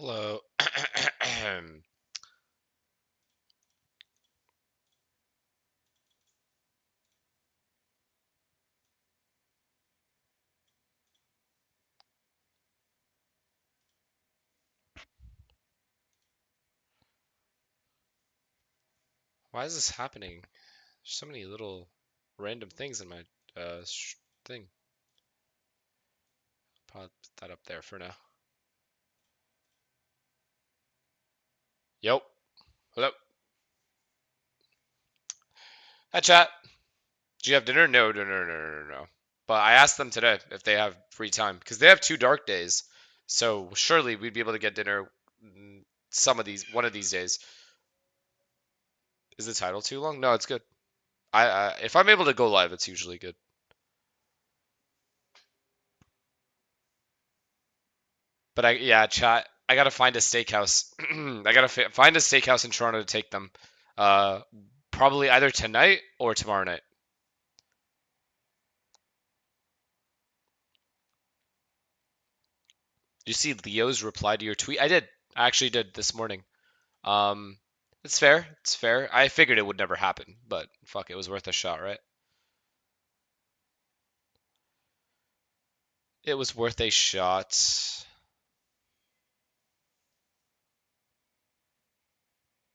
Hello. Why is this happening? There's so many little random things in my thing. Put that up there for now. Yo. Hello. Hi, chat. Do you have dinner? No, no, no, no, no, no, no. But I asked them today if they have free time because they have 2 dark days. So surely we'd be able to get dinner one of these days. Is the title too long? No, it's good. If I'm able to go live, it's usually good. But yeah, chat. I gotta find a steakhouse. I gotta find a steakhouse in Toronto to take them. Uh, Probably either tonight or tomorrow night. You see Leo's reply to your tweet? I did. I actually did this morning. Um, it's fair. It's fair. I figured it would never happen, but fuck, it was worth a shot, right? It was worth a shot.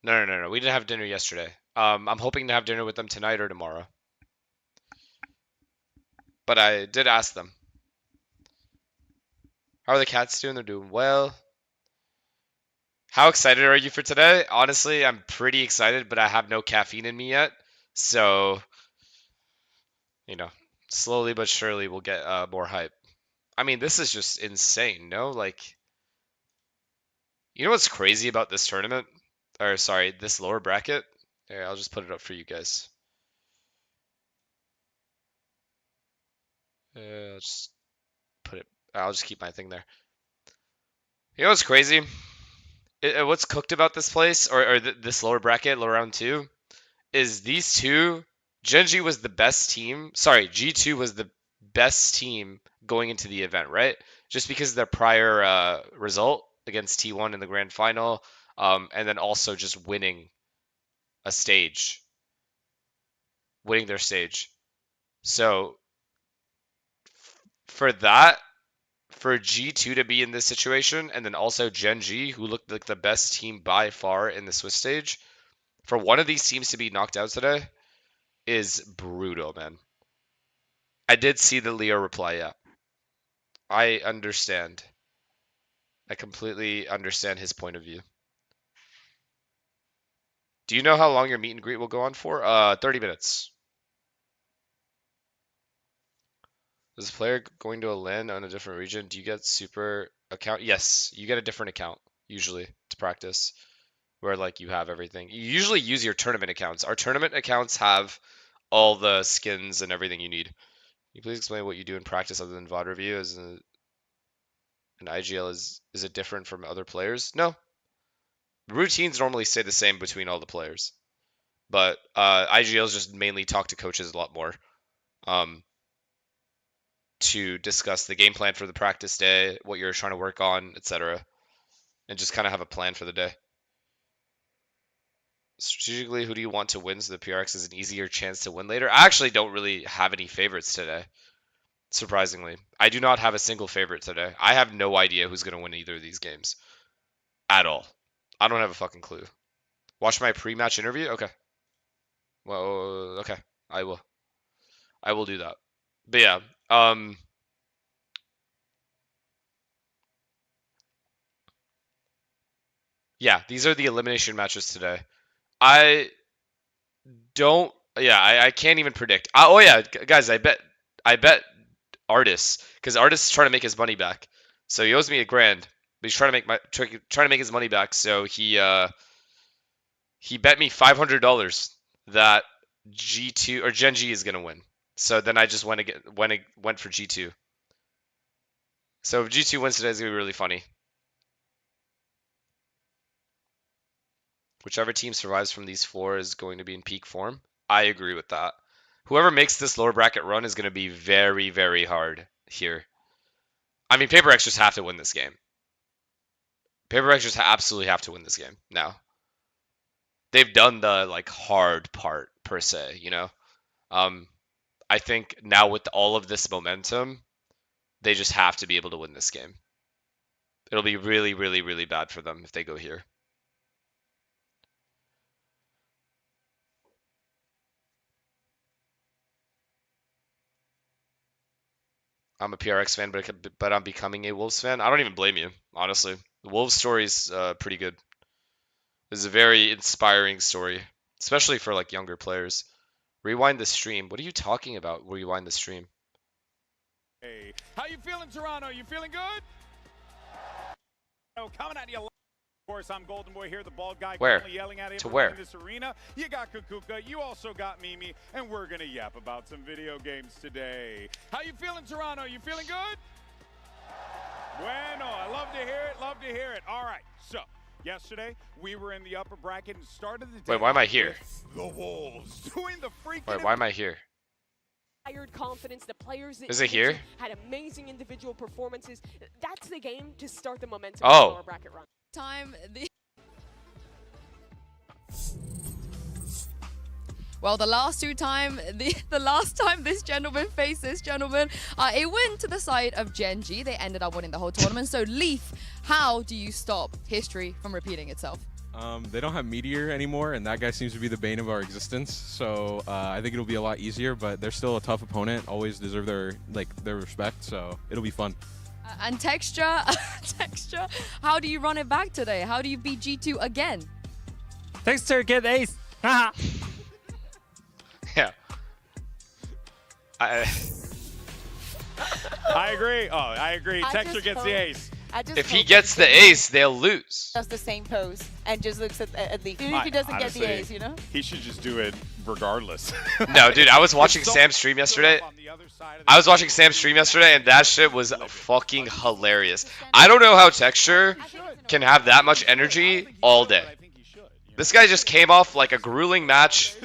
No, no, no, no. We didn't have dinner yesterday. I'm hoping to have dinner with them tonight or tomorrow. But I did ask them. How are the cats doing? They're doing well. How excited are you for today? Honestly, I'm pretty excited, but I have no caffeine in me yet. So, you know, slowly but surely we'll get more hype. I mean, this is just insane, no? Like, you know what's crazy about this tournament? Or, sorry, this lower bracket? Here, I'll just put it up for you guys. I'll just I'll just keep my thing there. You know what's crazy? What's cooked about this place, or this lower bracket, lower round two, is these two. Genji was the best team. Sorry, G2 was the best team going into the event, right? Just because of their prior result against T1 in the grand final, and then also just a stage, winning their stage. So for that, for G2 to be in this situation, and then also Genji, who looked like the best team by far in the Swiss stage, for one of these teams to be knocked out today is brutal, man. I did see the Leo reply, yeah. I understand. I completely understand his point of view. Do you know how long your meet and greet will go on for? 30 minutes. Is a player going to a LAN on a different region? Do you get super account? Yes, you get a different account usually to practice, where like you have everything. You usually use your tournament accounts. Our tournament accounts have all the skins and everything you need. Can you please explain what you do in practice other than VOD review? As an IGL is it different from other players? No. Routines normally stay the same between all the players. But IGLs just mainly talk to coaches a lot more um, to discuss the game plan for the practice day, what you're trying to work on, etc., and just kind of have a plan for the day. Strategically, who do you want to win so the PRX is an easier chance to win later? I actually don't really have any favorites today, surprisingly. I do not have a single favorite today. I have no idea who's going to win either of these games at all. I don't have a fucking clue. Watch my pre-match interview? Okay. Well, okay. I will. I will do that. But yeah, yeah, these are the elimination matches today. I don't. Yeah, I can't even predict. Oh yeah, guys, I bet Artis because Artis is trying to make his money back. So he owes me $1,000, but he's trying to make his money back. So he bet me $500 that G2 or Gen G is gonna win. So then I just went for G2. So if G2 wins today, it's gonna be really funny. Whichever team survives from these 4 is going to be in peak form. I agree with that. Whoever makes this lower bracket run is going to be very, very hard here. I mean, PRX just have to win this game. PRX just absolutely have to win this game now. They've done the like hard part per se, you know. I think now with all of this momentum, they just have to be able to win this game. It'll be really, really, really bad for them if they go here. I'm a PRX fan, but I'm becoming a Wolves fan. I don't even blame you, honestly. The Wolves story's pretty good. It's a very inspiring story, especially for like younger players. Rewind the stream. What are you talking about? Rewind the stream. Hey, how you feeling, Toronto? You feeling good? Oh, coming at you. Of course, I'm Golden Boy here, the bald guy. Where? Yelling at To where? In this arena. You got Kukuka, you also got Mimi, and we're gonna yap about some video games today. How you feeling, Toronto? You feeling good? Bueno, I love to hear it. Love to hear it. All right, so yesterday we were in the upper bracket and started the day. Wait, why am I here? The Wolves doing the freaking. Wait, why am I here? Confidence, the players that Is it here? had amazing individual performances. That's the game to start the momentum Oh. of the lower bracket run. Well, the last time this gentleman faced this gentleman, it went to the side of Gen G. They ended up winning the whole tournament. So, Leaf, how do you stop history from repeating itself? They don't have Meteor anymore, and that guy seems to be the bane of our existence. So I think it'll be a lot easier, but they're still a tough opponent. Always deserve their respect. So it'll be fun. And Texture, Texture, how do you run it back today? How do you beat G2 again? Texture get ace. Yeah. I agree. Oh, I agree. Texture gets the ace. If he gets the ace, they'll lose. Does the same pose and just looks at Leaf. Even if he doesn't Honestly, get the A's, you know? He should just do it regardless. No, dude, I was watching Sam's stream yesterday. And that shit was fucking hilarious. I don't know how Texture can have that much energy all day. This guy just came off like a grueling match,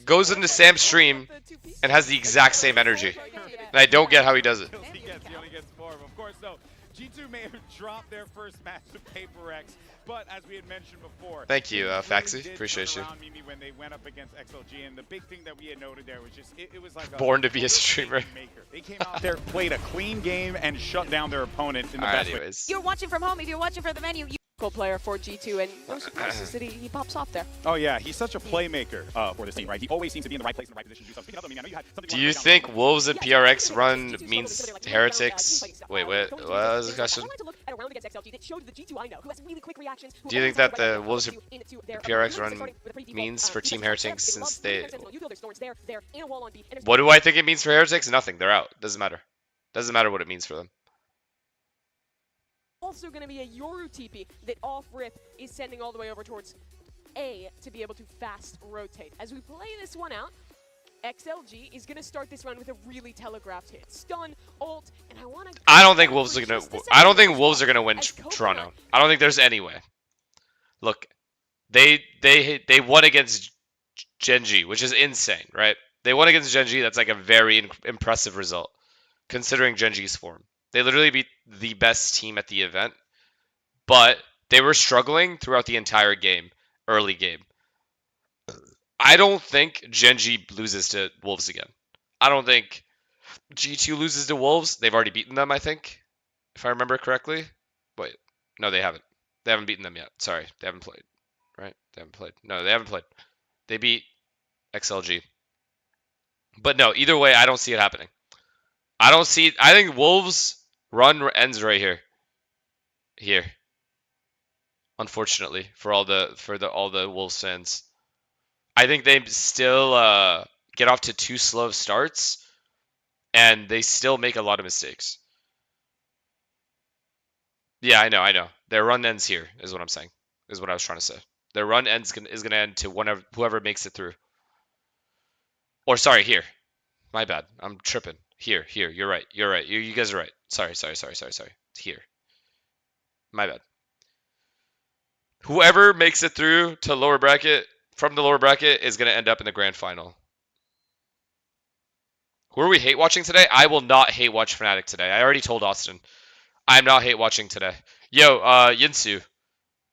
goes into Sam's stream, and has the exact same energy. And I don't get how he does it. He only gets 4. Of course, though, G2 may have dropped their first match to PRX, but as we had mentioned before, Thank you, they Faxi. really did Appreciate turn you. around Mimi when they went up against XLG, and the big thing that we had noted there was just it was like Born to be a streamer. They came out there, played a clean game, and shut down their opponent in the Alright, best way. anyways. You're watching from home. If you're watching for the menu, player for G2, and no surprise that he pops off there. Oh yeah, he's such a playmaker for this team, right? He always seems to be in the right place in the right position to do something. Speaking of, I mean, I know you had something Do you think Wolves and PRX run means heretics? Wait, what was the question? Do you think that the Wolves and PRX run means for Team Heretics since they... What do I think it means for Heretics? Nothing. They're out. Doesn't matter. Doesn't matter what it means for them. Also going to be a Yoru TP that off rip is sending all the way over towards A to be able to fast rotate. As we play this one out, XLG is going to start this run with a really telegraphed hit. Stun, ult, and I don't think Wolves are going to... I don't think Wolves are going to win Toronto. I don't think there's any way. Look, they won against Genji, which is insane, right? They won against Genji. That's like a very impressive result, considering Genji's form. They literally beat the best team at the event, but they were struggling throughout the entire game, early game. I don't think Genji loses to Wolves again. I don't think G2 loses to Wolves. They've already beaten them, I think, if I remember correctly. Wait, no, they haven't. They haven't beaten them yet. Sorry, they haven't played, right? They haven't played. No, they haven't played. They beat XLG. But no, either way, I don't see it happening. I think Wolves run ends right here. Here. Unfortunately, for all the Wolves fans. I think they still get off to 2 slow starts, and they still make a lot of mistakes. Yeah, I know. Their run ends here, is what I'm saying. Is what I was trying to say. Their run is gonna end to whoever makes it through. Or sorry, here. My bad. I'm tripping. Here. You're right. You guys are right. Sorry. Here. My bad. Whoever makes it through to lower bracket, from the lower bracket, is going to end up in the grand final. Who are we hate watching today? I will not hate watch Fnatic today. I already told Austin. I'm not hate watching today. Yo, Yinsu,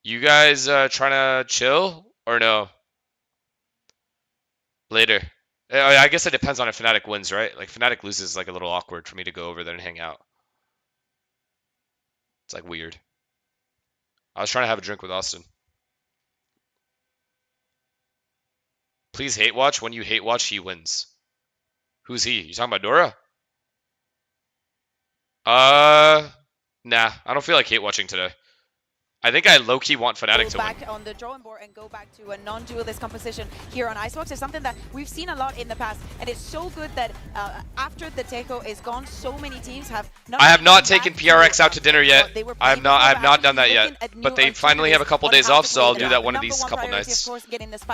you guys trying to chill or no? Later. I guess it depends on if Fnatic wins, right? Like Fnatic loses, like a little awkward for me to go over there and hang out. It's like weird. I was trying to have a drink with Austin. Please hate watch. When you hate watch, he wins. Who's he? You talking about Dora? Nah. I don't feel like hate watching today. I think I low-key want Fnatic to win. Back on the drawing board and go back to a non-duelist composition here on Icebox is something that we've seen a lot in the past, and it's so good that after the Teco is gone, so many teams have. I have not taken PRX out to dinner yet. I have not done that yet. But they finally have a couple days off, so I'll do that one of these couple nights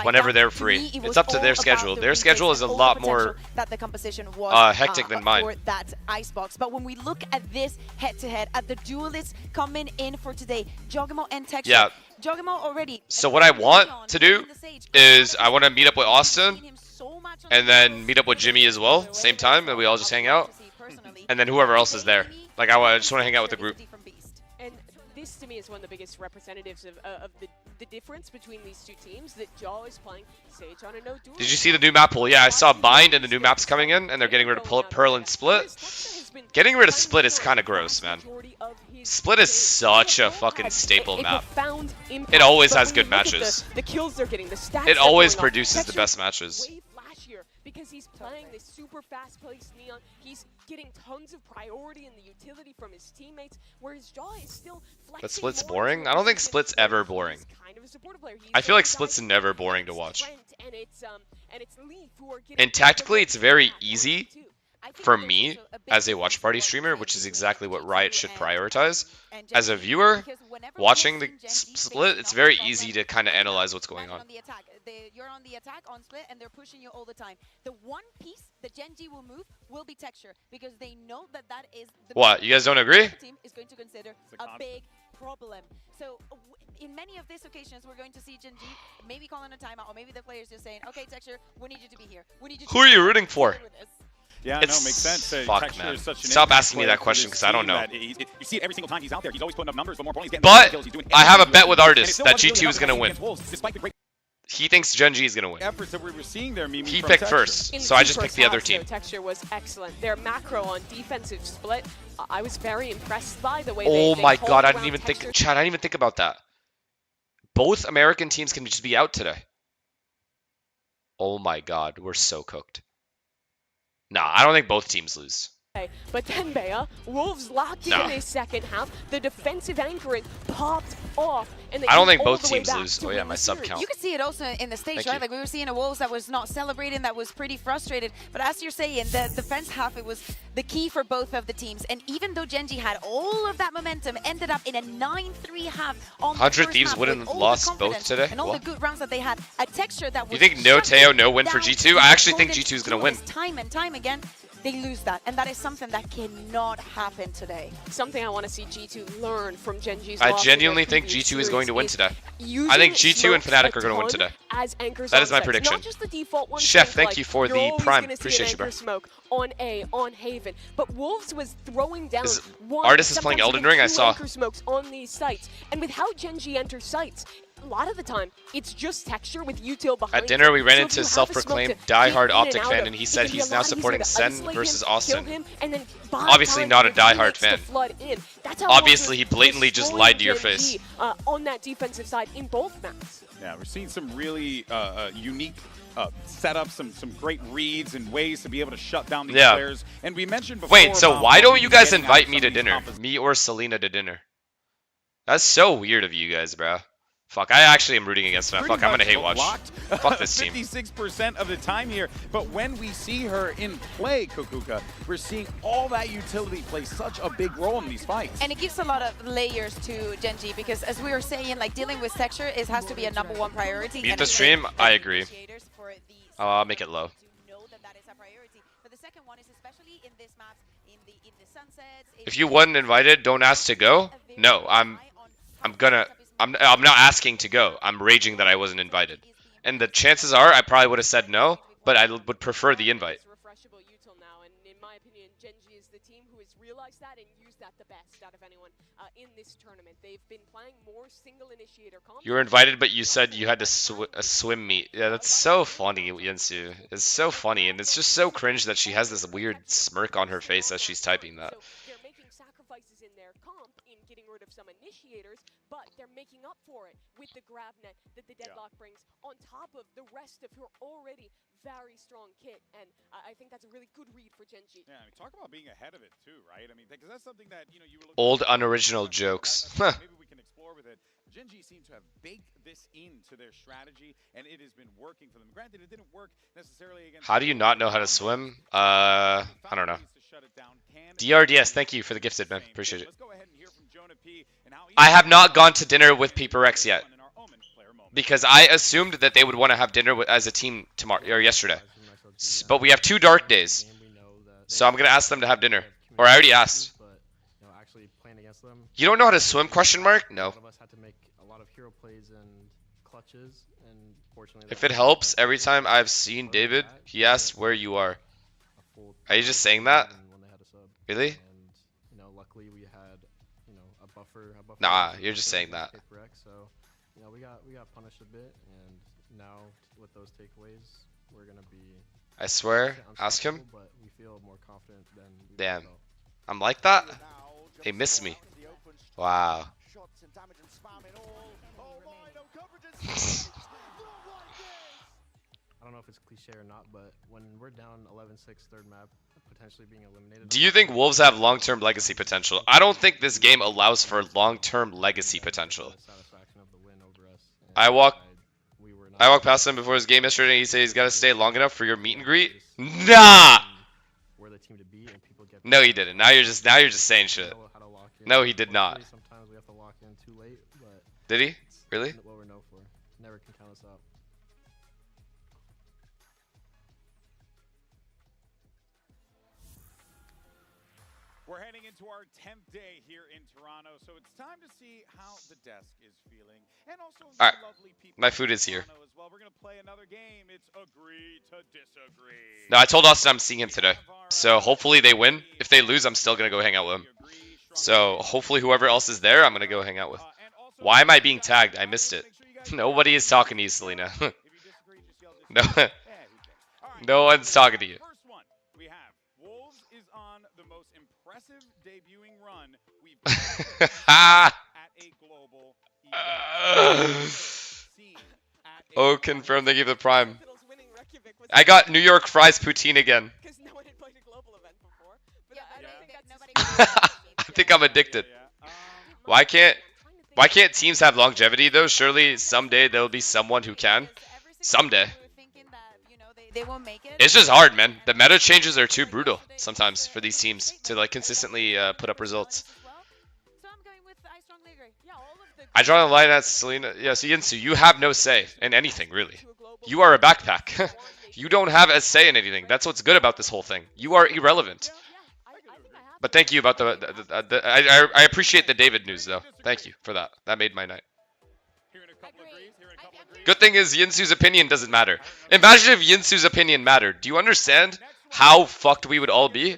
whenever they're free. It's up to their schedule. Their schedule is a lot more hectic than mine. For that Icebox, but when we look at this head-to-head, at the duelists coming in for today, Jogamo and Texture. Yeah. Jogamo already. So what I want to do is I want to meet up with Austin and then meet up with Jimmy as well, same time, and we all just hang out. And then whoever else is there. Like I just want to hang out with the group. And this to me is one of the biggest representatives of the difference between these two teams, that Jaw is playing Sage on a no duel. Did you see the new map pool? Yeah, I saw Bind and the new maps coming in, and they're getting rid of Pearl and Split. Getting rid of Split is kind of gross, man. Split is such a fucking staple map. It always has good matches. The kills they're getting, the stats It always produces the best matches. Because he's playing this super fast-paced Neon, he's getting tons of priority in the utility from his teammates, whereas Jaw is still flexing. But Split's boring? I don't think Split's ever boring. I feel like Split's never boring to watch. And tactically, it's very easy for me as a watch party streamer, which is exactly what Riot should prioritize. As a viewer, watching the Split, it's very easy to kind of analyze what's going on. You're on the attack on Split, and they're pushing you all the time. The one piece that Gen G will move will be Texture, because they know that that is the what, you guys don't agree? team is going to consider a big problem. So in many of these occasions, we're going to see Gen G maybe calling a timeout, or maybe the players just saying, "Okay, Texture, we need you to be here. We need you." Who are you rooting for? Yeah, It's no, makes sense. fuck, Texture man. is such an Stop impact asking me player that question, for this 'cause I don't team know. that you see it every single time he's out there. He's always putting up numbers, but more importantly, he's getting But kills. He's doing I have a everything bet with he can. Artis And it still that wasn't G2 really is gonna enough win. against Wolves, despite the great He thinks Gen G is gonna win. efforts that we were seeing there, Mimi. He from picked Texture. first, so I just picked the other team. Texture was excellent. Their macro on defensive Split, I was very impressed by the way Oh they my hold god, I didn't around even think, Texture. Chad, I didn't even think about that. Both American teams can just be out today. Oh my god, we're so cooked. Nah, I don't think both teams lose. But then Bea, Wolves locked in a second half. The defensive anchoring popped off, and they I don't came think all both the way teams back lose. to Oh yeah, win my the sub series. count. You could see it also in the stage, Thank right? you. Like we were seeing a Wolves that was not celebrating, that was pretty frustrated. But as you're saying, the defense half, it was the key for both of the teams. And even though Gen G had all of that momentum, ended up in a 9-3 half on 100 the Thieves first half wouldn't with all the lost both confidence today? and all Well. the good rounds that they had. A Texture that was You think no shutting Teo, no win for down G2? I actually think opponents' G2 is gonna win. duelists time and time again. They lose that, and that is something that cannot happen today. Something I want to see G2 learn from Gen G's I loss in genuinely their think previous G2 is going to win series today. is I think using G2 and smokes Fnatic a are gonna win ton today. As anchors That on is my sites. prediction. Not just the default one Chef, thing, thank like, you for you're the always prime. gonna see Appreciate an you, bro. anchor smoke on A, on Haven, but Wolves was throwing down Is one, Artis is playing sometimes Elden even Ring? I two saw. anchor smokes on these sites, and with how Gen G enters sites, a lot of the time, it's just Texture with util behind. At dinner, we ran So if into you have a self-proclaimed smoke to diehard get in Optic and out fan, of, and he it said can be he's a now lot easier supporting to Sen isolate versus him, kill Austin. him, and then buy Obviously time not a for your diehard teammates to fan. flood in. That's how Obviously, Wolves he blatantly just destroyed lied to your Gen face. G, on that defensive side in both maps. Yeah, we're seeing some really unique setups, some great reads and ways to be able to shut down these Yeah. players. And we mentioned before. Wait, so about why don't Bobby you guys getting out invite of me some to of these dinner? compos- Me or Selena to dinner? That's so weird of you guys, bro. Fuck, I actually am rooting against them. Pretty Fuck, I'm gonna much hate watch. blocked Fuck this team. 56% of the time here, but when we see her in play, Kukuka, we're seeing all that utility play such a big role in these fights. And it gives a lot of layers to Gen G, because as we were saying, like dealing with Texture has to be a #1 priority. Mute and the I think stream, that I the agree. initiators for the I'll make it low. to know that that is a priority. But the second one is especially in this maps, in the sunsets. If you wasn't invited, don't ask to go. No, I'm not asking to go. I'm raging that I wasn't invited. And the chances are I probably would have said no, but I would prefer the invite. Refreshable util now, and in my opinion, Genji is the team who has realized that and used that the best out of anyone in this tournament. They've been playing more single initiator comps. You were invited, but you said you had to a swim meet. Yeah, that's so funny, Yinsu. It's so funny, and it's just so cringe that she has this weird smirk on her face as she's typing that. So they're making sacrifices in their comp in getting rid of some initiators, but they're making up for it with the grab net that the Deadlock brings on top of the rest of her already very strong kit, and I think that's a really good read for Genji. Yeah, I mean, talk about being ahead of it too, right? I mean, because that's something that you were looking Old for. unoriginal jokes. Maybe we can explore with it. Genji seems to have baked this into their strategy, and it has been working for them. Granted, it didn't work necessarily against. How do you not know how to swim? I don't know. DRDS, thank you for the gifted, man. Appreciate it. Let's go ahead and hear from Jonah P and how he I have not gone to dinner with PRX yet because I assumed that they would want to have dinner as a team tomorrow or yesterday. But we have 2 dark days, so I'm gonna ask them to have dinner. Or I already asked. You don't know how to swim? Question mark? No. If it helps, every time I've seen David, he asks where you are. Are you just saying that? Really? Nah, you're just saying that. I swear, ask him. Damn. I'm like that? They miss me. Wow. I don't know if it's cliche or not, but when we're down 11-6 third map, potentially being eliminated. Do you think Wolves have long-term legacy potential? I don't think this game allows for long-term legacy potential. I walked past him before his game yesterday and he said he's got to stay long enough for your meet and greet. Nah! No, he didn't. Now you're just saying shit. No, he did not. Did he? Really? What we're known for. Never can count us out. We're heading into our 10th day here in Toronto, so it's time to see how the desk is feeling, and also the Alright, lovely people my food is here. as well. We're gonna play another game. It's agree to disagree. No, I told Austin I'm seeing him today. So hopefully they win. If they lose, I'm still gonna go hang out with him. So hopefully whoever else is there, I'm gonna go hang out with. Why am I being tagged? I missed it. Nobody is talking to you, Selena. No, no one's talking to you. First one we have Wolves is on the most impressive debuting run we've at a global Oh, confirm they gave the prime. I got New York fries poutine again. Because no one had played a global event before. But I don't think that's Nobody. I think I'm addicted. Why can't teams have longevity though? Surely someday there'll be someone who can. Someday. They won't make it. It's just hard, man. The meta changes are too brutal sometimes for these teams to like consistently put up results. So I'm going with I strongly agree. Yeah, all of the I draw the line at Selena. Yeah, so Yinsu, you have no say in anything, really. You are a backpack. You don't have a say in anything. That's what's good about this whole thing. You are irrelevant. But thank you about I appreciate the David news, though. Thank you for that. That made my night. Good thing is Yinsu's opinion doesn't matter. Imagine if Yinsu's opinion mattered. Do you understand how fucked we would all be?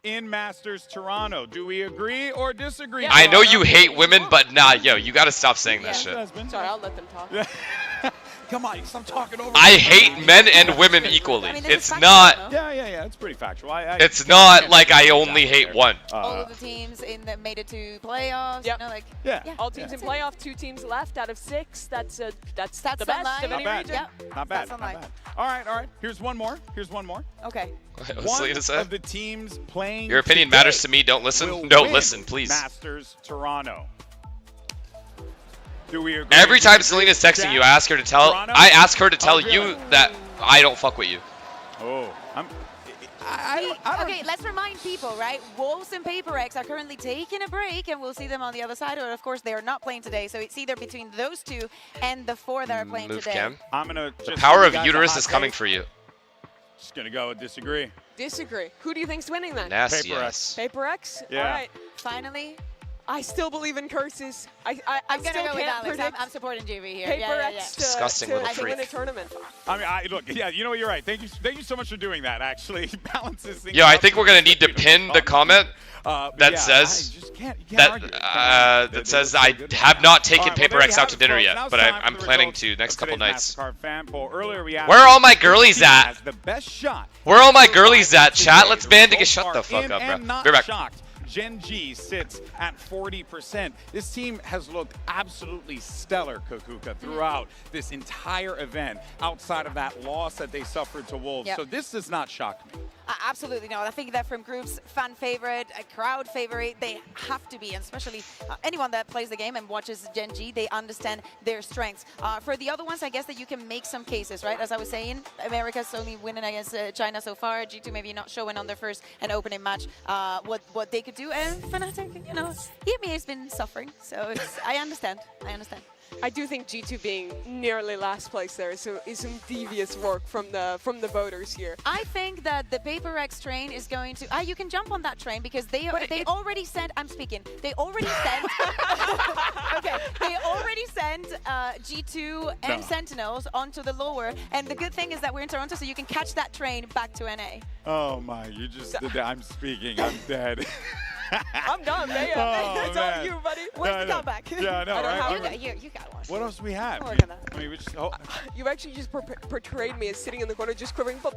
In Masters Toronto, do we agree or disagree? I know you hate women, but nah, yo, you gotta stop saying that shit. Sorry, I'll let them talk. Come on, stop talking over. I hate men and women equally. I mean, this is It's factual, not. no? Yeah, it's pretty factual. It's not like I only hate one. All of the teams that made it to playoffs. Yep. You know, like Yeah. All teams in playoff, 2 teams left out of 6. That's the best of online. any Not bad. region. Yep. Not bad. That's Not online. bad. All right. Here's one more. Okay. What's One Selena say? of the teams playing Your opinion today matters to me. Don't will listen. No, win listen, please. Masters Toronto. Do we agree? Every time Selena's texting you, I ask her to tell you that I don't fuck with you. Oh, Okay, let's remind people, right? Wolves and PRX are currently taking a break, and we'll see them on the other side. But of course, they are not playing today, so it's either between those 2 and the 4 that are playing Move today. cam. I'm gonna. The power of uterus is coming for. for you. Just gonna go with disagree. Disagree. Who do you think's winning then? Nasty PRX. ass. PRX? Yeah. All right. Finally, I still believe in curses. I I'm still gonna go with can't Alex. predict I'm supporting GV here. Paper Yeah. X Disgusting to little win a freak. tournament. I mean, look, yeah, you know what, you're right. Thank you so much for doing that, actually. Balances things Yo, I out think we're gonna need to pin the comment But that yeah, says I just can't argue. that says I have not taken Paper X out to dinner yet, but I'm planning to next couple nights. Where are all my girlies at? Where are all my girlies at, chat? Let's band together. Shut the fuck up, bro. Be right back. Gen G sits at 40%. This team has looked absolutely stellar, Kakuka, throughout this entire event, outside of that loss that they suffered to Wolves. Yep. So this does not shock me. Absolutely not. I think that from groups, fan favorite, a crowd favorite, they have to be, and especially anyone that plays the game and watches Gen G, they understand their strengths. For the other ones, I guess that you can make some cases, right? As I was saying, America's only winning against China so far. G2 maybe not showing on their first and opening match what they could do. And Fnatic, you know, EMEA has been suffering, so I understand. I do think G2 being nearly last place there is some devious work from the voters here. I think that the Paper X train is going to. You can jump on that train because they already sent. I'm speaking. They already sent. Okay. They already sent G2 and Sentinels onto the lower. And the good thing is that we're in Toronto, so you can catch that train back to NA. Oh my! You just did that. I'm speaking. I'm dead. I'm done, man. It's all you, buddy. Where's the comeback? Yeah, I know, right? You got one. What else do we have? Work on that. I mean, we just. You actually just portrayed me as sitting in the corner, just quivering. All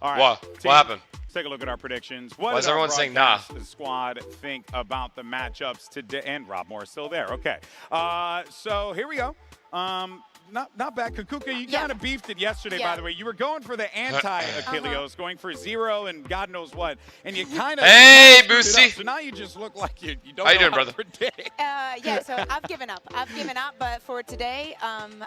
right. What? Team, What happened? Let's take a look at our predictions. Why What is did our everyone saying nah? broadcast squad think about the matchups today? And Rob Moore is still there. Okay. So here we go. Not bad. Kakuka, you kind of beefed it yesterday, by the way. You were going for the anti-Achilleos, going for 0 and God knows what. And you kind of... Hey, Boosie! So now you just look like you don't How you know doing, how brother? to predict. Yeah, so I've given up. But for today,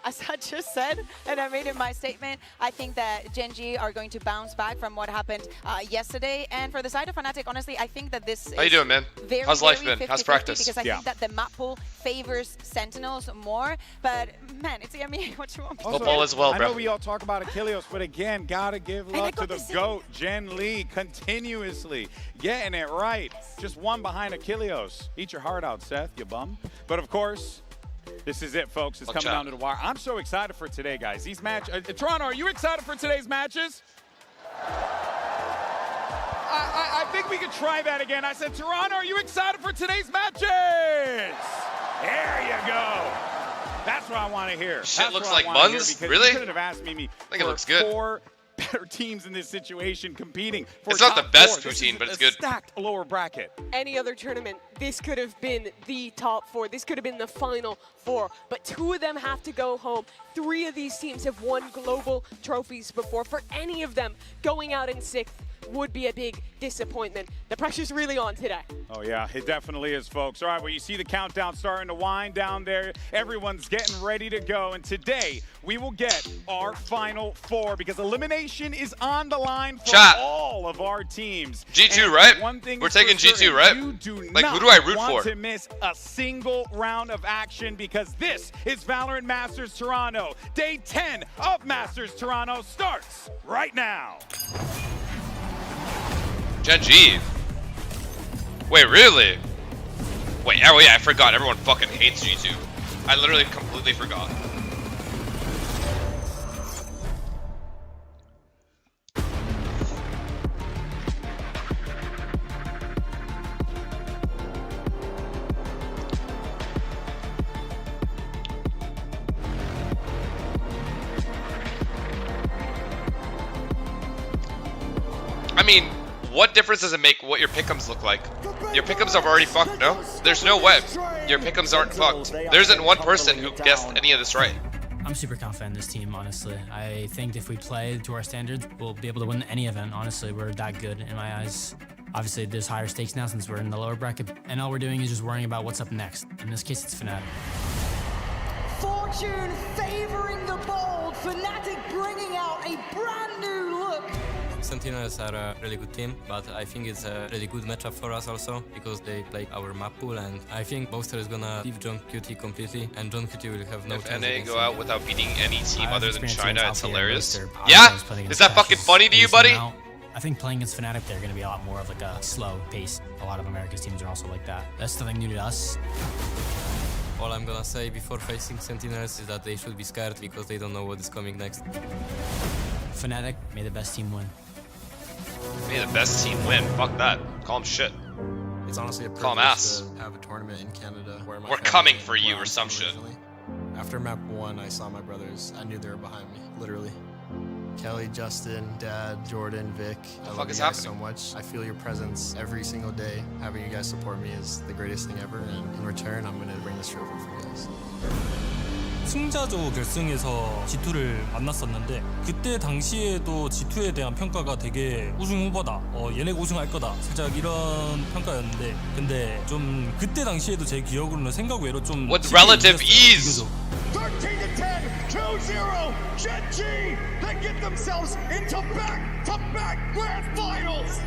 as I just said, and I made it my statement, I think that Gen G are going to bounce back from what happened yesterday. And for the side of Fnatic, honestly, I think that this How you doing, man? Very, How's life very been? How's 50-50 practice? Because I think that the map pool favors Sentinels more. But, man, it's EMEA. What you want me to Football as well, I bro. know we all talk about Achilleos, but again, gotta give love to the GOAT, Jen Lee, continuously getting it right. Just one behind Achilleos. Eat your heart out, Seth, you bum. But of course, this is it, folks. It's coming down to the wire. I'm so excited for today, guys. These matches. Toronto, are you excited for today's matches? I think we could try that again. I said, Toronto, are you excited for today's matches? There you go. That's what I want to hear. Shit looks like buns? Really? You couldn't have asked me I think it looks good. 4 better teams in this situation competing for It's not the top best 4. poutine, but it's a good. Stacked lower bracket. Any other tournament, this could have been the top 4. This could have been the final 4. But 2 of them have to go home. 3 of these teams have won global trophies before. For any of them, going out in 6th would be a big disappointment. The pressure's really on today. Oh yeah, it definitely is, folks. All right, well, you see the countdown starting to wind down there. Everyone's getting ready to go, and today we will get our final 4 because elimination is on the line for all of our teams. G2, and right? One thing We're taking G2, right? You do like, not who do I root want for? to miss a single round of action because this is Valorant Masters Toronto. Day 10 of Masters Toronto starts right now. Gen G. Wait, really? Wait, oh yeah, I forgot. Everyone fucking hates G2. I literally completely forgot. I mean, what difference does it make what your pick'ems look like? Your pick'ems are already fucked, no? There's no way. Your pick'ems aren't fucked. There isn't one person who guessed any of this right. I'm super confident in this team, honestly. I think if we play to our standards, we'll be able to win any event, honestly. We're that good in my eyes. Obviously, there's higher stakes now since we're in the lower bracket, and all we're doing is just worrying about what's up next. In this case, it's Fnatic. Fortune favoring the bold, Fnatic bringing out a brand new look. Sentinels are a really good team, but I think it's a really good matchup for us also because they play our map pool, and I think Boaster is gonna leave John QT completely, and John QT will have no If chance NA against go him. out without beating any team other than China, it's hilarious. Alpha Yeah? was playing Is against that fucking Ashes. funny to you, Facing buddy? out. I think playing against Fnatic, they're going to be a lot more of like a slow pace. A lot of America's teams are also like that. That's something new to us. All I'm gonna say before facing Sentinels is that they should be scared because they don't know what is coming next. Fnatic, may the best team win. May the best team win. Fuck that. Call him shit. It's honestly a Call him privilege ass. to have a tournament in Canada where my We're family coming and for you where or I'm some from shit. originally. After map 1, I saw my brothers. I knew they were behind me, literally. Kelly, Justin, Dad, Jordan, Vic. I love you guys so much. I feel your presence every single day. Having you guys support me is the greatest thing ever, and in return, I'm gonna bring this trophy for you guys. 승자조 결승에서 G2를 만났었는데 그때 당시에도 G2에 대한 평가가 되게 우승 후보다 얘네가 우승할 거다 살짝 이런 평가였는데 근데 좀 그때 당시에도 제 기억으로는 생각 외로 좀 With relative ease. 13-10, 2-0, Gen G, they get themselves into back-to-back grand finals.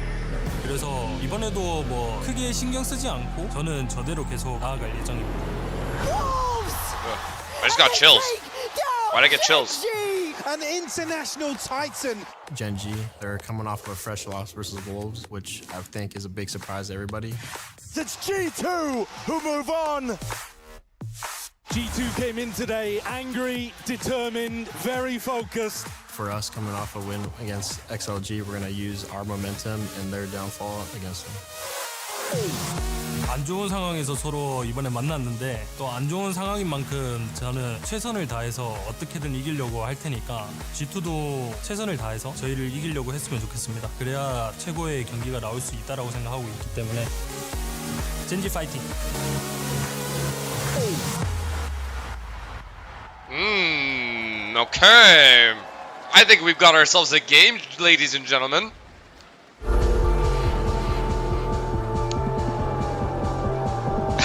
그래서 이번에도 뭐 크게 신경 쓰지 않고 저는 저대로 계속 나아갈 예정입니다. I just got chills. Why'd I get chills? An international titan. Gen G, they're coming off of a fresh loss versus Wolves, which I think is a big surprise to everybody. It's G2 who move on. G2 came in today angry, determined, very focused. For us coming off a win against XLG, we're gonna use our momentum and their downfall against them. 안 좋은 상황에서 서로 이번에 만났는데 또 안 좋은 상황인 만큼 저는 최선을 다해서 어떻게든 이기려고 할 테니까 G2도 최선을 다해서 저희를 이기려고 했으면 좋겠습니다. 그래야 최고의 경기가 나올 수 있다라고 생각하고 있기 때문에 젠지 파이팅! Okay. I think we've got ourselves a game, ladies and gentlemen.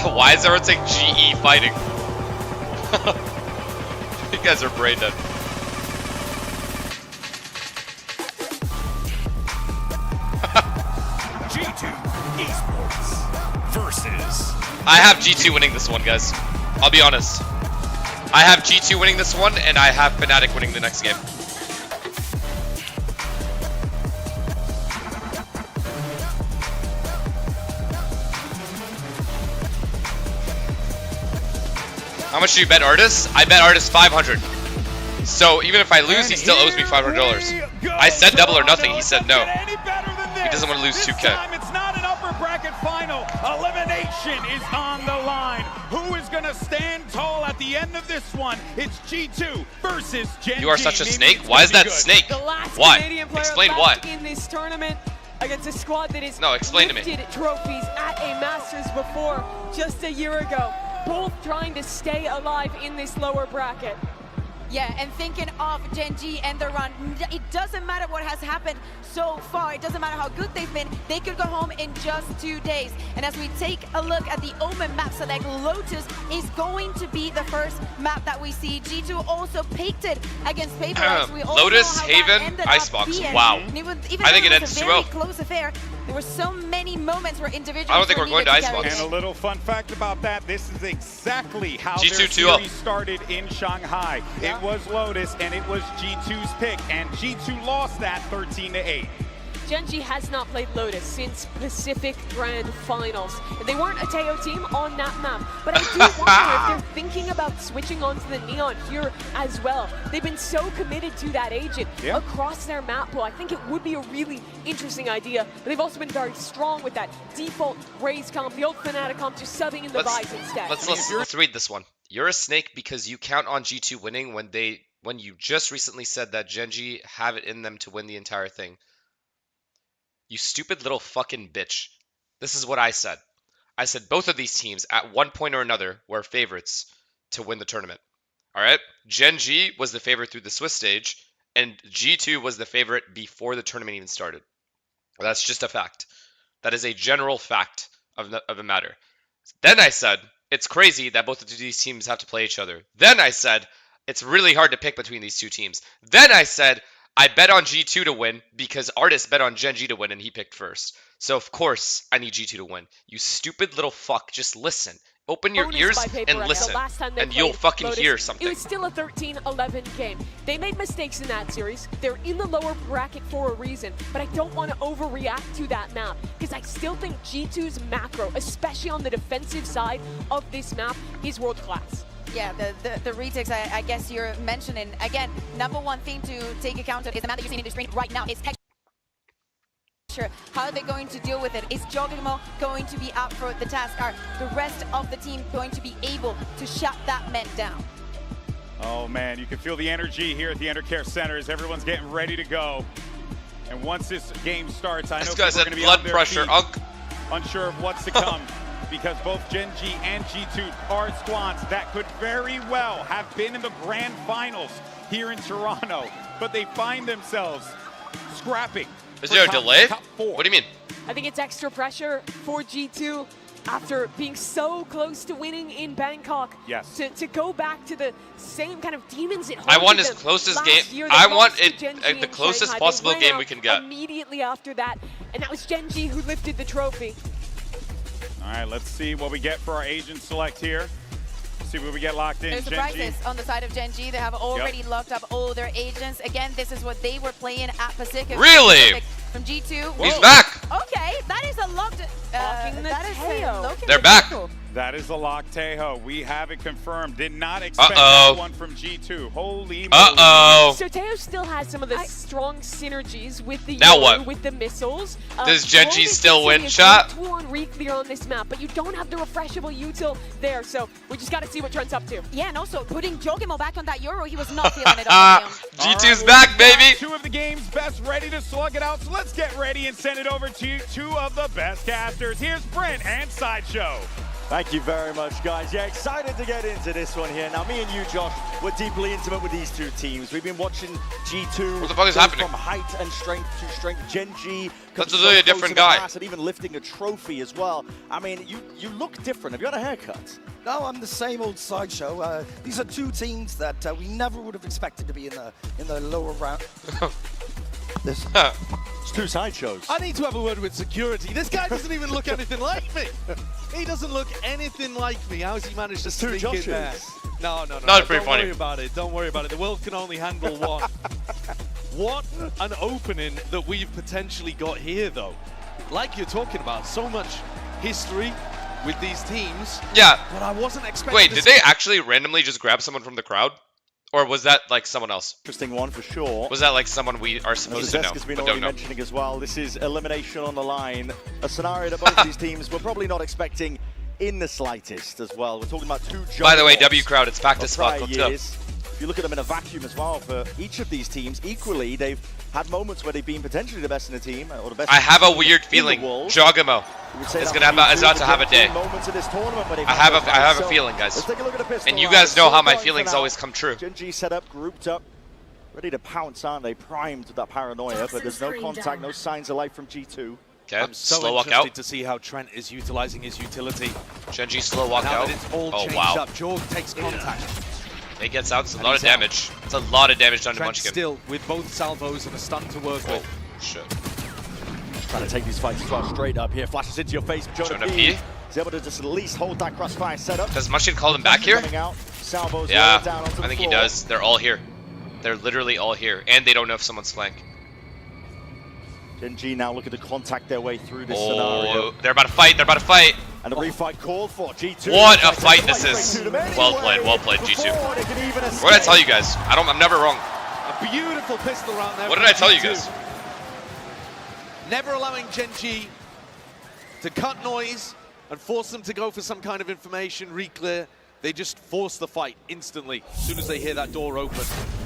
Why is everyone saying GE fighting? You guys are brain dead. G2 Esports versus. I have G2 winning this one, guys. I'll be honest. I have G2 winning this one, and I have Fnatic winning the next game. How much do you bet Artis? I bet Artis 500. So even if I lose, he still owes me $500. I said double or nothing. He said no. He doesn't want to lose 2K. It's not an upper bracket final. Elimination is on the line. Who is going to stand tall at the end of this one? It's G2 versus Gen G. You are such a snake. Why is that snake? Why? Explain why. In this tournament against a squad that is explain to me. lifted trophies at a Masters before just a year ago. Both trying to stay alive in this lower bracket. Yeah, and thinking of Gen G and their run, it doesn't matter what has happened so far. It doesn't matter how good they've been. They could go home in just 2 days. And as we take a look at the Omen map select, Lotus is going to be the first map that we see. G2 also picked it against PRX. We also Lotus, know how Haven, that ended Icebox. up being. Wow. And even I think though it was ends a very 2-0. close affair, there were so many moments where individuals I don't think we're going to carry Icebox. And a little fun fact about that, this is exactly how G2 their 2-0. series started in Shanghai. Yeah. It was Lotus, and it was G2's pick, and G2 lost that 13-8. Gen G has not played Lotus since Pacific Grand Finals. And they weren't a Teo team on that map. But I do wonder if they're thinking about switching onto the Neon here as well. They've been so committed to that agent across their map pool. I think it would be a really interesting idea. But they've also been very strong with that default Raze comp, the old Fnatic comp, just subbing in the Vise instead. Let's read this one. You're a snake because you count on G2 winning when you just recently said that Gen G have it in them to win the entire thing. You stupid little fucking bitch. This is what I said. I said both of these teams at one point or another were favorites to win the tournament. All right? Gen G was the favorite through the Swiss stage, and G2 was the favorite before the tournament even started. That's just a fact. That is a general fact of the matter. Then I said, it's crazy that both of these teams have to play each other. Then I said, it's really hard to pick between these two teams. Then I said, I bet on G2 to win because Artis bet on Gen G to win and he picked first. So of course I need G2 to win. You stupid little fuck. Just listen. Open your bonus ears by and PRX. listen, The last time they and you'll played fucking Lotus, hear it something. was still a 13-11 game. They made mistakes in that series. They're in the lower bracket for a reason, but I don't want to overreact to that map because I still think G2's macro, especially on the defensive side of this map, is world class. Yeah, the retakes I guess you're mentioning. Again, number one thing to take account of is the map that you're seeing in the screen right now. It's texture. How are they going to deal with it? Is Jogimo going to be up for the task? Are the rest of the team going to be able to shut that man down? Oh man, you can feel the energy here at the Undercare Center as everyone's getting ready to go. And once this game starts, I know people are going to be blood on their pressure, feet, unsure of what's to come. Because both Gen G and G2 are squads that could very well have been in the grand finals here in Toronto, but they find themselves scrapping. Is there a delay? Top 4. What do you mean? I think it's extra pressure for G2 after being so close to winning in Bangkok. Yes. To go back to the same kind of demons it I want haunted as them close as last game. year. They I want lost to it Gen G the in closest Shanghai. possible They ran game out we can get. immediately after that, and that was Gen G who lifted the trophy. All right, let's see what we get for our agent select here. See what we get locked in. There's surprises on the side of Gen G. They have already locked up all their agents. Again, this is what they were playing at Pacific. Really? From G2. He's back. Okay, that is a locked. They're back. That is the lock, Tejo. We have it confirmed. Did not expect that one from G2. Holy moly. So Teo still has some of the strong synergies with the Now what? with the missiles. Does Gen G Bonus still win, is chat? 2-on re-clear on this map, but you don't have the refreshable util there, so we just got to see what Trent's up to. Yeah, and also putting Jogimo back on that Euro, he was not feeling it on him. G2's back, baby. 2 of the game's best ready to slug it out, so let's get ready and send it over to 2 of the best casters. Here's Brent and Sideshow. Thank you very much, guys. Yeah, excited to get into this one here. Now, me and you, Josh, we're deeply intimate with these two teams. We've been watching G2 what the fuck is happening? From height and strength to strength. Gen G That's really a different guy. And even lifting a trophy as well. I mean, you look different. Have you had a haircut? No, I'm the same old Sideshow. These are two teams that we never would have expected to be in the lower round. It's 2 Sideshows. I need to have a word with security. This guy doesn't even look anything like me. He doesn't look anything like me. How has he managed to sneak in there? No. Not pretty Don't funny. worry about it. Don't worry about it. The world can only handle one. What an opening that we've potentially got here, though. Like you're talking about, so much history with these teams. Yeah. But I wasn't expecting. Wait, did they actually randomly just grab someone from the crowd? Or was that like someone else? Interesting one for sure. Was that like someone we are supposed to know has been but already don't know? mentioning as well. This is elimination on the line. A scenario that both of these teams were probably not expecting in the slightest as well. We're talking about 2 juggernauts. By the way, W crowd, it's packed as fuck. Look up. If you look at them in a vacuum as well, for each of these teams, equally, they've had moments where they've been potentially the best in the team, or the best. I have a weird feeling Jogamo is about to have a day. I have a feeling, guys. Let's take a look at the pistol. And you guys know how my feelings always come true. Gen G set up, grouped up, ready to pounce, aren't they? Primed with that paranoia, but there's no contact, no signs of life from G2. Okay, I'm so slow walk interested out. to see how Trent is utilizing his utility. Gen G slow walk now out. That it's all changed wow. up. Jorg takes contact. It gets out. It's a lot of damage. It's a lot of damage done to Trent Munchkin. still with both salvos and a stun to work with. Shit. Trying to take these fights as well, straight up here. Flashes into your face. Jonah P. He's able to just at least hold that crossfire setup. Does Munchkin call him back here? Out. Salvos yeah, down onto I think the he floor. does. They're all here. They're literally all here. And they don't know if someone's flank. Gen G now looking to contact their way through this scenario. They're about to fight. They're about to fight. And a refight called for G2. What a fight this is. Well played, G2. What did I tell you guys? I'm never wrong. A beautiful pistol round there. What did I tell you guys? Never allowing Gen G to cut noise and force them to go for some kind of information, re-clear. They just force the fight instantly as soon as they hear that door open.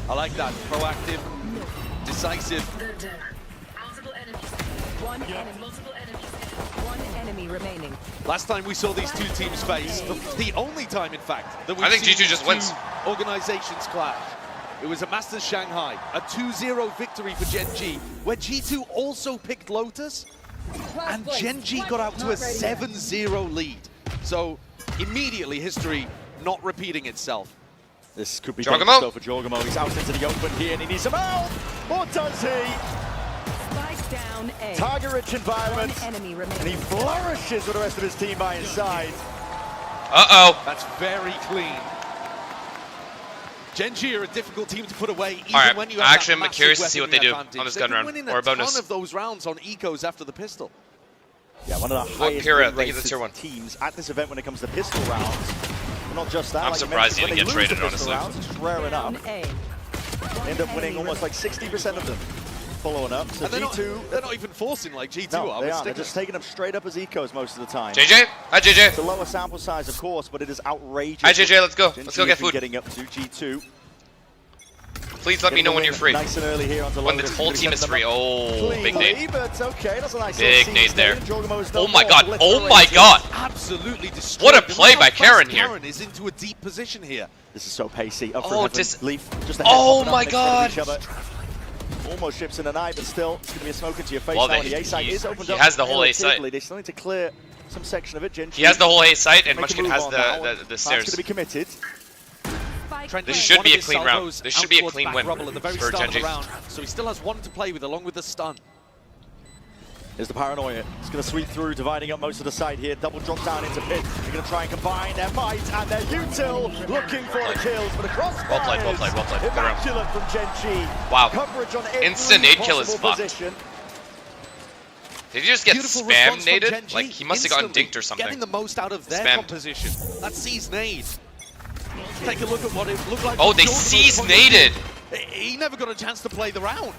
I like that. Proactive, decisive. One enemy remaining. Last time we saw these two teams face, the only time, in fact, that we've I think seen G2 just wins. Organizations clash. It was a Masters Shanghai, a 2-0 victory for Gen G, where G2 also picked Lotus, and Gen G got out to a 7-0 lead. So immediately history not repeating itself. This could be Jogamo. though for Jogamo. He's out into the open here and he needs some help. What does he? Spike down A. Target-rich environment. One enemy remaining. And he flourishes with the rest of his team by his side. Uh-oh. That's very clean. Genji are a difficult team to put away, even Alright, when you have actually, that I'm curious to see what they do advantage. on this They've gun been round, winning or a bonus. ton of those rounds on ecos after the pistol. Yeah, one of the Well, highest Kira, win thank you for the rated tier 1. teams at this event when it comes to pistol rounds. But not just that. I'm like surprised you when didn't they get lose the traded, pistol honestly. rounds, it's rare enough. They end up winning almost like 60% of them following up. So And they're G2, they're not even forcing like G2 no, are. they with aren't. They're stickers. just taking them straight up as ecos most of the time. JJ? Hi, JJ. It's a lower sample size, of course, but it is outrageous. Hi, JJ, let's go. Genji Let's go has get been food. Getting up to G2. Please let me know when you're free. Nice and early here onto When the Lotus. whole team is free. Oh, big nade. But okay, that's a nice Big little nade seed there. stage. Jorgamo's Oh done my well, god. Oh my obliterated. god. Absolutely destroyed. What a Look play how by fast Karen here. Karen is into a deep position here. This is so pacey. Up for Oh, heaven. just- Leaf. Just a Oh head popping up my next to god. each other. Almost ships in an eye, but still, it's going to be a smoke into your face Well, now. they- The A site he- is opened he up. has the whole A site. relatively. They still need to clear some section of it. Genji. He has the whole A site, and Make a Munchkin move has on that one. the That's stairs. going to be committed. Trent This makes should one be of a his clean round. salvos This should out be a towards clean back win rubble at the very for start of the Genji. round. So he still has one to play with along with the stun. There's the paranoia. It's going to sweep through, dividing up most of the side here. Double drop down into pit. They're going to try and combine their might and their util, looking for the kills, but across Well played, well played, well played. Good round. Immaculate from Genji. Wow. Coverage on every Instant nade kill is possible fucked. position. Did he just get Beautiful spam response from naded? Genji, Like, he must have gotten instantly dinked or something. Getting the most out of their Spammed. composition. That sees nade. Take a look at what it looked like. Oh, from they Jordan's seize point of view. naded. He never got a chance to play the round.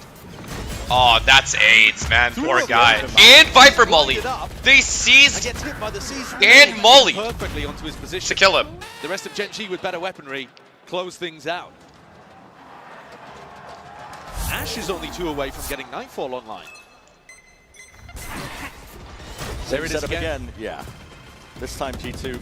Oh, that's AIDS, man. Poor Threw guy. it. And Viper Molly. Lined it up. They And seized gets hit by the season and Molly perfectly onto his position to kill him. The rest of Genji with better weaponry close things out. Ash is only 2 away from getting Nightfall online. There it is Set up again. Yeah. This time G2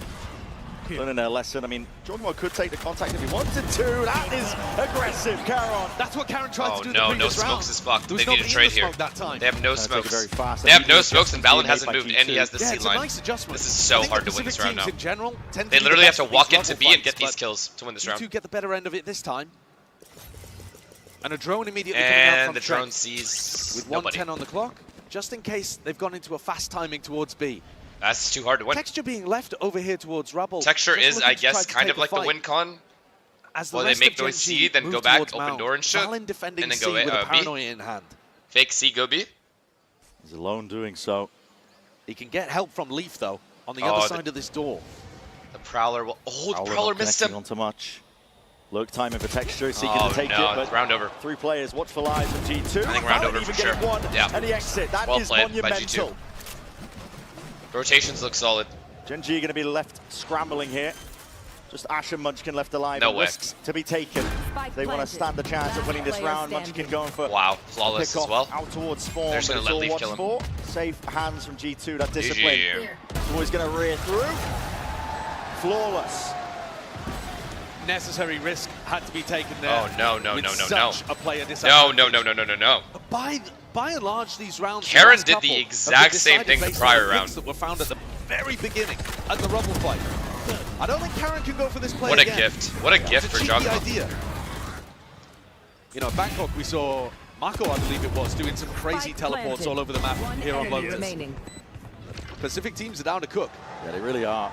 learning their lesson. I mean, Jordan could take the contact if he wanted to. That is aggressive, Karen. That's what Karen tried Oh to do. no, the no previous round. smokes is fucked. There They was need to nobody in trade the here. smoke that time. They have no Take it very smokes. fast. They have no Immediate smokes, and adjustments Valorant being hasn't made by moved, and he G2. has the Yeah, C it's a line. nice adjustment. This is so I think hard the to win this Pacific round now. teams in general tend to They be literally the have best to for walk these into rubble B and fights, get these but kills to win this round. G2 get the better end of it this time. And a drone immediately coming out And from the Trent drone sees with nobody. 1:10 on the clock, just in case they've gone into a fast timing towards B. That's too hard to win. Texture being left over here towards Rubble. Texture just is, looking I to try guess, to kind take of a like the fight. win con. As the Well, they rest make of noise Genji C, then move go back, towards open Mount. door and shit, Valen defending and then C go with a B. paranoia in hand. Fake C, go B. He's alone doing so. He can get help from Leaf though on the Oh, other the- side of this door. The Prowler will. Oh, the Prowler Prowler not missed connecting him. onto much. Lurk timing for Texture, seeking Oh to take no, it, but round over. 3 players, watchful eyes from G2. I think round Valorant over even for getting sure. one, Yeah. and the exit. That Well is played by monumental. G2. Rotations look solid. Genji going to be left scrambling here. Just Ash and Munchkin left alive. No and way. risks to be taken. They want to stand the chance of winning this round. Munchkin going for Wow, flawless pick as well. out towards Spawn. They're just but gonna it's let all Leaf watched kill him. for. Safe hands from G2. That discipline. GG. Always going to rear through. Flawless. Necessary risk had to be taken there. Oh no, no, with no, no, no. such a player No, disadvantage. no, no, no, no, no, no. By and large, these rounds. Karen last did couple the have been exact same decided thing the based prior on the round. picks that were found at the very beginning at the Rubble fight. I don't think Karen can go for this play What a again. gift. What a gift It's a for cheeky Jogma. idea. You know, in Bangkok we saw Mako, I believe it was, doing some crazy teleports all over the map here on Lotus. Pacific teams are down to cook. Yeah, they really are.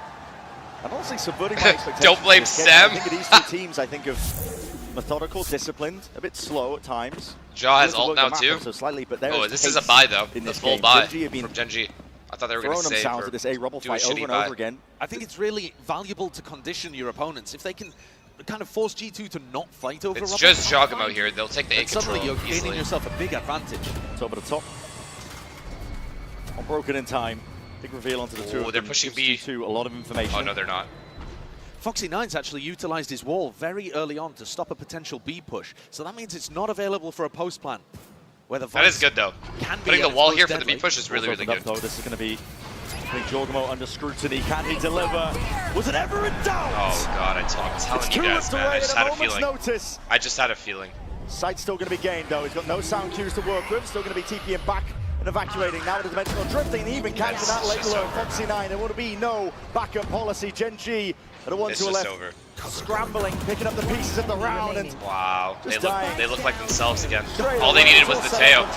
And honestly, subverting my expectations. Don't blame in this game. Sam. I think of these two teams, I think of methodical, disciplined, a bit slow at times. Jaw has Able to ult work the now map too. up so slightly, but there Oh, is this is a pace buy though. in The this full game. buy Genji have been from Genji. I thought they were going throwing to save themselves or at this A Rubble do a fight over shitty and buy. over again. I think it's really valuable to condition your opponents. If they can kind of force G2 to not fight over It's Rubble, just Jogamo here. They'll take the A and suddenly control you're gaining easily. yourself a big advantage. Top of the top. Unbroken in time. Big reveal onto the two. Oh, of they're them. pushing Gives B. G2 a lot of information. Oh no, they're not. Foxy Nines actually utilized his wall very early on to stop a potential B push. So that means it's not available for a post plan. Where the That is good though. Can be Putting the at wall its here most for the B deadly. push is really, really good. Though. This is going to be putting Jorgamo under scrutiny. Can he deliver? Was it ever in doubt? Oh god, I'm telling you guys, man. I just had a feeling. I just had a feeling. Sight's still going to be gained though. He's got no sound cues to work with. Still going to be TPing back and evacuating. Now the dimensional drifting, even catching that late low. Foxy 9, there would be no backup policy. Gen G at a 1 to 11. Scrambling, picking up the pieces of the round, and wow, they look like themselves again. All they needed was the Teo.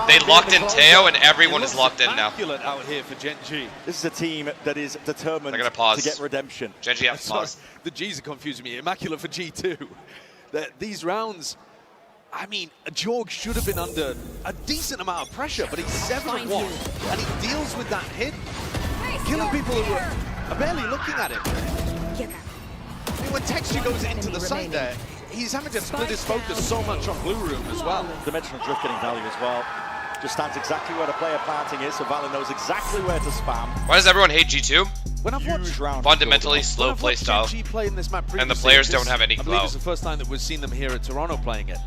They locked in Teo, and everyone is locked in now. Out here for Gen G. This is a team that is determined to get redemption. Gen G has to pause. The G's are confusing me. Immaculate for G2. These rounds, I mean, Jorg should have been under a decent amount of pressure, but he's 7-1, and he deals with that hit, killing people who are barely looking at him. I mean, when Texture goes into the site there, he's having to split his focus so much on Blue Room as well. Dimensional drift getting value as well. Just stands exactly where the player planting is, so Valin knows exactly where to spam. Why does everyone hate G2? When I've watched fundamentally slow play style, play in this map and the players don't have any glow. I believe it's the first time that we've seen them here at Toronto playing it.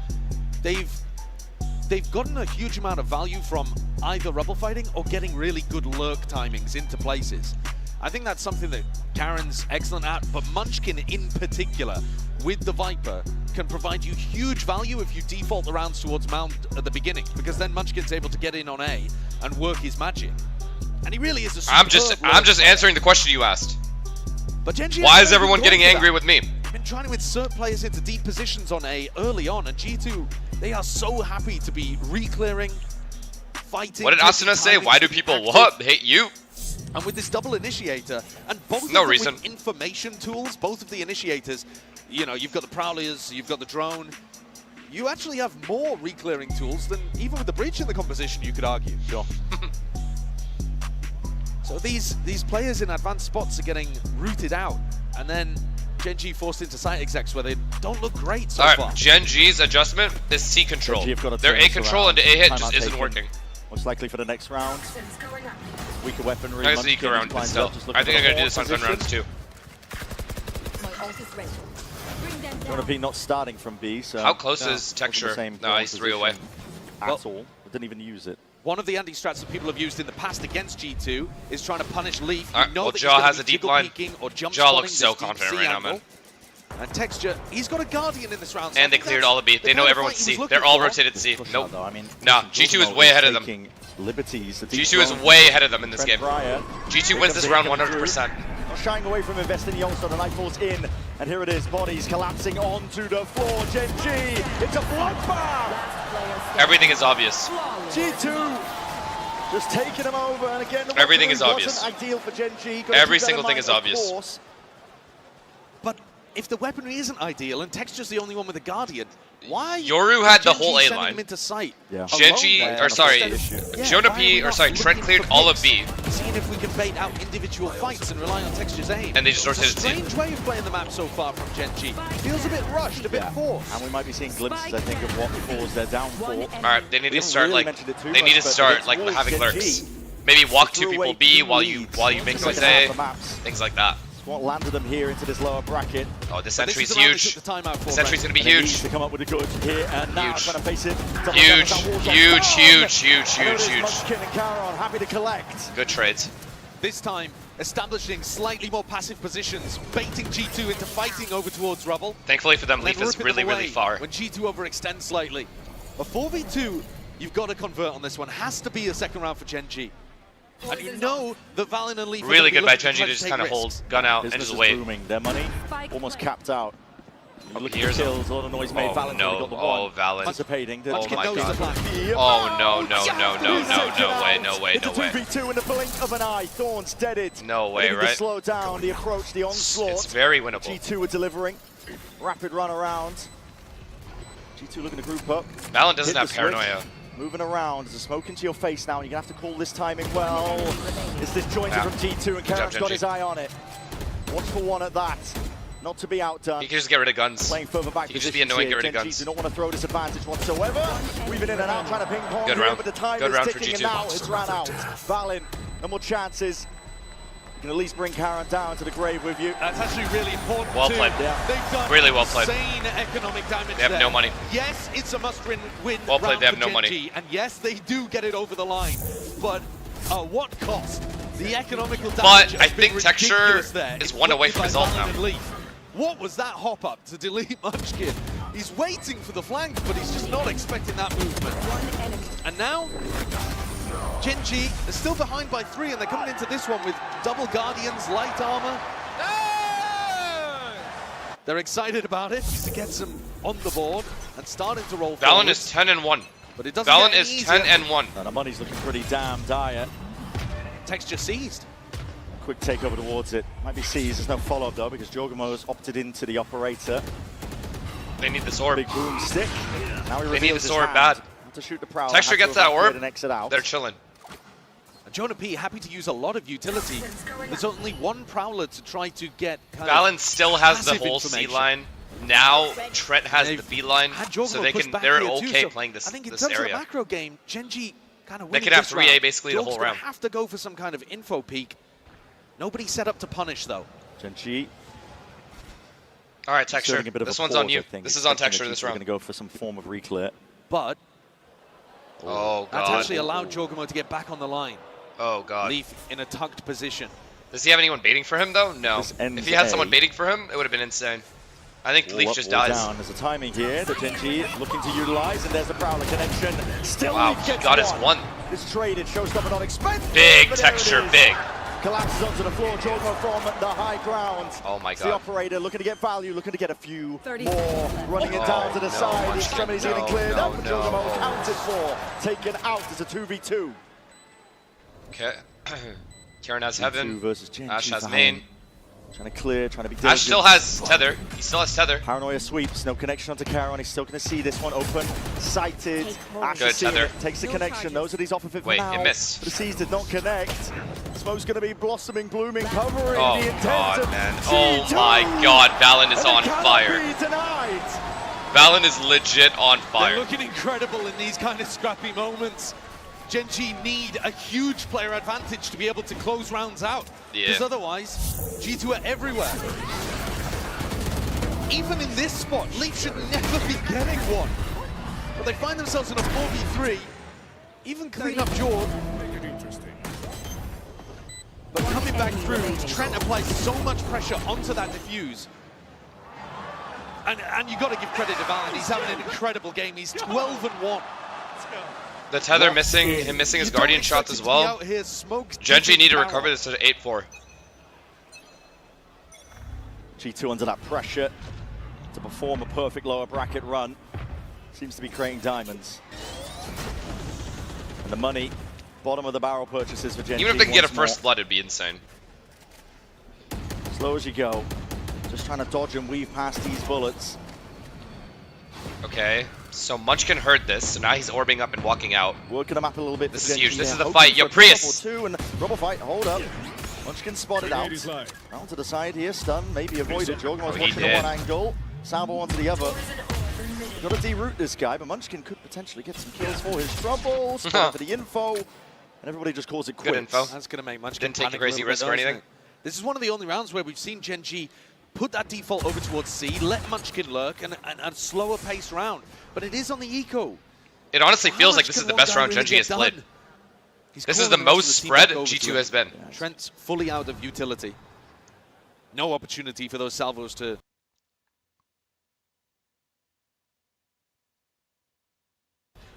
They've gotten a huge amount of value from either rubble fighting or getting really good lurk timings into places. I think that's something that Karen's excellent at, but Munchkin in particular, with the Viper, can provide you huge value if you default the rounds towards Mount at the beginning, because then Munchkin's able to get in on A and work his magic. And he really is a I'm just answering the question you asked. But why is everyone getting angry with me? Been trying to insert players into deep positions on A early on, and G2, they are so happy to be re-clearing, fighting. What did Asuna say? Why do people hate you? And with this double initiator, and both of no them reason. with information tools, both of the initiators, you know, you've got the Prowlers, you've got the drone. You actually have more re-clearing tools than even with the breach in the composition, you could argue. Sure. So these players in advanced spots are getting rooted out, and then Gen G forced into site execs where they don't look great so far. Gen G's adjustment is C control. Their A control into A hit just isn't working. Most likely for the next round. Weaker weaponry. Nice Eco round, but still. I think I'm going to do this on gun rounds too. Jonah P not starting from B, so... How close is Texture? No, he's 3 away. At all. Didn't even use it. One of the anti-strats that people have used in the past against G2 is trying to punish Leaf. Well, Jaw has a deep line. Jaw looks so confident right now, man. And Texture, he's got a Guardian in this round. And they cleared all the B. They know everyone's C. They're all rotated C. Nope. Nah, G2 is way ahead of them. G2 is way ahead of them in this game. G2 wins this round 100%. Not shying away from investing Youngster, the knife falls in, and here it is, bodies collapsing onto the floor. Gen G, it's a bloodbath! Everything is obvious. G2 just taking them over, and again, everything is obvious. Ideal for Gen G. Every single thing is obvious. But if the weaponry isn't ideal and Texture's the only one with a Guardian, why? Yoru had the whole A line. Into sight? Yeah. Genji, or sorry, Jonah P, or sorry, Trent cleared all of B. Seeing if we can bait out individual fights and rely on Texture's aim. And they just rotated C. Strange way of playing the map so far from Gen G. Feels a bit rushed, a bit forced. And we might be seeing glimpses, I think, of what caused their downfall. Alright, they need to start having lurks. Maybe walk 2 people B while you make noise A, things like that. What landed them here into this lower bracket. Oh, this entry's huge. This entry's going to be huge. To come up with a good here and now trying to face it. Huge. Munchkin and Caron happy to collect. Good trades. This time, establishing slightly more passive positions, baiting G2 into fighting over towards Rubble. Thankfully for them, Leaf is really, really far. When G2 overextends slightly. A 4v2, you've got to convert on this one. Has to be a second round for Gen G. And you know that Valin and Leaf really good by Genji to just kind of hold gun out and just wait. Booming. Their money almost capped out. Look at Here's kills, a lot of noise made. Valin got the one. Valin. Anticipating. Oh my god. Oh no way. It's a 2v2 in the blink of an eye. Thorns deaded. No way, right? To slow down the approach, the onslaught. It's very winnable. G2 are delivering. Rapid run around. G2 looking to group up. Valin doesn't have paranoia. Moving around, there's a smoke into your face now, and you're going to have to call this timing well. It's disjointed from G2, and Karen's got his eye on it. Watch for one at that. Not to be outdone. He can just get rid of guns. Playing further back. He can just be annoying, get rid of guns. Do not want to throw this advantage whatsoever. We've been in and out trying to ping pong. Good round. But the time Good is round for ticking, G2. and now it's ran out. Valin, no more chances. You can at least bring Karen down to the grave with you. That's actually really important. Well played. They've done really well played. Insane economic damage. They have no money. Yes, it's a must-win. Well played. They have no money. And yes, they do get it over the line. But at what cost? The economical But damage. I think Texture is one away from his ult now. What was that hop up to delete Munchkin? He's waiting for the flank, but he's just not expecting that movement. And now Gen.G is still behind by 3, and they're coming into this one with double Guardians, light armor. They're excited about it to get some on the board and starting to roll Valorant forwards. is 10-1. But it doesn't Valorant get is easier. 10-1. And the money's looking pretty damn dire. Texture seized. Quick takeover towards it. Might be seized. There's no follow-up though because Jorgamo's opted into the operator. They need this orb. Big boomstick. Now he They need reveals this his orb hand. bad. Have to shoot the Prowler. Texture have to gets that evacuate orb. and exit out. They're chilling. Jonah P happy to use a lot of utility. There's only one Prowler to try to get Valorant still has the passive whole C information. line. Now Trent has the B line, Had so Jorgamo they pushed can. back They're here too, okay so playing this I think in this terms of area. the macro game, Gen.G kind of They winning could have this 3A round. basically the whole Jorg's gonna round. have to go for some kind of info peak. Nobody set up to punish though. Gen.G. All right, Texture. A bit of This a one's pause, on you. I think. This is on Expecting Texture that this G2 are round. going to go for some form of reclear. But Oh that's god. actually allowed Jorgamo to get back on the line. Oh god. Leaf in a tucked position. Does he have anyone baiting for him though? No. This ends If he had A. someone baiting for him, it would have been insane. I think All Leaf up, just all dies. down. There's a timing here that Gen.G looking to utilize, and there's a Prowler connection. Still Wow, Leaf he gets got his one. It's traded, showstopper not expected. Big but there it Texture, is. big. Collapses onto the floor, Jorgamo from the high ground. Oh my It's the god. operator looking to get value, looking to get a few 30 more. Running it down to the no, side, the Munchkin, extremities no, getting cleared no, up, but no. Jorgamo accounted for. Taken out as a 2v2. Okay. Karen has G2 Heaven. versus Gen.G Ash has behind. main. Trying to clear, trying to be diligent. Ash still has Tether. He still has Tether. Paranoia sweeps, no connection onto Charon. He's still going to see this one open. Sighted. Ash Good is seeing tether. it. Takes the connection. Knows that he's off of it for Wait, now. it missed. But the C's did not connect. Smoke's going to be blossoming, blooming, covering Oh the intent god, of man. G2. Oh my god, Valen is And it on cannot fire. be denied. Valen is legit on They're fire. looking incredible in these kind of scrappy moments. Gen.G need a huge player advantage to be able to close rounds out. Yeah. Because otherwise, G2 are everywhere. Even in this spot, Leaf should never be getting one. But they find themselves in a 4v3. Even clean up Jorg. But coming back through, Trent applies so much pressure onto that defuse. And you got to give credit to Valen. He's having an incredible game. He's 12-1. The Tether missing, him missing his Guardian shots as well. Gen.G need to recover this to 8-4. G2 under that pressure to perform a perfect lower bracket run. Seems to be creating diamonds. And the money, bottom of the barrel purchases for Gen.G. Even if they can get a once more. first blood, it'd be insane. Slow as you go. Just trying to dodge and weave past these bullets. Okay, so Munchkin heard this, so now he's orbing up and walking out. Working the map a little bit. This for is Gen.G huge. This here. is the Hoping fight. for Yo, a Prius. couple two and rubber fight. Hold up. Munchkin spotted out. Down to the side here. Stun. Maybe avoided. Jorgen was he watching did. at one angle. Salvo onto the other. Got to deroot this guy, but Munchkin could potentially get some kills for his trouble. Spot for the info. And everybody just calls it quits. Good info. That's going to make Munchkin Didn't take a panic crazy little risk bit, or doesn't anything. it? This is one of the only rounds where we've seen Gen.G put that default over towards C, let Munchkin lurk, and a slower paced round. But it is on the eco. It honestly How feels much like this can is the one best guy round really Gen.G has get played. done? He's This is calling the most of most team spread back over G2 to has him. been. Trent's fully out of utility. No opportunity for those salvos to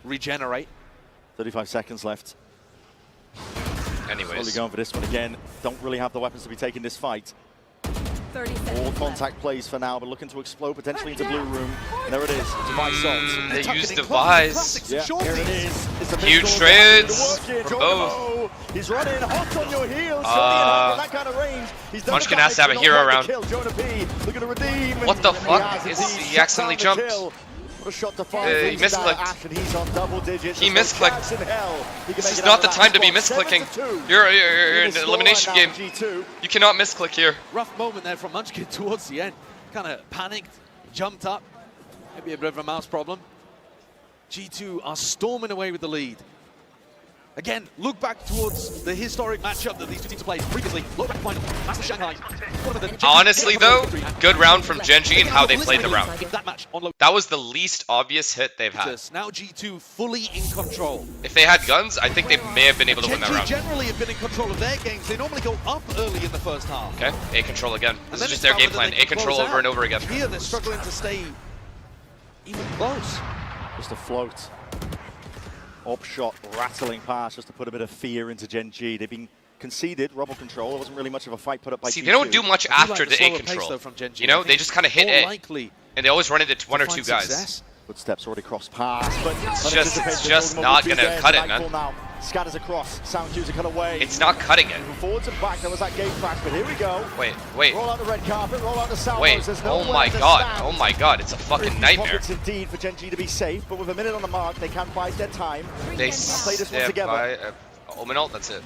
regenerate. 35 seconds left. Anyways. Slowly going for this one again. Don't really have the weapons to be taking this fight. 30 All seconds contact plays for now, but looking to explode potentially into blue room. And there it is. Device Salt. They used Device. Yeah, here it is. It's a Huge pistol trades to work here. from Jorgen, he's running hot on your heels. That kind of range. He's done Munchkin the has to have a damage, hero but not round. quite the kill. Jonah P looking to redeem. What the and fuck? has Is indeed he shut accidentally down the jumped? kill. What a shot to find. He misclicked. Ash, and he's on double digits. He There's no misclicked. chance in hell he can This make is it not out the of time to be that spot. misclicking. 7-2. You're In in the an scoreline elimination now, game. G2. You cannot misclick here. Rough moment there from Munchkin towards the end. Kind of panicked, jumped up. Maybe a bit of a mouse problem. G2 are storming away with the lead. Again, look back towards the historic matchup that these two teams have played previously. Look back final, Master Shanghai. Honestly though, good round from Gen.G and how they played the round. That match on That was the least obvious hit they've had. now G2 fully in control. If they had guns, I think they may have been able to win that Gen.G round. generally have been in control of their games. They normally go up early in the first half. Okay, A control again. This And is then just their it's game found plan. that they A can control close over and out. over again. Here they're struggling to stay even close. Just a float. Op shot rattling past just to put a bit of fear into Gen G. They've been conceded, rubble control. There wasn't really much of a fight put up by See, G2. they don't do much after the A pace, control. though, from Gen G. You know, they just kind of hit A. And they always run into one or two guys. Success. Footsteps already crossed past, but it's just not going to cut it, man. Now. Scatters across, sound cues are cut away. It's not cutting it. Moving forwards and back, there was that game crash, but here we go. Wait. Roll out the red carpet, roll out the salvos. Wait, There's no oh my god, it's a fucking nightmare. It's indeed for Gen G to be safe, but with a minute on the mark, they can bide their time. They play this one together. Omen ult, that's it.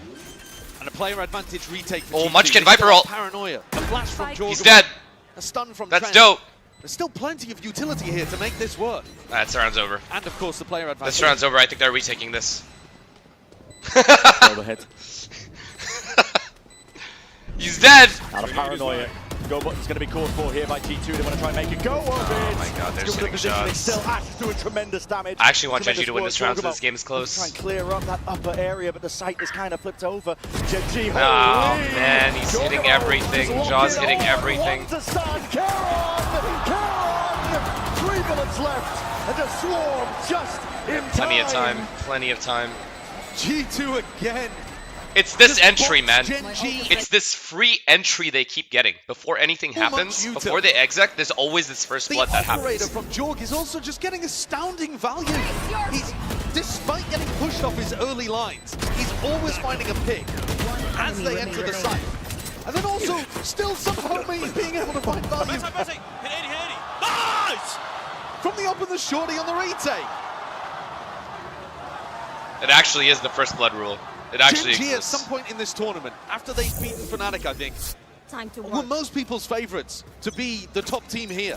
And a player advantage retake for Oh, G2. Munchkin Viper ult. Paranoia. A flash from Jordan. He's dead. A stun from That's Trent. dope. There's still plenty of utility here to make this work. This round's over. And of course the player advantage. This round's over. I think they're retaking this. Overhead. He's dead. Out of Paranoia. Go button's going to be called for here by G2. They want to try and make it go. Oh my god, they're hitting shots. Still Ash doing tremendous damage. I actually want Gen G to win this round so this game is close. Try and clear up that upper area, but the site is kind of flipped over. Gen G. Oh man, he's hitting everything. Jaw's hitting everything. Caron! 3 bullets left, and a swarm just in time. Plenty of time. G2 again. It's this entry, man. It's this free entry they keep getting. Before anything happens, before they exec, there's always this first blood that happens. The operator from Jorg is also just getting astounding value. He's, despite getting pushed off his early lines, he's always finding a pick as they enter the site. And then also, still somehow being able to find value. Nice! From the up and the shorty on the retake. It actually is the first blood rule. It actually Gen G at exists. some point in this tournament, after they've beaten Fnatic, I think, were most people's favorites to be the top team here.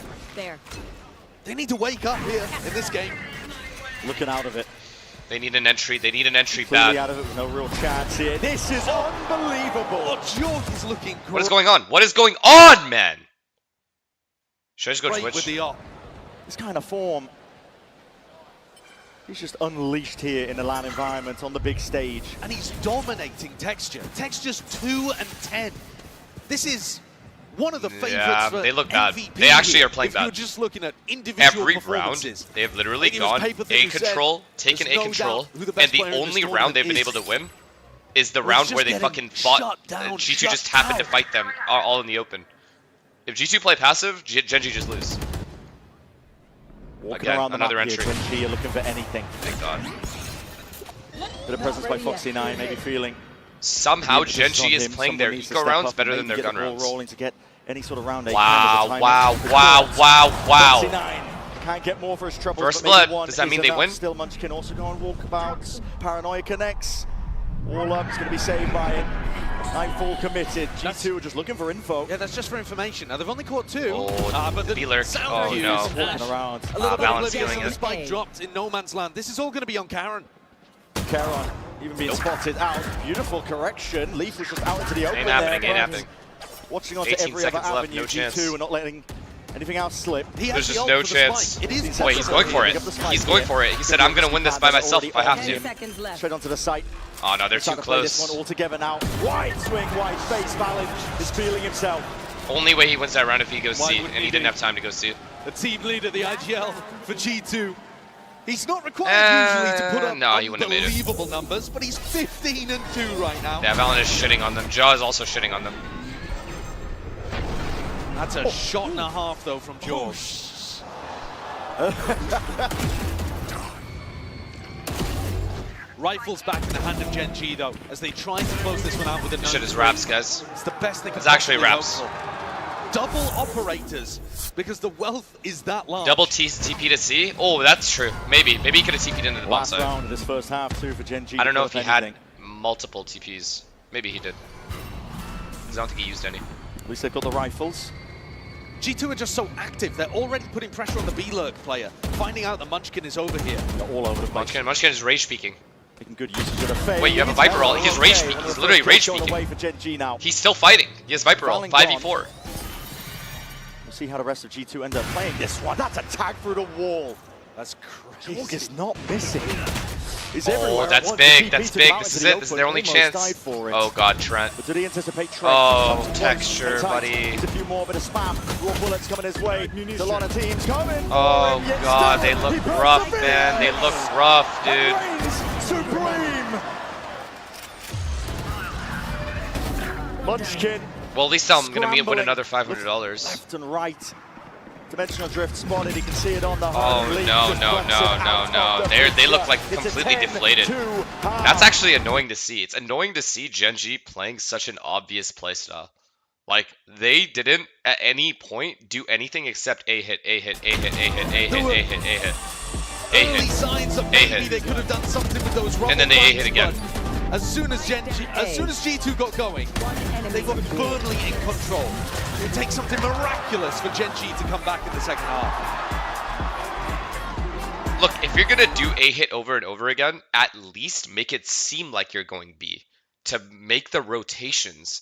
They need to wake up here in this game. Looking out of it. They need an entry. They need an entry Clearly bad. out of it with no real chance here. This is unbelievable. Jorg is looking great. What is going on? What is going on, man? Should I just go Twitch? With the op. This kind of form. He's just unleashed here in the LAN environment on the big stage. And he's dominating Texture. Texture's 2 and 10. This is one of the favorites for they look bad. MVP They actually here. are playing if bad. You're just looking at individual Every round, performances. they have literally gone A control, taken A control, and the only round they've been able to win is the round where they fucking fought. G2 just happened to fight them all in the open. If G2 play passive, Gen G just lose. Walking Again, around the another map entry. here, Gen G are looking for anything. Thank God. Bit of presence by Foxy9, maybe feeling. Somehow Gen G is playing their eco rounds better than their gun rounds. Rolling to get any sort of round. Wow! Foxy9 can't get more for his troubles. First but maybe blood. one Does that is mean they enough. win? Still Munchkin also going walkabouts. Paranoia connects. All up, it's going to be saved by it. Nightfall committed. G2 are just looking for info. Yeah, that's just for information. Now, they've only caught 2. Oh, but the B-lurk. sound Oh, cues, no. Walking around. A little bit Balance oblivious doing and the it. spike dropped in no man's land. This is all going to be on Caron. Caron even being spotted out. Beautiful correction. Leaf was just out into the open Ain't happening, there. ain't happening. Watching onto 18 every other seconds left, avenue. no chance. G2 are not letting anything else slip. There's just no chance. Wait, he's going for it. He's going for it. He said, I'm going to win this by myself if I have to. Straight onto the site. Oh, no, they're too Trying to play this close. one all together now. Wide swing, wide face. Valen is feeling himself. Only way he wins that round if he goes Why C, wouldn't and he he didn't be? have time to go C. The team leader, the IGL for G2. He's not required usually to put up no, he wouldn't have made it. unbelievable numbers, but he's 15 and 2 right now. Yeah, Valen is shitting on them. Jaw is also shitting on them. That's a shot and a half, though, from Jorg. Rifles back in the hand of Gen G, though, as they try to close this one out with a Shit is wraps, guys. It's the best they can It's actually possibly wraps. hope for. Double operators, because the wealth is that large. Double TP to C? Oh, that's true. Maybe. Maybe he could have TP'd into the bot Last side. round of this first half, too, for Gen G. I don't know if he had multiple TPs. Maybe he did. 'Cause I don't think he used any. At least they've got the rifles. G2 are just so active. They're already putting pressure on the B-Lurk player, finding out that Munchkin is over here. They're all over the place. Munchkin is rage speaking. Taking good usage of the fade. Wait, you have a Viper ult. He's rage speaking. He's literally rage Going speaking. away for Gen G now. He's still fighting. He has Viper ult. Valen 5v4. We'll see how the rest of G2 end up playing this one. That's a tag through the wall. That's crazy. Jorg is not missing. He's Oh, everywhere. that's Once big. the That's TP took him big. out This into is the it. This is open, their only almost chance. died for it. Oh, God, Trent. But did he anticipate Trent? Oh, Once, texture, tight. buddy. Needs a few more, bit of spam. Raw bullets coming his way. There's a lot of teams coming. Oh, Yet God, still, they look he burns rough, the man. They finish. look rough, dude. And reigns Munchkin. Well, at least I'm going to win Scrambling. another $500. Left and right. Dimensional drift spotted. You can see it on the Oh, no. They look like completely deflated. That's actually annoying to see. It's annoying to see Gen G playing such an obvious playstyle. Like, they didn't at any point do anything except A hit. Early signs that maybe they could have done something with those rubber and then they A hit again. As soon as G2 got going, they got firmly in control. It would take something miraculous for Gen G to come back in the second half. Look, if you're gonna do A hit over and over again, at least make it seem like you're going B, to make the rotators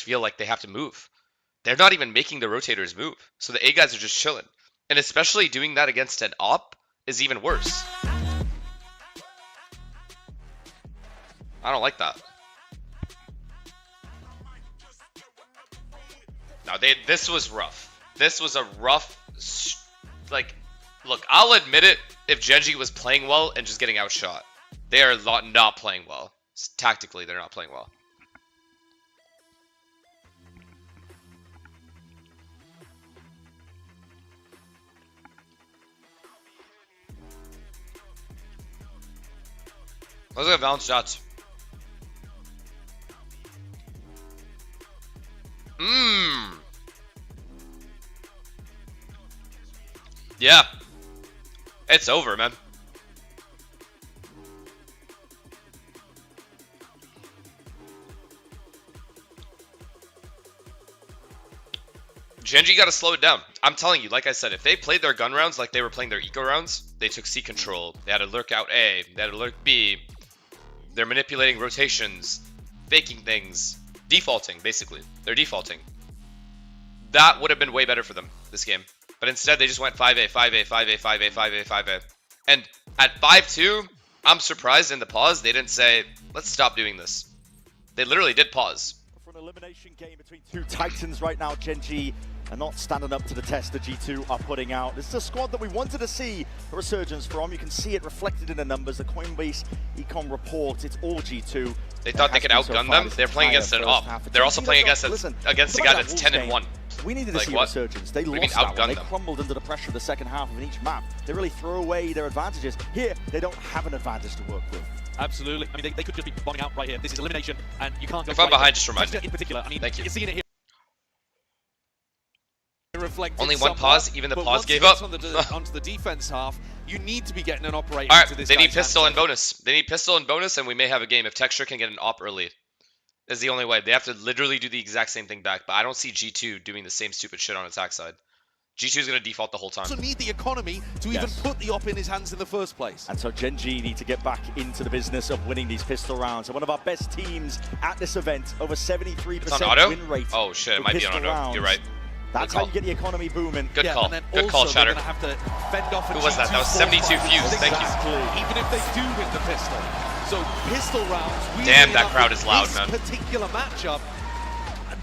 feel like they have to move. They're not even making the rotators move, so the A guys are just chilling. And especially doing that against an op is even worse. I don't like that. No, this was rough. This was a rough, like, look, I'll admit it if Gen G was playing well and just getting outshot. They are not playing well. Tactically, they're not playing well. Let's look at Valorant stats. Yeah. It's over, man. Gen G gotta slow it down. I'm telling you, like I said, if they played their gun rounds like they were playing their eco rounds, they took C control. They had to lurk out A. They had to lurk B. They're manipulating rotations, faking things, defaulting, basically. They're defaulting. That would have been way better for them, this game. But instead, they just went 5A, 5A, 5A, 5A, 5A, 5A. And at 5-2, I'm surprised in the pause, they didn't say, let's stop doing this. They literally did pause. For an elimination game between two titans right now, Gen G are not standing up to the test that G2 are putting out. This is a squad that we wanted to see a resurgence from. You can see it reflected in the numbers. The Coinbase Econ report, it's all G2. They thought they could outgun them. They're playing against an op. They're also playing against a guy that's 10-1. We needed to see a resurgence. They lost that one. They crumbled under the pressure of the second half of each map. They really throw away their advantages. Here, they don't have an advantage to work with. Absolutely. I mean, they could just be bombing out right here. This is elimination, and you can't go. If I'm behind, just remind me. In particular, I mean, thank you. You're seeing it here. Only one pause, even the pause gave up. Onto the defense half, you need to be getting an operator into this. They need pistol and bonus. They need pistol and bonus, and we may have a game if Texture can get an op early. Is the only way. They have to literally do the exact same thing back, but I don't see G2 doing the same stupid shit on attack side. G2 is going to default the whole time. Also need the economy to even put the op in his hands in the first place. And so Gen G need to get back into the business of winning these pistol rounds. And one of our best teams at this event, over 73% win rate. Oh shit, it might be on auto. You're right. That's how you get the economy booming. Good call. Good call, Chatter. Have to fend off. Who was that? That was 72 fuse. Thank you. Even if they do win the pistol. So pistol rounds. Damn, that crowd is loud, man. This particular matchup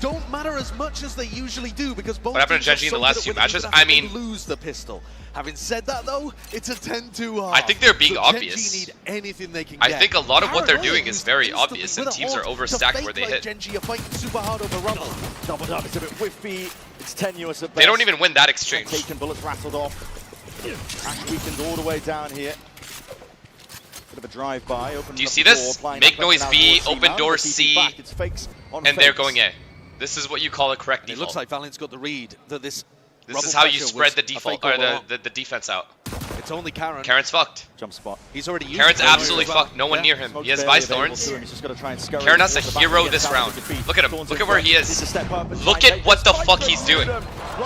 don't matter as much as they usually do because both. What happened to Gen G in the last two matches? I mean, lose the pistol. Having said that, though, it's a 10-2 half. I think they're being obvious. Gen G need anything they can I get. think a lot of what they're doing is very obvious, and teams are overstacked where they hit. Gen G are fighting super hard over rubble. Doubled up, it's a bit whiffy. It's tenuous at best. They don't even win that exchange. Taken, bullets rattled off. Crash weakened all the way down here. Bit of a drive-by. Do you see this? Make noise B, open door C, and they're going A. This is what you call a correct default. It looks like Valiant's got the read that this is how you spread the default or the defense out. It's only Karen. Karen's fucked. Jump spot. He's already used Karen's absolutely fucked. No one near him. He has Vice Thorns. Karen has a hero this round. Look at him. Look at where he is. Look at what the fuck he's doing.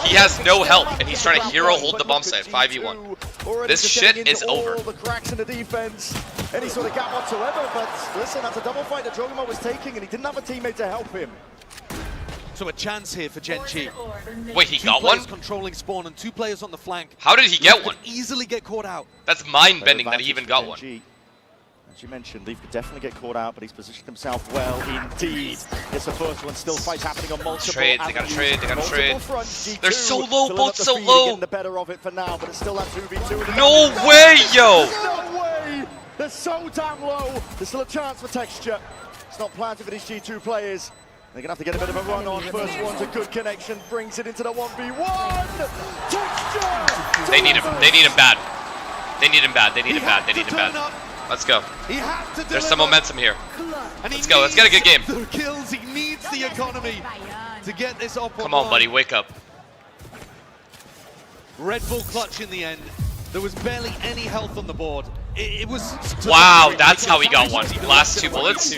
He has no help, and he's trying to hero hold the bomb site 5v1. This shit is over. The cracks in the defense. Any sort of gap whatsoever, but listen, that's a double fight that Jogamo was taking, and he didn't have a teammate to help him. So a chance here for Gen G. Wait, he got one? Controlling spawn and 2 players on the flank. How did he get one? Easily get caught out. That's mind-bending that he even got one. As you mentioned, Leaf could definitely get caught out, but he's positioned himself well indeed. It's the first one, still fights happening on multiple. Trade, they gotta trade, they gotta trade. They're so low, both so low. The better of it for now, but it's still that 2v2. No way, yo! No way! They're so damn low. There's still a chance for Texture. It's not planted for these G2 players. They're going to have to get a bit of a run on. First one's a good connection. Brings it into the 1v1. Texture! They need him. They need him bad. They need him bad. They need him bad. They need him bad. Let's go. There's some momentum here. Let's go. Let's get a good game. The kills. He needs the economy to get this up. Come on, buddy. Wake up. Red Bull clutch in the end. There was barely any health on the board. It was... Wow, that's how he got one. Last 2 bullets.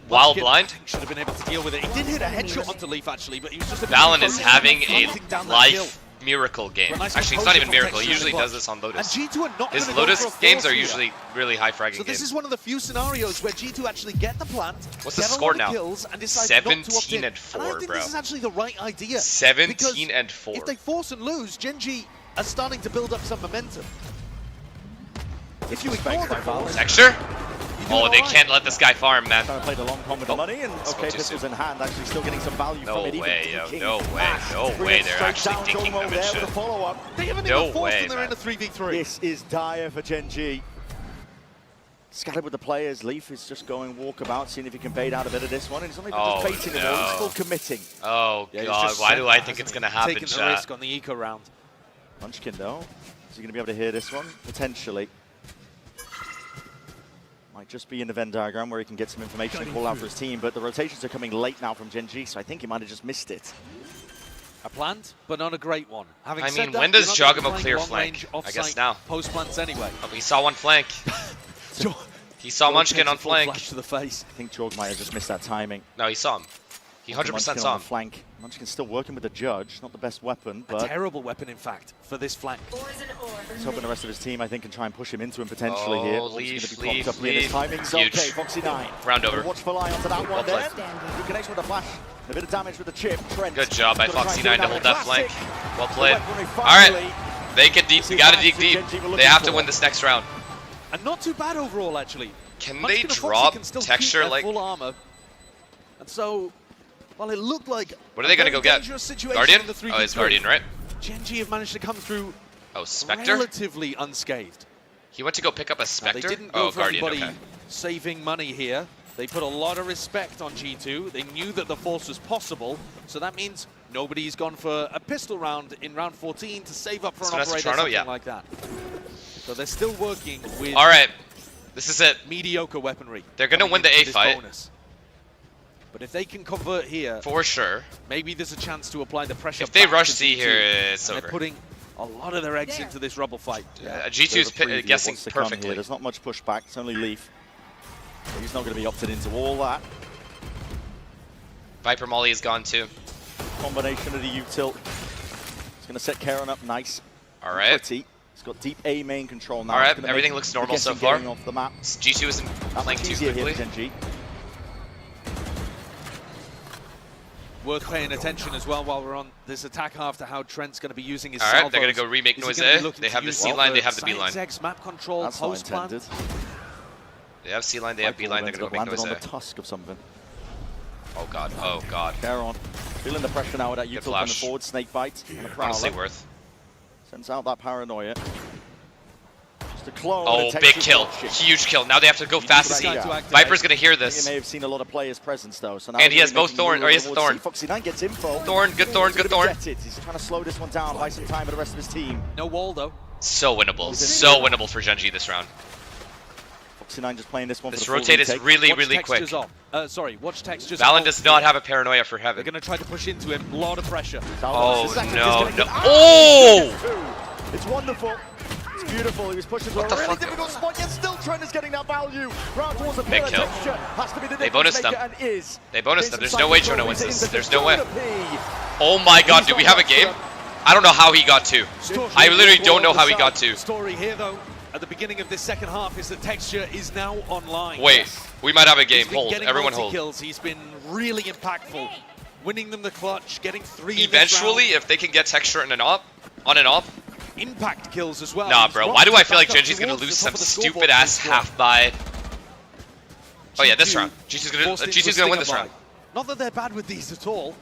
Wild blind. Should have been able to deal with it. He did hit a headshot onto Leaf actually, but he was just a bit Valen too is focused having on a hunting down that life kill. miracle game. Nice Actually, it's not even composure miracle. He from usually Texture does this on Lotus. And G2 are not His gonna go Lotus for a games force are here. usually really high fragging So this games. is one of the few scenarios where G2 actually get the plant, What's the get a score lot of now? kills, and decide not to opt in. 17 and 4, and I think bro. this is actually the right idea. 17 and 4. If they force and lose, Gen.G are starting to build up some momentum. If you ignore them, Texture? Oh, they can't let this guy farm, man. Trying to play the long con with the money, and okay, pistols in hand, actually still getting some value No from it. way, even yo, dinking. no way, no Bring way. it They're straight actually down, dinking Jomo them and there shit. with a follow-up. They haven't No even forced way, them, they're man. in a 3v3. This is dire for Gen.G. Scattered with the players, Leaf is just going walkabout, seeing if he can bait out a bit of this one, and he's not even just baiting it, he's still committing. Oh, Yeah, God, why do I think it's going to happen, Taking the chat? risk on the eco round. Munchkin, though, is he going to be able to hear this one? Potentially. Might just be in the Venn diagram where he can get some information and call out for his team, but the rotations are coming late now from Gen.G, so I think he might have just missed it. A plant, but not a great one. Having I said mean, that, when does you're not gonna be Jogamo playing clear long-range flank? I guess off-site now. Post plants anyway. Oh, he saw one flank. He saw Munchkin on flank. Flash to the face. I think Jorg might have just missed that timing. No, he saw him. He 100% Munchkin saw on him. the flank. Munchkin's still working with the judge, not the best weapon, but A terrible weapon, in fact, for this flank. he's hoping the rest of his team, I think, can try and push him into him potentially here. Oh, He's Leaf, going to be propped up here. His Leaf. timing's Huge. okay. Foxy9. Round over. Watchful eye onto that Well one there. played. Good connection with the flash. A bit of damage with the chip. Trent. Good job by Gonna try and Foxy9 do to hold that flank. Classic. Well played. The weaponry All right, finally. they can deep. They gotta dig deep. They have to win this next round. And not too bad overall, actually. Can Munchkin they and Foxy drop can still keep Texture their like? full armor. And so, while it looked like What are they gonna go get? Guardian? In the 3v3, Oh, it's Guardian, right? Gen.G have managed to come through Oh, Spectre? relatively unscathed. He went to go pick up a Now, Spectre? they didn't go Oh, for Guardian, anybody okay. saving money here. They put a lot of respect on G2. They knew that the force was possible, so that means nobody's gone for a pistol round in round 14 to save up for So an that's operator, Toronto, something yeah. like that. So they're still working with All right, this is it. mediocre weaponry. They're gonna coming win the into A this fight. bonus. But if they can convert here, For sure. maybe there's a chance to apply the pressure. If they back rush to C G2. here, it's They're over. putting a lot of their eggs into this rubble fight. G2 is Bit of a preview of guessing what's to come perfectly. here. There's not much pushback. It's only Leaf. He's not going to be opted into all that. Viper Molly is gone too. Combination of the util. It's going to set Karen up nice. All right. Pretty. He's got deep A main control now. All right, It's gonna everything make looks normal so guessing far. getting off the map. G2 isn't That playing much too easier here quickly. for Gen.G. Worth paying attention as well while we're on this attack after how Trent's going to be using his All right, salvos. they're going to go remake Is he Noise gonna be A. looking They to have the use C line, they have the B Science line. X map control, That's not post plant. intended. They have C line, they have B line, they're going to go make landed Noise on A. the tusk of something. Oh god, oh god. Karen feeling the pressure now with that Good util coming flash. forward. Snake bite. And a Honestly prowler. worth. Sends out that paranoia. Just a clone. Oh, and big Texture's kill. watching. Huge kill. Now they have to go fast to C. Viper's going to hear You this. may have seen a lot of players' presence though. So now And he they're has both making Thorn, move or he has the towards Thorn. C. Foxy9 gets info. Thorn, good Thorn, He's good gonna Thorn. get it. He's trying to slow this one down, buy some time with the rest of his team. No wall though. So winnable. So winnable for Gen.G this round. Foxy9 just playing this one This for the full rotate is retake. really, Watch really quick. Textures off. Sorry, watch Textures Valen off. does not have a paranoia for They're heaven. going to try to push into him. A lot of pressure. Oh, Exactly, no, disconnected. no. Ah, Oh! It's wonderful. It's beautiful. He was pushing to What a the really fuck? difficult spot, yet still Trent is getting that value. Round towards the Big pillar. kill. Texture has to be the They difference bonused them. maker and is. They bonused them. There's no way Jonah wins this. There's no way. P. Oh my god, do we have a game? I don't know how he got two. I literally don't know how he got two. Story here though, at the beginning of this second half, is that Texture is now online. Wait, we might have a game. He's been Hold, getting everyone hold. multi-kills. He's been really impactful, winning them the clutch, getting 3 in this Eventually, round. if they can get Texture on an op, Impact kills as well. nah, He's bro. dropped Why do I back feel like up Gen.G's gonna towards lose the some top of the scoreboard stupid ass for this half by? Oh yeah, this G2 round. G2's forced into G2's a gonna win this stinger round. buy. Not that they're bad with these at all,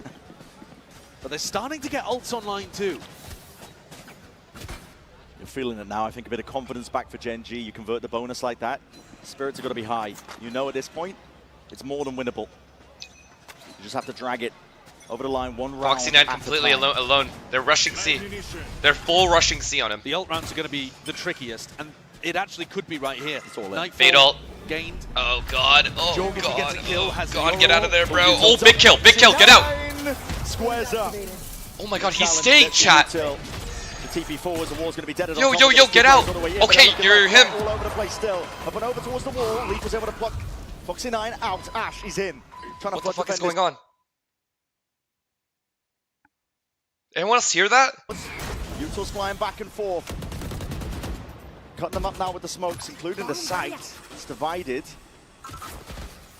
but they're starting to get ults online too. feeling it now. I think a bit of confidence back for Gen G. You convert the bonus like that, spirits are going to be high. You know at this point, it's more than winnable. You just have to drag it over the line, one round. Foxy9 completely alone. They're rushing C. They're full rushing C on him. The ult rounds are going to be the trickiest, and it actually could be right here. It's all in. Fade ult. Gained. Oh god. Oh Jorg, if he gets a kill, has the god, get out of there, bro. Euro. Oh, big kill, get out. Squares up. Oh my god, he's staying, chat. The TP forwards, the wall's going to be dead. Yo, get out. Okay, you're him. All over the place still. Up and over towards the wall. Leaf was able to pluck Foxy9 out. Ash is in. Trying to what the fuck is going on? Anyone else hear that? Util's flying back and forth. Cutting them up now with the smokes, including the site. It's divided.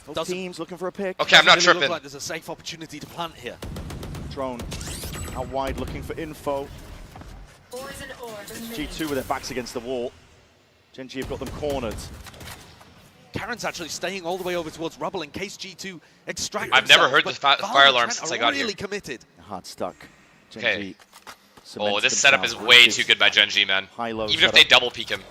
Both teams looking for a pick. Okay, I'm not really tripping. Look like there's a safe opportunity to plant here. Drone out wide looking for info. G2 with their backs against the wall. Gen G have got them cornered. Karen's actually staying all the way over towards rubble in case G2 extract. I've never heard the fire alarm since I got really here. Committed. Hard stuck. Gen Okay. G Oh, this setup is way too good by Gen G, man. Even if they double peek him.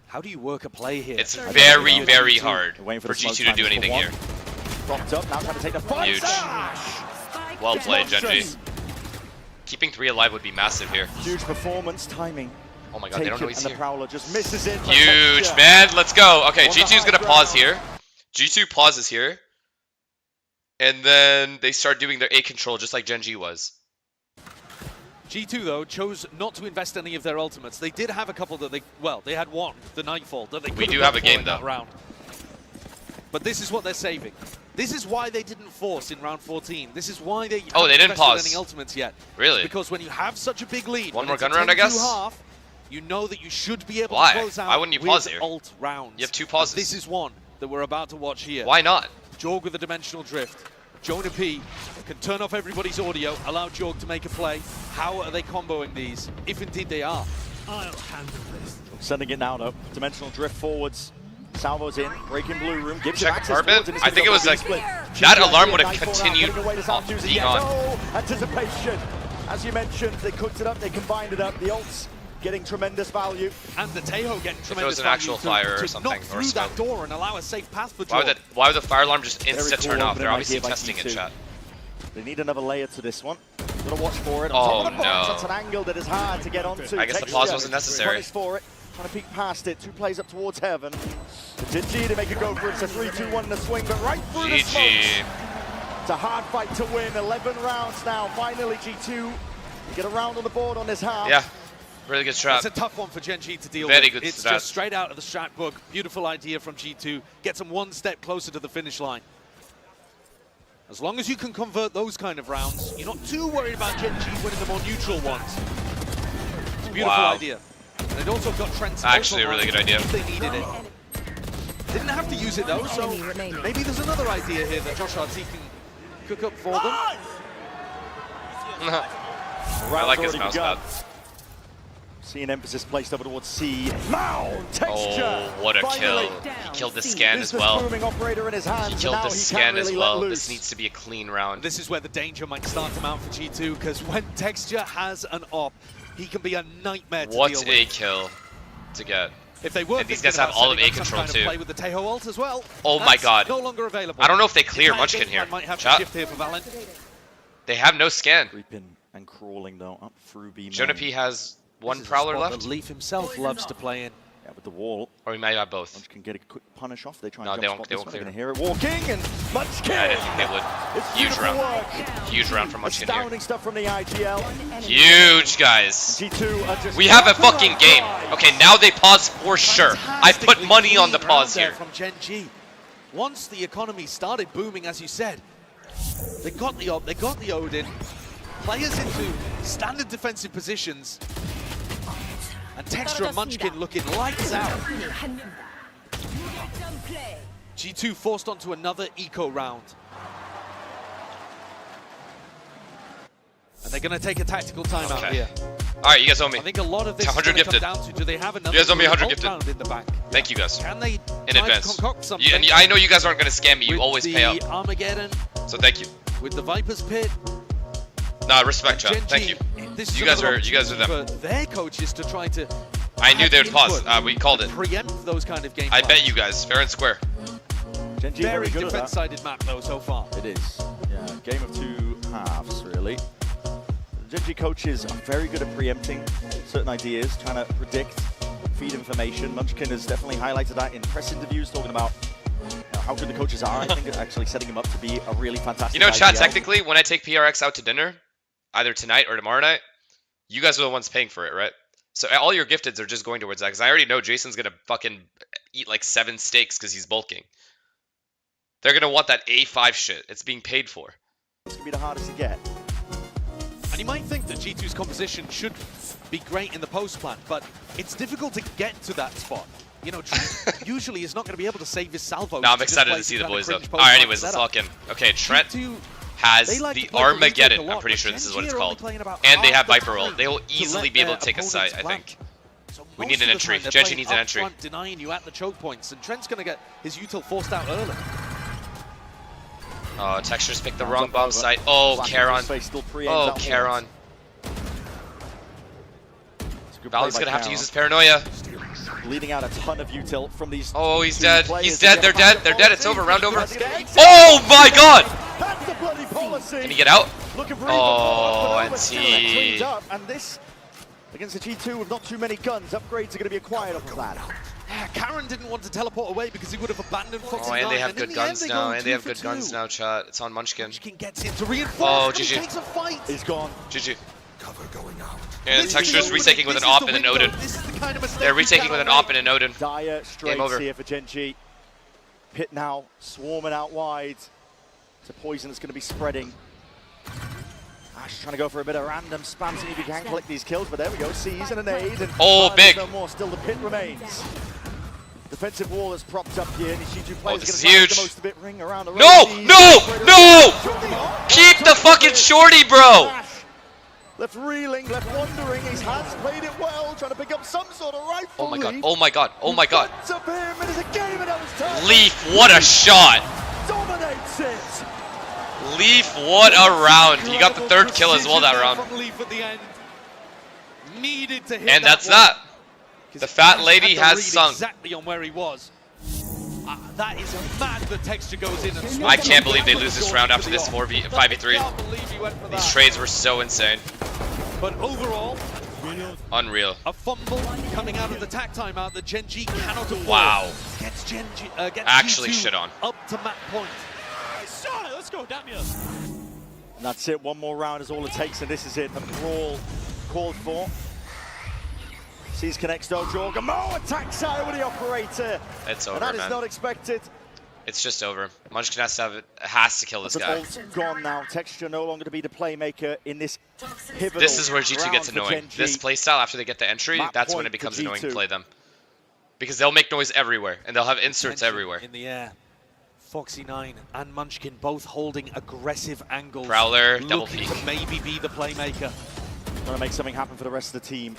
How do you work a play here? It's very, very hard for G2 to do anything here. Propped up, now trying to take the fight. Huge. Well played, Gen G. Keeping 3 alive would be massive here. Huge performance, timing. Oh my god, they don't know he's and here. the Prowler just misses it. Huge, man. Let's go. Okay, G2's gonna pause here. G2 pauses here. And then they start doing their A control just like Gen G was. G2, though, chose not to invest any of their ultimates. They did have a couple that they had one, the Nightfall, that they could have a game, in that round. But this is what they're saving. This is why they didn't force in round 14. This is why they they didn't invested pause any ultimates yet. Really? Because when you have such a big lead, One more gun round, I guess? Half, you know that you should be able Why? to close out Why wouldn't you pause with here? ult rounds. You have 2 pauses. And this is one that we're about to watch here. Why not? Jorg with the dimensional drift. Jonah P can turn off everybody's audio, allow Jorg to make a play. How are they comboing these, if indeed they are? I'll handle this. Sending it now, though. Dimensional drift forwards. Salvo's in, breaking blue room. Gives Check access apartment. forwards, I think it was like that alarm would have continued being on. Anticipation. As you mentioned, they cooked it up, they combined it up. The ults getting tremendous value. And the Tejo getting tremendous value. If it was an actual fire or something, knock through that door and allow a safe path for Jorg. Why would the fire alarm just insta turn off? They're Very cool, obviously but an testing idea it, by chat. They need another layer to this one. Gotta watch for it. Oh, On top of the box, no. That's an angle that is hard to get onto. I guess the pause wasn't necessary. Punish for it. Trying to peek past it. 2 plays up towards heaven. The GG to make a go for it. It's a 3-2-1 in the swing, but right through the smokes. It's a hard fight to win. 11 rounds now. Finally, G2. You get a round on the board on this half. Yeah. Really good strat. It's a tough one for Gen G to deal Very with. good It's strat. just straight out of the strat book. Beautiful idea from G2. Gets them 1 step closer to the finish line. As long as you can convert those kind of rounds, you're not too worried about Gen G winning the more neutral ones. It's a beautiful idea. And they'd also got Trent's Actually, a really good idea. if they needed it. Didn't have to use it though, so maybe there's another idea here that Josh RT can cook up for them. I like his mouse pad. Seeing emphasis placed over towards C. Now, Texture. Oh, what a kill. He killed the scan as well. Operator in his hands, He killed the scan as well. This needs to be a clean round. This is where the danger might start to mount for G2, because when Texture has an op, he can be a nightmare to deal with. What a kill to get. If they were and these guys have all of A control too. Play with the Tejo ult as well. Oh my god. No longer available. I don't know if they clear Munchkin here. Might have Chat. to shift here for Valent. They have no scan. Creeping and crawling though up through B. Jonah P has 1 Prowler left. That Leaf himself loves to play in. Yeah, with the wall. Or he might have both. Munchkin get a quick punish off. They try No, and they jump won't spot this one. clear They're him. gonna hear it walking and Munchkin. Yeah, I didn't think they would. It's Huge beautiful round. work. Huge round from Munchkin here. Astounding stuff from the IGL. Huge, guys. G2 are just We have a fucking game. Okay, now they pause for sure. I put money on the pause here. From Gen G. Once the economy started booming, as you said, they got the op, they got the Odin. Players into standard defensive positions. And Texture and Munchkin looking lights out. G2 forced onto another eco round. And they're going to take a tactical timeout here. Alright, you guys owe me. I think a lot of this 100 is going to gifted. come down to, do they have another You guys owe me 100 ult gifted. round in the back? Thank you guys. Can they In try advance. to concoct something? And I know you guys aren't going to scam me. You with always the pay up. Armageddon, So thank you. with the Viper's Pit. Nah, respect, chat. Gen Thank G you. this is You guys another are them. for their coaches to try to. I knew they would pause. We called it. Preempt those kind of games. I bet you guys, fair and square. Genji Very good defense-sided map though so far. It is. Yeah, game of two halves really. The Genji coaches are very good at preempting certain ideas, trying to predict, feed information. Munchkin has definitely highlighted that in press interviews, talking about how good the coaches are. I think actually setting him up to be a really fantastic Chat, IPL. technically, when I take PRX out to dinner, either tonight or tomorrow night, you guys are the ones paying for it, right? So all your gifteds are just going towards that, because I already know Jason's going to fucking eat like 7 steaks because he's bulking. They're going to want that A5 shit. It's being paid for. It's going to be the hardest to get. And you might think that G2's composition should be great in the post plan, but it's difficult to get to that spot. You know, Trent usually is not going to be able to save his salvo. No, I'm excited to see the boys though. Alright, anyways, let's lock in. Okay, Trent has the Armageddon, I'm pretty sure this is what it's called. And they have Viper ult. They will easily be able to take a site, I think. We need an entry. Genji needs an entry. Denying you at the choke points, and Trent's going to get his util forced out early. Oh, Textures picked the wrong bomb site. Oh, Charon. Oh, Charon. Valorant's going to have to use his paranoia. Leading out a ton of util from these. Oh, he's dead. He's dead. They're dead. They're dead. It's over. Round over. Oh my god! Can he get out? Oh, NT. And this against the G2 with not too many guns. Upgrades are going to be acquired off of that. Karen didn't want to teleport away because he would have abandoned Foxy. Oh, and they have good guns now. And they have good guns now, chat. It's on Munchkin. Oh, GG. He's gone. GG. And Textures retaking with an AWP and an Odin. They're retaking with an AWP and an Odin. Dire straight Game over. here for Genji. Pit now swarming out wide. It's a poison that's going to be spreading. Ash trying to go for a bit of random spam, seeing if he can collect these kills, but there we go. Seize and a nade. And big. No more. Still the pit remains. Defensive wall is propped up here. These G2 players this is are going to huge. the most of it. Ring around the No! Keep the fucking shorty, bro! Left reeling, left wandering. He has played it well, trying to pick up some sort of rifle. Oh my god, oh my god, oh my god. It's up him, and it's a game and time. Leaf, what a shot! Dominates it. Leaf, what a round. He got the 3rd kill as well that round. And that's that. The fat lady has sung. Exactly on where he was. That is mad. The texture goes in. And I can't believe they lose this round after this 5v3. These trades were so insane. But overall, unreal. A fumble coming out of the tack timeout that Genji cannot afford. Wow. Gets Genji. Actually G2 shit on. Up to map point. Let's go, Damien. And that's it. One more round is all it takes, and this is it. The brawl called for. Sees connects Dojo. Gamo attacks out with the operator. It's over, and that man. is not expected. It's just over. Munchkin has to kill this guy. Ult's gone now. Texture no longer to be the playmaker in this pivotal. This is where G2 round gets for annoying. Genji. This playstyle, after they get the entry, that's when it becomes annoying to play them. Because they'll make noise everywhere, and they'll have inserts everywhere. In the air. Foxy9 and Munchkin both holding aggressive angles. Prowler, double looking peek. to maybe be the playmaker. Trying to make something happen for the rest of the team.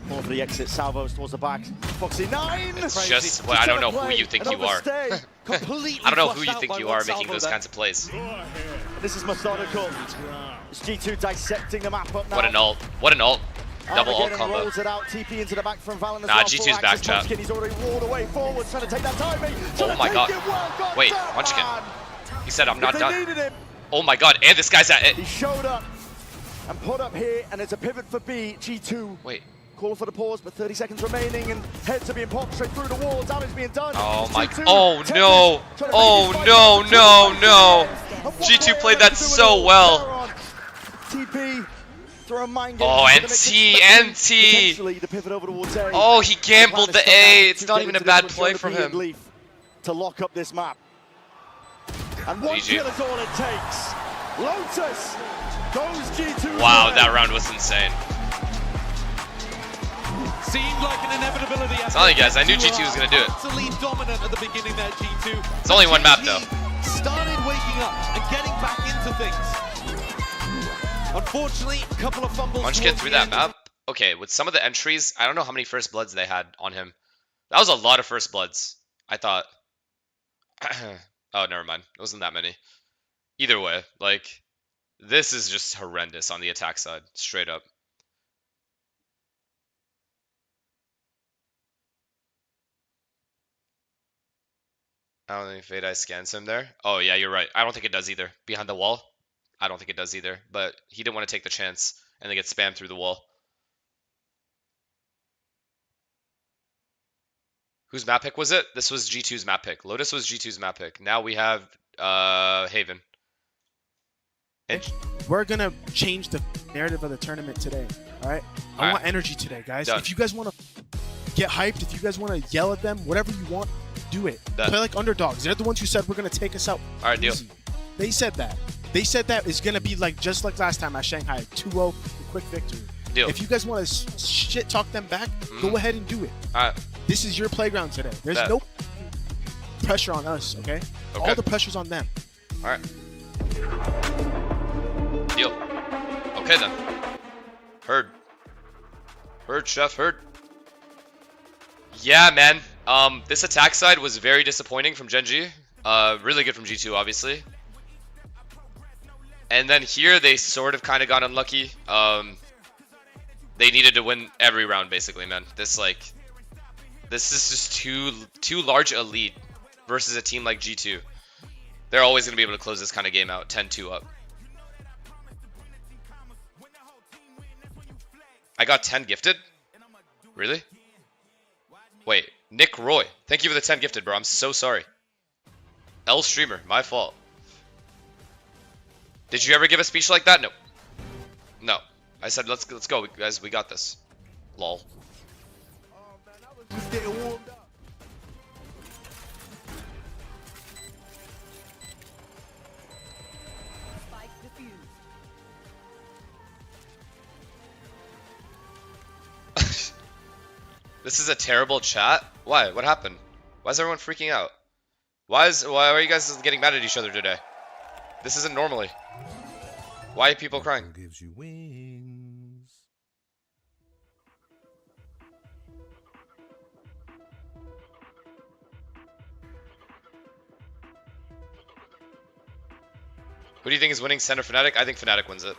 More for the exit. Salvos towards the back. Foxy9! It's just, well, I don't know who you think you are. I don't know who you think you are making those kinds of plays. This is methodical. It's G2 dissecting the map up now. What an ult. What an ult. Double ult Armageddon combo. rolls it out. TP into the back from Valen as Nah, well. G2's back, chat. Munchkin, he's already rolled away forward, trying to take that timing. Oh my god. Wait, Munchkin. He said I'm not done. Oh my god, and this guy's at it. He showed up and put up here, and it's a pivot for B. G2. Wait. Call for the pause, but 30 seconds remaining, and heads are being popped straight through the wall. Damage being done. Oh my. Oh no. Oh no, no, no. G2 played that so well. TP. Oh, NT. Oh, he gambled the A. It's not even a bad play from him. To lock up this map. And one kill is all it takes. Lotus goes G2. Wow, that round was insane. Seemed like an inevitability. I'm telling you guys, I knew G2 was going to do it. Utterly dominant at the beginning there, G2. It's only one map though. Started waking up and getting back into things. Unfortunately, a couple of fumbles. Munchkin through that map. Okay, with some of the entries, I don't know how many first bloods they had on him. That was a lot of first bloods. I thought. Oh, never mind. It wasn't that many. Either way, like, this is just horrendous on the attack side, straight up. I don't think Fade Eye scans him there. Oh yeah, you're right. I don't think it does either. Behind the wall, I don't think it does either. But he didn't want to take the chance and then get spammed through the wall. Whose map pick was it? This was G2's map pick. Lotus was G2's map pick. Now we have Haven. And we're gonna change the narrative of the tournament today. All right. I want energy today, guys. Done. If you guys want to get hyped, if you guys want to yell at them, whatever you want, do it. Done. Play like underdogs. They're the ones who said we're gonna take us out. All right, deal. Easy. They said that. They said that it's gonna be like just like last time at Shanghai, 2-0, quick victory. Deal. If you guys want to shit talk them back, go ahead and do it. All right. This is your playground today. There's no pressure on us, okay? All the pressure's on them. All right. Deal. Okay then. Heard. Heard, chef, heard. Yeah, man. This attack side was very disappointing from Gen G. Really good from G2, obviously. And then here they sort of kind of got unlucky. They needed to win every round, basically, man. This is just too large a lead versus a team like G2. They're always gonna be able to close this kind of game out, 10-2 up. I got 10 gifted? Really? Wait, Nick Roy. Thank you for the 10 gifted, bro. I'm so sorry. L streamer, my fault. Did you ever give a speech like that? No. No. I said let's go, guys. We got this. Lol. Just getting warmed up. This is a terrible chat. Why? What happened? Why is everyone freaking out? Why are you guys getting mad at each other today? This isn't normally. Why are people crying? Gives you wings. Who do you think is winning, Sen or Fnatic? I think Fnatic wins it.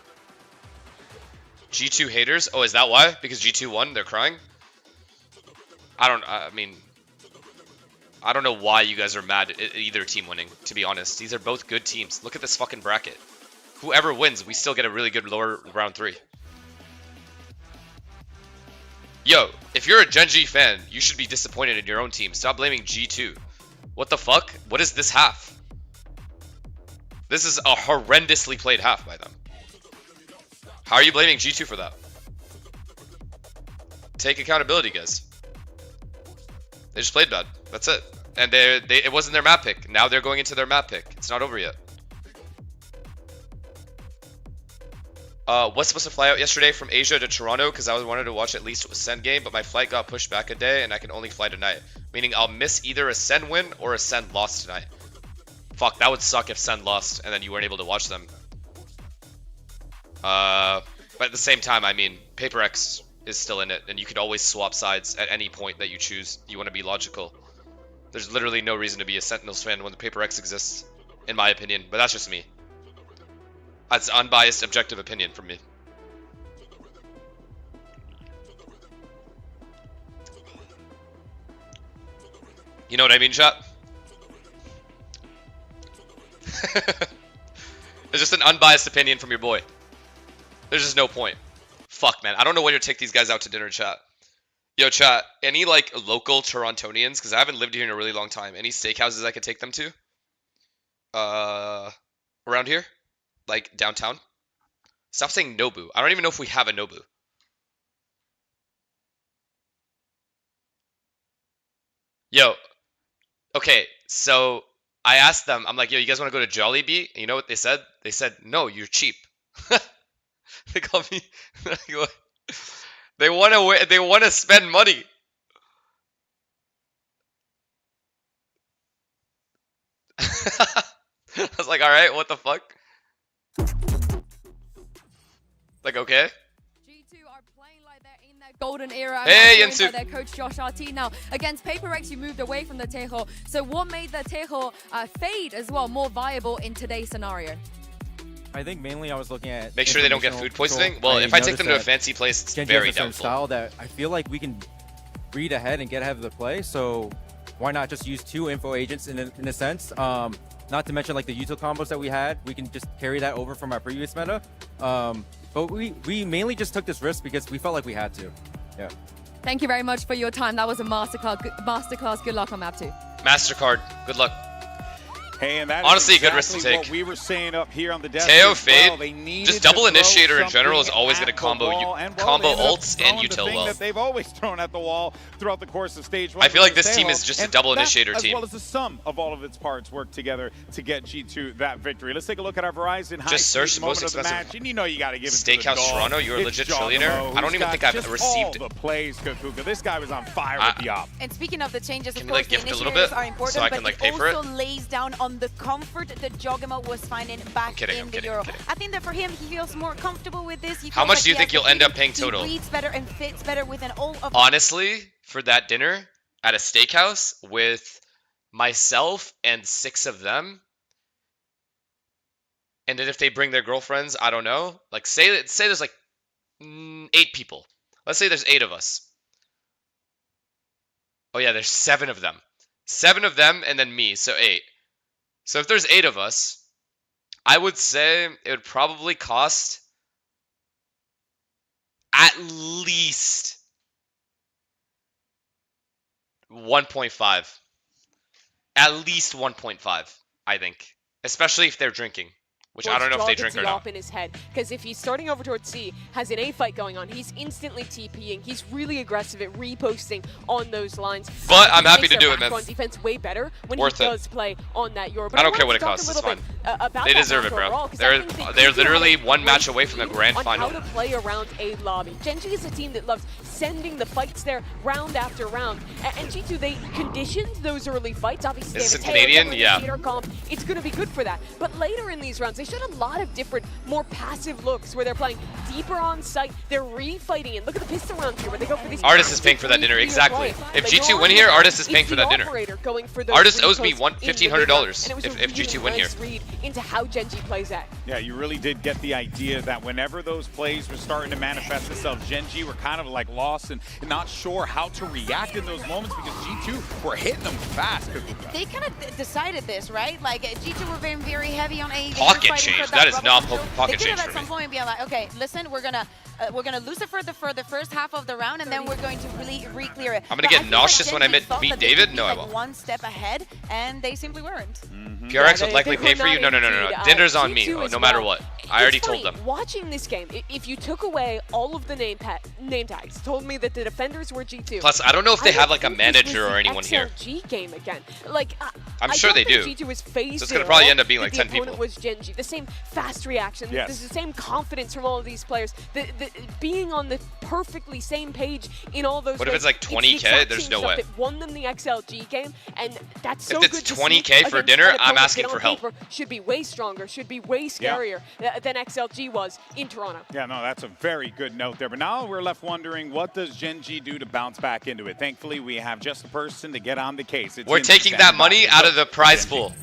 G2 haters? Oh, is that why? Because G2 won? They're crying? I mean, I don't know why you guys are mad at either team winning, to be honest. These are both good teams. Look at this fucking bracket. Whoever wins, we still get a really good lower round 3. Yo, if you're a Gen G fan, you should be disappointed in your own team. Stop blaming G2. What the fuck? What is this half? This is a horrendously played half by them. How are you blaming G2 for that? Take accountability, guys. They just played bad. That's it. And it wasn't their map pick. Now they're going into their map pick. It's not over yet. Was supposed to fly out yesterday from Asia to Toronto because I wanted to watch at least a Sen game, but my flight got pushed back a day and I can only fly tonight. Meaning I'll miss either a Sen win or a Sen loss tonight. Fuck, that would suck if Sen lost and then you weren't able to watch them. But at the same time, I mean, PRX is still in it, and you could always swap sides at any point that you choose. You want to be logical. There's literally no reason to be a Sentinels fan when the PRX exists, in my opinion, but that's just me. That's unbiased, objective opinion from me. You know what I mean, chat? It's just an unbiased opinion from your boy. There's just no point. Fuck, man. I don't know when to take these guys out to dinner, chat. Yo, chat. Any, like, local Torontonians? Because I haven't lived here in a really long time. Any steakhouses I could take them to? Around here? Like, downtown? Stop saying Nobu. I don't even know if we have a Nobu. Yo. Okay, so I asked them, I'm like, yo, you guys want to go to Jollibee? And you know what they said? They said, no, you're cheap. They call me. They want to spend money. I was like, all right, what the fuck? Like, okay. G2 are playing like they're in their golden era. Hey, and Yensu. their coach Josh RT. Now, against PRX, you moved away from the Tejo. So what made the Tejo fade as well more viable in today's scenario? I think mainly I was looking at Make sure they don't get food poisoning. Well, if I take them to a fancy place, it's Genji very has a certain doubtful. style that I feel like we can read ahead and get ahead of the play. So why not just use 2 info agents in a sense? Not to mention like the util combos that we had, we can just carry that over from our previous meta. But we mainly just took this risk because we felt like we had to. Yeah. Thank you very much for your time. That was a masterclass. Good luck on map 2. MasterCard. Good luck. Hey, and that honestly is a good risk to exactly take. what we were saying up here on the desk. Teo as Fade, well. They needed just to double throw initiator in general is something always going to at the combo wall, and, well, combo they ended up ults and throwing the util thing well. that they've always thrown at the wall throughout the course of stage 1. I feel like this team Stay is home. just a And double that, initiator as team. well as the sum of all of its parts work together to get G2 that victory. Let's take a look at our Verizon high Just search the most moment of the expensive match, and you know you got to give it to the Steakhouse dog. Toronto. You're a It's legit Giacomo, trillionaire. I don't who's even got think I've just received all the plays, Kakuka. This guy was on fire with the op. And speaking of the changes, Can of we, course, like, gift the a little initiators bit are important, so I but can, like, it pay for it? also lays down on the comfort that Giacomo was finding back in the Euro. I think that for him, he feels more comfortable with this. He How feels much like do you he think has you'll the end up freedom. paying total? He reads better and fits better within all of Honestly, for that dinner at a steakhouse with myself and 6 of them, and then if they bring their girlfriends, I don't know. Like say there's like 8 people. Let's say there's 8 of us. Oh yeah, there's 7 of them. 7 of them and then me, so 8. So if there's 8 of us, I would say it would probably cost at least 1.5. At least 1.5, I think. Especially if they're drinking. Which I don't know if they drink or not. In his head, because if he's starting over towards C, has an A fight going on, he's instantly TPing. He's really aggressive at reposting on those lines. But I'm happy to do it, man. On defense way better when Worth he it. does play on that Euro. But I don't care what it costs. It's fine. They deserve it, bro. They're literally one match away from the grand final. On how to play around a lobby. Gen.G is a team that loves sending the fights there round after round. And G2, they conditioned those early fights. Obviously, Is they this have in a Canadian? tail, Yeah. comp. It's going to be good for that. But later in these rounds, they showed a lot of different, more passive looks where they're playing deeper on site. They're refighting it. Look at the pistol rounds here where they go for these. Artist is paying for that dinner, exactly. If G2 win here, Artist is paying for that dinner. Artist owes me $1,500 if G2 win here. Read into how Gen.G plays that. Yeah, you really did get the idea that whenever those plays were starting to manifest themselves, Gen.G were kind of like lost and not sure how to react in those moments because G2 were hitting them fast. They kind of decided this, right? Like G2 were very, very heavy on A. Pocket change. That is not pocket change They for could have at some me. point be like, okay, listen, we're gonna lose it for the first half of the round, and then we're going to really re-clear it. I'm gonna get nauseous when I meet David? No, I won't. One step ahead, and they simply weren't. PRX would likely pay for you? No. Dinner's on me, no matter what. I already told them. Watching this game, if you took away all of the name tags, told me that the defenders were G2. Plus, I don't know if they have like a manager or anyone here. XLG game again. Like, I'm sure they do. G2 was phased. So it's gonna probably end up being like 10 people. The opponent was Gen.G. The same fast reaction. Yes. There's the same confidence from all of these players. The being on the perfectly same page in all those. What if ways, it's like 20K? There's no way. That won them the XLG game, and that's so If good it's to 20K see for against dinner, an I'm opponent asking that on for help. paper should be way stronger, should be way scarier than XLG was in Toronto. Yeah, no, that's a very good note there. But now we're left wondering, what does Gen.G do to bounce back into it? Thankfully, we have just the person to get on the case. It's We're taking that money out of the prize pool.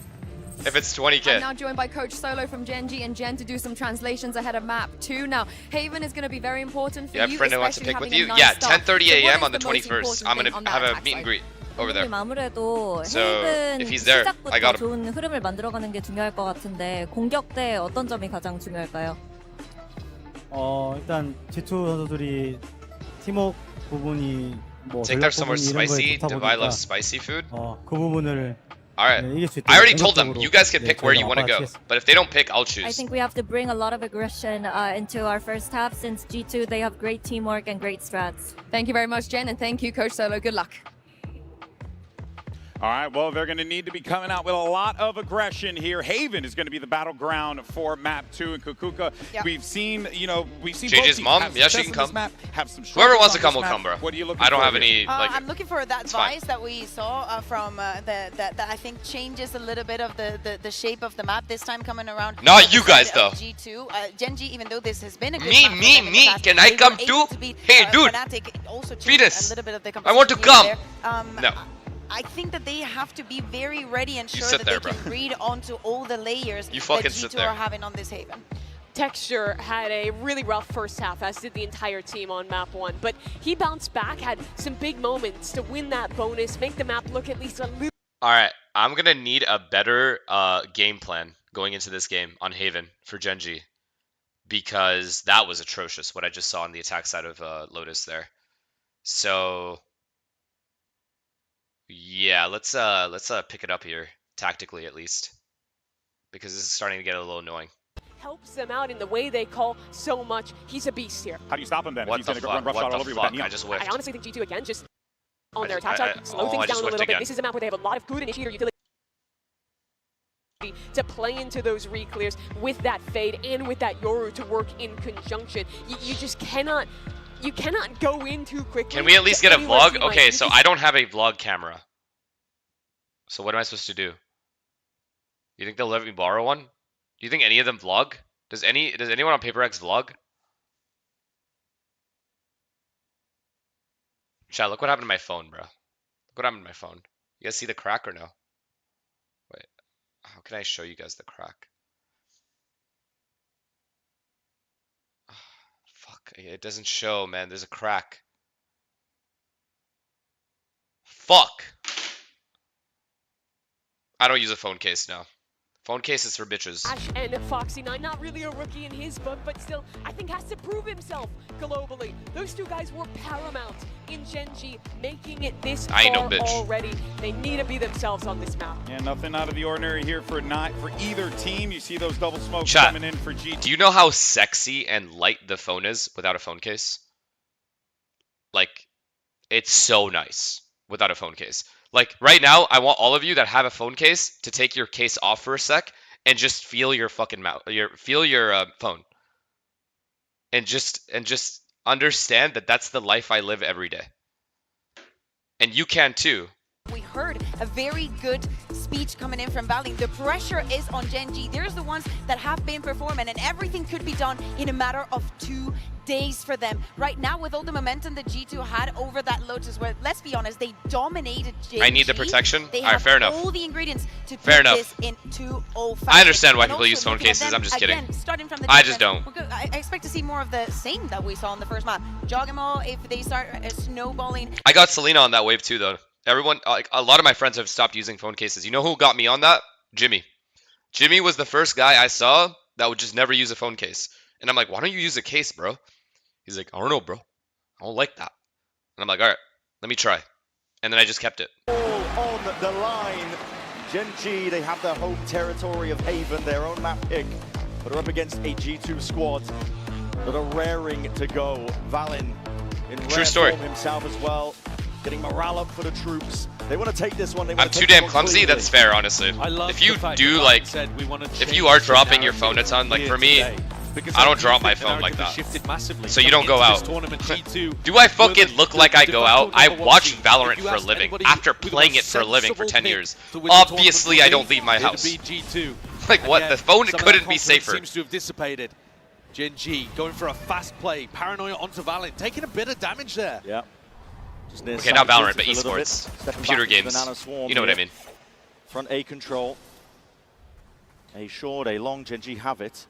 If it's I'm 20K. now joined by Coach Solo from Gen.G and Jen to do some translations ahead of map 2. Now, Haven is going to be very important for You have you. a friend who wants to pick especially with you? having a nice Yeah, start. 10:30 So what a.m. is on the the most 21st. important I'm thing going on to that have a attack meet and side? greet over there. 아무래도 So, 헤이븐 if he's there, I got 시작부터 him. 좋은 흐름을 만들어가는 게 중요할 것 같은데 공격 때 어떤 점이 가장 중요할까요? 일단 G2 선수들이 팀워크 부분이 뭐 Take them somewhere spicy. I love spicy food. 그 부분을 Alright. 이길 수 있도록 I already told them, you guys can pick where you 저희가 want to go. 아파트에서 But if they don't pick, I'll I choose. think we have to bring a lot of aggression into our first half since G2 they have great teamwork and great strats. Thank you very much, Jen, and thank you, Coach Solo. Good luck. All right, well, they're going to need to be coming out with a lot of aggression here. Haven is going to be the battleground for map 2 in Kukuka. Yep. We've seen JJ's both teams mom? have Yeah, she success can on this come. Map, have some Whoever struggles wants to on come this will map. come, bro. What are you looking I don't for have here? any, like... I'm looking for that it's fine. vice that we saw from that I think changes a little bit of the shape of the map this time coming around. Not on the you guys, side of though. G2, Gen.G, even though this has been a good Me, map for me, them in the me. past, Can I they come were able too? to beat, Hey, dude. Fnatic also changed Fetus. a little bit of the I want to composition come. there. No. I think that they have to be very ready and You sure sit that there, they can bro. read onto all the layers You that fucking G2 sit there. are having on this Haven. Texture had a really rough first half, as did the entire team on map 1, but he bounced back, had some big moments to win that bonus, make the map look at least a little. All right, I'm gonna need a better game plan going into this game on Haven for Genji, because that was atrocious what I just saw on the attack side of Lotus there. So yeah, let's pick it up here tactically at least, because this is starting to get a little annoying. Helps them out in the way they call so much. He's a beast here. How do you stop him then? What If he's the going to run fuck? roughshod all What over the you with that fuck? neon? I just whiffed. I honestly think G2 again just on their I attack side, slow things down a little bit. again. This is a map where they have a lot of good initiator utility to play into those re-clears with that fade and with that Yoru to work in conjunction. You just cannot, you cannot go in too quickly. Can we at least get a anyone's vlog? team Okay, might- so I don't have a vlog camera. So what am I supposed to do? You think they'll let me borrow one? Do you think any of them vlog? Does anyone on PRX vlog? Chat, look what happened to my phone, bro. Look what happened to my phone. You guys see the crack or no? Wait, how can I show you guys the crack? Fuck, it doesn't show, man. There's a crack. Fuck. I don't use a phone case now. Phone case is for bitches. Ash and Foxy9, not really a rookie in his book, but still, I think has to prove himself globally. Those two guys were paramount in Genji, making it this I ain't no far bitch. already. They need to be themselves on this map. Yeah, nothing out of the ordinary here for either team. You see those double smokes Chat, coming in for G2. do you know how sexy and light the phone is without a phone case? Like, it's so nice without a phone case. Like, right now, I want all of you that have a phone case to take your case off for a sec and just feel your fucking mouth, feel your phone, and just understand that that's the life I live every day, and you can too. We heard a very good speech coming in from Valley. The pressure is on Genji. There's the ones that have been performing, and everything could be done in a matter of 2 days for them. Right now, with all the momentum that G2 had over that Lotus, where, let's be honest, they dominated Genji. I need the protection. They All right, have fair enough. all the ingredients to Fair put enough. this in 2-0 fashion. I understand why And people also use phone looking at cases. them, I'm just kidding. again, starting from the I just defense, don't. I expect to see more of the same that we saw in the first map. Jogamo, if they start snowballing. I got Selena on that wave too, though. Everyone, like a lot of my friends have stopped using phone cases. You know who got me on that? Jimmy. Jimmy was the first guy I saw that would just never use a phone case. And I'm like, why don't you use a case, bro? He's like, I don't know, bro. I don't like that. And I'm like, all right, let me try. And then I just kept it. All on the line. Genji, they have their home territory of Haven, their own map pick, but are up against a G2 squad that are raring to go. Valen in rare form himself as well, getting morale up for the troops. They want to take this one. I'm too damn clumsy. That's fair, honestly. If you do like, if you are dropping your phone a ton, like for me, I don't drop my phone like that. So you don't go out. Do I fucking look like I go out? I watch Valorant for a living after playing it for a living for 10 years. Obviously, I don't leave my house. Like what? The phone couldn't be safer. Seems to have dissipated. Genji going for a fast play. Paranoia onto Valent, taking a bit of damage there. Yeah. Okay, not Valorant, but esports. Computer games. You know what I mean. Front A control. A short, a long. Genji have it.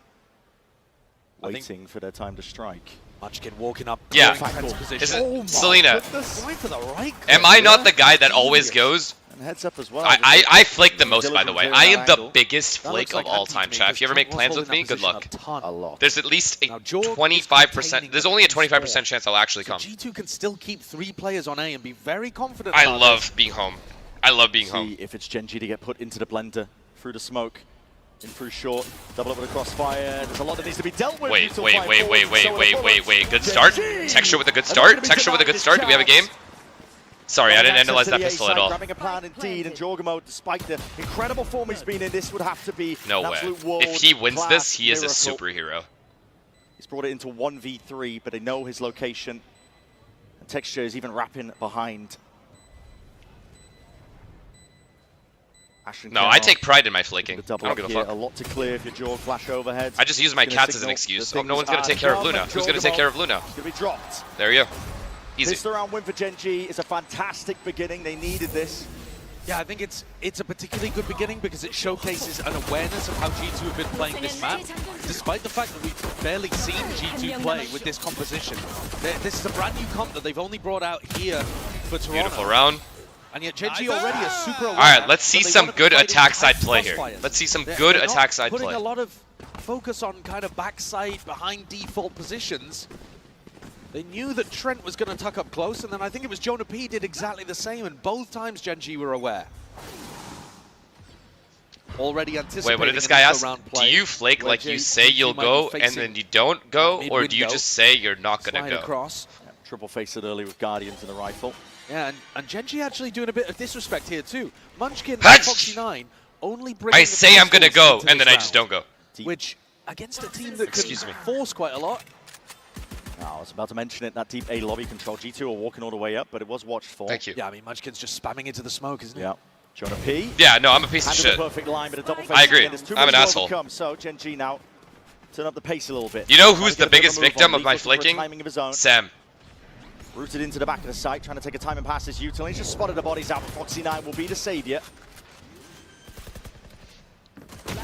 Waiting for their time to strike. Munchkin walking up. Yeah. Position. Oh Selena. Going for the right. Am I not the guy that always goes? And heads up as well. I flake the most, by the way. I am the biggest flake of all time, chat. If you ever make plans with me, good luck. There's at least a 25%. There's only a 25% chance I'll actually come. G2 can still keep 3 players on A and be very confident. I love being home. I love being home. See if it's Genji to get put into the blender through the smoke. In through short, double up with a crossfire. There's a lot that needs to be dealt with. Wait. Good start. Texture with a good start. Texture with a good start. Do we have a game? Sorry, I didn't analyze that pistol at all. Grabbing a plan indeed, and Jorgamo, despite the incredible form he's been in, this would have to be no an way. absolute world If he wins this, he is a miracle. superhero. He's brought it into 1v3, but they know his location. And Texture is even wrapping behind. No, I take pride in my flaking. I don't give a fuck. A lot to clear if your Jorg flash overhead. I just use my cats as an excuse. Oh, no one's going to take care of Luna. Who's going to take care of Luna? It's going to be dropped. There you go. Easy. This round win for Genji is a fantastic beginning. They needed this. Yeah, I think it's a particularly good beginning because it showcases an awareness of how G2 have been playing this map, despite the fact that we've barely seen G2 play with this composition. This is a brand new comp that they've only brought out here for Toronto. Beautiful round. And yet Gen G already is super aware. All right, let's see some good attack side play here. Let's see some good attack side play. Putting a lot of focus on kind of backside behind default positions. They knew that Trent was going to tuck up close, and then I think it was Jonah P did exactly the same, and both times Gen G were aware. Already anticipating. Wait, what did this guy ask? Do you flake like you say you'll go and then you don't go, or do you just say you're not going to go? Across. Yeah, triple face it early with Guardians and the rifle. Yeah, and Gen G actually doing a bit of disrespect here too. Munchkin and Foxy9 only bring. I say I'm going to go, and then I just don't go. Which, against a team that can force quite a lot. I was about to mention it, that deep A lobby control. G2 are walking all the way up, but it was watched for. Thank you. Yeah, I mean, Munchkin's just spamming into the smoke, isn't he? Yeah. Jonah P. Yeah, no, I'm a piece of shit. Perfect line, but a double face I agree. I'm an asshole. So Gen G now turn up the pace a little bit. You know who's the biggest victim of my flaking? Sam. Rooted into the back of the site, trying to take a time and pass his util. He's just spotted the bodies out, but Foxy9 will be the savior.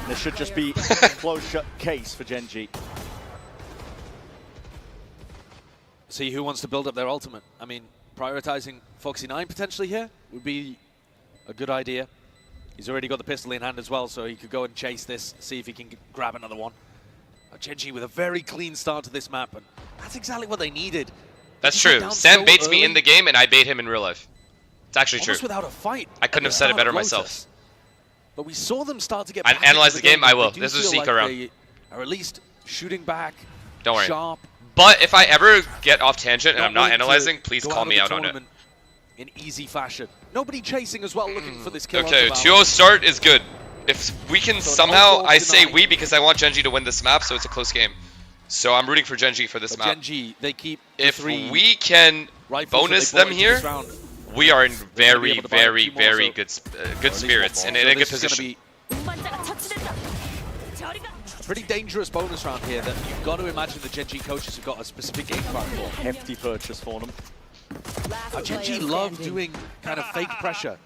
This should just be a closed shut case for Gen G. See who wants to build up their ultimate. I mean, prioritizing Foxy9 potentially here would be a good idea. He's already got the pistol in hand as well, so he could go and chase this, see if he can grab another one. Gen G with a very clean start to this map, and that's exactly what they needed. That's true. Sam baits me in the game, and I bait him in real life. It's actually true. Almost without a fight. I couldn't have said it better myself. But we saw them start to get I analyze the game, I will. This is a like Zika round. They are at least shooting back. Don't worry. Sharp. But if I ever get off tangent and I'm not analyzing, please call me out on it. In easy fashion. Nobody chasing as well, looking for this kill. Okay, 2-0 start is good. If we can somehow, I say we because I want Gen G to win this map, so it's a close game. So I'm rooting for Gen G for this map. Gen G, they keep if we can bonus them here, we are in very, very, very good spirits and in a good position. Pretty dangerous bonus round here that you've got to imagine the Gen G coaches have got a specific game plan for. Hefty purchase for them. Gen G love doing kind of fake pressure.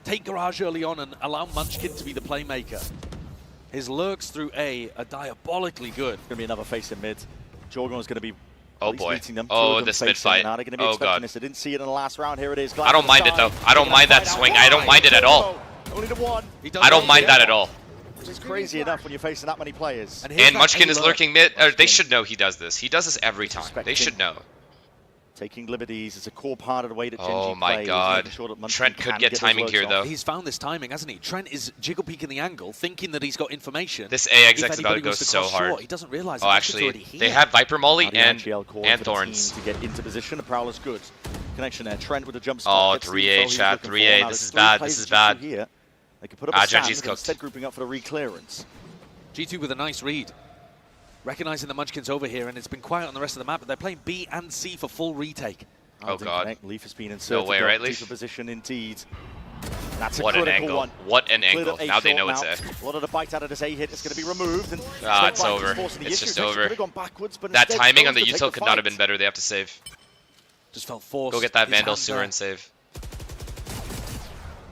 Take Garage early on and allow Munchkin to be the playmaker. His lurks through A are diabolically good. Going to be another face in mid. Jorgon is going to be meeting them. Oh, this mid fight. Oh, God. This. I didn't see it in the last round. Here it is. I don't mind it, though. I don't mind that swing. I don't mind it at all. Only the one. I don't mind that at all. Which is crazy enough when you're facing that many players. And Munchkin is lurking mid. They should know he does this. He does this every time. They should know. Taking liberties is a core part of the way that Gen G plays. Oh my God. Sure Trent could get timing here, though. He's found this timing, hasn't he? Trent is jiggle peeking the angle, thinking that he's got information. This A exec's about to go so hard. He doesn't realize. Oh, actually, they have Viper Molly and Thorns. To get into position, the Prowler's good. Connection there. Trent with the jump start. Oh, 3A, chat. 3A. This is bad. This is bad. Here. They could put up a stand, Gen G's cooked. Instead grouping up for the re-clearance. G2 with a nice read. Recognizing the Munchkin's over here, and it's been quiet on the rest of the map, but they're playing B and C for full retake. Oh, God. Leaf has been inserted. No way, right, Leaf? Position indeed. That's a what an angle. One. What an angle. Now they know it's A. A lot of the bite out of this A hit is going to be removed. And it's over. It's just over. That timing on the util could not have been better. They have to save. Just felt forced. Go get that Vandal sewer and save.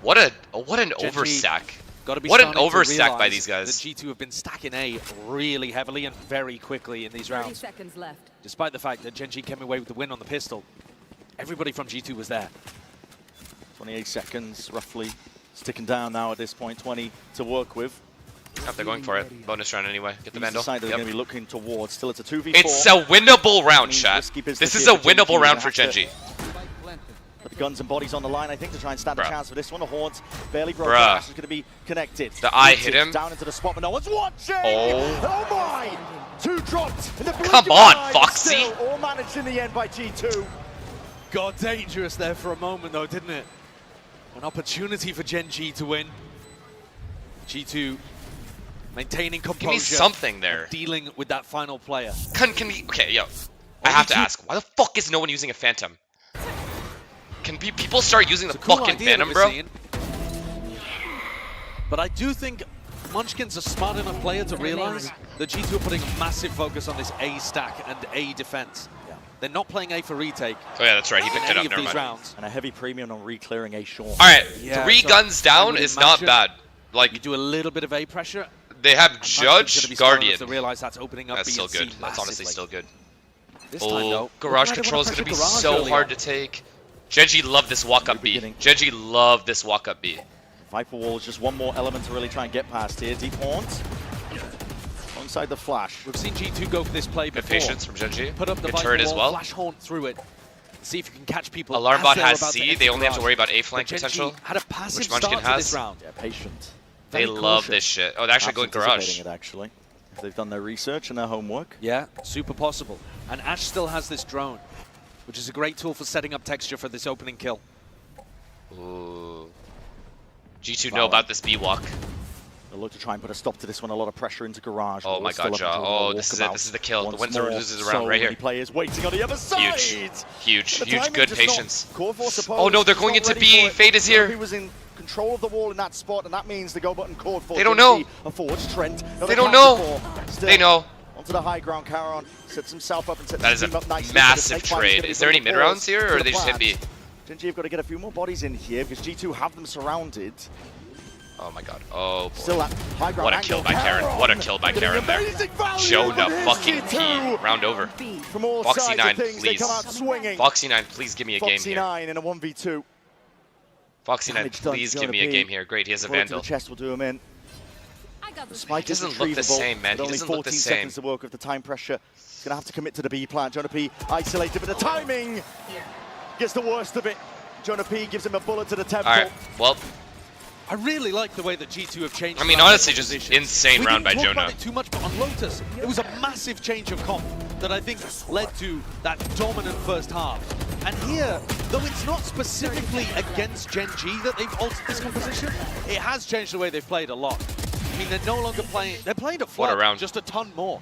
What an overstack. What an overstack by these guys. The G2 have been stacking A really heavily and very quickly in these rounds. 30 seconds left. Despite the fact that Gen G came away with the win on the pistol, everybody from G2 was there. 28 seconds, roughly. It's ticking down now at this point, 20 to work with. They're going for it. Bonus round anyway. Get the Vandal. They're going to be looking towards. Still, it's a 2v4. It's a winnable round, chat. This is a winnable round for Gen G. Put the guns and bodies on the line, I think, to try and stand a chance for this one. The Horns barely broke. Is going to be connected. The eye hit him. Down into the spot, but no one's watching. Oh my! 2 dropped. Come on, Foxy. All managed in the end by G2. Got dangerous there for a moment, though, didn't it? An opportunity for Gen G to win. G2 maintaining composure. Give me something there. Dealing with that final player. Can we? Okay, yo. I have to ask. Why the fuck is no one using a Phantom? Can people start using the fucking Phantom, bro? But I do think Munchkin's a smart enough player to realize that G2 are putting a massive focus on this A stack and A defense. They're not playing A for retake. Oh yeah, that's right. He picked it up. Never mind. Rounds. And a heavy premium on re-clearing A short. All right, Yeah, 3 so guns down I would is not imagine bad. Like you do a little bit of A pressure. they have and Manchkin's gonna Judge, be smart enough Guardian. To realize that's opening up That's B still and C good. That's honestly massively. still good. This time, though, Garage I don't control is wanna going to be pressure Garage so early hard on. to take. Genji loved this walk-up B. Genji loved this walk-up B. Viper Wall is just one more element to really try and get past here. Deep Haunt. Alongside the flash. We've seen G2 go for this play Good before. patience from Genji. Put up the Good Viper turret as wall, well. flash haunt through it. See if you can catch people. Alarm as bot they're has about to C. enter They only have to Garage. worry about A But flank Genji potential, had a passive which start Munchkin to has. this round. Yeah, patient. They Very love cautious. this shit. Oh, they're actually going Garage. Anticipating it, actually. They've done their research and their homework. Yeah, super possible. And Ash still has this drone, which is a great tool for setting up texture for this opening kill. Ooh. G2 know about this B walk. They'll look to try and put a stop to this one. A lot of pressure into Garage. Oh my god, Ja. Oh, this is it. This is the kill. The wins or loses round right here. Players waiting on the other side. Huge, The huge, timing good just not- patience. Core Force opposed, Oh no, they're just going not into ready B. for it. Fade is here. He was in control of the wall in that spot, and that means the go button called for. They don't know. A forge, Trent. They don't know. They know. Onto the high ground, Caron sets himself up and sets That the is a team up nicely. massive But the snake fight is trade. gonna Is be there any put on mid rounds pause here, for or the they just hit plans. B? Genji have got to get a few more bodies in here because G2 have them surrounded. Oh my god. Oh boy. Still that high ground What a kill by Karen. What a kill by Karen there. Jonah fucking P. Round over. From all Foxy sides 9, of things, they please. come out swinging. Foxy 9, please give me a game Foxy here. 9 in a 1v2. Foxy 9, Damage done, please give Jonah me a P. game here. Great, he has a Bullet to Vandal. the chest will do him in. The spike He doesn't is look the retrievable, same, man. but He only doesn't look the 14 same. seconds to work with the time pressure. He's going to have to commit to the B plant. Jonah P isolated, but the timing gets the worst of it. Jonah P gives him a bullet to the temple. Alright, well, I really like the way that G2 have changed. I mean, around honestly, their just positions. insane We round didn't by talk about Jonah. it too much, but on Lotus, it was a massive change of comp that I think led to that dominant first half. And here, though it's not specifically against Gen G that they've altered this composition, it has changed the way they've played a lot. I mean, they're no longer playing, they're playing at What a flood, round. just a ton more.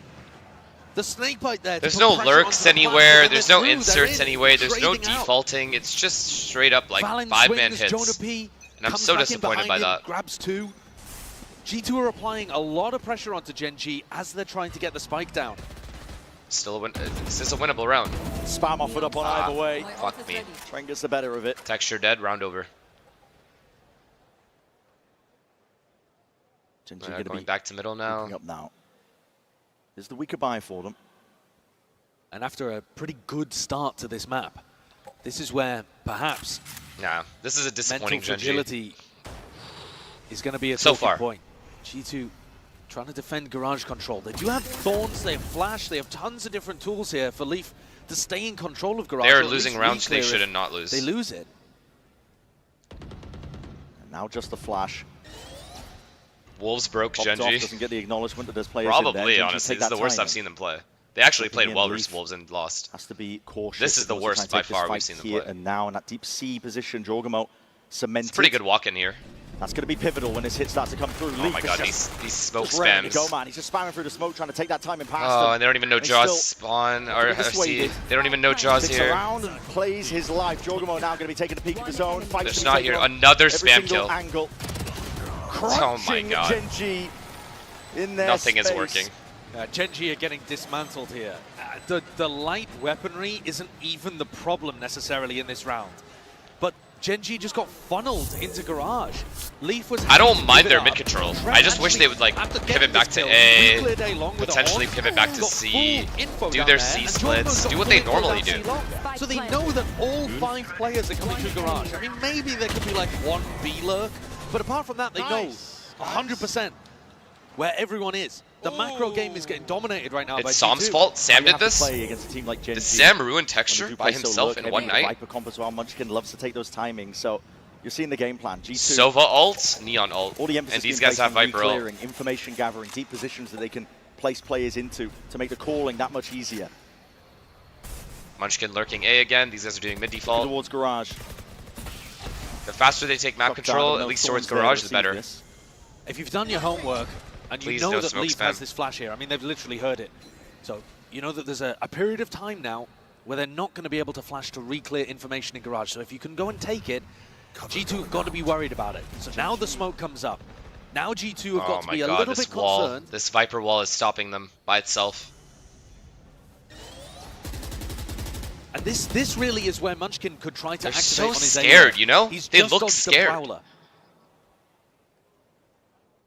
The snakebite there. to There's put no pressure lurks onto the platform, anywhere, and there's they're no through, they're inserts in, anywhere, there's no trading out. defaulting. It's just straight up like Valen 5-man swings, Jonah hits. P And I'm comes so back in disappointed by behind him, that. Grabs 2. G2 are applying a lot of pressure onto Gen G as they're trying to get the spike down. Still a win. This is a winnable round. Spam offered up on either way. Fuck me. Trent gets the better of it. Texture dead, round over. Genji Going going to be back to middle now. up now. This is the weaker buy for them. And after a pretty good start to this map, this is where perhaps Nah, this is a disappointing mental Genji. fragility is going to be a So talking far. point. G2 trying to defend garage control. They do have Thorns, they have Flash, they have tons of different tools here for Leaf to stay in control of garage. They're or at losing least rounds they re-clear if shouldn't not lose. They lose it. And now just the flash. Wolves broke Popped off, Genji. doesn't get the acknowledgement that there's players in there. Probably, Genji honestly. take This is that the worst time I've seen them play. They actually Slipping played in well Leaf. versus Wolves and lost. Has to be cautious. This is if the he wants worst to try by and take this far we've fight seen them here play. And now in that deep C position, Jorgamo cemented. It's a pretty good walk in here. That's going to be pivotal when this hit starts to come through. Oh Leaf my is god, just- these smoke just ready to spams. go, man. He's just spamming through the smoke, trying to take that time and pass Oh, them. and they don't even know And Jaws still spawn or bit FC. dissuaded. They don't even know Jaws Sticks here. around and plays his life. Jorgamo now going to be taking a peek at the zone. Fights There's to be not taken here. on Another every spam single kill. Angle. Oh my Crunching god. Genji in their Nothing is space. working. Gen G are getting dismantled here. The light weaponry isn't even the problem necessarily in this round. But Gen G just got funneled into garage. Leaf was I don't happy to mind give their it mid up. control. Trent I just wish they would like after getting pivot back this to kill, A, re-cleared A long with a potentially horn, pivot back to got C, full info do down their there, C and splits, Jorgmo's do got what they full info normally down do. C long. So they know that all 5 players are coming through garage. I mean, maybe there could be like one B lurk, but apart from that, they know 100% where everyone is. The macro game is getting dominated right now by It's Sam's G2. fault. Sam You did have to this. play against a team like Gen Did G. Sam ruin When texture you by play so himself lurk in heavy one with night? Viper comp as well. Munchkin loves to take those timings, so you're seeing the game plan. G2. Sova ult, Neon ult, All the emphasis and these being guys placed have on Viper ult. re-clearing, information gathering, deep positions that they can place players into to make the calling that much easier. Munchkin lurking A again. These guys are doing mid default. Towards garage. The faster they take map Shock down, control, no at least Thorns towards there to garage, the receive better. this. If you've done your homework and Please you know no that smoke Leaf spam. has this flash here, I mean, they've literally heard it. So you know that there's a period of time now where they're not going to be able to flash to re-clear information in garage. So if you can go and take it, G2 have got to be worried about it. So now the smoke comes up. Now G2 have got Oh to my be a god, little this bit wall, concerned. this Viper wall is stopping them by itself. This really is where Munchkin could try to They're activate so on his scared, A. you know? He's They just look dodged the scared. Prowler.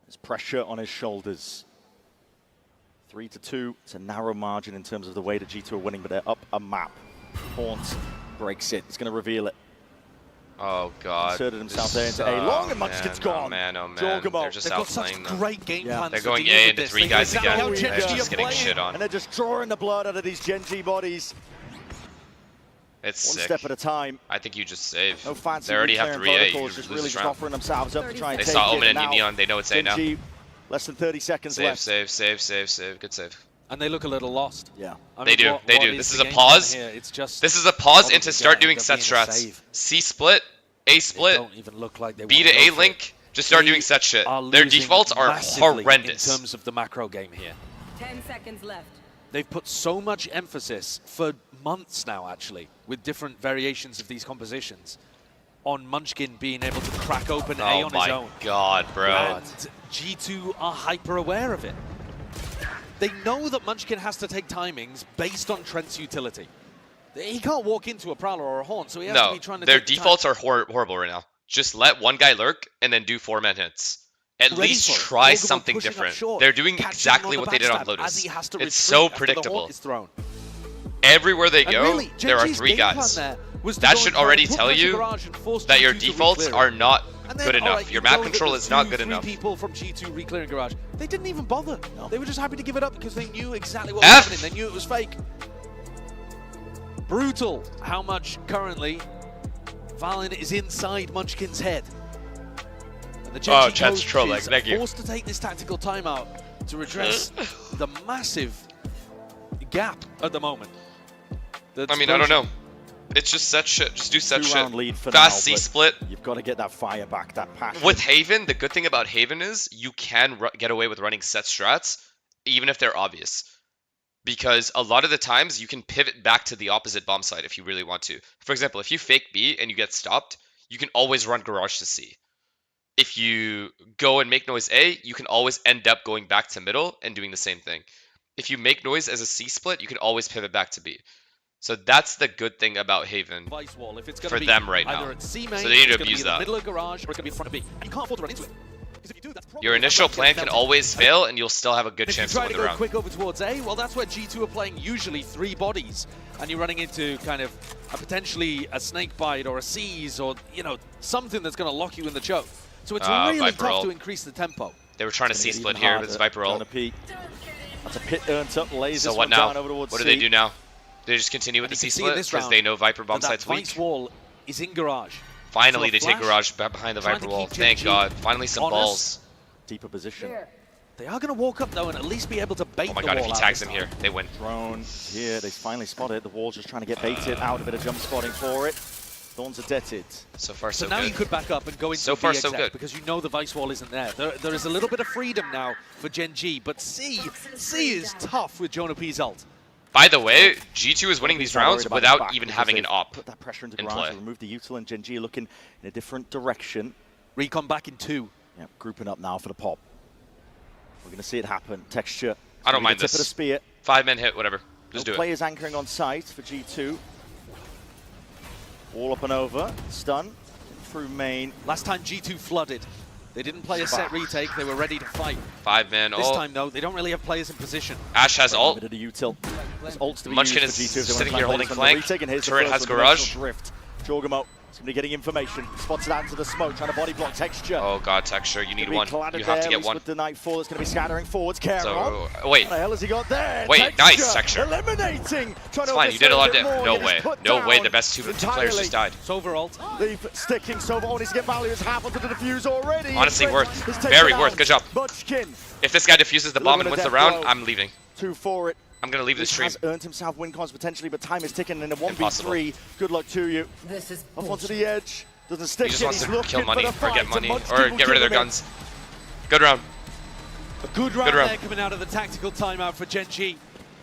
There's pressure on his shoulders. 3-2. It's a narrow margin in terms of the way that G2 are winning, but they're up a map. Haunt breaks it. He's going to reveal it. Oh god. Inserted himself there into A long, and Munchkin's gone. Oh man, oh man. Jorgamo. They're just They've got such outplaying them. great game plans. They're for going dealing A with into this. 3 They guys know again. how They're Genji just are getting playing. shit on. And they're just drawing the blood out of these Genji bodies. It's One sick. step at a time. I think you just save. No fancy They already have reclearing 3A. You protocols, just lose really this just round. offering themselves up to try and They take saw it. Omen and Now, Neon. They know it's A now. Genji, less than 30 seconds Save, left. save. Good save. And they look a little lost. Yeah. I They mean, do. what They do. is This the is a game plan pause. here? It's just This is a pause probably into start gonna doing end set up being a strats. save. C split, A split, Don't even look like they B to wanna A go for link. it. Just start They doing set shit. are Their losing defaults are massively horrendous. in terms of the macro game here. 10 seconds left. They've put so much emphasis for months now, actually, with different variations of these compositions, on Munchkin being able to crack open A Oh on his my own. god, bro. And G2 are hyper aware of it. They know that Munchkin has to take timings based on Trent's utility. He can't walk into a Prowler or a Horn, so he has to No, be trying to their take the defaults are horrible right now. Just let one guy lurk and then do 4-man hits. At Ready least for it. try Jorgamo something pushing up different. short, They're doing catching exactly him on what the they did on backstab Lotus. as he has to It's retreat so after the predictable. Horn is thrown. Everywhere they And go, really, there are Genji's 3 game plan guys. there was to That go should and try and already put tell pressure you garage and force that your G2 to defaults re-clear are it. not And then, good enough. alright, Your you map know that control there's is not 2, good 3 enough. people from G2 re-clearing garage. They didn't even bother. No. They were just happy to give it up because they knew exactly what was happening. They knew it was fake. Brutal how much currently Valen is inside Munchkin's head. And the Genji Chad's coach trolling. is Thank you. forced to take this tactical timeout to redress the massive gap at the moment. I mean, I don't know. It's just set shit. Just do set shit. 2-round lead for Fast now, C but split. You've got to get that fire back, that passion. With Haven, the good thing about Haven is you can get away with running set strats, even if they're obvious. Because a lot of the times you can pivot back to the opposite bomb site if you really want to. For example, if you fake B and you get stopped, you can always run garage to C. If you go and make noise A, you can always end up going back to middle and doing the same thing. If you make noise as a C split, you can always pivot back to B. So that's the good thing about Haven Wall, if it's gonna for be them right either now. at C main, So they need to it's gonna abuse be in the that. middle of garage, or it's going to be in front of B. And you can't afford to run into it. Because if you do, that's probably Your initial plan can always fail, and you'll still have a good if you chance to try win to the go round. quick over towards A, well, that's where G2 are playing usually 3 bodies. And you're running into kind of potentially a snake bite or a seize or, you know, something that's going to lock you in the choke. So it's really Viper tough ult. to increase the tempo. They were trying to C split here with his Viper ult. That's a pit earned up, lays So this what one now? down over towards What do C. they do now? They just continue with the And C you can see in split this because round they know Viper bomb that site's weak. Vice wall is in garage. Finally, So they a take flash, garage back behind the trying Viper to wall. keep Thank Genji God. Finally, some honest. balls. Deeper position. They are going to walk up, though, and at least be able to bait Oh my the God, if wall he out tags this him time. here, they win. Drone here, they finally spot it. The wall's just trying to get baited out, a bit of jump spotting for it. Thorns are deaded. So far, So so now good. you could back up and go into So far, B so exec good. because you know the Vice wall isn't there. There is a little bit of freedom now for Genji, but C is tough with Jonah P's ult. By the way, G2 is winning these rounds without even having an op Put that pressure into in garage, play. remove the util, and Genji looking in a different direction. Recon back in 2. Yep, grouping up now for the pop. We're going to see it happen. Texture. I don't mind Tip of the this. spear. 5-man hit, whatever. Just No do it. players anchoring on site for G2. All up and over. Stun through main. Last time G2 flooded. They didn't play a set retake. They were ready to fight. 5-man This ult. time, though, they don't really have players in position. Ash has ult. Bit of the util. There's ults to be Munchkin used is for G2 if they want sitting to here try and holding play flank. this on the retake, and here's the Turret first has one, dimensional garage. Drift. Jorgamo is going to be getting information. Spots it out into the smoke, trying to body block Texture. Oh God, Texture, you need one. Collided You have to there, get least one. with the Nightfall that's going to be scattering forwards. Karen. So, wait. What the hell has he got there? Wait, nice, Texture. Eliminating. It's fine, you did a lot of damage. No way. No way, the best two players just died. Sova ult. Leaf sticking. Sova on his get value. Is half onto the defuse already. Honestly, French worth. is taken Very out. worth. Good job. Munchkin. If this guy defuses the bomb and wins the round, blow. I'm leaving. 2 for it. I'm going to leave the This stream. has earned himself win cons potentially, but time is ticking in a 1v3. Impossible. Good luck to you. This is Off onto the edge. Doesn't stick He just it. wants He's to looking kill money for the or get fight. money Munchkin or will get rid of their give him it. guns. Good round. A good round, Good round. there coming out of the tactical timeout for Genji.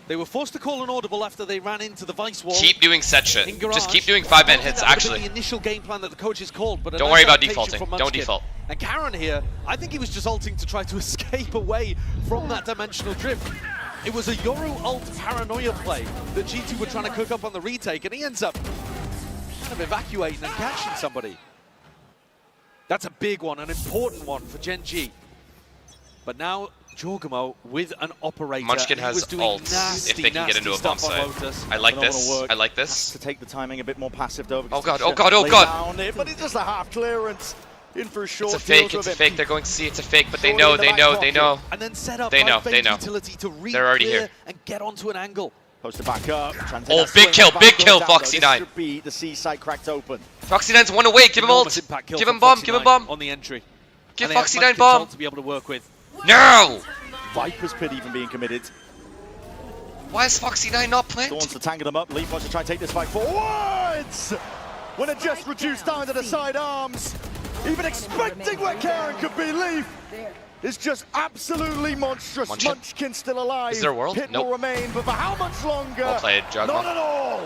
They were forced to call an audible after they ran into the Vice wall. Keep doing set shit. in garage. Just keep doing 5-man I think hits, that would have been actually. the initial game plan that the coaches called, but a Don't nice worry about adaptation defaulting. from Don't Munchkin. default. And Karen here, I think he was just ulting to try to escape away from that dimensional drift. It was a Yoru ult paranoia play that G2 were trying to cook up on the retake, and he ends up kind of evacuating and catching somebody. That's a big one, an important one for Gen G. But now Jorgamo with an operator. Munchkin has ults if they can get into a bomb site. I like this. I like this. To take the timing a bit more passive though. Oh god, oh god, oh god. But it's just a half clearance. In for a short. It's a fake, it's a fake. They're going C, it's a fake, but they know, they know, they know. And then set up they know. utility to They're already here. And get onto an angle. Posted back up. Oh, big kill, Foxy9. Should be the C site cracked open. Foxy9's one away. Give him ult. Give him bomb. Give him bomb. On the entry. Give Foxy9 bomb. To be able to work with. No. Viper's Pit even being committed. Why is Foxy9 not planted? Wants to tangle them up. Leaf wants to try and take this fight forward. When it just reduced down to the side arms. Even expecting where Karen could be, Leaf is just absolutely monstrous. Munchkin still alive. Is there a world? Pit Nope. will remain, but for how much longer? Well played, Jugma. Not at all.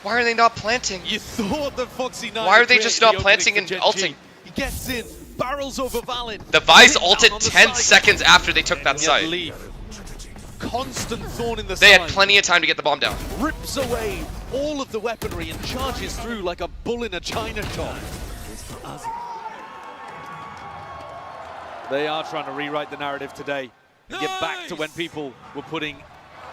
Why are they not planting? You thought that Foxy9. Why are they just not planting and ulting? He gets in, barrels over Valid. The Vice ulted 10 seconds after they took that site. Leaf. Constant thorn in the They side. had plenty of time to get the bomb down. Rips away all of the weaponry and charges through like a bull in a china shop. They are trying to rewrite the narrative today and get back to when people were putting.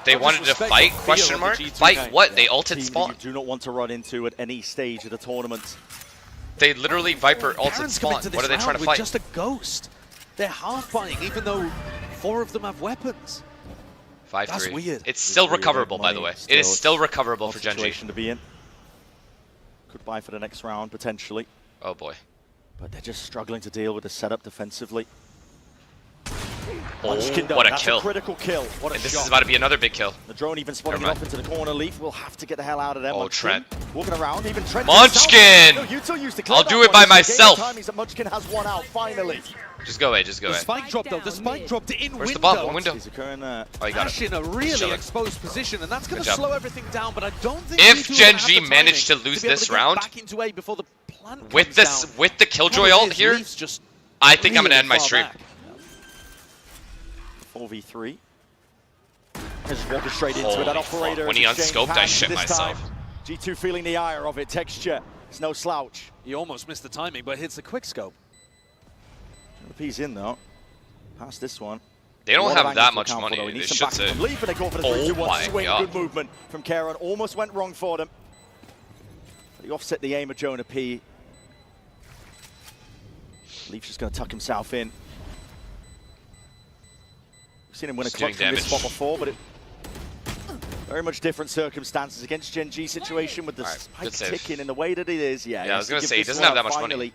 They wanted to fight? Question mark? Fight what? They ulted spawn. You do not want to run into at any stage of the tournament. They literally Viper ulted spawn. What are they trying to fight? Just a ghost. They're half buying, even though 4 of them have weapons. 5-3. That's weird. It's still recoverable, by the way. It is still recoverable for Gen G. To be in. Could buy for the next round, potentially. Oh boy. But they're just struggling to deal with the setup defensively. Oh, what a That's kill. A critical kill. What a and this shot. is about to be another big kill. The drone even spotting it off into the corner. Leaf will have to get the hell out of there. Oh, Munchkin Trent. walking around, even Trent. Munchkin! No, Yuto used to clear I'll that do it one. by It's a game of myself. timings that Munchkin has one out, finally. Just go away, just go The away. spike drop though, the spike dropped in Where's window. the bomb? One window. He's occurring there. Oh, you got Ash it. in a really Chilling. exposed position, and that's going Good to job. slow everything down. But I don't think If G2 Gen have G the managed to timing lose be able this to get round, back into A before the plant with comes this, down. with the Killjoy Problem ult is, here, Leaf's just I think I'm gonna really end my far stream. back. 4v3. Just walking straight into it. That Holy fuck. operator. When is he exchanged unscoped, I hands shit this myself. time. G2 feeling the ire of it. Texture. It's no slouch. He almost missed the timing, but hits the quick scope. He's in though. Past this one. They don't A lot of have that angles much to account for, money. though. He They needs some should backing say. from Leaf, and they go for the Oh 3-2-1 my swing. God. Good movement from Karen. Almost went wrong for them. But he offset the aim of Jonah P. Leaf's just going to tuck himself in. We've seen him win a Just doing clutch from this damage. spot before, but it very much different circumstances against Gen G situation with the Alright, spike good save. ticking in the way that it is. Yeah, Yeah, I was gonna give say, he this doesn't one have that up much money. finally.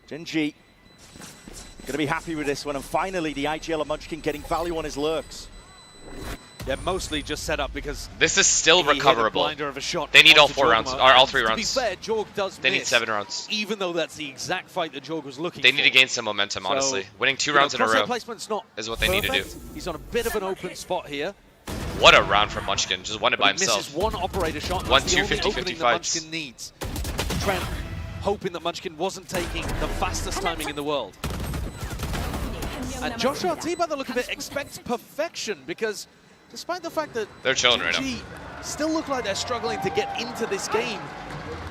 Gen G going to be happy with this one, and finally the IGL of Munchkin getting value on his lurks. Yeah, mostly just set up because This is still he hit a recoverable. blinder of a shot They need all onto 4 rounds, Jorgamo. or all 3 To be rounds. fair, Jorg does They need miss, 7 rounds. even though that's the exact fight that Jorg was looking They for. need to gain some momentum, So, honestly. Winning 2 you know, rounds in a crosshair row placement's not is what they need to do. perfect. He's on a bit of an open spot here. What a round from Munchkin. Just won it by But he himself. misses one operator shot. and 1, that's the 2, only 50, opening 50 that fights. Munchkin needs. Trent hoping that Munchkin wasn't taking the fastest timing in the world. And Josh RT, by the look of it, expects perfection because despite the fact that They're chilling right now. G still look like they're struggling to get into this game,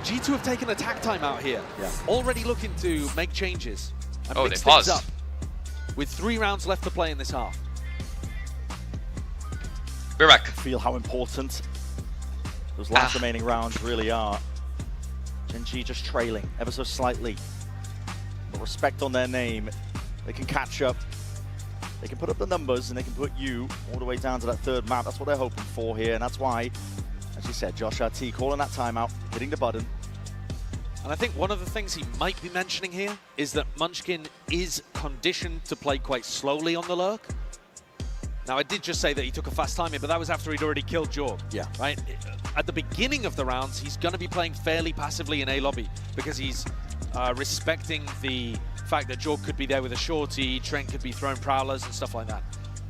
G2 have taken attack time out here. Yeah. Already looking to make changes and Oh, mix they things paused. up with 3 rounds left to play in this half. We're back. Feel how important those last remaining rounds really are. Gen G just trailing ever so slightly. But respect on their name. They can catch up. They can put up the numbers and they can put you all the way down to that 3rd map. That's what they're hoping for here. And that's why, as you said, Josh RT calling that timeout, hitting the button. And I think one of the things he might be mentioning here is that Munchkin is conditioned to play quite slowly on the lurk. Now, I did just say that he took a fast timing, but that was after he'd already killed Jorg. Yeah. Right? At the beginning of the rounds, he's going to be playing fairly passively in A lobby because he's respecting the fact that Jorg could be there with a shorty, Trent could be throwing prowlers and stuff like that.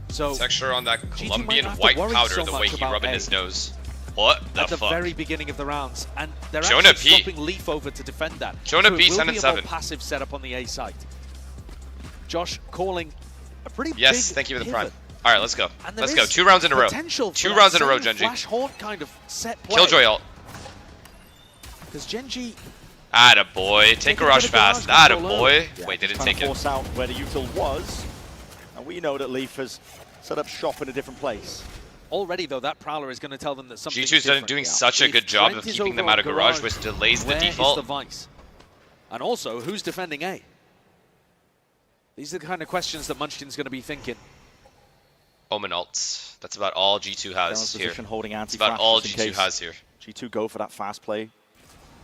So Texture on that GT Colombian might not have to white worry powder, so the much way he about rubbing A. his nose. What the at the fuck? very beginning of the rounds, and they're Jonah actually P. swapping Leaf over to defend that. Jonah so P, it will 10 be and a 7. more passive setup on the A site. Josh calling a pretty Yes, big thank you for the pivot. prime. All right, let's go. And there Let's go. is 2 rounds in a row. potential for 2 that rounds in a row, same Gen G. Flash Haunt kind of set play. Killjoy ult. Because Gen G... Attaboy. Take a rush fast. Attaboy. Yeah, Wait, they didn't trying take to it. force out where the util was. And we know that Leaf has set up shop in a different place. Already, though, that Prowler is going to tell them that something's G2's different. doing such a good job of keeping them out of Garage, which delays the Where is default. the Vice? And also, who's defending A? These are the kind of questions that Munchkin's going to be thinking. Omen ults. That's about all G2 has here. Position, holding That's about all G2 has here. G2 go for that fast play.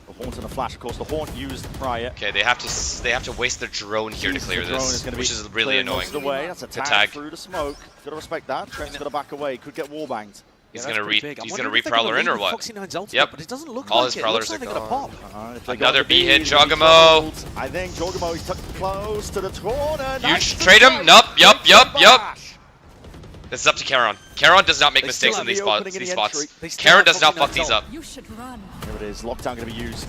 The Haunt and the Flash, of course. The Haunt used prior. Okay, they have to waste their drone here to clear this, which is really annoying. That's a tag through the smoke. Gotta respect that. Trent's gonna back away. Could get wall-banged. He's gonna re-prowler in or what? Yep. But it doesn't look all like his prowlers like are gonna gone. pop. Another B hit, Jogamo. I think Jogamo is close to the corner. You trade him? Nope. Yup. This is up to Charon. Charon does not make mistakes in these spots. Charon does not fuck these up. You should run. Here it is. Lockdown gonna be used.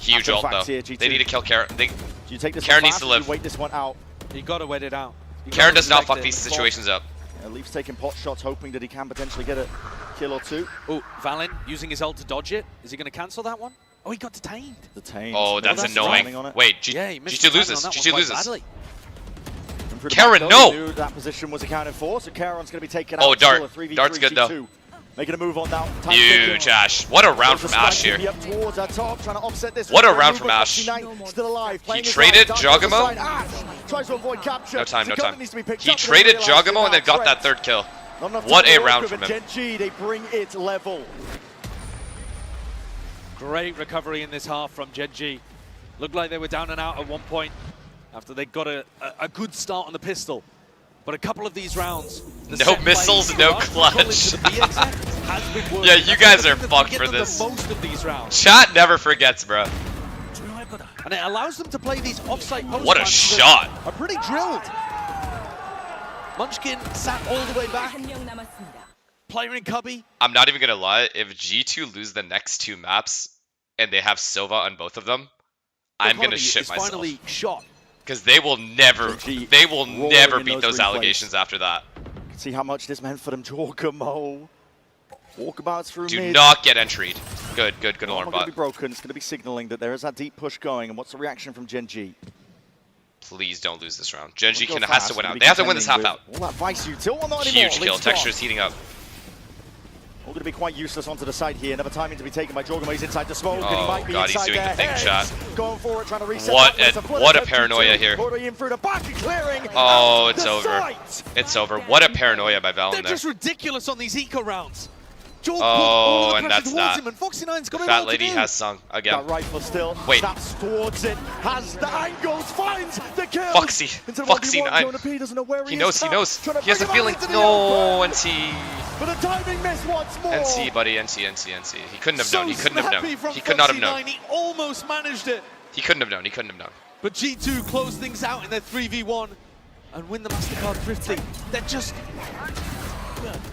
Huge ult though. Here, They need to kill Charon. Do you take this Charon one needs to live. Wait this one out. You gotta wait it out. Charon does not fuck these situations up. Yeah, Leaf's taking pot shots, hoping that he can potentially get a kill or two. Oh, Valen using his ult to dodge it. Is he going to cancel that one? Oh, he got detained. Oh, that's annoying. Wait, G2 loses. G2 loses. Karen, no! That position was accounted for, so Karen's going to be taken out. Oh, Dart. Dart's good though. Making a move on now. Huge Ash. What a round from Ash here. Towards that top, trying to offset this. What a round from Ash. Still alive. He traded Jogamo. Tries to avoid capture. No time. He traded Jogamo and then got that 3rd kill. What a round from him. Gen G, they bring it level. Great recovery in this half from Gen G. Looked like they were down and out at one point after they got a good start on the pistol. But a couple of these rounds... No missiles, no clutch. Yeah, you guys are fucked for this. Most of these rounds. Chat never forgets, bro. And it allows them to play these offsite post What a shot. are pretty drilled. Munchkin sat all the way back. Player in cubby. I'm not even gonna lie, if G2 lose the next 2 maps and they have Sova on both of them, I'm gonna shit myself. Finally shot. Because they will never beat those allegations after that. See how much this meant for them, Jogamo. Walkabouts through Do mid. not get entry'd. Good alarm It's going bot. to be broken. It's going to be signaling that there is that deep push going. And what's the reaction from Gen G? Please don't lose this round. Gen G has to win out. They have to win this half out. All that Vice util, well, not anymore. Huge kill. Texture's heating up. All going to be quite useless onto the side here. Another timing to be taken by Jogamo. He's inside the smoke. Oh, and he might be God, he's inside doing the thing, there. chat. Going for it, trying to reset. What a paranoia here. In through the back and clearing. Oh, it's over. It's over. What a paranoia by Valen They're there. just ridiculous on these eco rounds. Oh, and that's that. Him, and Foxy9's got the fat lady has sung again. That rifle still. Wait. Snaps towards it. Has the angles. Finds the kill. Foxy9. Doesn't know where He knows. He has a feeling. No, NC. But a timing miss once more. NC, buddy. NC. He couldn't have known. He couldn't have known. He could not have known. He almost managed it. He couldn't have known. But G2 close things out in their 3v1 and win the MasterCard thrifty. They're just...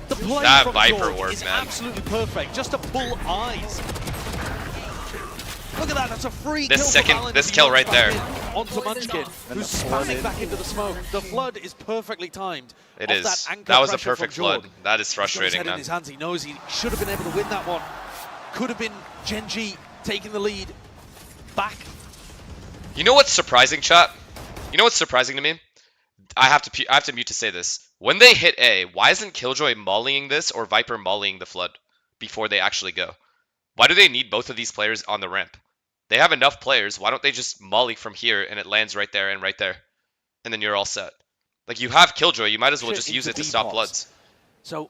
The play that from Viper George work, is man. absolutely perfect. Just to pull eyes. Look at that. That's a free kill. This kill right there. Onto Munchkin, who's spamming back into the smoke. The flood is perfectly timed. It is. That was a perfect flood. That is frustrating, man. In his hands. He knows he should have been able to win that one. Could have been Gen G taking the lead back. You know what's surprising, chat? You know what's surprising to me? I have to mute to say this. When they hit A, why isn't Killjoy mollying this or Viper mollying the flood before they actually go? Why do they need both of these players on the ramp? They have enough players. Why don't they just molly from here and it lands right there, and then you're all set? Like, you have Killjoy, you might as well just use it to stop floods. So,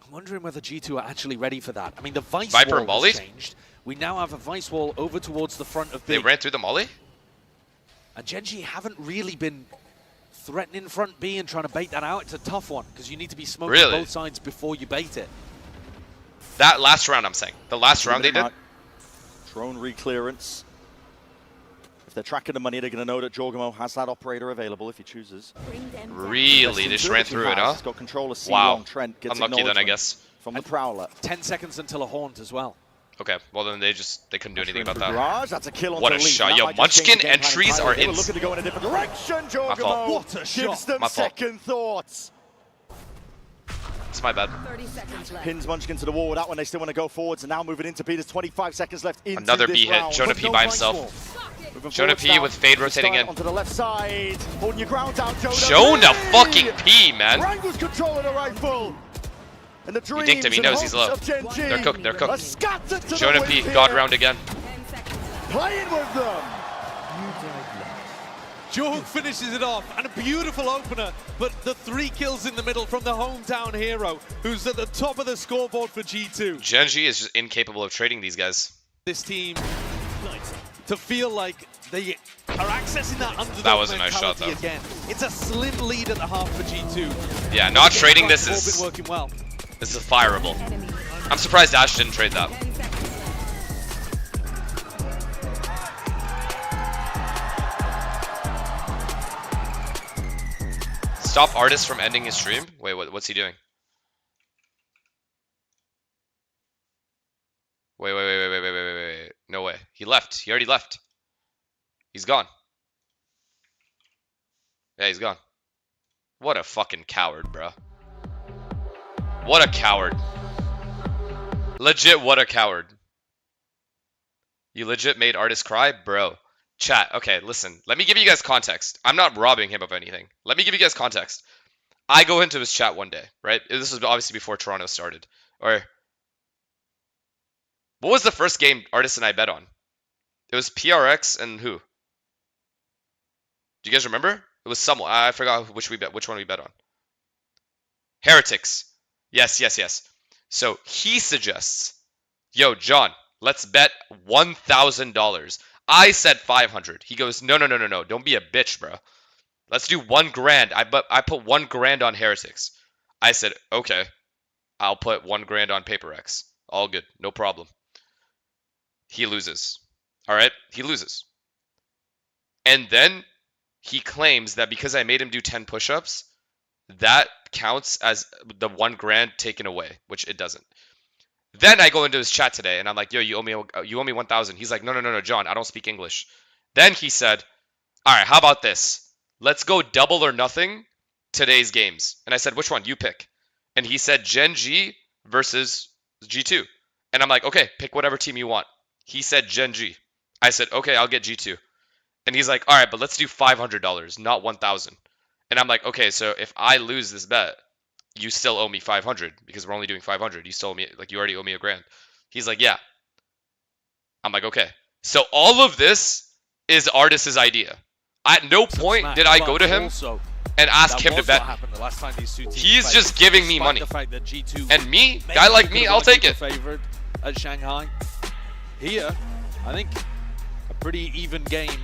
I'm wondering whether G2 are actually ready for that. I mean, the Vice Viper wall mollied? has changed. We now have a Vice wall over towards the front of B. They ran through the molly? And Gen G haven't really been threatening front B and trying to bait that out. It's a tough one because you need to be smoking both sides before you bait it. That last round, I'm saying. The last round they did. Drone reclearance. If they're tracking the money, they're going to know that Jogamo has that operator available if he chooses. Really? They just ran through it, huh? He's got control of C wow. long. Trent gets unlucky then, I guess. From the Prowler. 10 seconds until a Haunt as well. Okay, well then they couldn't do anything about that. Garage, that's a kill what a shot. Yo, Munchkin entries are in. Looking to go in a different direction. Jogamo what a shot. gives them second thoughts. It's my bad. Pins Munchkin to the wall. That one, they still want to go forwards. And now moving into B. There's 25 seconds left into Another this B hit. round. Jonah P No by flank himself. swap. Jonah P with fade rotating in. Onto the left side. Holding your ground down, Jonah. Jonah fucking P, man. Wrangle's controlling the rifle. And the He dinked him. He knows he's low. They're cooked. They're cooked. Jonah P, God round again. Playing with them. Jorg finishes it off, and a beautiful opener, but the 3 kills in the middle from the hometown hero, who's at the top of the scoreboard for G2. Gen.G is just incapable of trading these guys. This team, to feel like they are accessing that underdog That was a nice shot, though. again. It's a slim lead at the half for G2. Yeah, not trading this Been is working well. fireable. I'm surprised Ash didn't trade that. Stop Artist from ending his stream? Wait, what's he doing? Wait. No way. He left. He already left. He's gone. Yeah, he's gone. What a fucking coward, bro. What a coward. Legit, what a coward. You legit made Artist cry? Bro. Chat, okay, listen. Let me give you guys context. I'm not robbing him of anything. Let me give you guys context. I go into his chat one day, right? This was obviously before Toronto started. Or, what was the first game Artist and I bet on? It was PRX and who? Do you guys remember? It was someone. I forgot which one we bet on. Heretics. Yes. So he suggests, yo, John, let's bet $1,000. I said 500. He goes, no. Don't be a bitch, bro. Let's do $1,000. I put $1,000 on Heretics. I said, okay. I'll put $1,000 on PRX. All good. No problem. He loses. All right? He loses. And then he claims that because I made him do 10 push-ups, that counts as the $1,000 taken away, which it doesn't. Then I go into his chat today, and I'm like, yo, you owe me 1,000. He's like, no, John, I don't speak English. Then he said, all right, how about this? Let's go double or nothing today's games. And I said, which one? You pick. And he said Gen.G versus G2. And I'm like, okay, pick whatever team you want. He said Gen.G. I said, okay, I'll get G2. And he's like, all right, but let's do $500, not 1,000. And I'm like, okay, so if I lose this bet, you still owe me 500 because we're only doing 500. You still owe me, like, you already owe me $1,000. He's like, yeah. I'm like, okay. So all of this is Artist's idea. At no point did I go to him and ask him to bet. He's just giving me money. And me, guy like me, I'll take it. Favored at Shanghai. Here, I think a pretty even game.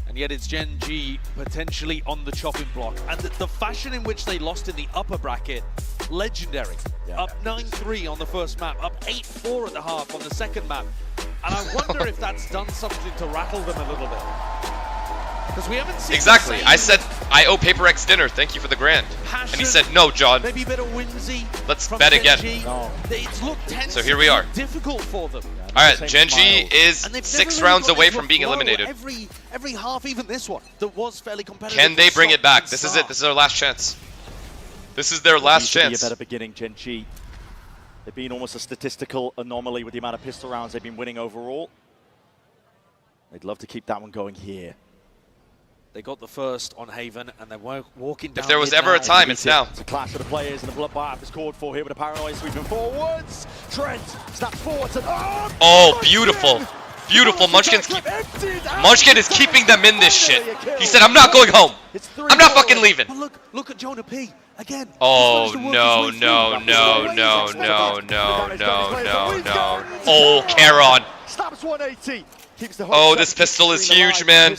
And yet it's Gen.G potentially on the chopping block. And the fashion in which they lost in the upper bracket, legendary. Yeah. Up 9-3 on the first map, up 8-4 at the half on the second map. And I wonder if that's done something to rattle them a little bit. Because we haven't seen exactly. I said, I owe PRX dinner, thank you for the $1,000. And he said, no, John. Maybe a bit of whimsy. Let's bet again. No. It's looked tense. So here we are. Difficult for them. All right, Gen.G is 6 rounds away from being eliminated. Every half, even this one, that was fairly competitive. Can they bring it back? This is it. This is their last chance. This is their last chance. Be a better beginning, Gen.G. They've been almost a statistical anomaly with the amount of pistol rounds they've been winning overall. They'd love to keep that one going here. They got the first on Haven, and they're walking down. If there was ever a time, it's now. It's a clash of the players, and the bloodbath is called for here with a paranoid sweeping forwards. Trent snaps forwards and oh, beautiful. Beautiful. Munchkin is keeping them in this shit. He said, I'm not going home. I'm not fucking leaving. But look at Jonah P. Again. Oh, no. Oh, Charon. Snaps 180. Oh, this pistol is huge, man.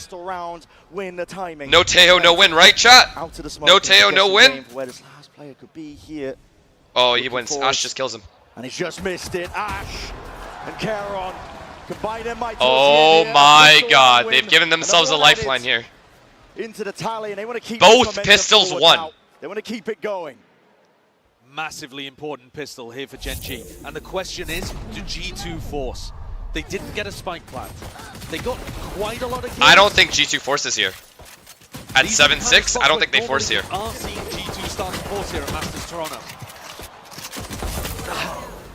Win the timing. No Teo, no win, right, chat? No Teo, no win? Where this last player could be here. Oh, he wins. Ash just kills him. And he's just missed it. Ash and Charon combine their might. Oh my god, they've given themselves a lifeline here. Into the tally, and they want to keep both pistols won. They want to keep it going. Massively important pistol here for Gen.G. And the question is, do G2 force? They didn't get a spike plant. They got quite a lot of kills. I don't think G2 forces here. At 7-6, I don't think they force here. Aren't seeing G2 start to force here at Masters Toronto.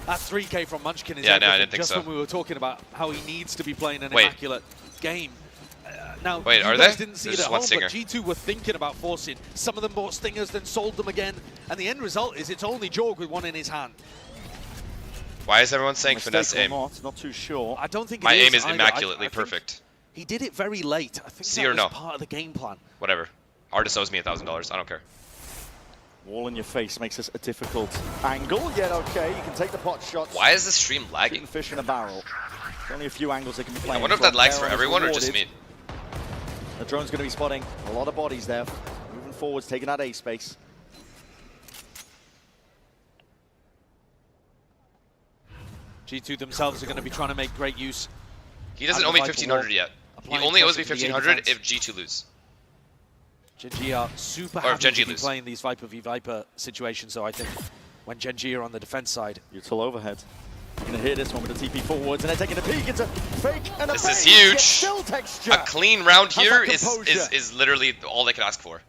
That 3K from Munchkin is yeah, everything. no, I didn't think just so. when we were talking about how he needs to be playing an immaculate game. Now, wait, you are guys they? didn't see There's it at just one home, stinger. but G2 were thinking about forcing. Some of them bought stingers, then sold them again. And the end result is it's only Jorg with one in his hand. Why is everyone saying Mistake finesse or aim? not too sure. I don't think My it aim is either. immaculately I think perfect. He did it very late. I think See that or was no? part of the game plan. Whatever. Artist owes me $1,000. I don't care. Wall in your face makes this a difficult angle, yet okay, you can take the pot shots. Why is the stream lagging? Shooting fish in a barrel. There's only a few angles they can be I playing. wonder if from. that lags for Baron is everyone or just rewarded. me. The drone's going to be spotting a lot of bodies there. Moving forwards, taking that A space. G2 themselves are going to be trying to make great use. He doesn't owe me 1,500 yet. He only owes me 1,500 if G2 lose. Gen.G are super Or if happy Gen.G to be lose. playing these Viper v Viper situations, so I think when Gen.G are on the defense side. Util overhead. You're going to hear this one with the TP forwards, and they're taking a peek. It's a fake and a This fake, is yet huge. still Texture. A clean round Has here that is composure. literally all they can ask for.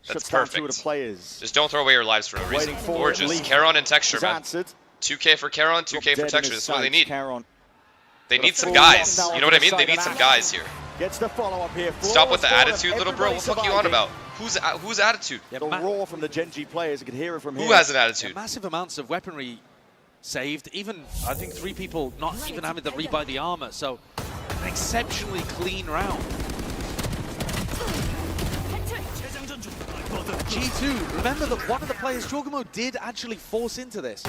That's Shuts down two of perfect. the players. Just don't throw away your lives for no reason. Waiting for Gorgeous. Leaf. Charon and Texture, Is man. answered. 2K for Charon, 2K for Dead in Texture. his That's what they sights, need. Charon. They Got a need some full guys. lockdown You know what I on the mean? They side need of some Ash. guys here. Gets the follow-up here. Stop with the Flawless attitude, bottom, little bro. What the fuck are you on surviving. about? Whose attitude? Yeah, The roar from the Gen.G players. You can hear it from here. Who has an attitude? Massive amounts of weaponry saved. Even, I think, 3 people not even having to rebuy the armor. So, an exceptionally clean round. G2, remember that one of the players, Jorgamo, did actually force into this.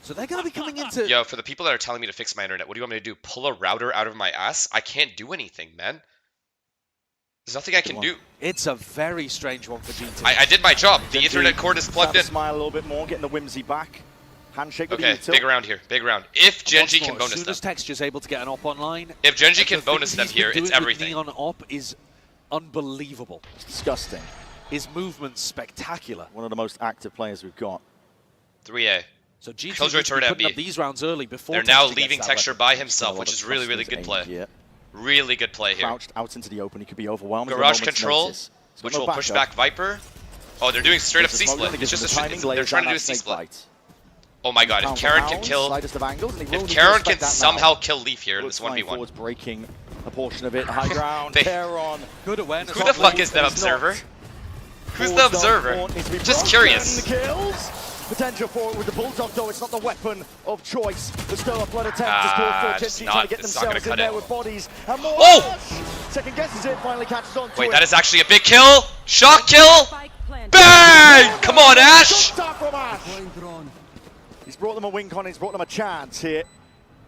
So they're going to be coming into... Yo, for the people that are telling me to fix my internet, what do you want me to do? Pull a router out of my ass? I can't do anything, man. There's nothing I can do. It's a very strange one for G2. I did my job. The Gen.G Ethernet cord is plugged in. Smile a little bit more, getting the whimsy back. Handshake with the Okay, Util. big round here. Big round. If Gen.G Once can more, bonus as soon them. as Texture's able to get an op online, If Gen.G can the things bonus them he's been here, it's doing with everything. Neon op is unbelievable. It's disgusting. His movement's spectacular. One of the most active players we've got. 3A. So G2 Killjoy needs to be turret at putting B. up these rounds early before They're now Texture gets leaving that Texture weapon. by himself, A lot which of is really, really thrusters good play. aimed here. Really good play here. Crouched out into the open, he could be overwhelmed. with a Garage moment's control, notice. He's got which no will push backup. back Viper. Oh, they're doing straight up There's the smoke, C-split. gives It's him just the a, timing, they're layers trying to down do a that snake C-split. bite. Oh my god, if Pound for Karen can pound, kill... slightest of angles, and he will If need to Karen respect can that now. somehow kill Leaf here in Looks this flying 1v1. forwards, breaking a portion of it. High ground, They- Karen. Good awareness. Who the fuck is that observer? Who's the observer? Just curious. Kills. Potential for it with the Bulldog, though. It's not the weapon of choice. The still blood attempt is called for. it's Gen.G not- trying to get it's not gonna themselves in cut there it. with bodies. And more. Oh! Second guesses it, finally catches on to Wait, it. that is actually a big kill. Shot kill. Bang! Come on, Ash. Good start from Ash. He's brought them a win con, he's brought them a chance here.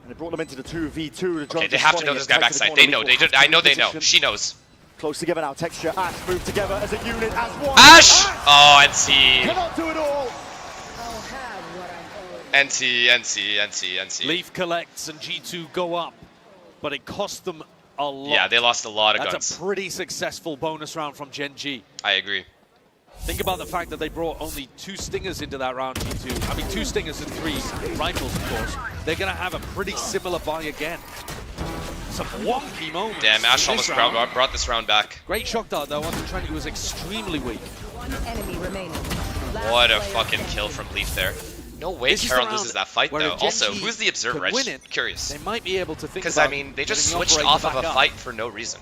And it brought them into the 2v2. Okay, they have to know this guy backside. They know. I know they know. She knows. Close together now. Texture, Ash move together as a unit, as one. Ash! Oh, NC. Cannot do it all. NC. Leaf collects and G2 go up, but it cost them a lot. Yeah, they lost a lot of That's guns. a pretty successful bonus round from Gen.G. I agree. Think about the fact that they brought only 2 stingers into that round, G2. I mean, 2 stingers and 3 rifles, of course. They're going to have a pretty similar buy again. Some wonky moments. Damn, Ash in almost this round. brought this round back. Great shock dart, though, on the Trent, who was extremely weak. What a fucking kill from Leaf there. No way This is the Karen round loses that fight, where though. if Also, Gen.G who's the observer? could I'm win just it, curious. They might be able to think Because, about I mean, they just getting the switched operator off of back a up. fight for no reason.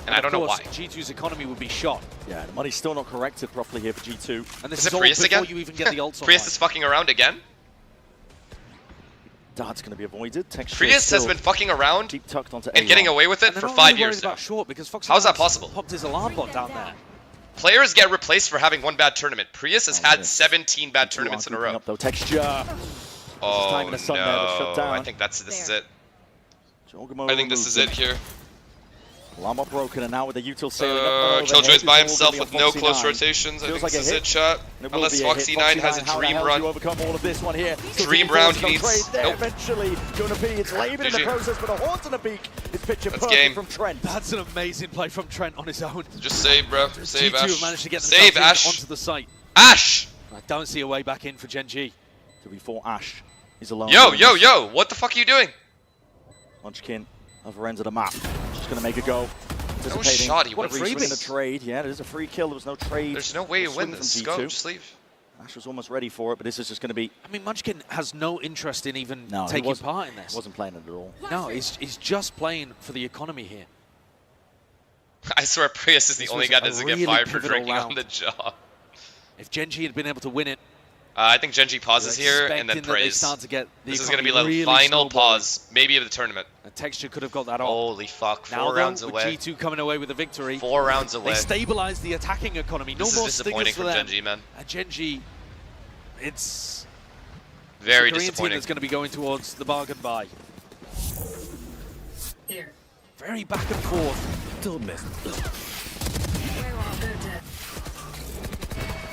And I of don't know course, why. G2's economy would be shot. Yeah, the money's still not corrected properly here for G2. And this Is is it all Prius before again? you even get the ults Prius online. is fucking around again? Dart's going to be avoided. Texture Prius has still been fucking around deep tucked onto and getting away with it And they're for not 5 really years worried now. about short because Fox How is that possible? popped his alarm bot down there. Players get replaced for having one bad tournament. Prius has had 17 bad tournaments in a row. Up, though. Texture. Oh time in the sun there to shut no, down. I think this is it. Jorgamo I think this is it here. Llama broken, and now with the Util sailing up. Killjoy's by himself with no close rotations. I think like this is a it, chat. Unless Foxy 9 has a dream run. You overcome all of this one here. Dream round, he needs... Nope. Eventually, going to be. It's Laban in the GG. process, but a horse and a beak. It's picture That's perfect game. from Trent. That's an amazing play from Trent on his own. Just save, bro. Save, G2 Ash. have managed to get Save, themselves Ash. onto the site. Ash! I don't see a way back in for Gen.G. To be for Ash. He's alone. Yo! What the fuck are you doing? Munchkin, other end of the map. Just going to make a go. No shot, he What went a free freebie. in a trade. Yeah, it is a free kill. There was no trade. There's no way you win Swing this. from Go, G2. just leave. Ash was almost ready for it, but this is just going to be... I mean, Munchkin has no interest in even No, taking part in this. He wasn't playing it at all. No, he's just playing for the economy here. I swear Prius is the only guy that doesn't get fired for pivotal drinking on round. the job. If Gen.G had been able to win it, I think Gen.G pauses here and then expecting that they prays. start to get the This is going to be economy the really final snowballing. pause, maybe of the tournament. And Texture could have got that off. Holy fuck, Now, 4 though, rounds with away. G2 coming away with a victory. 4 rounds They away. stabilized the attacking economy. No This more is disappointing stingers for from them. Gen.G, man. And Gen.G, it's Very the Korean team disappointing. that's going to be going towards the bargain buy. Very back and forth. Still missed.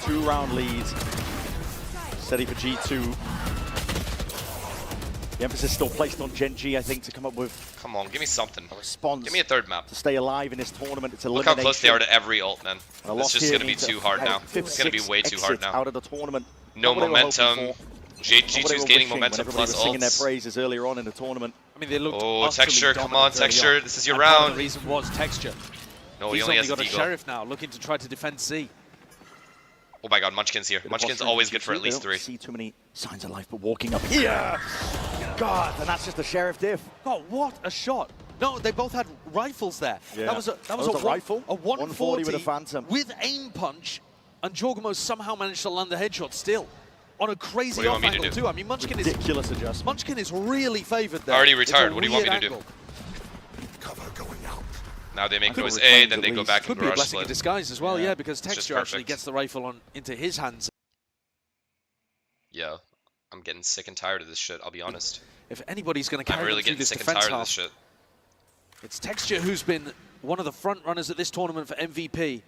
2-round lead. Steady for G2. The emphasis still placed on Gen.G, I think, to come up with Come on, give me something. a response. Give me a third map. To stay alive in this tournament. It's Look elimination. how close they are to every ult, man. A It's loss just here going to be means a too hard now. 5th, It's going to be 6th way too hard exit now. out of the tournament. No Not what they were hoping momentum. for. G2's Not what they were gaining wishing momentum when plus everybody was singing their ults. praises earlier on in the tournament. I mean, they looked Oh, utterly Texture, come on, dominant early Texture. on. This is your And part of round. The reason was Texture. No, he He's only has got a Deagle. Sheriff now, looking to try to defend C. Oh my god, Munchkin's here. Munchkin's Posture always in good for G2. at least They don't 3. see too many signs of life, but walking up here. God, and that's just the Sheriff diff. God, what a shot. No, they both had rifles there. Yeah. That was a rifle. A 140 with a Phantom. with aim punch, and Jorgamo somehow managed to land a headshot still. On a What do crazy you off want me to angle do? too. I mean, Ridiculous adjustment. Munchkin is really favored there. Already It's a retired. What do you want me weird to do? angle. Now they make I think noise we're A, trying then to they at go least- back Could and be a garage blessing in split. disguise as well, yeah, because It's just Texture actually perfect. gets the rifle on into his hands. Yeah, I'm getting sick and tired of this shit, I'll be honest. If anybody's going to I'm carry really them through getting this sick and defense tired of half, this shit. it's Texture who's been one of the front runners at this tournament for MVP.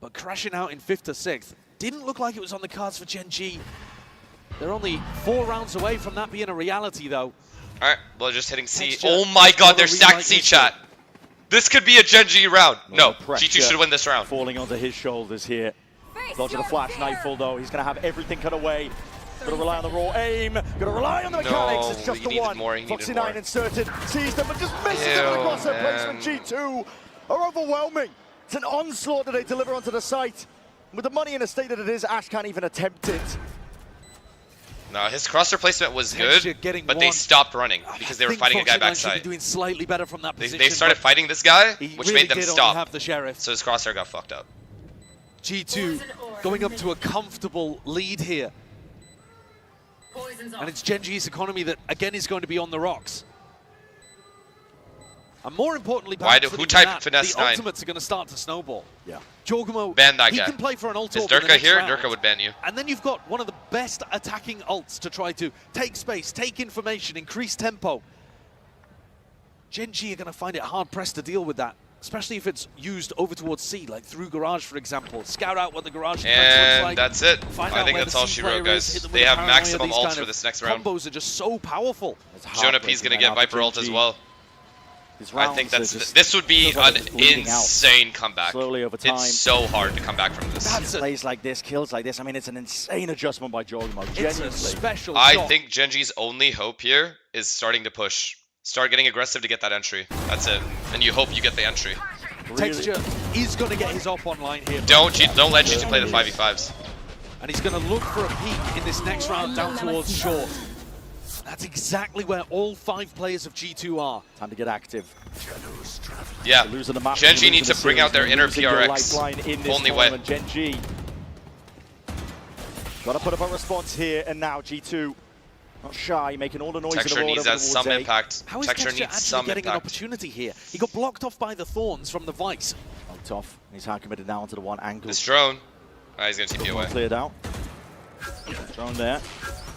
But crashing out in 5th to 6th. Didn't look like it was on the cards for Gen.G. They're only 4 rounds away from that being a reality, though. Alright, well, just hitting C. Texture. Oh my god, they're Another stacked rewrite C history. chat. This could be a Gen.G round. No, Pressure G2 should win this round. Falling onto his shoulders here. Dodge the flash Nightfall though. He's going to have everything cut away. Got to rely on the raw aim. Got to rely on the mechanics. It's just he the needed one. more, he needed Foxy9 more. inserted. Sees them, but just misses it with the crosshair placement. G2 are overwhelming. It's an onslaught that they deliver onto the site. With the money in the state that it is, Ash can't even attempt it. No, his crosshair placement was Texture good, getting but they one. stopped running because they were think fighting a guy Foxy9 should be backside. doing slightly better from that position. They started but fighting this guy, he which really made them did only stop. have the Sheriff. So his crosshair got fucked up. G2 going up to a comfortable lead here. And it's Gen.G's economy that, again, is going to be on the rocks. And more importantly, Why perhaps who than typed that, Finesse the 9? ultimates are going to start to snowball. Yeah. Jorgamo, Ban that he guy. can play for an ult Is orb in the Durka next here? round. Durka would ban you. And then you've got one of the best attacking ults to try to take space, take information, increase tempo. Gen.G are going to find it hard-pressed to deal with that, especially if it's used over towards C, like through Garage, for example. Scout out what the Garage defense looks And like. that's it. Find I out think where that's the all C she player wrote, is, guys. hit them They with have paranoia. maximum These ults kind for of this next round. Combos are just so powerful. Jonah P's gonna get Viper ult as well. I think this would be an insane comeback. Slowly over time. It's so hard to come back from this. Plays like this, kills like this. I mean, it's an insane adjustment by Jorgamo. It's Genuinely. a special I shot. think Gen.G's only hope here is starting to push. Start getting aggressive to get that entry. That's it. And you hope you get the entry. Texture is going to get his op online here. Don't let G2 play the 5v5s. And he's going to look for a peek in this next round down towards short. That's exactly where all 5 players of G2 are. Time to get active. Yeah. Losing the map, Gen.G losing needs the to bring series, out their inner losing your PRX. lifeline in this Only way. tournament. Gen.G got to put up a response here, and now G2 not shy, making all the noise Texture in the world. needs over that towards some A. impact. How is Texture Texture needs actually some getting an impact. opportunity here? He got blocked off by the Thorns from the Vice. Knocked off. He's hard committed now onto the one angle. This drone. He's gonna TP away. Cleared out. Drone there.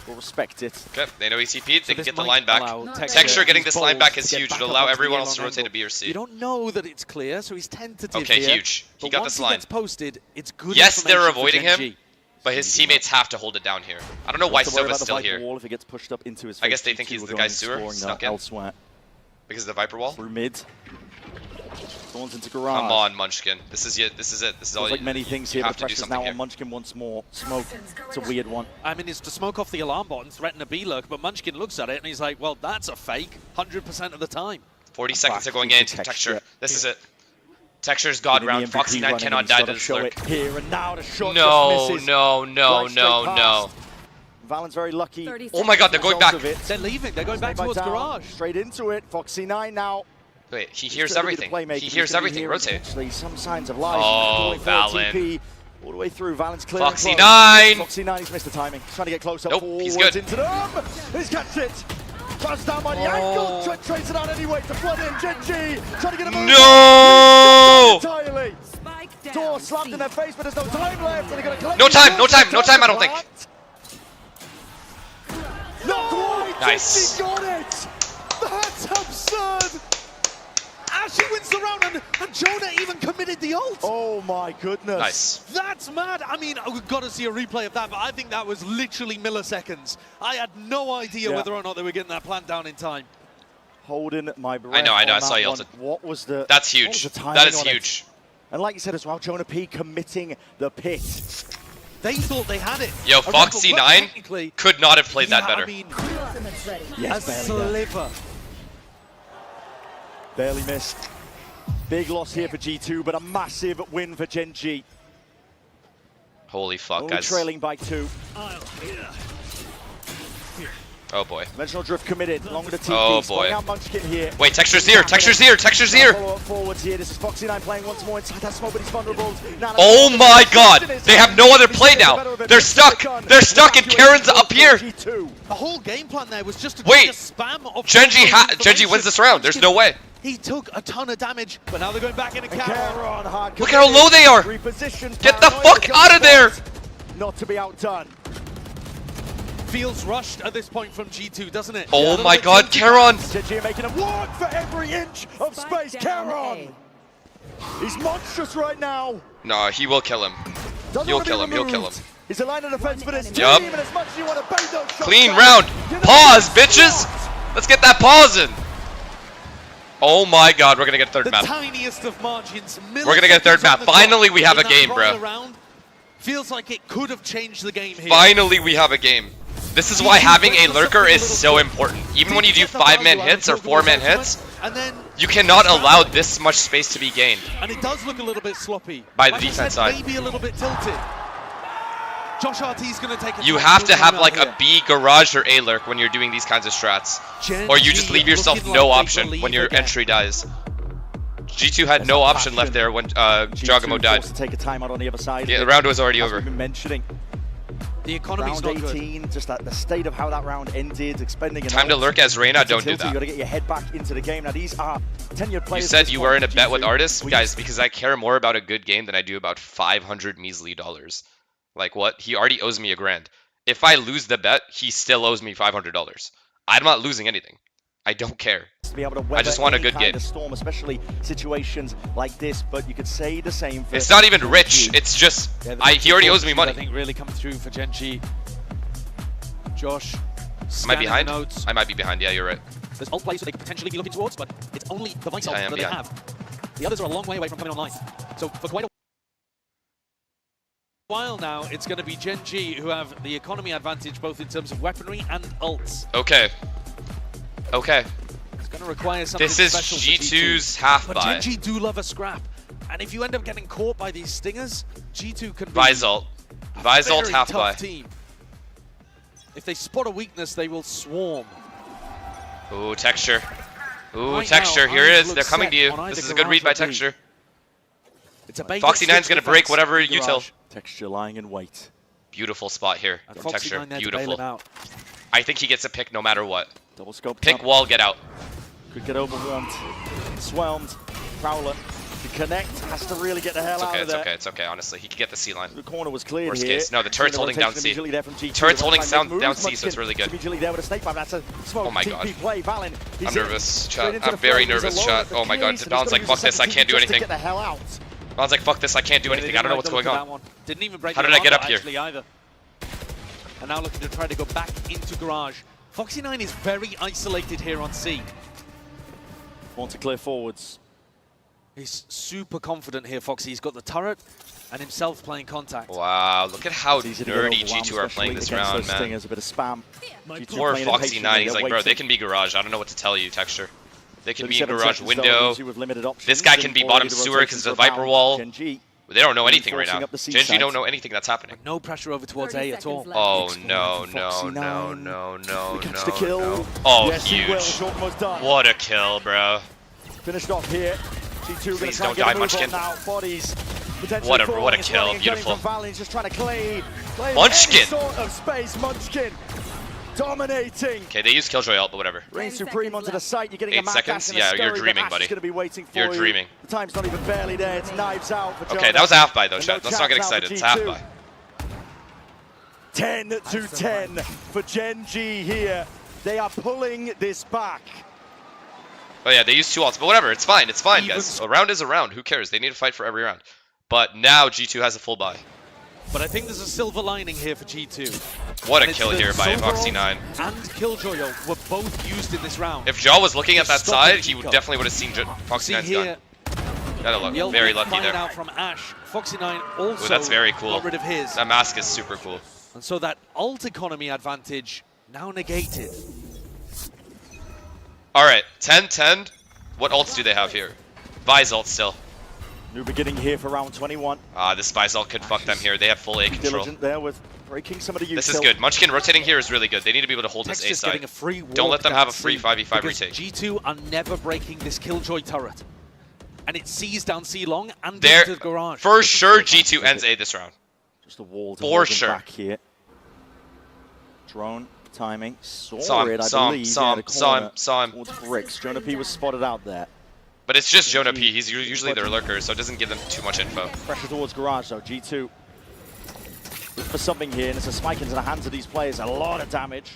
We'll respect it. Okay, they know he TP'd. They can this get the might line back. allow Texture getting this line back is to get huge. back It'll up allow onto the everyone else to yellow rotate to angle. B or C. You don't know that it's clear, so he's tentative Okay, here. huge. He But got once this he line. gets posted, it's good Yes, they're information for avoiding him, Gen.G. but his teammates have to hold it down here. I don't know why Not to worry Sova's about the still Viper here. wall if it gets pushed up into his I guess face. they think G2 he's will the go guy and sewer, exploring snuck now in. elsewhere. Because of the Viper wall? Through mid. Thorns into garage. Come on, Munchkin. This is it. This is it. This is all Feels like you many things you here, have but to do pressure's something now here. on Munchkin once more. Smoke. It's a weird one. I mean, it's to smoke off the alarm bot and threaten a B-lurk, but Munchkin looks at it and he's like, well, that's a fake 100% of the time. 40 seconds are going into into Texture. This is it. Texture's God round. Foxy9 cannot die to this lurk. Here and now the shot No, just misses. no, no, Right no, straight no. past. Valen's very lucky. Oh my god, they're going back. They're leaving. They're going back towards garage. Straight into it. Foxy9 now. Wait, he hears everything. He hears everything. Rotate. Actually, some signs of life. Oh, Valen. All the way through. Valen's clear. Foxy9. Foxy9, he's missed the timing. He's trying to get close up. Nope, forwards he's good. Into them. He's catched it. Touched down by the ankle. Traces it out anyway to flood in. Genji trying to get a move. No! Entirely. Door slapped in their face, but there's no time left. And they're going to collect No time, no time, no time, I don't think. Not quite. Nice. Genji got it. That's absurd. Ashy wins the round, and Jonah even committed the ult. Oh my goodness. Nice. That's mad. I mean, we've got to see a replay of that, but I think that was literally milliseconds. I had no idea whether or not they were getting that plant down in time. Holding my breath. I know, I saw you one. ulted. What was the? That's what was huge. the timing That is on it? huge. And like you said as well, Jonah P committing the pit. They thought they had it. Yo, Foxy9 could not have played that better. I mean, Yes, a barely sliver. Barely missed. Big loss here for G2, but a massive win for Genji. Holy fuck, Only guys. trailing by 2. Oh boy. Dimensional drift committed. Along with the TP. Oh boy. Spotting out Munchkin here. Wait, Texture's here. Texture's here. Texture's here. Follow up forwards here. This is Foxy9 playing once more inside that smoke, but he's vulnerable. Oh my god. They have no other play now. They're stuck. They're stuck, and Karen's up here. The whole game plan there was just to Wait. spam of Genji wins this round. There's no way. He took a ton of damage, but now they're going back into Karon. Look at how low they are. Get the fuck out of there. Not to be outdone. Feels rushed at this point from G2, doesn't it? Oh my god, Karon. Genji are making him work for every inch of space. Karon. He's monstrous right now. No, he will kill him. He'll kill him. He'll kill him. He's a line of defense for this team, Yup. and as much as you want to bang those shots Clean down, round. you're not Pause, gonna bitches. Let's get that pause in. Oh my god, we're gonna get a third The map. titaniest of margins. We're gonna get a third milliseconds map. on the Finally, clock we have in a that game, final bro. round. Feels like it could have changed the game here. Finally, we have a game. This is why having a lurker is so important. Even when you do 5-man hits or 4-man hits, And then, you cannot allow this much space to be gained. and it does look a little bit sloppy. By the Like I defense said, side. Maybe a little bit tilted. Josh RT's going to take a You top have to two have now like here. a B garage or A lurk when you're doing these kinds of strats. Or you just leave yourself looking no like they option when believe your again. entry dies. G2 had no option left there when Jogamo died. forced to take a timeout on the other side. Yeah, the round was already As over. we've been mentioning. The economy's Round not 18, good. just the state of how that round ended, expending an Time to ult. lurk as Reyna, It's a don't do tilty, You that. got to get your head back into the game. Now these are tenured players. You at said this you point were in a for bet with G2. artists? We Guys, because I care more about a good game than I do about 500 measly dollars. Like what? He already owes me $1,000. If I lose the bet, he still owes me $500. I'm not losing anything. I don't care. To be able to I just want a weather good any kind game. of storm, especially situations like this. But you could say the same for It's not even rich. It's just he already owes me I money. think really come through for Genji. Josh, Am I scanning behind? the notes. I might be behind. Yeah, you're right. There's ult plays that they could potentially be looking towards, but it's only the Vice ult I am that they behind. have. The others are a long way away from coming online. So for quite a while now, it's going to be Genji who have the economy advantage both in terms of weaponry and ults. Okay. Okay. It's going to require something This is special for G2's G2. half But buy. Genji do love a scrap. And if you end up getting caught by these stingers, G2 can be Visult. a Visult very half tough buy. team. If they spot a weakness, they will swarm. Ooh, texture. Ooh, Right texture. now, Here it eyes is. look They're coming set to you. on This either is a good read by garage or B. texture. It's a bait Foxy9's gonna break whatever you tell. Texture lying in wait. Beautiful spot here And from texture. Foxy9 there to bail Beautiful. him out. I think he gets a pick no matter what. Double scope. Pick wall, get out. Could get overwhelmed. Swarmed. Prowler. To connect. Has to really get the hell It's out okay, of it's there. okay, it's okay. Honestly, he could get the C line. The corner was cleared Worst here. case. No, the turret's holding down C. Immediately there from G2. Turret's The holding right side down moves, C, so it's Munchkin really good. Immediately there with a snake bite. That's a smoke. Oh my TP god. play. Valen. I'm nervous, Straight chat. into I'm the very front. He's nervous, alone chat. at the Oh my god. case, and Valen's he's like, gonna fuck use this, the I second can't do TP just to anything. get the hell out. Valen's like, fuck this, I can't do anything. I don't know what's going on. Didn't even break How the did I get armor, up here? actually, either. And now looking to try to go back into garage. Foxy9 is very isolated here on C. Want to clear forwards. He's super confident here, Foxy. He's got the turret and himself playing contact. Wow, look at how It's easy to get nerdy overwhelmed, G2 are playing especially this against round, those man. stingers, a bit of spam. G2 Poor playing it Foxy9, patiently, he's they're like, bro, they waiting. can be garage. I don't know what to tell you, texture. They can be 37 garage seconds, though, window. leaves you with limited options This guy can and be already bottom the sewer because rotations of the are Viper about. wall. Genji They don't know anything right reinforcing now. up the C Genji side. don't know anything that's happening. No pressure over towards A at all. Oh no, no, Foxy no, Nine. no, no, We catch no, the kill. no. Oh, Yes, he will. huge. It's almost done. What a kill, bro. Finished off here. G2 Please gonna don't try die, and get a move Munchkin. on now. Bodies potentially What a falling. It's kill, running and gunning beautiful. from Valley. He's just trying to claim Munchkin. any sort of space. Munchkin dominating. Okay, they use Killjoy ult, but whatever. Reign Supreme onto the site. You're getting 8 a mad seconds? dash and a Yeah, you're scurry, dreaming, but Ash buddy. is going to be waiting for You're you. dreaming. The time's not even barely there. It's knives out for Okay, Jonah. that was a half buy though, And chat. no Let's not get chance out excited. for It's half G2. buy. 10 to 10 for Genji here. They are pulling this back. Oh yeah, they use 2 ults, but whatever. It's fine. It's fine, guys. A round is a round. Who cares? They need to fight for every round. But now G2 has a full buy. But I think there's a silver lining here for G2. What a And it's kill that here by Silver Foxy 9. and Killjoy were both used in this round. If Jaw was looking at that Stop it, side, he would Chico. definitely would have seen Foxy See 9's here, gun. Gotta look. the ult Very will lucky find there. out from Ash. Foxy 9 also Ooh, that's very cool. got rid of his. That mask is super cool. And so that ult economy advantage now negated. Alright, 10-10. What ults do they have here? Vi's ult still. New beginning here for round 21. This Vi's ult could fuck them here. They have full A control. Diligent there with breaking some of the This is good. Munchkin rotating here is really good. They need to be able to hold this A Texture's getting side. a free Don't let walk them down have a C free 5v5 because retake. G2 are never breaking this Killjoy turret. And it sees down C long and They're, into the garage. for sure, G2 ends A this round. Just a wall to For hold them sure. back here. Drone timing. Saw Saw it, him, I saw him, believe. saw in him, the saw him, corner saw him. Towards Bricks. Jonah P was spotted out there. But it's just Jonah P. He's usually their lurker, so it doesn't give them too much info. Pressure towards garage though. G2 look for something here, and it's a spike into the hands of these players. A lot of damage.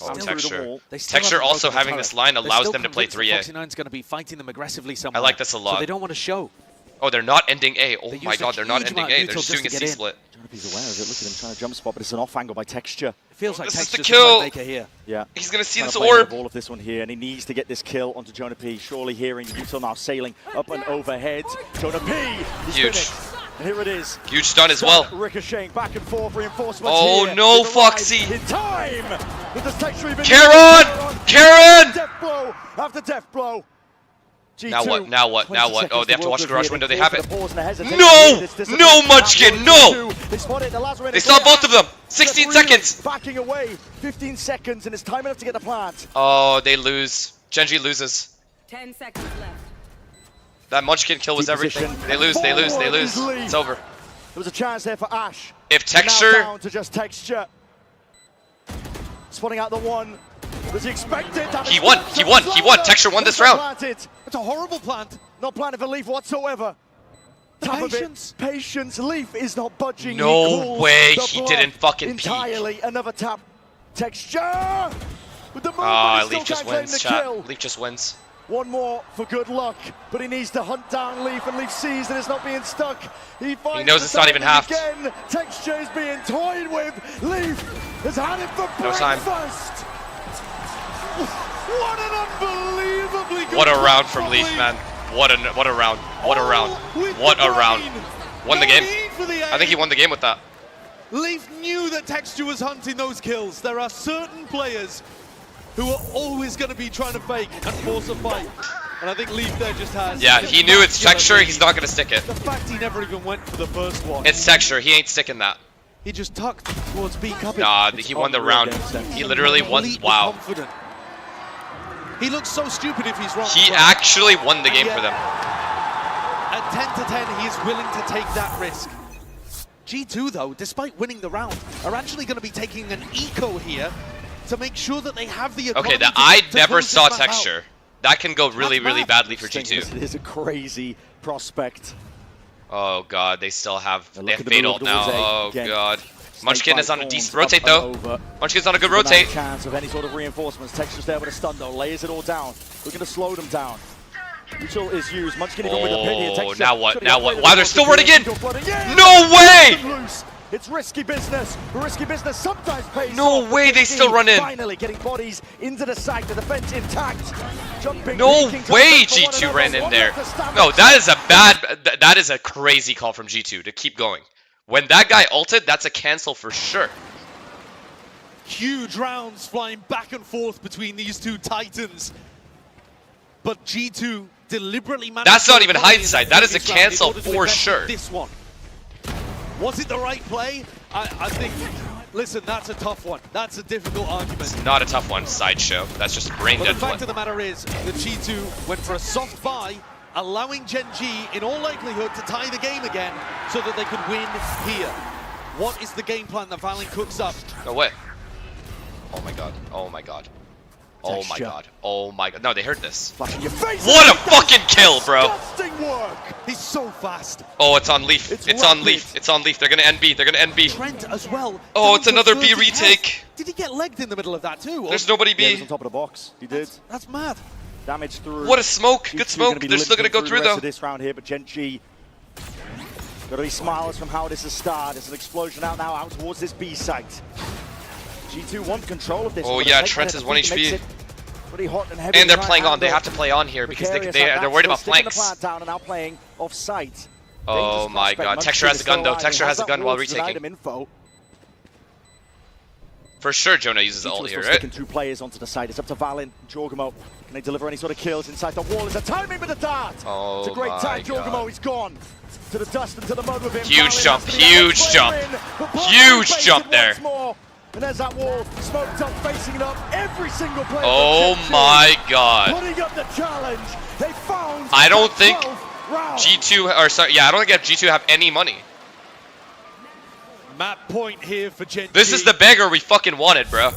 Oh, Through the Texture. wall. Texture also having this line allows them to play 3A. Foxy 9's going to be fighting them aggressively somewhere. I like this a lot. So they don't want to show. Oh, they're not ending A. Oh They my use a god, they're not huge ending amount of A. They're util just doing a just to get in. C-split. Jonah P's aware of it. Look at him trying to jump spot, but it's an off angle by Texture. It feels like This is the Texture's kill. playmaker here. Yeah. He's gonna see Trying this to play out orb. of all of this one here, and he needs to get this kill onto Jonah P. Surely hearing the util now sailing up and overhead. Jonah P. He's Huge. finished. And here it is. Huge stun as well. Ricocheting back and forth, reinforcements Oh here. no, They've arrived Foxy. in time. With this Texture even Karen! Karen! Death blow after death blow. G2, Now what? Now what? 20 Now what? seconds Oh, they have to watch work garage here. window. They call have for it. the pause and the hesitation. No! This discipline No, is Munchkin, happening. no! G2, They spotted the Lazarus. They saw both of them. 16 Really seconds. Backing away. 15 seconds, and it's time enough to get the plant. Oh, they lose. Genji loses. 10 seconds left. That Munchkin kill was Deep everything. position. They lose, they lose, they Forward lose. is Lee. It's over. There was a chance there for Ash. If Now Texture... down to just Texture. Spotting out the one. Was he expected? He won. He won. He won. Texture won this round. It's a horrible plant. Not planted for Leaf whatsoever. Top of it, patience. Leaf is not budging. No He calls way the he bluff didn't fucking peek. entirely. Another tap. Texture with the movement. Ah, he still Leaf just can't claim wins, the chat. kill. Leaf just wins. One more for good luck, but he needs to hunt down Leaf, and Leaf sees that it's not being stuck. He finds knows the it's not even timing half. Again. Texture is being toyed with. Leaf has had it for No time. breakfast. What an unbelievably good What a round from from Leaf, man. What a round. What a round. What a round. Won the game. I think he won the game with that. Leaf knew that Texture was hunting those kills. There are certain players who are always going to be trying to fake and force a fight. And I think Leaf there just has... Yeah, he knew it's Texture. He's not going to stick it. The fact he never even went for the first one. It's Texture. He ain't sticking that. He just tucked towards B cup. Nah, he won the round. He literally won. Completely Wow. confident. He looks so stupid if he's wrong. He actually won the game for them. At 10 to 10, he is willing to take that risk. G2, though, despite winning the round, are actually going to be taking an eco here to make sure that they have the economy Okay, that to I never close this saw map out. Texture. That can go really, really badly for It G2. is a crazy prospect. Oh god, they still have. They look have at the Fade move ult now. towards A Oh again. god. Snake Munchkin bite is on a forms, decent up rotate and though. over. Munchkin's on a good There's no rotate. chance of any sort of reinforcements. Texture's there with a stun though. Layers it all down. Looking to slow them down. Util is used. Munchkin even with a pin here. Oh, Texture now what? should've Now got what? played Wow, it they're across still the running field. in. Util flooding. Yeah! No way! Loose. It's risky business. But risky business sometimes pays No off. way, they still run in. Finally getting bodies into the site. The defense intact. Jumping. No peeking to way the front for G2 one ran another. in One there. left to stand No, up. that is a bad. That is a crazy call from G2 to keep going. When that guy ulted, that's a cancel for sure. Huge rounds flying back and forth between these two titans. but G2 deliberately managed. That's to not even avoid hindsight. in That is a previous round in cancel order to for invest sure. This one. Was it the right play? I think, listen, that's a tough one. That's a difficult argument. It's not a tough one, Sideshow. That's just brain But dead the fact play. of the matter is that G2 went for a soft buy, allowing Gen G, in all likelihood, to tie the game again so that they could win here. What is the game plan that Valorant cooks up? No way. Oh my god. Oh my god. Oh my god. Oh my god. No, they heard this. Flash in your face. What a fucking kill, bro. Disgusting work. He's so fast. Oh, it's on Leaf. It's on rapid. Leaf. It's on Leaf. They're gonna end B. They're gonna end B. Trent as well. Oh, down it's to another B 30 retake. health. Did he get legged in the middle of that too? Or- There's nobody Yeah, he was B. on top of the box. He did. That's mad. Damage through. What a smoke. Good G2 smoke. gonna be They're still gonna go limping through the rest though. of this round here, but Gen G got to be smilers from how this has started. There's an explosion out now, out towards this B site. G2 want control of this. Oh But yeah, they take Trent that is 1 defeat, HP. makes it pretty hot and heavy And they're to try playing on. They handle. have to play on here because Precarious they're like that, worried still about sticking the flanks. plant down and now playing off site. Oh Dangerous my prospect. god. Munchkin Texture has is a gun still though. alive. Texture He has a that gun while wolf as an retaking. item info. For sure, Jonah uses the G2 ult is here, still right? sticking 2 players onto the side. It's up to Valin and Jorgamo. Can they deliver any sort of kills inside the wall? Is a timing with the dart. Oh It's a great my time. Jorgamo, god. he's gone. To the dust and to the mud with him. Huge Valin jump, has to be that huge player jump. in, but Parker Huge faced jump it there. once more. And there's that wall, smoked up, facing it up. Every single player. Oh my god. Putting up the challenge. They found. I don't the think 12th round. G2, or sorry, yeah, I don't think G2 have any money. Map point here for Gen G. This is the beggar we fucking wanted, bro.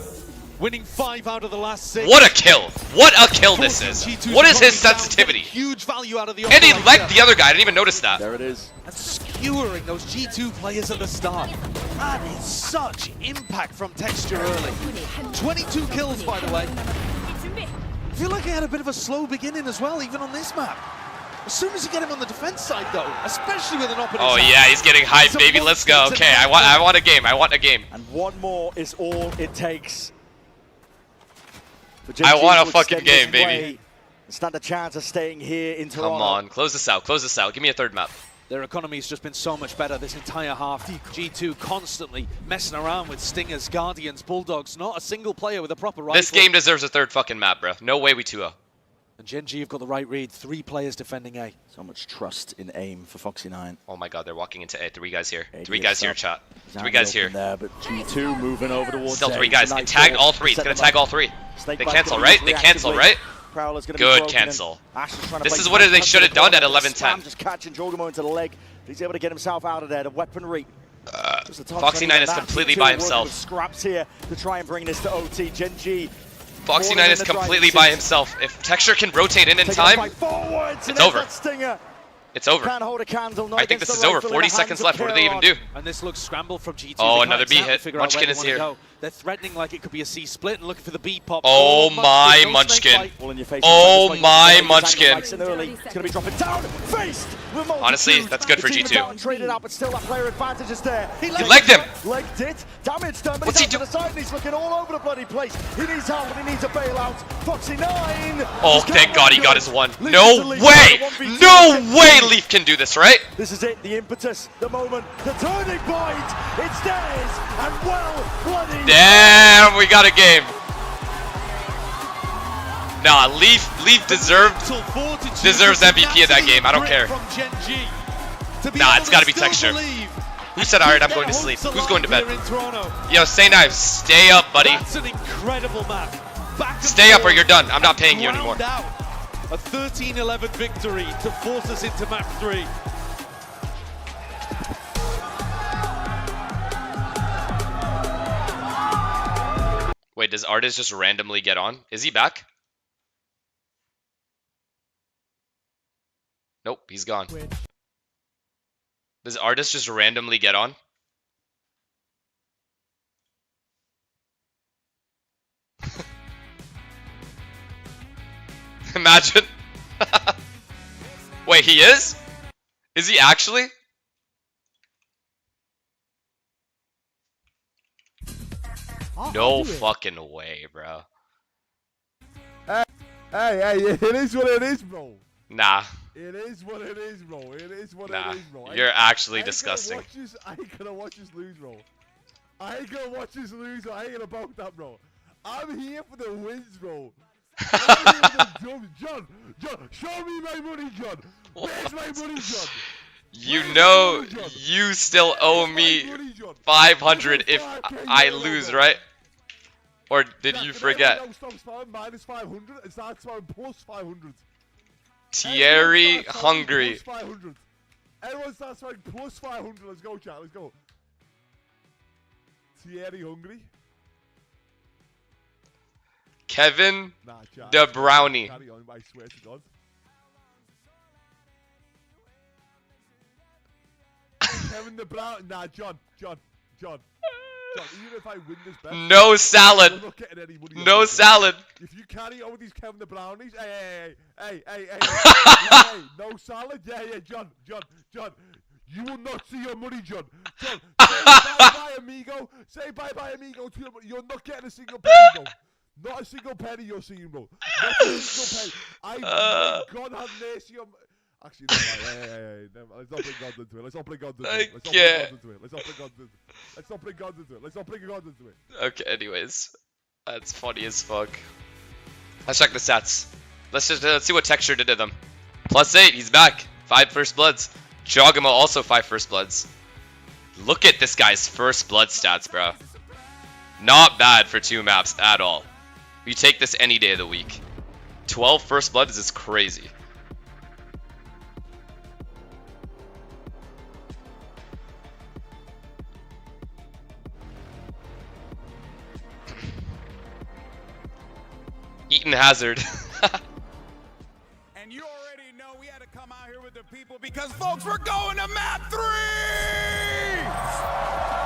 Winning 5 out of the last 6. What a kill. What a kill this is. G2's What is his opponent down, sensitivity? getting huge value out of the And he operator. legged the other guy. I didn't even notice that. There it is. And skewering those G2 players at the start. That is such impact from Texture early. 22 kills, by the way. I feel like he had a bit of a slow beginning as well, even on this map. As soon as you get him on the defense side, though, especially with an opponent. Oh yeah, he's getting hyped, baby. Let's go. Okay, I want a game. I want a game. And one more is all it takes. For Gen I G want to a fucking extend this game, baby. way and stand a chance of staying here in Toronto. Come on, close this out. Close this out. Give me a third map. Their economy's just been so much better this entire half. G2 constantly messing around with Stingers, Guardians, Bulldogs. Not a single player with a proper rifle. This game deserves a third fucking map, bro. No way we 2-0. And Gen G have got the right read. 3 players defending A. So much trust in aim for Foxy9. Oh my god, they're walking into A. 3 guys here. AD 3 guys here, up. chat. He's out 3 in the guys here. open there, but G2 moving over towards Still A. 3 guys. It's a It nice tagged ball all to 3. It's set gonna them tag up. all 3. Snake They bite's cancel, gonna right? be They used cancel, reactively. right? Prowler's gonna be Good broken in. cancel. Ash is trying to This play is what they defense should have to the done at corner. 11-10. Spam just catching Jorgamo into the leg. He's able to get himself out of there. The weaponry. Foxy9 is completely by himself. Scraps here to try and bring this to OT. Gen G. Foxy9 is completely by himself. If Texture can rotate in time, it's over. It's over. Can't hold a candle, not I think against this is the over. rifle in 40 the seconds hands of left. What do they even do? And this looks scrambled from G2. Oh, They can't another B exactly hit. figure out where Munchkin they is wanna here. go. They're threatening like it could be a C split and looking for the B pop. Oh my no Munchkin. snake bite. All in your face. Oh It's my like Munchkin. It's going to be dropping down. Faced with multitude. Honestly, that's good for The team G2. down, traded out, but still that player advantage is there. He legged him. Legged it. Damage done, but What's he's he out to the side and he's looking all over the bloody place. He needs help and he needs a bailout. Foxy9. Oh, thank God he got his one. No way. No way Leaf can do this, right? This is it, the impetus, the moment, the turning point. It's theirs, and well bloody. Damn, we got a game. Nah, Leaf deserves MVP of that game. I don't care. Nah, it's gotta be Texture. Who said, alright, I'm going to sleep? Who's going to bed? Yo, Say Knives, stay up, buddy. That's an incredible map. Stay up or you're done. I'm not paying you anymore. A 13-11 victory to force us into map 3. Wait, does Artis just randomly get on? Is he back? Nope, he's gone. Does Artis just randomly get on? Imagine. Wait, he is? Is he actually? No fucking way, bro. Hey, it is what it is, bro. Nah. It is what it is, bro. It is what Nah. it is, bro. You're actually disgusting. I ain't gonna watch this lose, bro. I ain't gonna watch this lose, bro. I ain't gonna bout that, bro. I'm here for the wins, bro. John, show me my money, John. Where's my money, John? You know you still owe me 500 if I lose, right? Or did you forget? Minus 500 and start spamming plus 500. Thierry Hungry. Everyone starts spamming plus 500. Let's go, chat. Let's go. Thierry Hungry. Kevin the Brownie. Carry on, I swear to God. Kevin the Brown. Nah, John. Even if I win this bet, No salad. you're not getting any money. No salad. If you carry on with these Kevin the Brownies, hey, no salad. Yeah, John. You will not see your money, John. John, say bye-bye, amigo. Say bye-bye, amigo. To you're not getting a single penny, bro. Not a single penny you're seeing, bro. Not a single penny. God have mercy on. Actually, no, let's not bring God into it. Let's not bring God into it. Let's not bring God into it. Okay, anyways. That's funny as fuck. Let's check the stats. Let's see what Texture did to them. +8, he's back. 5 first bloods. Jogamo also 5 first bloods. Look at this guy's first blood stats, bro. Not bad for 2 maps at all. You take this any day of the week. 12 first bloods is crazy. Eaton Hazard. And you already know we had to come out here with the people because folks, we're going to map 3!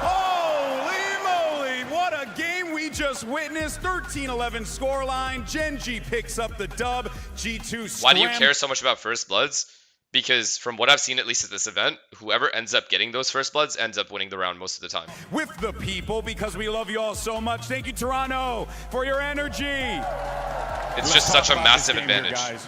Holy moly, what a game we just witnessed. 13-11 scoreline. Gen.G picks up the dub. G2 Why do you care so much about first bloods? Because from what I've seen, at least at this event, whoever ends up getting those first bloods ends up winning the round most of the time. With the people because we love you all so much. Thank you, Toronto, for your energy. It's just such a massive advantage. Here, guys.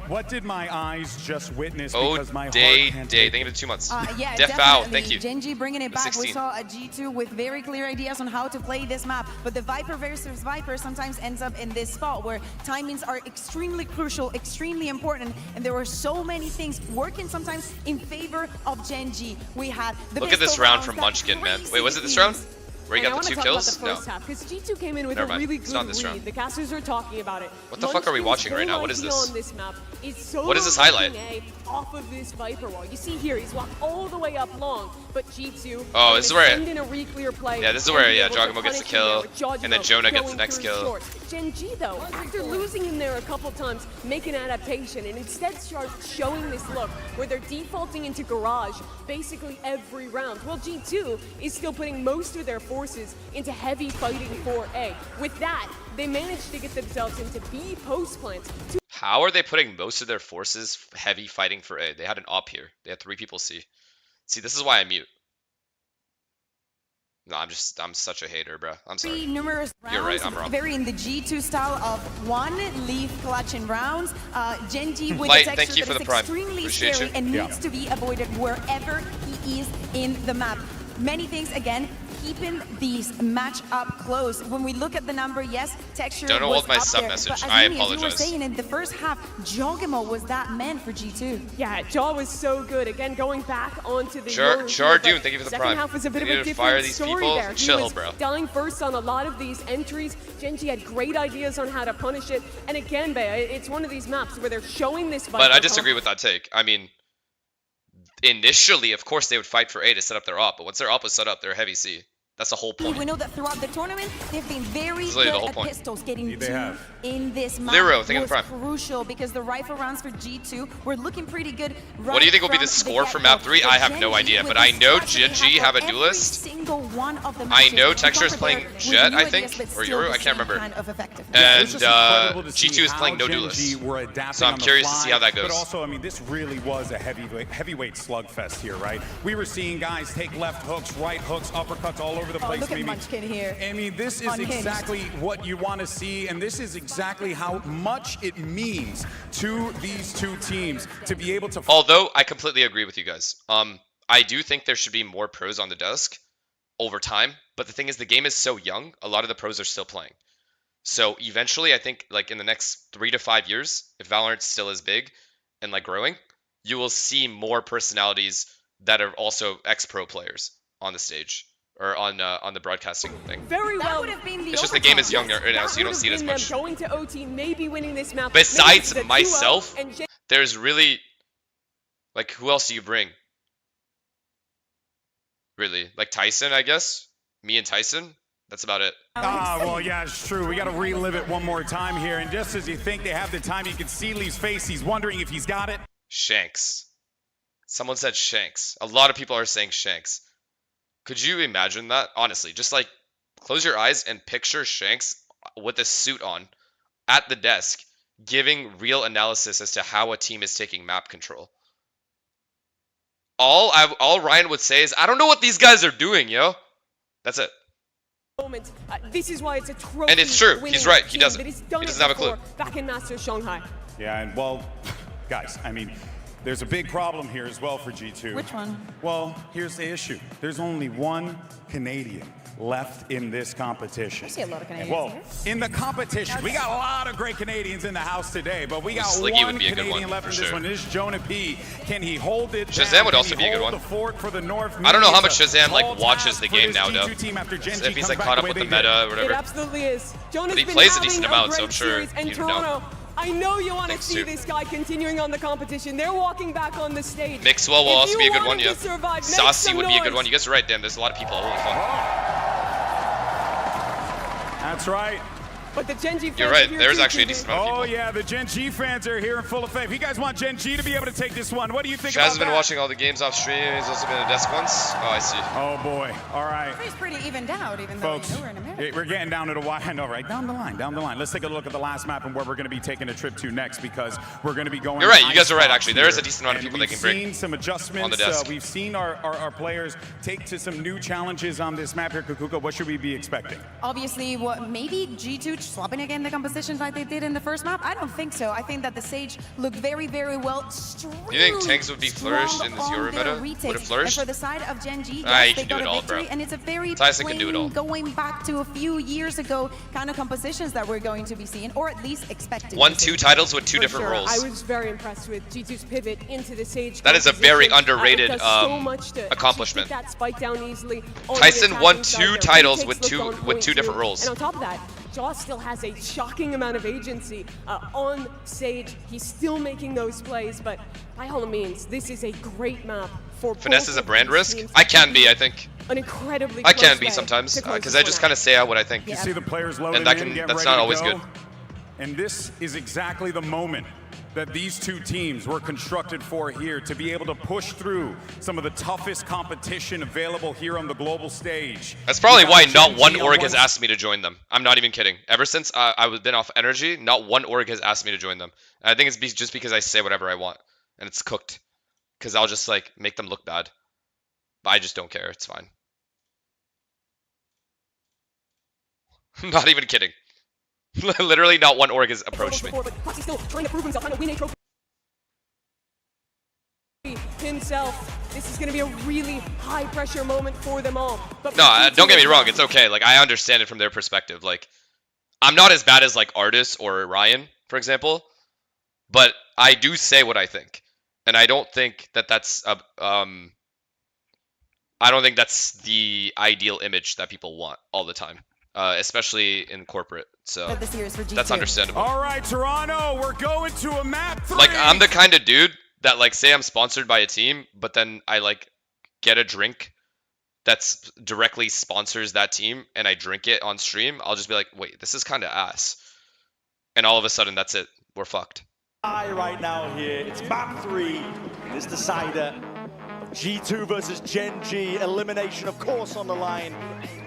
What did my eyes just witness? Oh, because my day. heart Thank you for 2 months. Yeah, Defao, definitely. thank you. Gen.G bringing it back. 16. We saw a G2 with very clear ideas on how to play this map, but the Viper versus Viper sometimes ends up in this spot where timings are extremely crucial, extremely important, and there were so many things working sometimes in favor of Gen.G. We had the Look at this round from Munchkin, man. Wait, was it this round? Where he got the 2 kills? No. Because G2 came in with Never a mind. really It's good not this lead. round. The casters are talking about it. What the fuck are we watching right now? What is this? On this map is so What is this highlight? off of this Viper wall. You see here, he's walked all the way up long, but G2. Oh, this is where in a re-clear play. Yeah, this is where Jogamo gets the kill, and then Jonah gets the next kill. Gen.G though, after losing him there a couple times, make an adaptation and instead start showing this look where they're defaulting into garage basically every round. Well, G2 is still putting most of their forces into heavy fighting for A. With that, they managed to get themselves into B post plants. How are they putting most of their forces heavy fighting for A? They had an op here. They had 3 people C. See, this is why I mute. No, I'm such a hater, bro. I'm sorry. Numerous rounds, You're right, I'm wrong. Very in the G2 style of one leaf clutching rounds. Gen.G with Light, a thank you texture for that the is prime. extremely Appreciate scary you. and needs to be avoided wherever he is in the map. Many things, again, keeping these match up close. When we look at the number, yes, texture Don't was hold my up sub there, message. but as I Mimi, as you were apologize. saying, in the first half, Jogamo was that man for G2. Yeah, Jaw was so good. Again, going back onto the Chardoon, thank you for the second prime. half was a bit They of a need to different fire these story people. there. Chill, he was bro. dying first on a lot of these entries. Gen.G had great ideas on how to punish it. And again, Bea, it's one of these maps where they're showing this But I disagree with that take. I mean, initially, of course, they would fight for A to set up their op, but once their op was set up, they're heavy C. That's the whole point. We know that throughout the tournament, they've been very That's literally good the whole at point. pistols. Getting They two have. in this map Lero, thank you was for the prime. crucial because the rifle rounds for G2 were looking pretty good. What do you think will be the score for map 3? I have no idea, but I know Gen.G have a duelist. Single one of the I know matches. Texture is playing Jet, I think, or Yoru, I can't remember. And G2 is playing no duelist. So I'm curious to see how that goes. But also, I mean, this really was a heavyweight slugfest here, right? We were seeing guys take left hooks, right hooks, uppercuts all over the place. Look at Mimi. Munchkin here. I mean, this is Unhinged. exactly what you want to see, and this is exactly how much it means to these two teams to be able to. Although I completely agree with you guys. I do think there should be more pros on the desk over time, but the thing is the game is so young, a lot of the pros are still playing. So eventually, I think like in the next 3 to 5 years, if Valorant still is big and like growing, you will see more personalities that are also ex-pro players on the stage or on the broadcasting thing. Very well. It's just the game is younger right now, so you don't see it as much. Going to OT, maybe winning this map. Besides myself, there's really like who else do you bring? Really, like Tyson, I guess. Me and Tyson. That's about it. Well, yeah, it's true. We got to relive it one more time here. And just as you think they have the time, you can see Lee's face. He's wondering if he's got it. Shanks. Someone said Shanks. A lot of people are saying Shanks. Could you imagine that? Honestly, just like close your eyes and picture Shanks with a suit on at the desk, giving real analysis as to how a team is taking map control. All Ryan would say is, I don't know what these guys are doing, yo. That's it. This is why it's a trophy. And it's true. He's right. He doesn't. He doesn't have a clue. Back in Masters Shanghai. Yeah, and well, guys, I mean, there's a big problem here as well for G2. Which one? Well, here's the issue. There's only one Canadian left in this competition. I see a lot of Canadians Well, here. in the competition, we got a lot of great Canadians in the house today, but we got Sliggy one would be a good Canadian one, left for in this sure. one. This is Jonah P. Can he hold it Shazam down? would Can also he be a good hold one. the fort for the North? I don't know how Maybe much it's a Shazam like tall watches task the for game this now, G2 though. team after Gen So G if he's comes like back caught the up way with the they did. meta or It whatever. absolutely is. Jonah's But he been plays a having decent amount, great so I'm sure series, and you'd know. Toronto, I know you want to Thanks, see too. this guy continuing on the competition. They're walking back on the stage. Mixwell will If also you be a good wanted one, to yeah. survive, make Saucy some would be a good noise. one. You guys are right, damn. There's a lot of people. Holy fuck. That's right. But the Gen G fans You're right. are here There's too, actually a TJ. decent amount of people. Oh, yeah, the Gen G fans are here in full effect. If you guys want Gen G to be able to take this one, what do you think Shaz about has been that? watching all the games off stream. He's also been at desk once. Oh, I see. Oh, boy. All right. He's pretty evened out, even though Folks, we're in America. we're getting down to the wire. I know, right? Down the line. Let's take a look at the last map and where we're going to be taking a trip to next, because we're going to be going. You're right. to You guys are right, Icebox actually. There is a here. decent amount of And people they can We've bring seen some adjustments. on the desk. We've seen our players take to some new challenges on this map here, Kukuka. What should we be expecting? Obviously, what maybe G2 swapping again the compositions like they did in the first map? I don't think so. I think that the Sage looked very, very well. You think tanks would be flourished in this Euro meta? Would it flourish? And for the side of Gen G, Ah, yes, you they can do got it a all, victory, bro. and it's a very Tyson can do it all. going back to a few years ago kind of compositions that we're going to be seeing, or at least expecting. Won to see. 2 titles with 2 For different sure. roles. I was very impressed with G2's pivot into the Sage. That is a very composition. underrated, It does so much to accomplishment. keep that spike down easily. on the Tyson won attacking side 2 there. titles Retakes with looked on two point different too. roles. And on top of that, Jaws still has a shocking amount of agency on Sage. He's still making those plays, but by all means, this is a great map for Finesse both is a of brand these risk? teams I to can be, compete I think. An incredibly I can close be way sometimes, to close because this I just one kind out. of say out what I think. You see the players loading And that in, getting that's ready not to always go. good. And this is exactly the moment that these two teams were constructed for here, to be able to push through some of the toughest competition available here on the global stage. That's probably You got why Gen not G one on org has asked me to join them. I'm not even kidding. Ever since I've been off NRG, not one org has asked me to join them. And I think it's just because I say whatever I want, and it's cooked. Because I'll just like make them look bad. But I just don't care. It's fine. I'm not even kidding. Literally, not one org has approached me. But Foxy's still trying to prove himself, trying to win a trophy himself. This is going to be a really high-pressure moment for them all. But No, for don't get G2 me wrong. It's okay. Like, I understand it from their perspective. Like, I'm not as bad as like Artis or Ryan, for example, but I do say what I think, and I don't think that that's I don't think that's the ideal image that people want all the time, especially in corporate. So Of the series for that's G2. understandable. All right, Toronto, we're going to a map 3. Like, I'm the kind of dude that like say I'm sponsored by a team, but then I like get a drink that's directly sponsors that team and I drink it on stream. I'll just be like, wait, this is kind of ass. And all of a sudden, that's it. We're fucked. Right now here, it's map 3, this decider. G2 versus Gen G, elimination of course on the line.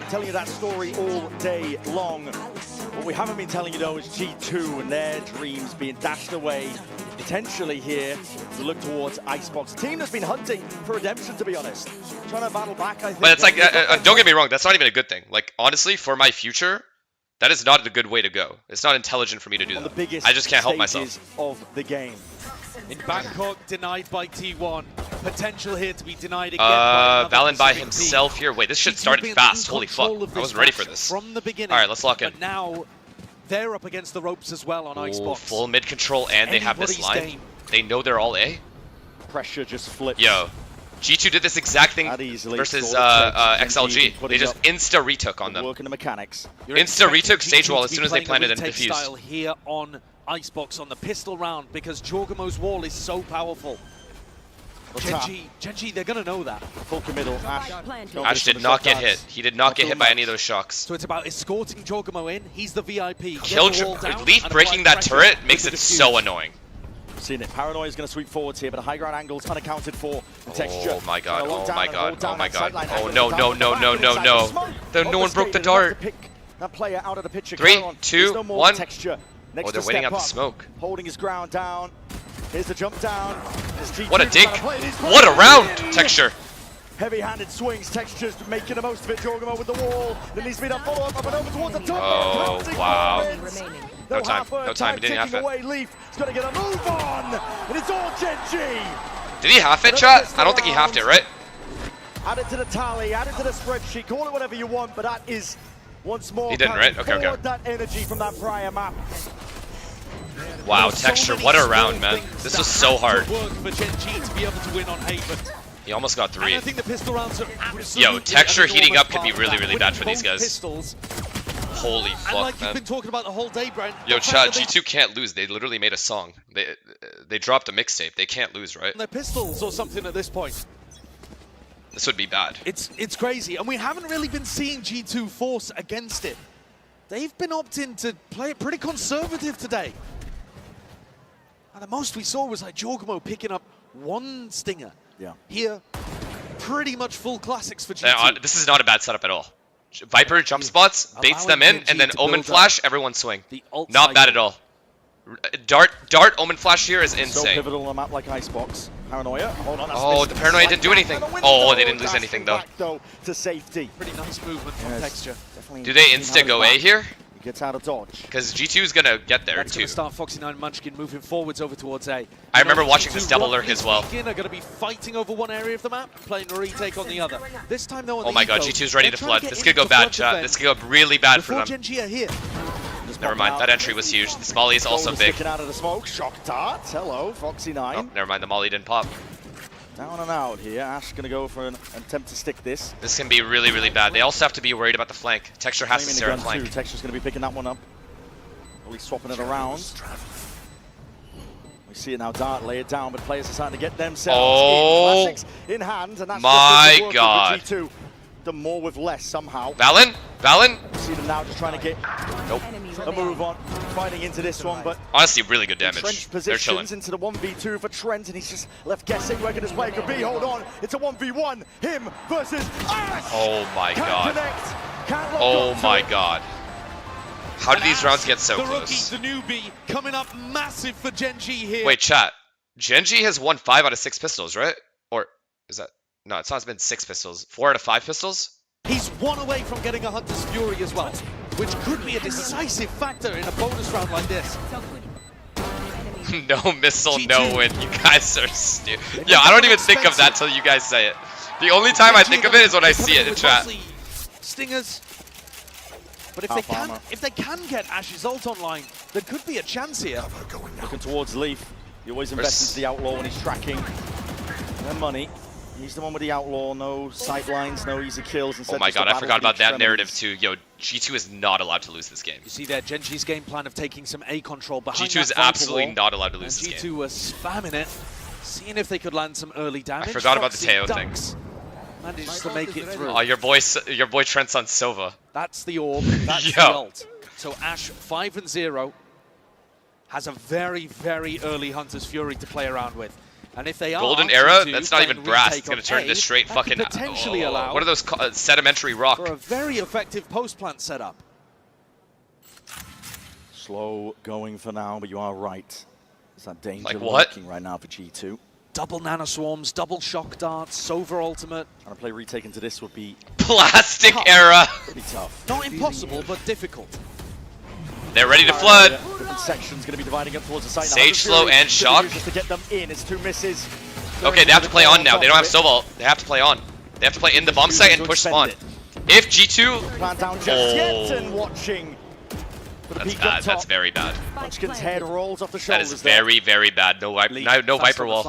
Telling you that story all day long. What we haven't been telling you though is G2 and their dreams being dashed away. Potentially here, to look towards Icebox. A team that's been hunting for redemption, to be honest. Trying to battle back, I think. But it's like, don't get me wrong, that's not even a good thing. Like, honestly, for my future, that is not a good way to go. It's not intelligent for me to do that. I just can't help myself. Of the game. In Bangkok, denied by T1. Potential here to be denied again by another Valen by Pacific himself team. here. Wait, this shit G2 started being fast. in Holy control fuck. of I this wasn't ready for match this. From the beginning. Alright, let's lock in. But now, they're up against the ropes as well on Icebox. Full mid control, and they have this line. Game. They know they're all A. Pressure just flips. Yo, G2 did this exact thing versus XLG. They just insta retook on them. Working the mechanics. Insta retook stage wall as soon as they planted and defused. Style here on Icebox on the pistol round because Jorgamo's wall is so powerful. Genji, they're gonna know that. Full committal. Ash did not get hit. He did not get hit by any of those shocks. So it's about escorting Jorgamo in. He's the VIP. Leaf breaking that turret makes it so annoying. Seen it. Paranoia is going to sweep forwards here, but a high ground angle is unaccounted for. The texture. Oh my god, oh my god, oh my god. Oh no, no, no, no, no, no. No one broke the dart. That player out of the picture. 3, 2, 1. Oh, they're waiting out the smoke. Holding his ground down. Here's the jump down. What a dig. What a round, Texture. Heavy-handed swings, Texture's making the most of it. Jorgamo with the wall. There needs to be that follow-up up and over towards the top. Oh, wow. No time, no time, he didn't half it. Away. Leaf is going to get a move on, and it's all Genji. Did he half it, chat? I don't think he halved it, right? Add it to the tally, add it to the spreadsheet, call it whatever you want, but that is once more. He didn't, right? Okay, okay. That energy from that prior map. Wow, Texture, what a round, man. This was so hard. For Genji to be able to win on Haven. He almost got 3. I think the pistol rounds are Yo, Texture heating up could be really, really bad for these guys. Pistols. Holy fuck, and like man. You've been talking about the whole day, Brent. Yo, chat, G2 can't lose. They literally made a song. They dropped a mixtape. They can't lose, right? Their pistols or something at this point. This would be bad. It's crazy, and we haven't really been seeing G2 force against it. They've been opting to play it pretty conservative today. And the most we saw was like Jorgamo picking up 1 stinger. Yeah. Here, pretty much full classics for G2. This is not a bad setup at all. Viper jump spots, baits them in, and then Omen Flash, everyone swing. Not bad at all. Dart Omen Flash here is insane. So pivotal on a map like Icebox. Paranoia, hold on. Oh, the Paranoia didn't do anything. Oh, they didn't lose anything though. To safety. Pretty nice movement from Texture. Do they insta go A here? He gets out of dodge. Because G2 is gonna get there That's too. Gonna start Foxy9 Munchkin moving forwards over towards A. I remember watching this double lurk as well. Are going to be fighting over one area of the map, playing a retake on the other. This time though, oh my god, G2's ready to flood. This could go bad, chat. This could go really bad for them. Genji are here. Never mind, that entry was huge. This molly is also big. Sticking out of the smoke, shock dart. Hello, Foxy9. Oh, never mind, the molly didn't pop. Down and out here. Ash going to go for an attempt to stick this. This can be really, really bad. They also have to be worried about the flank. Texture has to stare at flank. Texture's going to be picking that one up. Or he's swapping it around. We see it now, Dart lay it down, but players are starting to get themselves in hand, and that's my god. G2. The more with less somehow. Valen? See them now just trying to get a move on, fighting into this one, but honestly, really good damage. They're chilling. Positions into the 1v2 for Trent, and he's just left guessing where this play could be. Hold on, it's a 1v1. Him versus Ash. Oh my god. Oh my god. How did these rounds get so the close? Rookie, the newbie, coming up massive for Genji here. Wait, chat. Genji has won 5 out of 6 pistols, right? Or is that? No, it's not been 6 pistols. 4 out of 5 pistols? He's 1 away from getting a Hunter's Fury as well, which could be a decisive factor in a bonus round like this. No missile, G2. No win. You guys are stupid. Yeah, I don't even think of that till you guys say it. The only time I think of it is when I see it in chat. Stingers. But if they can get Ash's ult online, there could be a chance here. Looking towards Leaf. He always invests into the Outlaw when he's tracking their money. He's the one with the Outlaw, no sight lines, no easy kills. Oh my god, I forgot about that narrative too. Yo, G2 is not allowed to lose this game. You see there, Genji's game plan of taking some A control behind G2 is absolutely not allowed to lose this game. G2 were spamming it, seeing if they could land some early damage. I forgot about the Teo thing. Managed to make it through. Oh, your boy Trent's on Sova. That's the orb, that's the ult. So Ash, 5-0, has a very, very early Hunter's Fury to play around with. And if they are Golden Era, that's not even brass. It's going to turn this straight fucking... potentially allow what are those sedimentary rock? For a very effective post-plant setup. Slow going for now, but you are right. There's that danger lurking right now for G2. Double nano swarms, double shock darts, Sova ultimate. Trying to play retake into this would be... Plastic Era! Pretty tough. Not impossible, but difficult. They're ready to flood. Different sections going to be dividing up towards the site. Sage slow and shock. Just to get them in, it's 2 misses. Okay, they have to play on now. They don't have Sova. They have to play on. They have to play in the bomb site and push spawn. If G2... Plant down just yet and watching That's bad. That's very bad. Munchkin's head rolls off the That shoulders. is very, very bad. No, no Viper wall.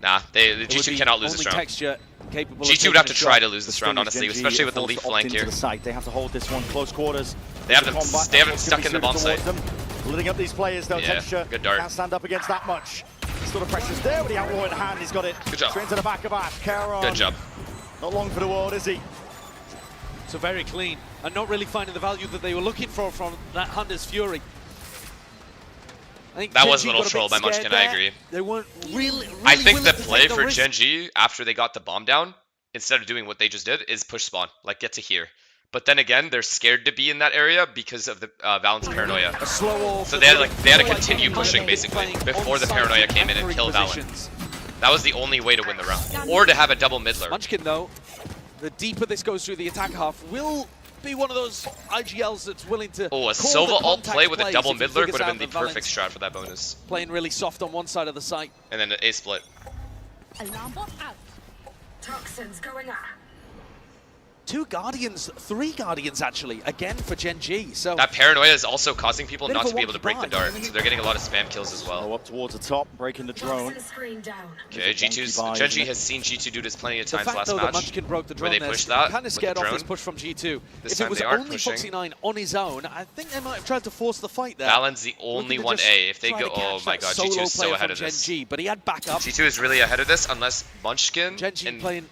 Nah, the G2 cannot lose this round. G2 would have to try to lose this round, honestly, especially with the Leaf flank here. They have to hold this one close quarters. They have them stuck in the bomb site. Splitting up these players though. Yeah, Texture good dart. can't stand up against that much. Sort of pressure's there with the outlaw in hand. He's got it. Good job. Straight to the back of Ash. Caron. Good job. Not long for the world, is he? So very clean, and not really finding the value that they were looking for from that Hunter's Fury. I think That was a Gen G little got bit troll by scared Munchkin, there. I agree. They weren't really I think willing the to play take the for risk. Gen G, after they got the bomb down, instead of doing what they just did, is push spawn. Like, get to here. But then again, they're scared to be in that area because of the Valent's paranoia. So they had to continue pushing, basically, before the paranoia came in and killed Valen. That was the only way to win the round. Or to have a double midler. Munchkin, though, the deeper this goes through the attack half, will be one of those IGLs that's willing to Oh, a call Sova the alt contact play with a plays double if he midler figures would have out been the that perfect Valent's strat for that bonus. playing really soft on one side of the site. And then an A split. Alarm bot out. Toxins going up. 2 Guardians, 3 Guardians actually, again for Gen G. So That paranoia is also causing people Bit not of to a be able to break the one dart, so they're getting a lot of spam kills as well. Up towards the top, breaking the drone. Okay, Gen G has seen G2 do this plenty of the times fact last though that match, Munchkin broke the where drone they there, pushed that kind of with scared the off drone. this push from G2. This If time it was they aren't only pushing. Foxy9 on his own, I think they might have tried to force the fight there. Valen's the only Looking to 1A. If they try go, to catch oh my that god, solo G2 is so player ahead from of Gen this. G, but he had backup. G2 is really ahead of this unless Munchkin Gen G and playing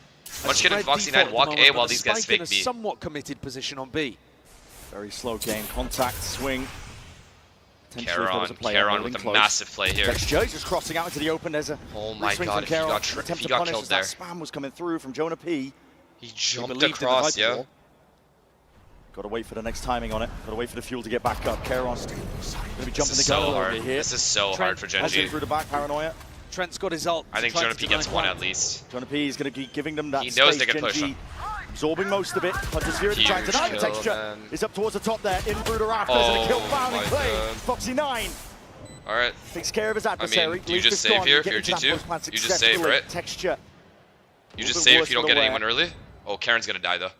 Munchkin and spread Foxy9 default at the walk moment, A while but these guys Spike in fake a B. somewhat committed position on B. Very slow game. Contact, swing. Potentially if there was a player Caron holding with a close. massive play here. Joe's just crossing out into the open. There's a Oh my swing god, from if he Caron. got, if Attempt he to got punish killed as there. that spam was coming through from Jonah P. He jumped believed in the across, Viper yeah. wall. Got to wait for the next timing on it. Got to wait for the fuel to get back up. Caron's going to be jumping the gun a little bit here. This is so hard for Gen Has G. been through the back, paranoia. Trent's got his ult. I think Jonah P gets one at least. Jonah P is going to be giving them that He knows space. they can Gen push G him. absorbing most of it. Hunter's Fury Huge trying to die. kill, Texture man. is up towards the top there. In through the rafters and a kill Oh found in my play. God. Foxy9 Alright. takes care of his adversary. do you just save here if you're G2? You just save, right? Texture. You just save if you don't get anyone early? Oh, Karen's gonna die though.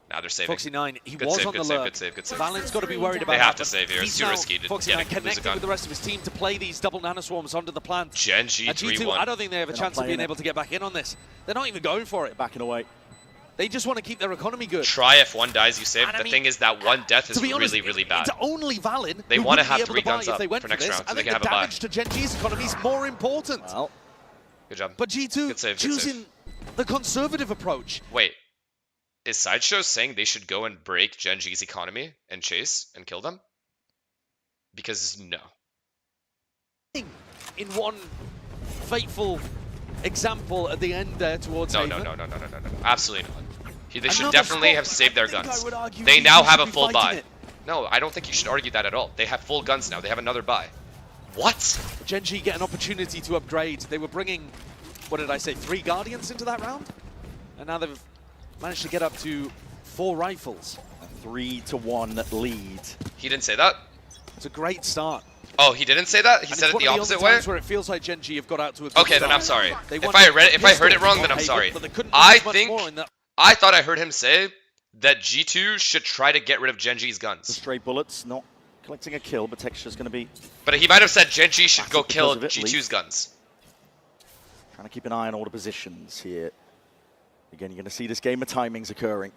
Now they're saving. Foxy9, he Good was save, on good the save, lurk. good save, good save. Valent's got to be worried about They that, have to but save here. It's he's too now, risky to Foxy9 lose a connecting gun. with the rest of his team to play these double nanoswarms onto the plant. Gen G And G2, 3-1. I don't think they have a They're not chance of being playing it. able to get back in on this. They're not even going for it. Backing away. They just want to keep their economy good. Try if one dies, you save. And I The mean, thing is that one death is to be honest, really, really bad. It's only Valen They who wanna wouldn't have be able 3 to buy guns if up they went for for next this. round, so I they think can the have a buy. damage to Gen G's economy is more important. Well, Good job. But G2 Good save, good choosing save. the conservative approach. Wait. Is Sideshow saying they should go and break Gen G's economy and chase and kill them? Because no. In one fateful example at the end there towards No, Haven. no. Absolutely not. They should Another definitely spot, have saved their I think guns. I would argue They G2 now should have a be full fighting buy. it. No, I don't think you should argue that at all. They have full guns now. They have another buy. What? Gen G get an opportunity to upgrade. They were bringing, what did I say, 3 Guardians into that round? And now they've managed to get up to 4 rifles. A 3-1 lead. He didn't say that? It's a great start. Oh, he didn't say that? He And said it's it the one of opposite only way? times where it feels like Gen G have got out to a good Okay, then start. I'm sorry. They If won I a heard it wrong, pistol then I'm on sorry. Haven, but they couldn't I do much think more in that. I thought I heard him say that G2 should try to get rid of Gen G's The guns. stray bullets, not collecting a kill, but Texture's going to be But he might have said Gen G should go because kill of it, G2's Leaf. guns. trying to keep an eye on all the positions here. Again, you're going to see this game of timings occurring.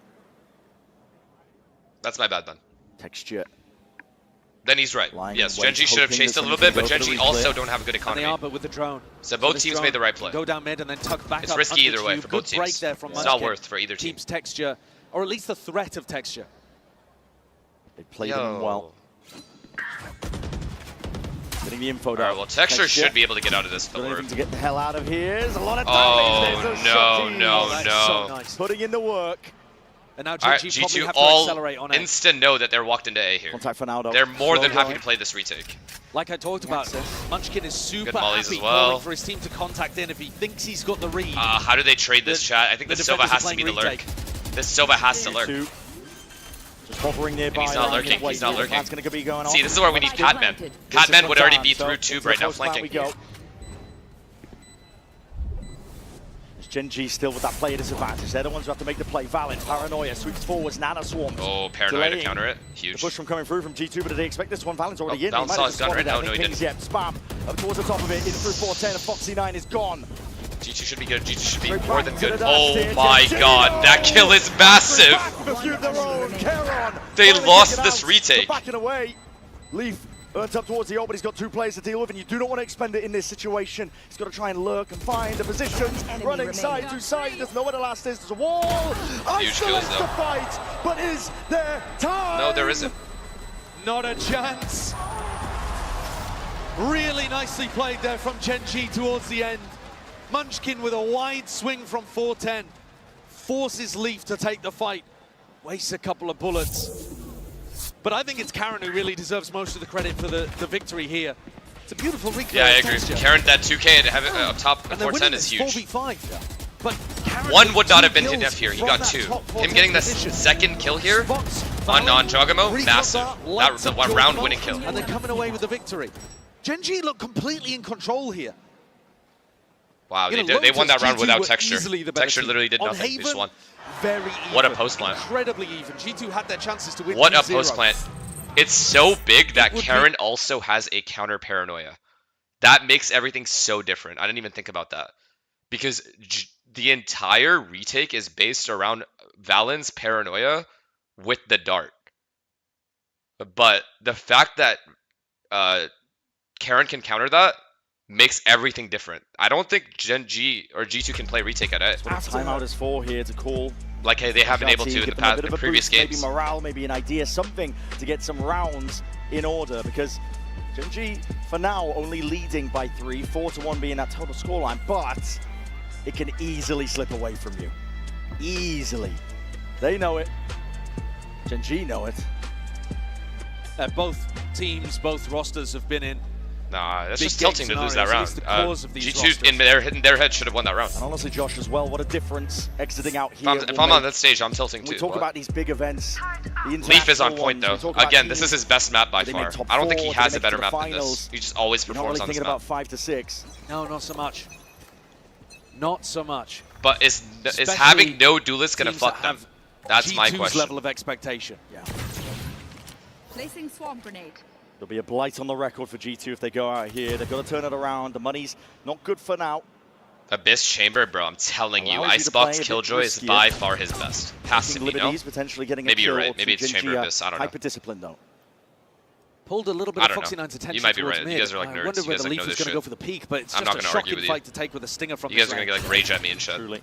That's my bad then. Texture. Then he's right. Lying Yes, in Gen wait, G should have hoping chased a that little bit, but somebody's Gen G gonna go for the also replay. don't have a good And economy. they are, but with the drone. So both this teams drone made the right can play. Go down mid and then tuck back It's up risky under either way tube. for both Good break teams. there from It's not Munchkin. worth for either team. Keeps Texture, or at least the threat of Texture. They played them well. Getting the info down. Alright, well, Texture should be able to get out of this Got pillar. anything to get the hell out of here. There's a lot of Oh, damage. There's no, shot no, teams. no. So nice. Putting in the work. And now Gen Alright, G probably G2 have to all accelerate on it. instant know that they're walked into A here. Contact for now, though. They're more Slow than happy going. to play this retake. Like I talked about, Munchkin is super mollies happy as well. calling for his team to contact in if he thinks he's got the read. How do they trade this chat? I think the the Sova defenders are has to be the playing lurk. This Sova has to lurk. Just hovering nearby. And he's not around lurking, his waist. he's not lurking. That's going to be going on. See, this is where we need Catman. Catman would already be through tube right now, We flanking. go. Gen.G still with that player disadvantage. They're the ones who have to make the play. Valid, Paranoia, sweeps forwards, Nana swarms. Oh, Paranoia to counter it. The Huge. push from coming through from G2, but did they expect this one? Valen's already in. Valen saw his gun right now. No, he didn't. Yep, spam up towards the top of it, in through 410, and Foxy9 is gone. G2 should be good. G2 should be more than good. Oh my god, that kill is massive! They lost this retake. Backing away. Leaf earns up towards the ult, but he's got 2 players to deal with, and you do not want to expend it in this situation. He's got to try and lurk and find the positions. Running side to side. He doesn't know where the last is. There's a wall. Huge kills though. The fight, but is there time? No, there isn't. Not a chance. Really nicely played there from Gen.G towards the end. Munchkin with a wide swing from 410. Forces Leaf to take the fight. Wastes a couple of bullets. But I think it's Karen who really deserves most of the credit for the victory here. It's a beautiful recreation. Yeah, I agree. Karen, that 2K and have it up top at 410 is huge. 4v5. But Karen one would not have been enough here. He got 2. Him getting the second kill here on Jogamo, massive. That was a round-winning kill. And they're coming away with the victory. Gen.G look completely in control here. Wow, they won that round without Texture. Texture literally did nothing. They just won. Very even. What a post plant. Incredibly even. G2 had their chances to win. What a post plant. It's so big that Karen also has a counter Paranoia. That makes everything so different. I didn't even think about that. Because the entire retake is based around Valen's Paranoia with the dart. But the fact that Karen can counter that makes everything different. I don't think Gen.G or G2 can play retake at it. Timeout is for here to call. Like, hey, they haven't been able to in the previous games. Maybe morale, maybe an idea, something to get some rounds in order, because Gen.G for now only leading by 3, 4-1 being that total scoreline, but it can easily slip away from you. Easily. They know it. Gen.G know it. Both teams, both rosters have been in. Nah, that's just tilting to lose that round. G2 in their head should have won that round. And honestly, Josh, as well, what a difference exiting out here. If I'm on that stage, I'm tilting too. We talk about these big events. Leaf is on point though. Again, this is his best map by far. I don't think he has a better map than this. He just always performs on this map. About 5 to 6. No, not so much. Not so much. But is having no duelist gonna fuck them? That's my question. Level of expectation. Yeah. Placing swamp grenade. There'll be a blight on the record for G2 if they go out here. They've got to turn it around. The money's not good for now. Abyss Chamber, bro, I'm telling you, Icebox Killjoy is by far his best. Has to be, no? Potentially getting maybe you're right. Maybe it's Chamber Abyss. I don't know. Hyper-disciplined, though. Pulled a little bit of Foxy9's attention. You might be right. You guys are like nerds. I wonder whether Leaf is going to go for the peak, but it's just a shocking fight to take with a stinger from you guys are going to like rage at me and shit. Truly.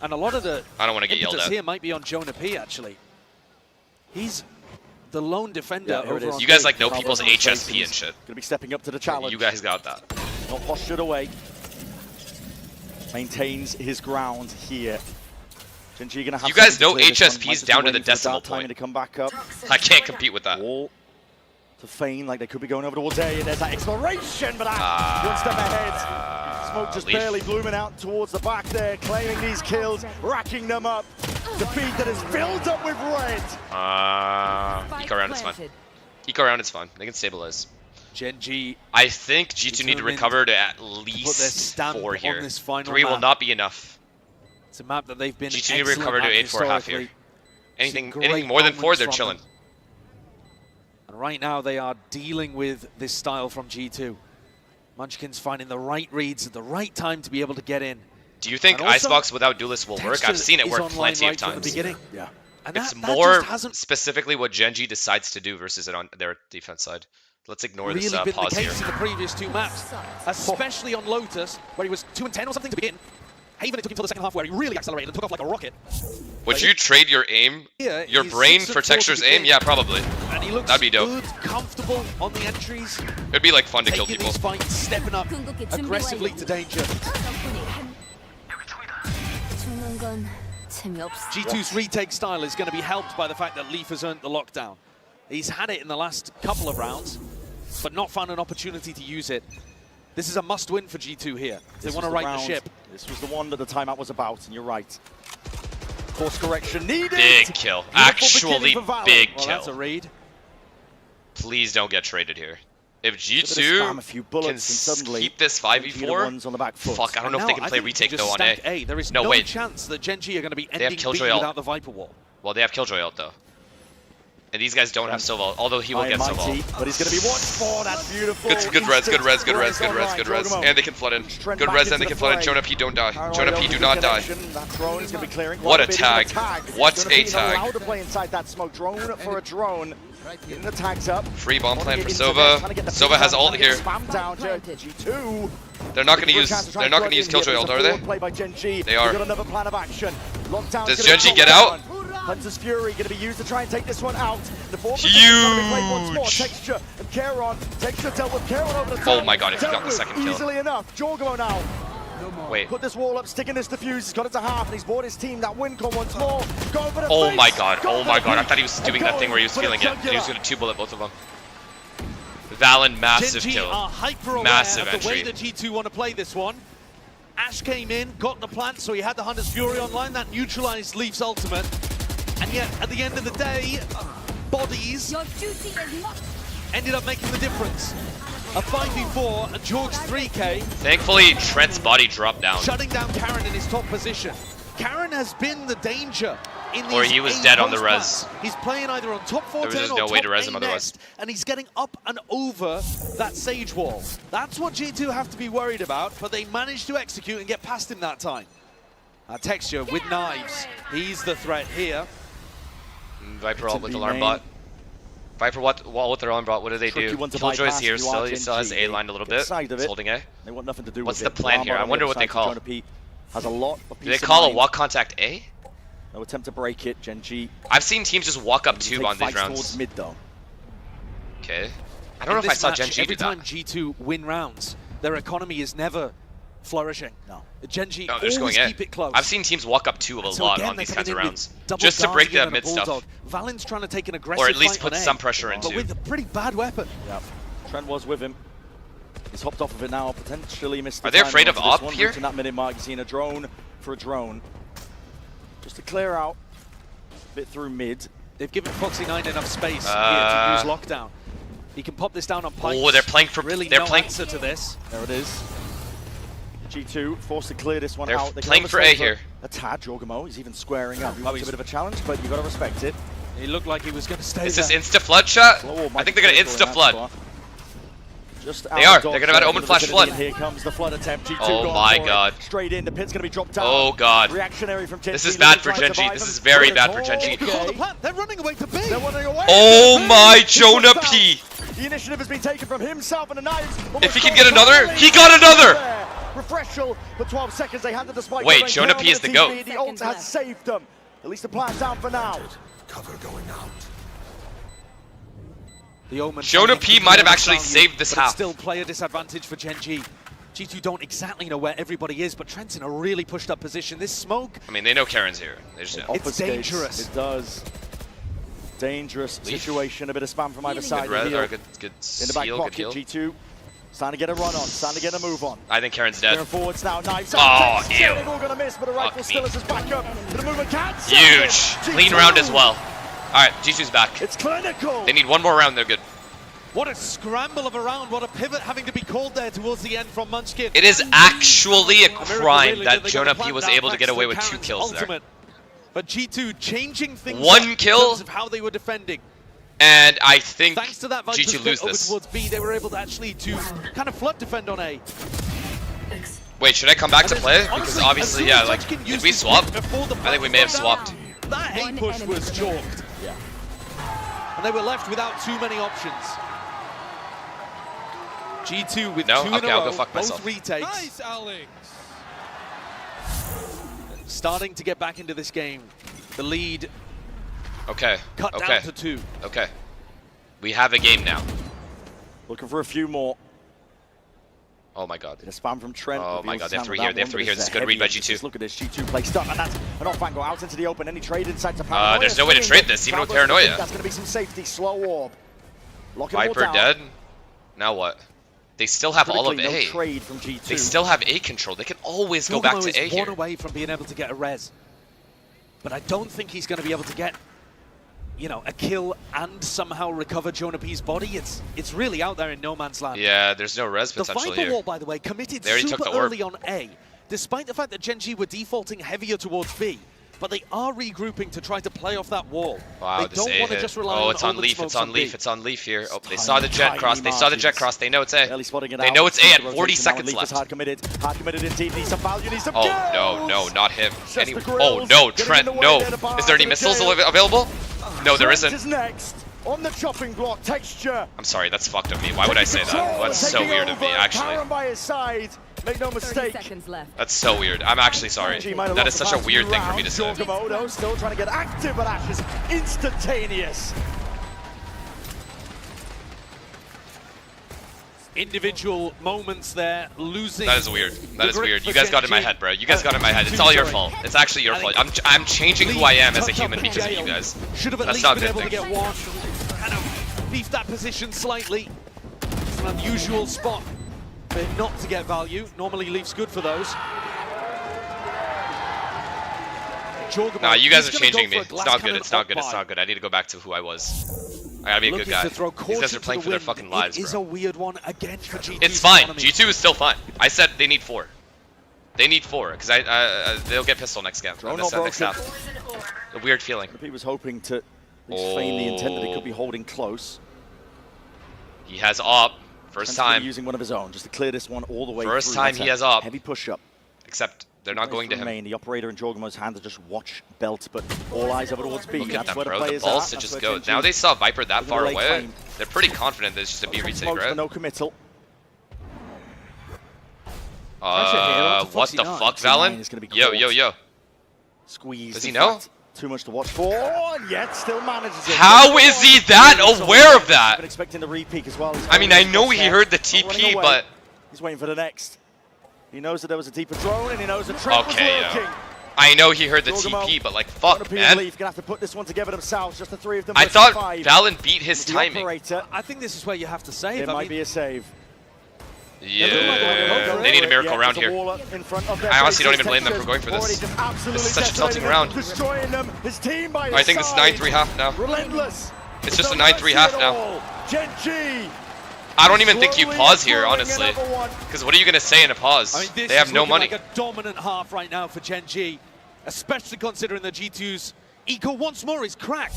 And a lot of the I don't want to get yelled at. Here might be on Jonah P, actually. He's the lone defender over on you guys like know people's HSP and shit. Gonna be stepping up to the challenge. You guys got that. Not postured away. Maintains his ground here. Gen.G gonna have you guys know HSP's down to the decimal point. To come back up. I can't compete with that. Wall to feign like they could be going over towards A, and there's that exploration, but one step ahead. Smoke just barely blooming out towards the back there, claiming these kills, racking them up. The beat that is filled up with red. Eco round is fine. Eco round is fine. They can stabilize. Gen.G. I think G2 need to recover to at least 4 here. 3 will not be enough. It's a map that they've been G2 need to recover to 8-4 half here. Anything more than 4, they're chilling. And right now they are dealing with this style from G2. Munchkin's finding the right reads at the right time to be able to get in. Do you think Icebox without Duelist will work? I've seen it work plenty of times. Yeah. And it's more specifically what Gen.G decides to do versus it on their defense side. Let's ignore this been pause the case here. In the previous 2 maps, especially on Lotus, where he was 2-10 or something to begin. Haven, it took him till the second half where he really accelerated and took off like a rocket. Would you trade your aim, your brain for Texture's aim? Yeah, probably. And he looks that'd be dope. Good, comfortable on the entries. It'd be like fun to kill people. These fights, stepping up aggressively to danger. G2's retake style is going to be helped by the fact that Leaf has earned the lockdown. He's had it in the last couple of rounds, but not found an opportunity to use it. This is a must-win for G2 here. They want to right the ship. This was the one that the timeout was about, and you're right. Course correction needed. Big kill. Actually, big kill. That's a raid. Please don't get traded here. If spam a few G2 bullets can and suddenly keep this Genji 5v4, one's on the back foot. fuck, I don't know if Now, they can I play think retake just though on stack A. There is no, no wait. chance that Genji are going to be They have ending B Killjoy ult. without the Viper wall. Well, they have Killjoy ult though. And these guys don't have Sova ult, although he will get Sova Mighty, ult. but he's going to be watched for. That's beautiful. Good res, good res, good res, good res, good res. And they can flood in. Good res and they can flood in. Jonah P, don't die. Jonah P, do not die. That drone is going to be clearing. What a tag. What a tag. Allowed to play inside that smoke. Drone for a drone. Getting the tags up. Free bomb plan for Sova. Sova has ult here. Spam down to G2. They're not going to use Killjoy ult, are they? They are. Got another plan of action. Does Genji get out? Hunter's Fury going to be used to try and take this one out. The Huge. Texture and Karon. Texture dealt with Karon over the top. Oh my god, if he got the second kill. Easily enough. Jorgo now. Wait. Put this wall up, sticking this defuse. He's got it to half, and he's brought his team that win con once more. Go for the Oh face. my god, Go oh for my the god. I peak. thought he was doing that thing where he was For the feeling it. He jugular. was going to 2-bullet both of them. Valen, massive Genji kill. are hyper aware Massive of the way entry. that G2 want to play this one. Ash came in, got the plant, so he had the Hunter's Fury online. That neutralized Leaf's ultimate. And yet, at the end of the day, bodies ended up making the difference. A 5v4, a George 3K. Thankfully, Trent's body dropped down. Shutting down Karon in his top position. Karon has been the danger in these Or he was A dead on the post res. plans. He's playing either on top 410 There was or no way top to res A him otherwise. nest, and he's getting up and over that Sage wall. That's what G2 have to be worried about, but they managed to execute and get past him that time. Texture with knives. He's the threat here. Viper ult with alarm bot. Viper wall with their alarm bot. What do they do? Killjoy's here still. He still has A lined a little bit. He's holding A. They want nothing to do What's with the plan here? I wonder what they call. Jonah P has a lot of Do they peace of call a mind. walk contact A? No attempt to break it. Genji. I've seen teams just walk up tube on these Fights rounds. towards mid though. Okay. I don't know if I saw Genji Every do that. time G2 win rounds, their economy is never flourishing. No. Genji No, they're just always going keep A. it close. I've seen teams walk up tube a So lot again, on they're these kinds of coming in rounds. with double Just to break guardian the and a mid stuff. bulldog. Valen's trying to take an aggressive Or at least fight put on A, some pressure into. but with a pretty bad weapon. Yeah. Trent was with him. He's hopped off of it now, potentially missed the Are they timing afraid of onto this op one, here? reaching that minute mark, he's seen a drone for a drone. Just to clear out. Bit through mid. They've given Foxy9 enough space here to use lockdown. He can pop this down on pipes. Oh, they're playing for. Really They're no playing. answer to this. There it is. G2 forced to clear this one They're out. They can playing for A oversave here. A tad, Jorgamo. He's even squaring up. It's a bit of a challenge, but you've got to respect it. He looked like he was going to stay Is there. this insta flood shot? Oh, I think they're gonna insta flood. Just They are. They're gonna have an omen flash flood. Here comes the flood attempt. G2 Oh going my for it. god. Straight in. The pit's gonna be dropped down. Oh god. Reactionary from Genji. This is bad for Trying to Genji. survive This him. is very But bad it's for all Genji. Call the okay. plant. They're running away to B. They're running away. Oh B. my, He's Jonah got P. The initiative has been taken from himself and the knives. If he can get another, he got another. Refreshal for 12 seconds. They had the despite. Wait, Jonah P is the GOAT. The ult has saved them. At least the plan's down for now. Cover going out. The Omen Jonah P might have actually value, saved this but it's half. still player disadvantage for Genji. G2 don't exactly know where everybody is, but Trent's in a really pushed up position. This smoke, I mean, they know Karen's here. They just know. it's dangerous. It does. Dangerous situation. A bit of spam from either side. Good res, Here. or good In the back seal, good pocket, kill. G2. Starting to get a run on. Starting to get a move on. I think Karen's Going dead. forwards now. Knives Oh, out. ew. They're all gonna miss, but a rifle Fuck still me. is his backup. The movement can't. Huge. Clean round as well. Alright, G2's back. It's clinical. They need one more round, they're good. What a scramble of a round, what a pivot having to be called there towards the end from Munchkin. It is actually a miracle crime really that they got Jonah the P plant was down able to thanks get away with Karen's 2 kills there. ultimate. But G2 changing things One up in kill. terms of how they were defending. And I think Thanks to that Viper G2 split lose over this. towards B, they were able to actually kind of flood defend on A. Wait, should I come back to play? Because Honestly, obviously, as yeah, soon as like, Munchkin did used we his swap? pick before the I think we may have plant swapped. that A push was chalked. Yeah. And they were left without too many options. G2 with No? 2 in Okay, a I'll row, go fuck both myself. retakes. Nice, Alex. Starting to get back into this game. The lead Okay. cut Okay. down to 2. Okay. We have a game now. Looking for a few more. Oh my god. Bit of spam from Trent. Oh my reveals god, they have his 3 hand here. with They have that 3 one, here. but This is it's good a read by heavy G2. emphasis. Look at this G2 play stuck, and that's an off-angle out into the open. Any trade inside to Paranoia. There's no way to trade this, even with Paranoia. That's going to be some safety. Slow orb. Locking them all Viper down. dead. Now what? They still have all of Critically, A. no trade from G2. They still have A control. They can always go back Jorgamo to A is here. one away from being able to get a res. But I don't think he's going to be able to get you know, a kill and somehow recover Jonah P's body, it's really out there in no man's land. Yeah, there's no res The potential Viper here. wall, by the way, committed They already super took the orb. early on A, despite the fact that Gen G were defaulting heavier towards B. But they are regrouping to try to play off that wall. Wow, they this don't A want to hit. just rely Oh, on it's on open Leaf, smokes it's on B. Leaf, it's on Leaf here. Oh, they saw the jet cross, they saw the jet cross, they know it's A. Spotting it They out. know it's A at Rotation 40 now, seconds Leaf is left. hard committed indeed. Needs some value, needs some Oh, kills. no, not him. Just the Oh, grills, no, getting Trent, in the way no. there, the bar Is there any for the missiles kill. available? No, there Trent isn't. is next on the chopping block. Texture. I'm sorry, that's fucked of me. Why would I say that? That's so weird of me, actually. Karen by his side. Make no mistake. That's so weird. I'm actually sorry. That is such a weird thing for me to say. Jorgamodo still trying to get active, but Ash is instantaneous. Individual moments there, losing. That is weird. That is the grip weird. You for guys got Gen in my G. head, bro. You guys got in my head. It's all your fault. It's actually your fault. I'm changing who I am as a human because of you guys. Should have at That's least not a been good able to thing. get one. Kind of beef that position slightly. It's an unusual spot for him not to get value. Normally Leaf's good for those. Nah, you guys are changing me. It's not good. It's not good. It's not good. I need to go back to who I was. I gotta be a good guy. These guys are playing for their fucking lives, It is bro. a weird one again for G2. It's fine. G2 is still fine. I said they need 4. They need 4 because they'll get pistol next game. Next half. A weird feeling. He was hoping to at least feign the intent that he could be holding close. He has op. First time. Using one of his own just to clear this one all the way First through. time That's he a has op. Heavy push up. Except they're not going to him. The operator in Jorgamo's hand to just watch belt, but all eyes over towards B. Look at That's them, where bro. the The players balls are. to That's just where go. Gen G Now they saw Viper that looking far to lay away. claim. They're pretty confident that it's just a B retake, Smokes, right? but no committal. What the fuck, Valen? Yo. Squeeze. Does he know? Too much to watch for, and yet still manages it. How is he that aware of that? Been expecting the repeat as well. I mean, I know he heard the TP, but he's waiting for the next. He knows that there was a deeper drone, and he knows that Trent was working. I know he heard the TP, but like, fuck, man. Leaf gonna have to put this one together themselves. Just the 3 of them. I thought 5. Valen beat his timing. Operator. I think this is where you have to save. It might be a save. Yeah, they need a miracle round here. I honestly don't even blame them for going for this. This is such a tilting round. Destroying them. His team by his I think this is side. 9-3 half now. Relentless. It's just a 9-3 half now. Gen G. I don't even think you pause here, honestly. Because what are you going to say in a pause? I mean, this They have is no looking money. like a dominant half right now for Gen G, especially considering the G2's eco once more is cracked.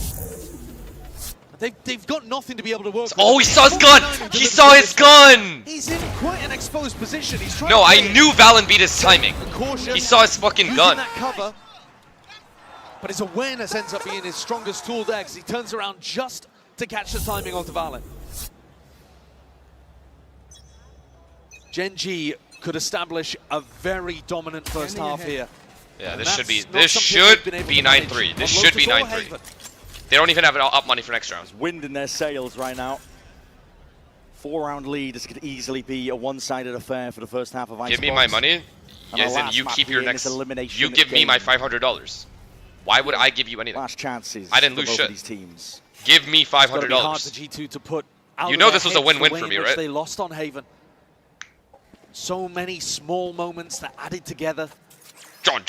They've got nothing to be able to work with. Oh, he saw his gun! He saw his gun! He's in quite an exposed position. He's trying No, to I play knew Valen beat his timing. caution, He saw his fucking losing gun. that cover. But his awareness ends up being his strongest tool there because he turns around just to catch the timing of the Valen. Gen G could establish a very dominant first half here. Yeah, And this should be that's not something they've been able to 9-3. This should be manage. 9-3. They don't even have it up money for next round. Wind in their sails right now. 4-round lead. This could easily be a one-sided affair for the first half of Icebox. Give me my money. Yes, and you keep your next. You give me my $500. Why would I give you anything? Last chances. I didn't lose shit. These teams. Give me It's gotta be hard $500. for G2 to put out You of know their this was a heads win-win the way for in me, which right? They lost on Haven. So many small moments that added together. John.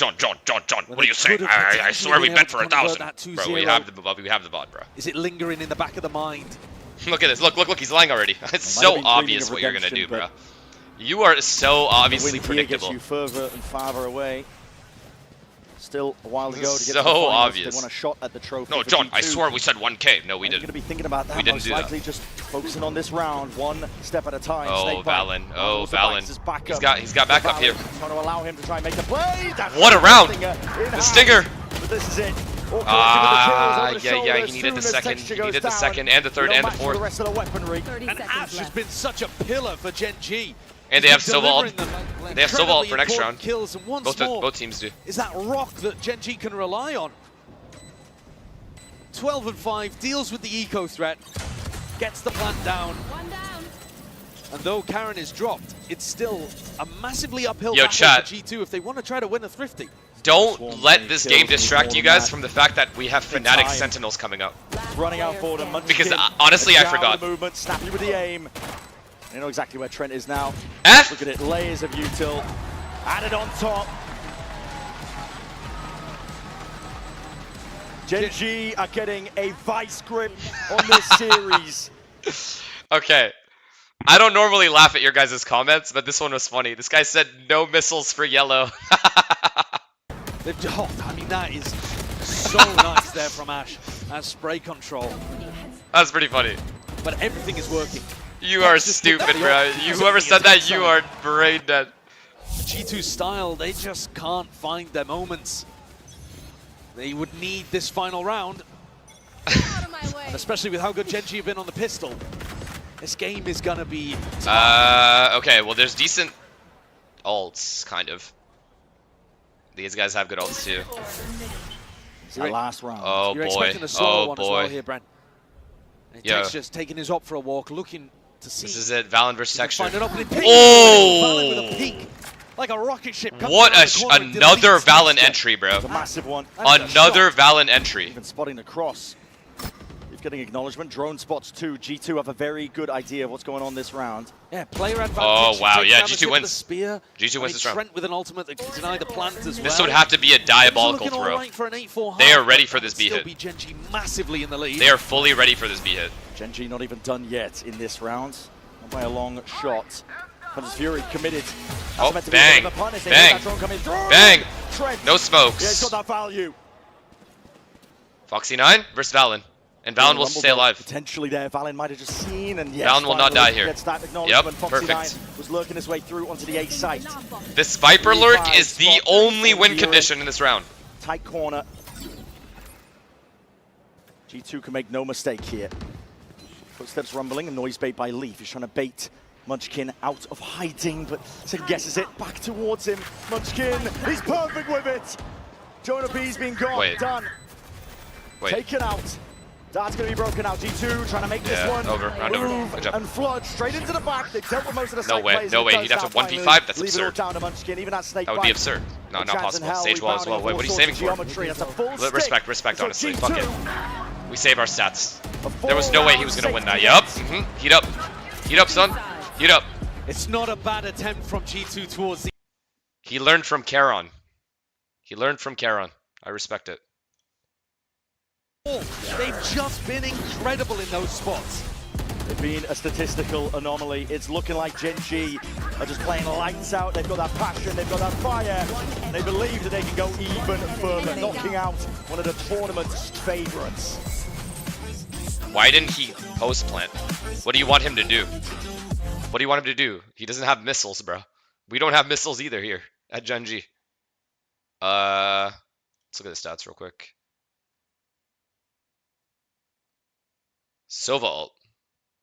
What are you saying? I swear we bet for 1,000. Bro, we have the VOD, bro. Is it lingering in the back of the mind? Look at this. Look. He's lying already. It's so obvious what you're gonna do, bro. You are so obviously predictable. Gets you further and farther away. Still a while to go to get So to the finals. obvious. They want a shot at the trophy. No, for John, G2. I swear we said 1K. No, we You're didn't. going to be thinking about that. We didn't most do that. likely just focusing on this round, one step at a time. Oh, Snake bite. Valen. Oh, Valen. Valen. He's got backup here. Trying to allow him to try and make the play. What a round! The stinger. But this is it. Yeah. He needed the second. He needed the second and the third and the fourth. The rest of the weaponry. And Ash has been such a pillar for Gen G. And they have Sobald. Delivering They have Sobald for incredibly next important round. Kills, and once more Both teams do. is that rock that Gen G can rely on. 12 and 5 deals with the eco threat, gets the plant down. And though Karen is dropped, it's still a massively uphill battle chat. for G2 if they want to try to win a Thrifty. Don't let this game distract you guys from the fact that we have Fnatic Sentinels coming up. Running out for them. Because honestly, I forgot. The movement, snappy with the aim. You know exactly where Trent is now. F. Look at it, layers of util added on top. Gen G are getting a vice grip on this series. Okay. I don't normally laugh at your guys' comments, but this one was funny. This guy said no missiles for yellow. I mean, that is so nice there from Ash as spray control. That's pretty funny. But everything is working. You are stupid, bro. Whoever said that, you are brain dead. G2 style, they just can't find their moments. They would need this final round. And especially with how good Gen G have been on the pistol. This game is gonna be tough. Okay, well there's decent ults, kind of. These guys have good ults too. It's the last round. Oh You're boy. expecting a solo Oh one as well boy. here, Brent. And Yeah. Tex just taking his op for a walk, looking to see. This is it. Valen versus Texture. Find an opening. Valen with a Oh! peek. Like a rocket ship. What another Valen entry, bro. It's a massive one. Another Valen entry. Even spotting the cross. He's getting acknowledgement. Drone spots too. G2 have a very good idea of what's going on this round. Yeah, player advantage. Oh wow, yeah, Takes G2 down the tip of the wins. Spear. G2 wins this round. Trent with an ultimate that can deny the plant as well. This would have to be a diabolical Looking all throw. right for an 8-4 They half, are ready but for this B still hit. be Gen G massively in the lead. They are fully ready for this B hit. Gen G not even done yet in this round. Not by a long shot. Hunter's Fury committed. Oh, Meant to be bang, a bit of a punish. They bang, let that drone come in through. bang. Trent. No Yeah, he's smokes. got that value. Foxy 9 versus Valen. And Valen will stay alive. Potentially there. Valen might have just seen, and yes, Valen will not die here. Gets that acknowledgement. Yep, Foxy perfect. 9 was lurking his way through onto the A site. This Viper Lurk is the only win condition in this round. Tight corner. G2 can make no mistake here. Footsteps rumbling, a noise bait by Leaf. He's trying to bait Munchkin out of hiding, but second guesses it back towards him. Munchkin, he's perfect with it. Jonah B's been gone, Wait. done. Wait. Taken out. Dart's going to be broken out. G2 trying to make this one. Over, round over. Move Good job. and flood straight into the back. They've dealt with most of the No side way, players, no and way. it He'd does have to now 1v5? finally That's leave absurd. it all down to Munchkin. Even that snake That would be bite. absurd. No, No not chance in possible. hell. Stage wall as well. Rebounding Wait, what are you all saving sorts for? of geometry. That's a full Respect, stick. respect, So honestly. G2, Fuck it. We save our stats. a There was no way he was going to win that. Yup. Heat up. Heat up, son. Heat up. It's not a bad attempt from G2 towards the... He learned from Charon. He learned from Charon. I respect it. They've just been incredible in those spots. They've been a statistical anomaly. It's looking like Gen G are just playing lights out. They've got that passion, they've got that fire. They believe that they can go even further, knocking out one of the tournament's favorites. Why didn't he post plant? What do you want him to do? What do you want him to do? He doesn't have missiles, bro. We don't have missiles either here at Gen G. Let's look at the stats real quick. Sova ult.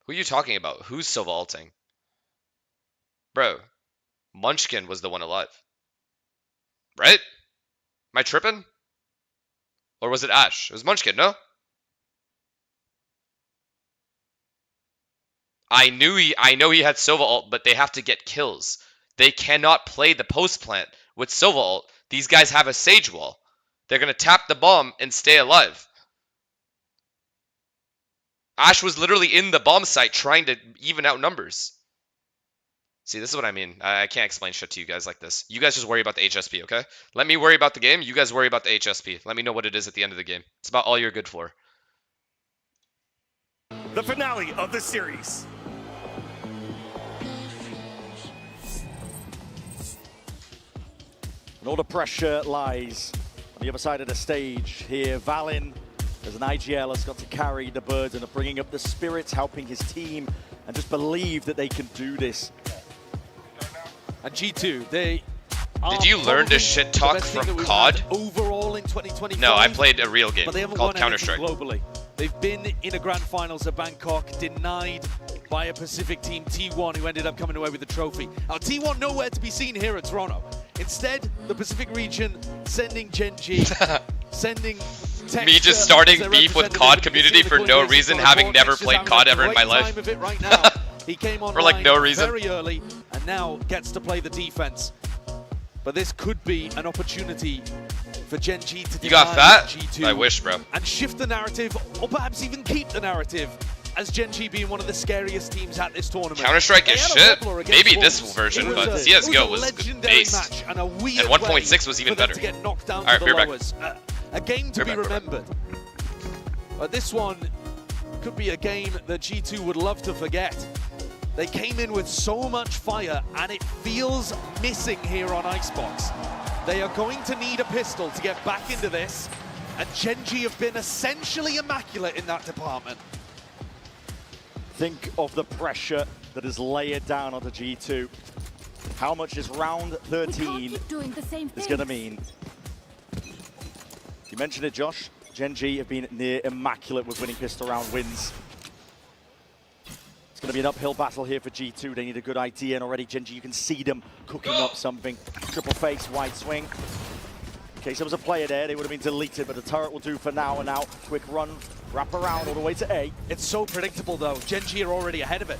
Who are you talking about? Who's Sova ulting? Bro, Munchkin was the one alive. Right? Am I tripping? Or was it Ash? It was Munchkin, no? I know he had Sova ult, but they have to get kills. They cannot play the post plant with Sova ult. These guys have a Sage Wall. They're going to tap the bomb and stay alive. Ash was literally in the bomb site trying to even out numbers. See, this is what I mean. I can't explain shit to you guys like this. You guys just worry about the HSP, okay? Let me worry about the game. You guys worry about the HSP. Let me know what it is at the end of the game. It's about all you're good for. The finale of the series. And all the pressure lies on the other side of the stage here. Valen, as an IGL, has got to carry the burden of bringing up the spirits, helping his team, and just believe that they can do this. And G2, they... Did you learn to shit talk from COD? Overall in 2024. No, I played a real game But they haven't called won Counter-Strike. anything globally. They've been in a grand finals at Bangkok, denied by a Pacific team, T1, who ended up coming away with the trophy. Now, T1 nowhere to be seen here at Toronto. Instead, the Pacific region sending Gen G, sending Texture Me just starting as their beef with representative COD with community the for no Coinbase reason, Pro having Board. never Texture's played having COD a ever in great my life. time of it right now. He came For like no reason. very early and now gets to play the defense. But this could be an opportunity for Gen G to You got deny fat? G2 I wish, bro. and shift the narrative, or perhaps even keep the narrative, as Gen G being one of the scariest teams at this tournament. Counter-Strike is They had a shit. wobbler against Maybe this Wolves. version, It was but a- CSGO it was was a legendary ace. match and a weird And 1.6 was way even for them better. to get knocked down Alright, to be the right back. lowers. A game to be remembered. But this one could be a game that G2 would love to forget. They came in with so much fire, and it feels missing here on Icebox. They are going to need a pistol to get back into this, and Gen.G have been essentially immaculate in that department. Think of the pressure that is layered down onto G2. How much is round 13 is going to mean? You mentioned it, Josh. Gen.G have been near immaculate with winning pistol round wins. It's going to be an uphill battle here for G2. They need a good idea, and already Gen.G, you can see them cooking up something. Triple face, wide swing. In case there was a player there, they would have been deleted, but the turret will do for now. And now, quick run, wrap around all the way to A. It's so predictable, though. Gen.G are already ahead of it.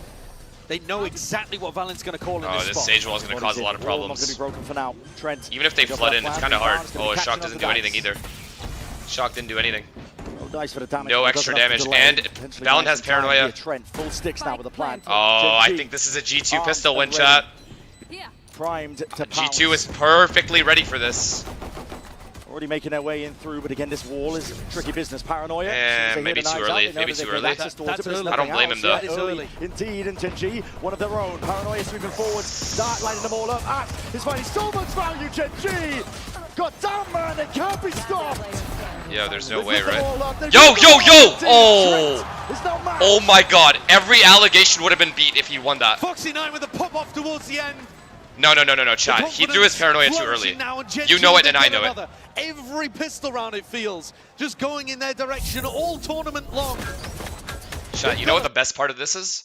They know exactly what Valent's going to call in this spot. Oh, this Sage wall is going to cause a lot of problems. Not going to be broken for now. Trent. Even if they flood in, it's kind of hard. Oh, Shock doesn't do anything either. Shock didn't do anything. Dice for the damage. No extra damage, and Valent has paranoia. Trent, full sticks now with the plan. Oh, I think this is a G2 pistol win, chat. Primed to G2 is perfectly ready for this. Already making their way in through, but again, this wall is tricky business. Paranoia. And maybe too early. Maybe too early. That's early. I don't blame him, though. Early. Indeed, and Gen.G, one of their own. Paranoia sweeping forward. Start lining them all up. Ash is finding so much value, Gen.G. God damn, man, they can't be stopped. Yeah, there's no way, right? Yo, yo, yo! Oh! Oh my god, every allegation would have been beat if he won that. Foxy9 with a pop-off towards the end. No, chat. He threw his paranoia too early. You know it and I know it. Every pistol round, it feels, just going in their direction all tournament long. Chat, you know what the best part of this is?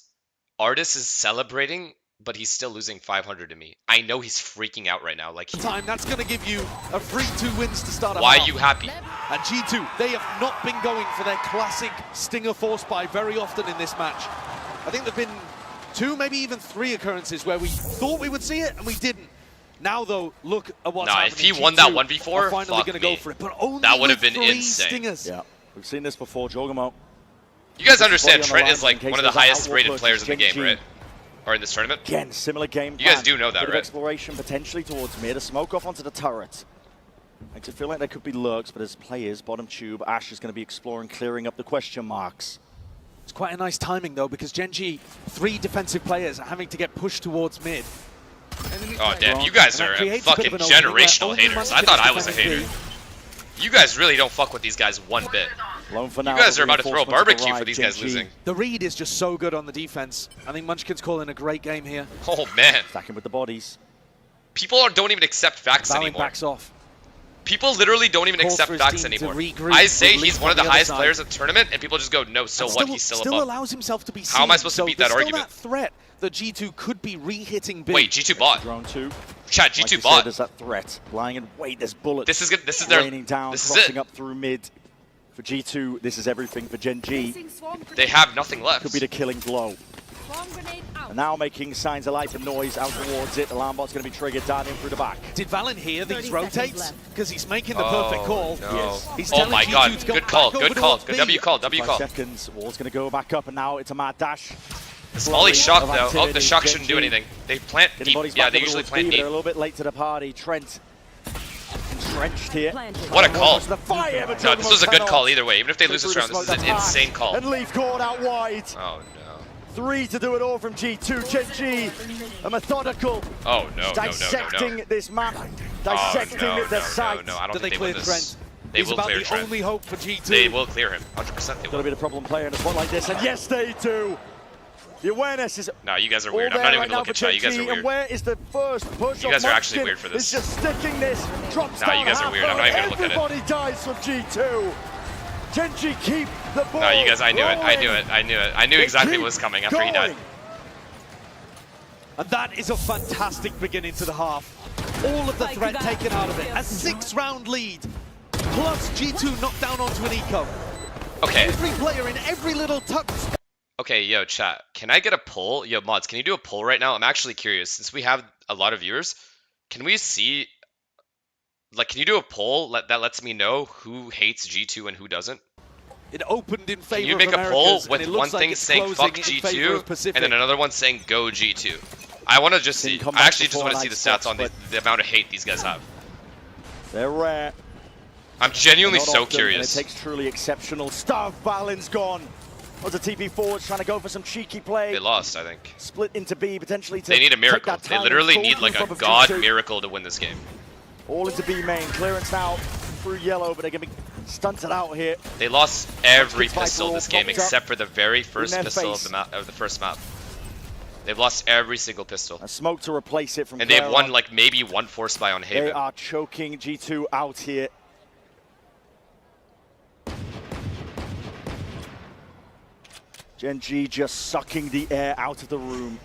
Artis is celebrating, but he's still losing 500 to me. I know he's freaking out right now. Like, that's going to give you a free 2 wins to start. Why are you happy? And G2, they have not been going for their classic Stinger force buy very often in this match. I think there have been 2, maybe even 3 occurrences where we thought we would see it and we didn't. Now though, look at what's happening. If he won that 1v4, finally going to go for it, but only that would have been 3 insane. Stingers. Yeah, we've seen this before, Jogamo. You guys understand Trent is like one of the highest rated players in the game, right? Or in this tournament? Again, similar game You guys do know that, bit of right? Exploration potentially towards mid, a smoke off onto the turret. Makes it feel like there could be lurks, but as players, bottom tube, Ash is going to be exploring, clearing up the question marks. It's quite a nice timing though, because Gen.G, 3 defensive players are having to get pushed towards mid. Oh damn, you guys are fucking generational haters. I thought I was a hater. You guys really don't fuck with these guys one bit. You guys are about to throw a barbecue for these guys losing. The read is just so good on the defense. I think Munchkin's calling a great game here. Oh man. Stacking with the bodies. People don't even accept facts anymore. Backs off. People literally don't even accept facts anymore. I say he's one of the highest players in the tournament, and people just go, no, so what? He's still above. Allows himself to be How am I supposed to beat that argument? That threat that G2 could be re-hitting big. Wait, G2 bought. Drone 2. Chat, G2 bought. There's that threat. Lying in wait, there's bullets. This is good. This is their. Raining down, this is crossing it. up through mid. For G2, this is everything for Gen.G. They have nothing left. Could be the killing blow. And now making signs of life and noise out towards it. Alarm bot's going to be triggered, darting through the back. Did Valen hear these rotates? Because he's making the perfect call. No. Yes. He's oh my god, good call, good call. Good W call, W 5 call. seconds, wall's going to go back up, and now it's a mad dash. This Molly shock though. Oh, the shock shouldn't do anything. They plant deep. Yeah, they usually plant deep. They're a little bit late to the party. Trent entrenched here. What a call. No, this was a good call either way. Even if they lose this round, this is an insane call. And Leaf caught out wide. Oh no. 3 to do it all from G2. Gen.G, a methodical. Oh no, dissecting this map, dissecting the site. No, I don't think they win this. They He's will about clear the Trent. only hope for G2. They will clear him. 100% they Gonna will. be the problem player in a spot like this, and yes, they do. The awareness is. No, you guys are weird. I'm not even gonna look at chat. You guys are weird. And where is the first push? You guys are actually weird for this. It's just sticking this. Drops No, you guys are weird. I'm not even gonna look at it. Everybody dies from G2. Gen.G keep the ball. No, you guys. I knew it. I rolling. knew it. I knew it. I knew exactly what was coming after he died. And that is a fantastic beginning to the half. All of the threat taken out of it. A 6-round lead. Plus G2 knocked down onto an eco. Okay. Every player in every little tuck. Okay, yo, chat. Can I get a poll? Yo, mods, can you do a poll right now? I'm actually curious. Since we have a lot of viewers, can we see... Like, can you do a poll that lets me know who hates G2 and who doesn't? It opened in favor Can you make of a poll Americas, with and it one looks like thing it's saying closing fuck in favor of G2 Pacific. and then another one saying go G2? I want to just see. I actually just want to see the stats on the amount of hate these guys have. They're rare. I'm genuinely Not so often, curious. And it takes truly exceptional stuff. Valen's gone. Was a TP forwards trying to go for some cheeky play. They lost, I think. Split into B potentially. They need a miracle. They literally need like a god G2. miracle to win this game. All into B main. Clearance now through yellow, but they're going to be stunted out here. They lost every pistol this game except for the very first pistol of the map, of the first map. They've lost every single pistol. A smoke to replace it from And they've won like maybe one force buy on Haven. They are choking G2 out here. Gen.G just sucking the air out of the room.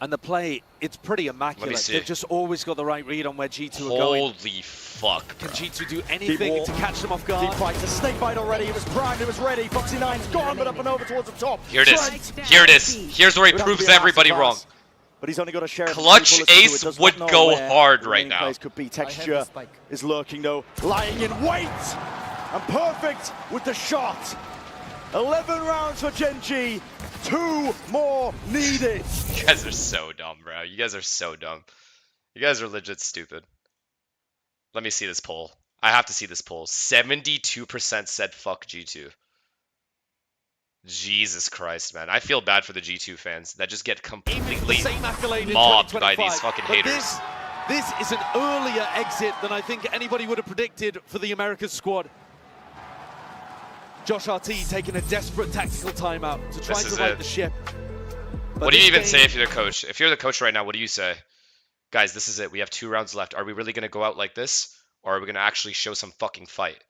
And the play, it's pretty immaculate. They've just always got the right read on where G2 are going. Holy fuck, bro. Can G2 do anything to catch them off guard? Deep fight, a snake bite already. It was primed, it was ready. Foxy9's gone, but up and over towards the top. Here it is. Here it is. Here's where he proves everybody wrong. But he's only got a share of Clutch Ace would go hard right now. Could be. Texture is lurking though, lying in wait. And perfect with the shot. 11 rounds for Gen.G. 2 more needed. You guys are so dumb, bro. You guys are so dumb. You guys are legit stupid. Let me see this poll. I have to see this poll. 72% said fuck G2. Jesus Christ, man. I feel bad for the G2 fans that just get completely mobbed by these fucking haters. This is an earlier exit than I think anybody would have predicted for the Americas squad. Josh RT taking a desperate tactical timeout to try to right the ship. What do you even say if you're the coach? If you're the coach right now, what do you say? Guys, this is it. We have 2 rounds left. Are we really going to go out like this? Or are we going to actually show some fucking fight?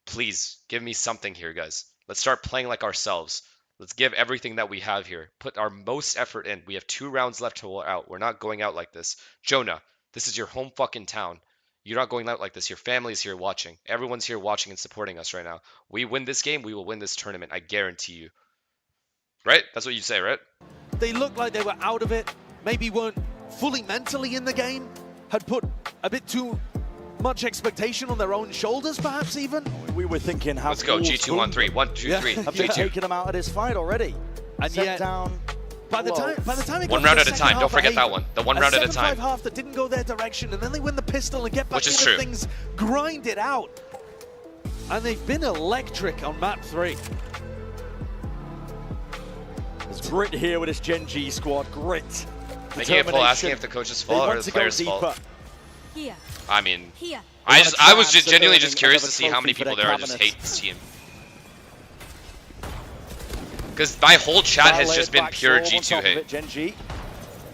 Please, give me something here, guys. Let's start playing like ourselves. Let's give everything that we have here. Put our most effort in. We have 2 rounds left to go out. We're not going out like this. Jonah, this is your home fucking town. You're not going out like this. Your family's here watching. Everyone's here watching and supporting us right now. We win this game, we will win this tournament. I guarantee you. Right? That's what you say, right? They looked like they were out of it. Maybe weren't fully mentally in the game. Had put a bit too much expectation on their own shoulders, perhaps even. We were thinking, how let's go. G2 on 3. 1, 2, 3. Have they taken him out of this fight already? And Set yet, down. by the time it one got round to at the a second time. Don't half forget of that Haven, one. The one round at a 7-5 time. half that didn't go their direction, and then they win the pistol and get back Which is into true. things, grind it out. And they've been electric on map 3. There's grit here with this Gen.G squad. Grit. Making a poll asking if the coach's fault or the player's fault. Here. I mean, Here. I was just genuinely just curious to see how many people there are just hate this team. Because my whole chat has just been pure G2 hate. Gen.G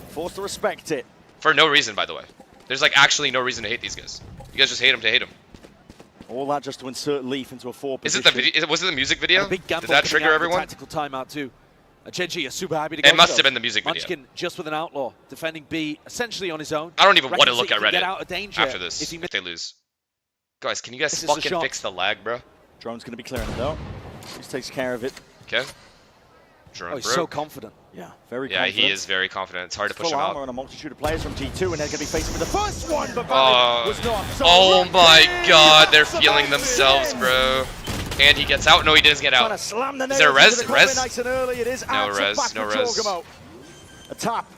forced to respect it. For no reason, by the way. There's like actually no reason to hate these guys. You guys just hate them to hate them. All that just to insert Leaf into a 4 Is position. it the video? Was it the music video? A big Did that trigger everyone? Tactical timeout too. Gen.G are super happy to go. It must have been the music video. Munchkin just with an outlaw, defending B essentially on his own. I don't even want to Reckons look he at can get Reddit out of danger after this if they lose. Guys, can you guys fucking fix the lag, bro? Drone's going to be clearing it though. He takes care of it. Okay. Drone he's so confident. Yeah, very yeah, confident. he is very confident. It's hard to push Full him armor out. on a multitude of players from G2, and they're going to be facing with the first one, but Valid was not. So oh my god, they're feeling themselves, bro. And he gets out. No, he doesn't get out. Trying to slam the Is there a res? Res? Nice and early. It is no res, no res. A tap.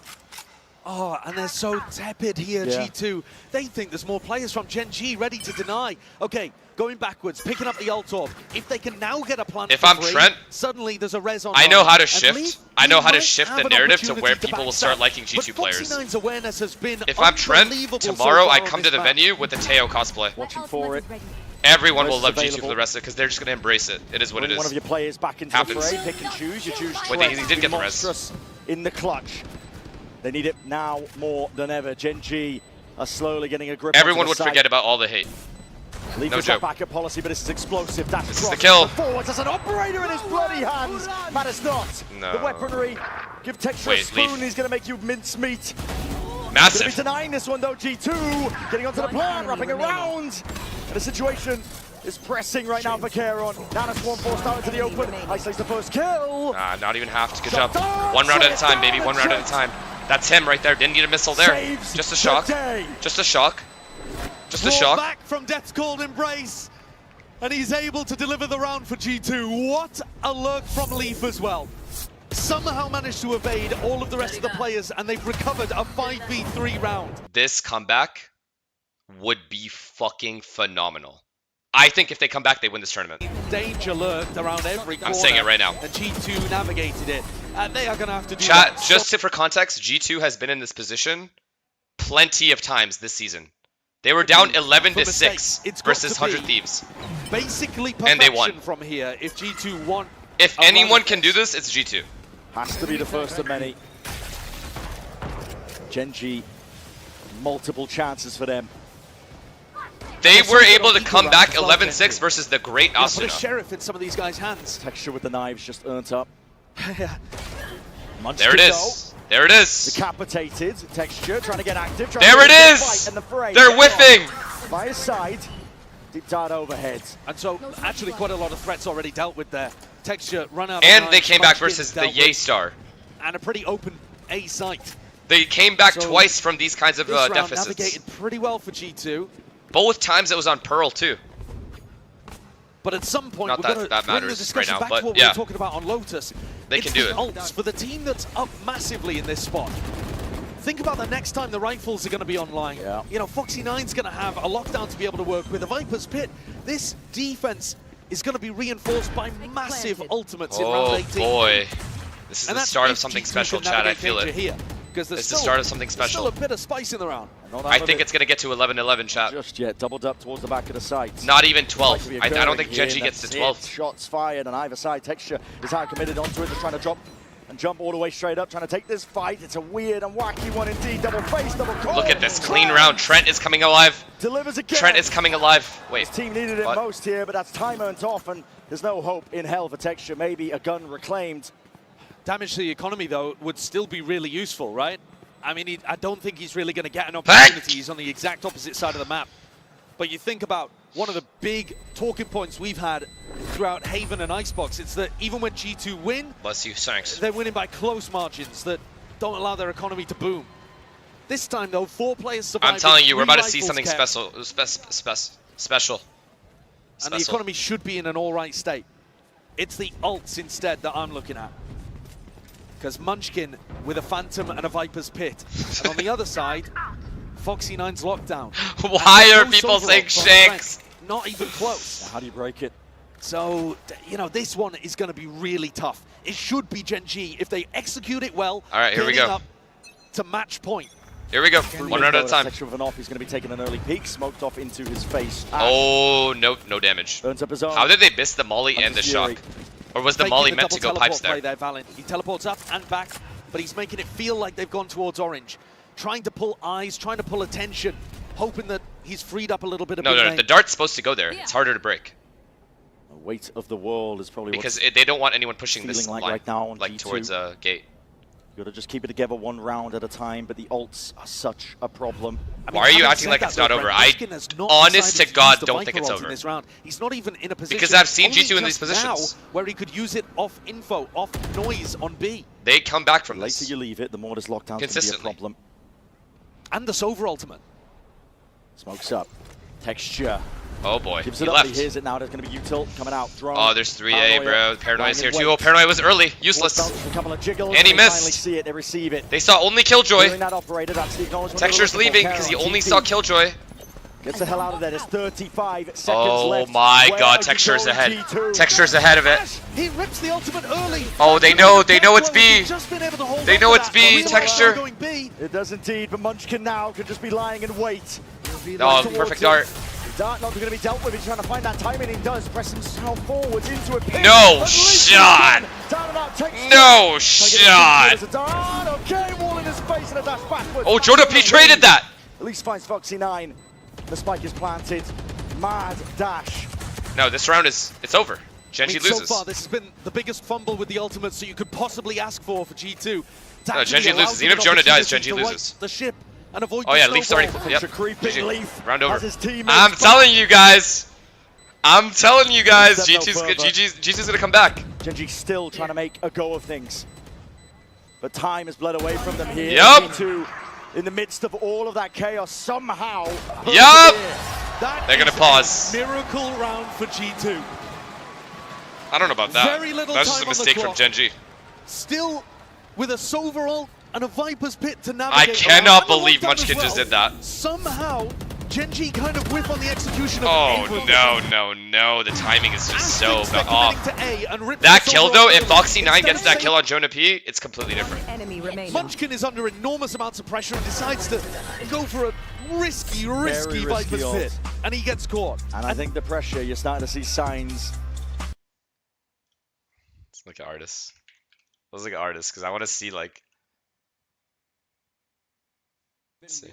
Oh, and they're so tepid here, Yeah. G2. They think there's more players from Gen.G ready to deny. Okay, going backwards, picking up the ult orb. If they can now get a plant If for I'm free, Trent, suddenly there's a res on. I know how to And shift. Leaf, I know he how to might shift have the an narrative to where opportunity people will back start up. liking G2 But players. Foxy9's awareness has been If I'm Trent, unbelievable so tomorrow far I on come to this the map. venue with the Teo cosplay. Watching for it. Everyone will Res love is G2 for available. the rest of it because they're just going to embrace it. It is what it Bring is. one of your players back into Happens. the fray. Pick and choose. You choose Wait, Trent he to did be get the res. monstrous in the clutch. They need it now more than ever. Gen.G are slowly getting a grip. Everyone onto would the side. forget about all the hate. Leaf No is that joke. backup policy, but this is explosive. That's This is the cross kill. forwards. There's an operator in his bloody hands. Matters not. No. The weaponry. Give Texture a Wait, spoon. Leaf. He's going to make you mince meat. Massive. Going to be denying this one though. G2 getting onto the plan, wrapping around. And the situation is pressing right now for Kairon. Now it's 1-4 start into the open. Isolates the first kill. Not even half. Good job. One round at a time, baby. One round at a time. That's him right there. Didn't need a missile there. Saves Just a shock. the day. Just a shock. Just a Brought shock. back from Death's Cold Embrace, and he's able to deliver the round for G2. What a lurk from Leaf as well. Somehow managed to evade all of the rest of the players, and they've recovered a 5v3 round. This comeback would be fucking phenomenal. I think if they come back, they win this tournament. Danger lurked around every corner. I'm saying it right now. And G2 navigated it. And they are going to have to do Chat, that. just for context, G2 has been in this position plenty of times this season. They were down 11-6 versus 100 Thieves. Basically and they won. from here if G2 won. If anyone can do this, it's G2. Has to be the first of many. Gen.G, multiple chances for them. They were able to come back 11-6 versus the great Put a Asuna. sheriff in some of these guys' hands. Texture with the knives just earned up. There it is. There it is. Decapitated. Texture trying to get active. There it is. They're whiffing. By his side. Deep dart overhead. And so, actually, quite a lot of threats already dealt with there. Texture run out. And they came back versus the Yay Star. And a pretty open A site. They came back twice from these kinds of deficits. Navigated pretty well for G2. Both times it was on Pearl too. But at some point, Not we're going to that bring the matters discussion right now, back but to what yeah. we were talking about on Lotus. They can do it. Ults for the team that's up massively in this spot. Think about the next time the rifles are going to be online. Yeah. You know, Foxy9's going to have a lockdown to be able to work with. The Viper's Pit, this defense is going to be reinforced by massive ultimates in round 18. Oh boy. This is the start of something special, Chad. I feel it. Here, because it's the start of something special. There's still a bit of spice in the round. I think it's going to get to 11-11, chat. Just yet, doubled up towards the back of the site. Not even 12. I don't think Gen.G gets to 12. Shots fired on either side. Texture is hard committed onto it. They're trying to drop and jump all the way straight up, trying to take this fight. It's a weird and wacky one indeed. Double face, double call. Look at this clean round. Trent is coming alive. Delivers again. Trent is coming alive. Wait. His team needed it most here, but that's time earned off, and there's no hope in hell for Texture. Maybe a gun reclaimed. Damage to the economy, though, would still be really useful, right? I mean, I don't think he's really going to get an opportunity. He's on the exact opposite side of the map. But you think about one of the big talking points we've had throughout Haven and Icebox. It's that even when G2 win, bless you, thanks. They're winning by close margins that don't allow their economy to boom. This time, though, 4 players survived. I'm telling you, we're about to see something special. Special. And the economy should be in an all-right state. It's the ults instead that I'm looking at. Because Munchkin with a Phantom and a Viper's Pit. And on the other side, Foxy9's lockdown. Why are people saying Shanks? Not even close. How do you break it? So, you know, this one is going to be really tough. It should be Gen.G if they execute it well. All right, here we go. Up to match point. Here we go. One round at a time. Texture with an off. He's going to be taking an early peek. Smoked off into his face. Oh, no damage. Burns up his own. How did they miss the molly and the shock? Or was the molly meant to go pipes there? There, Valen. He teleports up and back, but he's making it feel like they've gone towards orange. Trying to pull eyes, trying to pull attention, hoping that he's freed up a little bit of No, the dart's supposed to go there. It's harder to break. The weight of the world is probably because they don't want anyone pushing this like line, right now on like G2. towards a gate. You gotta just keep it together one round at a time, but the ults are such a problem. Why are you acting like it's not over? I, honest to God, don't think it's over. This round. He's not even in a position. Because I've seen G2 in these positions. Now where he could use it off info, off noise on B. They come back from the this. later you leave it, the more this lockdown can be a problem. And the Sova ultimate. Smokes up. Texture. Oh boy, Gives he it up, left. he hears it now. There's going to be util coming out. Drone. Oh, there's 3A, bro. Paranoia's here too. Oh, Wait. Paranoia was early. Useless. A couple of jiggles, and he they missed. finally see it, they receive it. They saw only Killjoy. That operator, that's the acknowledgement Texture's we're looking leaving for. because he Carol, only GP. saw Killjoy. Gets the hell out of there. There's 35 seconds left. Oh my Where God, are you Texture's going, ahead. G2? Texture's ahead of it. He rips the ultimate early. Oh, they know it's B. They know it's B. Texture. It does indeed, but Munchkin now could just be lying in wait. Oh, perfect dart. Dart not going to be dealt with. He's trying to find that timing. He does press himself forwards into a pin. No shot. No shot. Okay, wall in his face and a dash backwards. Oh, Joda P traded that. At least finds Foxy9. The spike is planted. Mad dash. No, this round it's over. Gen.G loses. So far, this has been the biggest fumble with the ultimates that you could possibly ask for G2. No, Gen.G loses. Even if Jonah dies, Gen.G loses. The ship and avoid oh yeah, Leaf's starting. Yep. Leaf round over. I'm telling you guys. G2's gonna come back. Gen.G still trying to make a go of things. But time has bled away from them here. Yep. G2 in the midst of all of that chaos somehow. Yep. They're gonna pause. Miracle round for G2. I don't know about that. Very little That's just time a mistake from Gen.G. Still with a Sova ult and a Viper's Pit to navigate. I cannot believe Munchkin just did that. Somehow Gen.G kind of whiff on the execution of Oh no! The timing is just so bad. Oh. That kill though, if Foxy9 gets that kill on Jonah P, it's completely different. Munchkin is under enormous amounts of pressure and decides to go for a risky Viper's Pit, and he gets caught. And I think the pressure, you're starting to see signs. Let's look at artists. Let's look at artists because I want to see like. Let's see.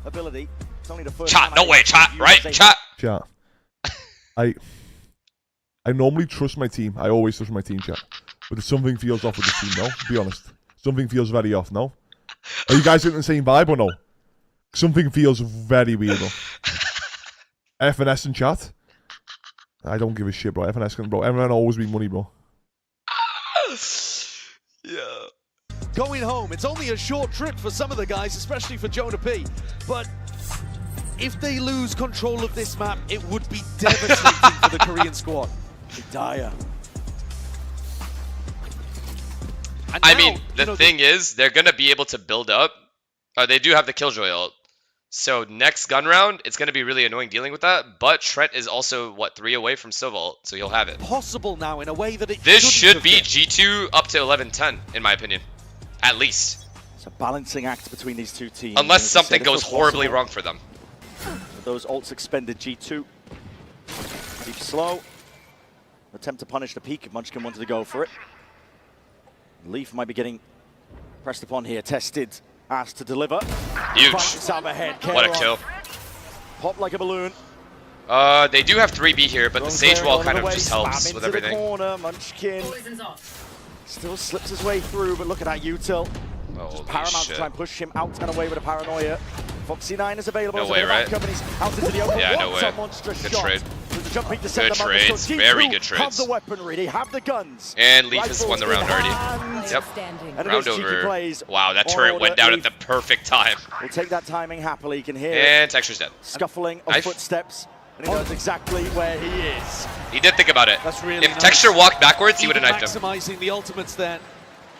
Ability. It's only the first chat, no way, chat, right? Chat. Chat. I normally trust my team. I always trust my team, chat. But something feels off with the team, no? Be honest. Something feels very off, no? Are you guys getting the same vibe or no? Something feels very weird, though. FNS in chat. I don't give a shit, bro. FNS can, bro. Everyone always be money, bro. Yeah. Going home, it's only a short trip for some of the guys, especially for Jonah P. But if they lose control of this map, it would be devastating for the Korean squad. Dire. I mean, the thing is, they're gonna be able to build up. They do have the Killjoy ult. So next gun round, it's gonna be really annoying dealing with that. But Trent is also what 3 away from Silva ult, so he'll have it. Possible now in a way that it. This should be G2 up to 11-10, in my opinion. At least. It's a balancing act between these two teams. Unless something goes horribly wrong for them. With those ults expended, G2. Deep slow. Attempt to punish the peak. Munchkin wanted to go for it. Leaf might be getting pressed upon here. Tested. Asked to deliver. Huge. What a kill. Pop like a balloon. They do have 3B here, but the Sage Wall kind of just helps with everything. Corner. Munchkin still slips his way through, but look at that util. Paramount to try and push him out and away with a paranoia. Foxy9 is available. No way, right? Out into the open. Yeah, no way. Good trade. Good trades. Very good trades. Have the weaponry. They have the guns. And Leaf has won the round already. Yep. Round over. Wow, that turret went down at the perfect time. We'll take that timing happily. You can hear and Texture's dead. Scuffling of footsteps. And he knows exactly where he is. He did think about it. That's really if nice. Texture walked backwards, he would have knifed him. Maximizing the ultimates there.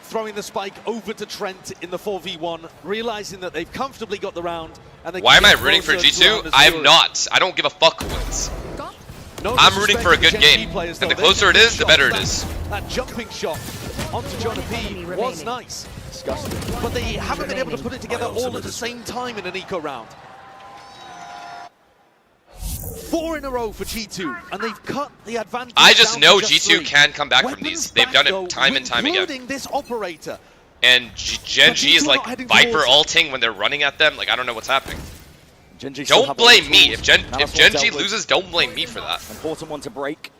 Throwing the spike over to Trent in the 4v1, realizing that they've comfortably got the round. And why am I rooting for G2? I am not. I don't give a fuck who wins. I'm rooting for a good game. And the closer it is, the better it is. That jumping shot onto Jonah P was nice. Disgusting. But they haven't been able to put it together all at the same time in an eco round. 4 in a row for G2, and they've cut the advantage. I just know G2 G2 can come back from these. They've done it time and time again. This operator. And Gen.G is like Viper ulting when they're running at them. Like, I don't know what's happening. Don't blame me. If Gen.G loses, don't blame me for that. Important one to break.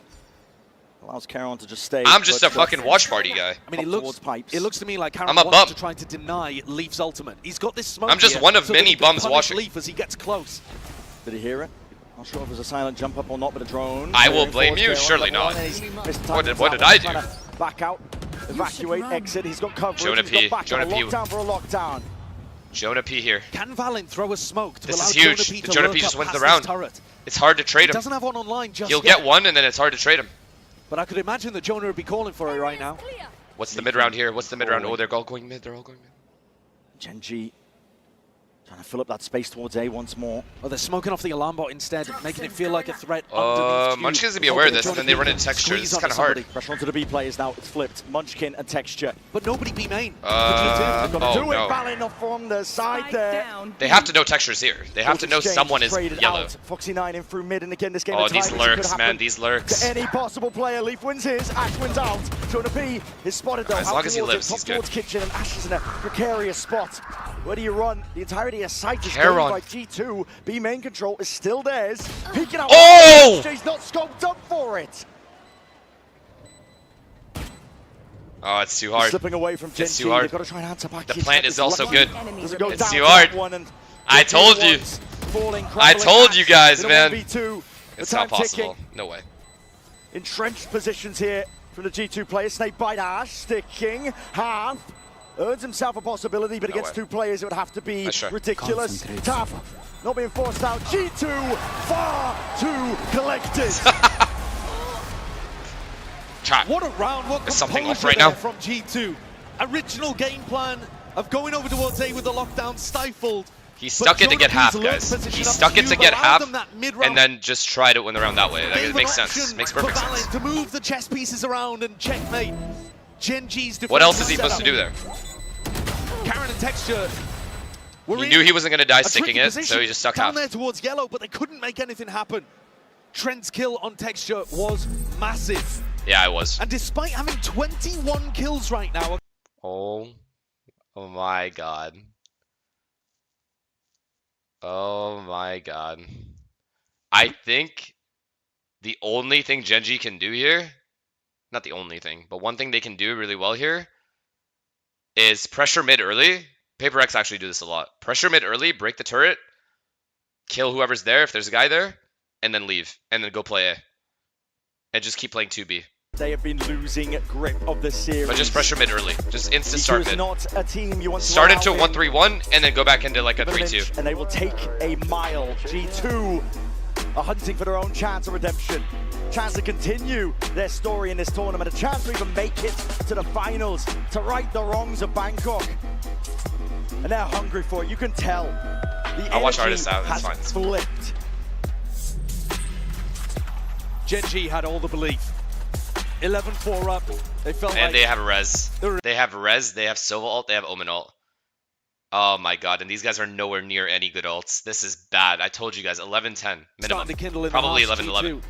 Allows Caron to just stay. I'm just a fucking watch party guy. I mean, it looks to me like Caron I'm a wants bum. to try to deny Leaf's ultimate. He's got this smoke. I'm just one of many bums watching. Leaf as he gets close. Did he hear it? Not sure if it was a silent jump up or not, but a drone. I will blame you? Surely not. What did I do? Back out, evacuate, exit. He's got coverage. Jonah P. Jonah P. Lockdown for a lockdown. Jonah P here. Can Valen throw a smoke to this allow is huge. Jonah P to Jonah P just wins the round. It's hard to trade him. He doesn't have one online just He'll yet. get one, and then it's hard to trade him. But I could imagine that Jonah would be calling for it right now. What's the mid round here? What's the mid round? Oh, they're all going mid. They're all going mid. Gen.G trying to fill up that space towards A once more. Oh, they're smoking off the alarm bot instead, making it feel like a threat underneath. Munchkin's gonna be aware of this, and then they run into Texture. It's kind of hard. Pressure onto the B players now. It's flipped. Munchkin and Texture. But nobody B main. They've got to do it. No. Valen from the side there. They have to know Texture's here. They have to know someone is yellow. Foxy9 in through mid, and again this game. Oh, these lurks, man. These lurks. To any possible player. Leaf wins his. Ash wins out. Jonah P is spotted though. As long as he lives, he's good. Towards Kitchen, and Ash is in a precarious spot. Where do you run? The entirety of site is going by G2. B main control is still theirs. Peeking out. Oh! Jay's not scoped up for it. Oh, it's too hard. Slipping away from Gen.G. It's too hard. They've got to try and answer back. The plant is also good. It's too hard. I told you. I told you guys, man. It's not possible. No way. Entrenched positions here from the G2 player. Snake bite Ash, sticking, half. Earns himself a possibility, but against two players it would have to be ridiculous. Tough, not being forced out. G2 far too collected. What a round, what something off composure right now from G2. Original game plan of going over towards A with the lockdown stifled. He stuck it to get half, guys. He stuck it to get half, and then just tried to win the round that way. Like, it makes sense. Makes perfect sense. To move the chess pieces around and checkmate Gen.G's defense. What else is he supposed to do there? Karen and Texture. He knew he wasn't going to die sticking it, so he just stuck half. Down there towards yellow, but they couldn't make anything happen. Trent's kill on Texture was massive. Yeah, it was. And despite having 21 kills right now. Oh my god. Oh my god. I think the only thing Gen.G can do here, not the only thing, but one thing they can do really well here is pressure mid early. PRX actually do this a lot. Pressure mid early, break the turret, kill whoever's there if there's a guy there, and then leave, and then go play A. And just keep playing 2B. They have been losing grip of the series. But just pressure mid early. Just instant start mid. Not a team you want to start into a 1-3-1 and then go back into like a 3-2. And they will take a mile. G2 are hunting for their own chance of redemption. Chance to continue their story in this tournament. A chance to even make it to the finals. To right the wrongs of Bangkok. And they're hungry for it. You can tell. I'll watch Artist out. It's fine. Flipped. Gen.G had all the belief. 11-4 up. They felt and like they have Res. They have Res, they have Sova ult, they have Omen ult. Oh my god, and these guys are nowhere near any good ults. This is bad. I told you guys, 11-10 minimum. Probably 11-11.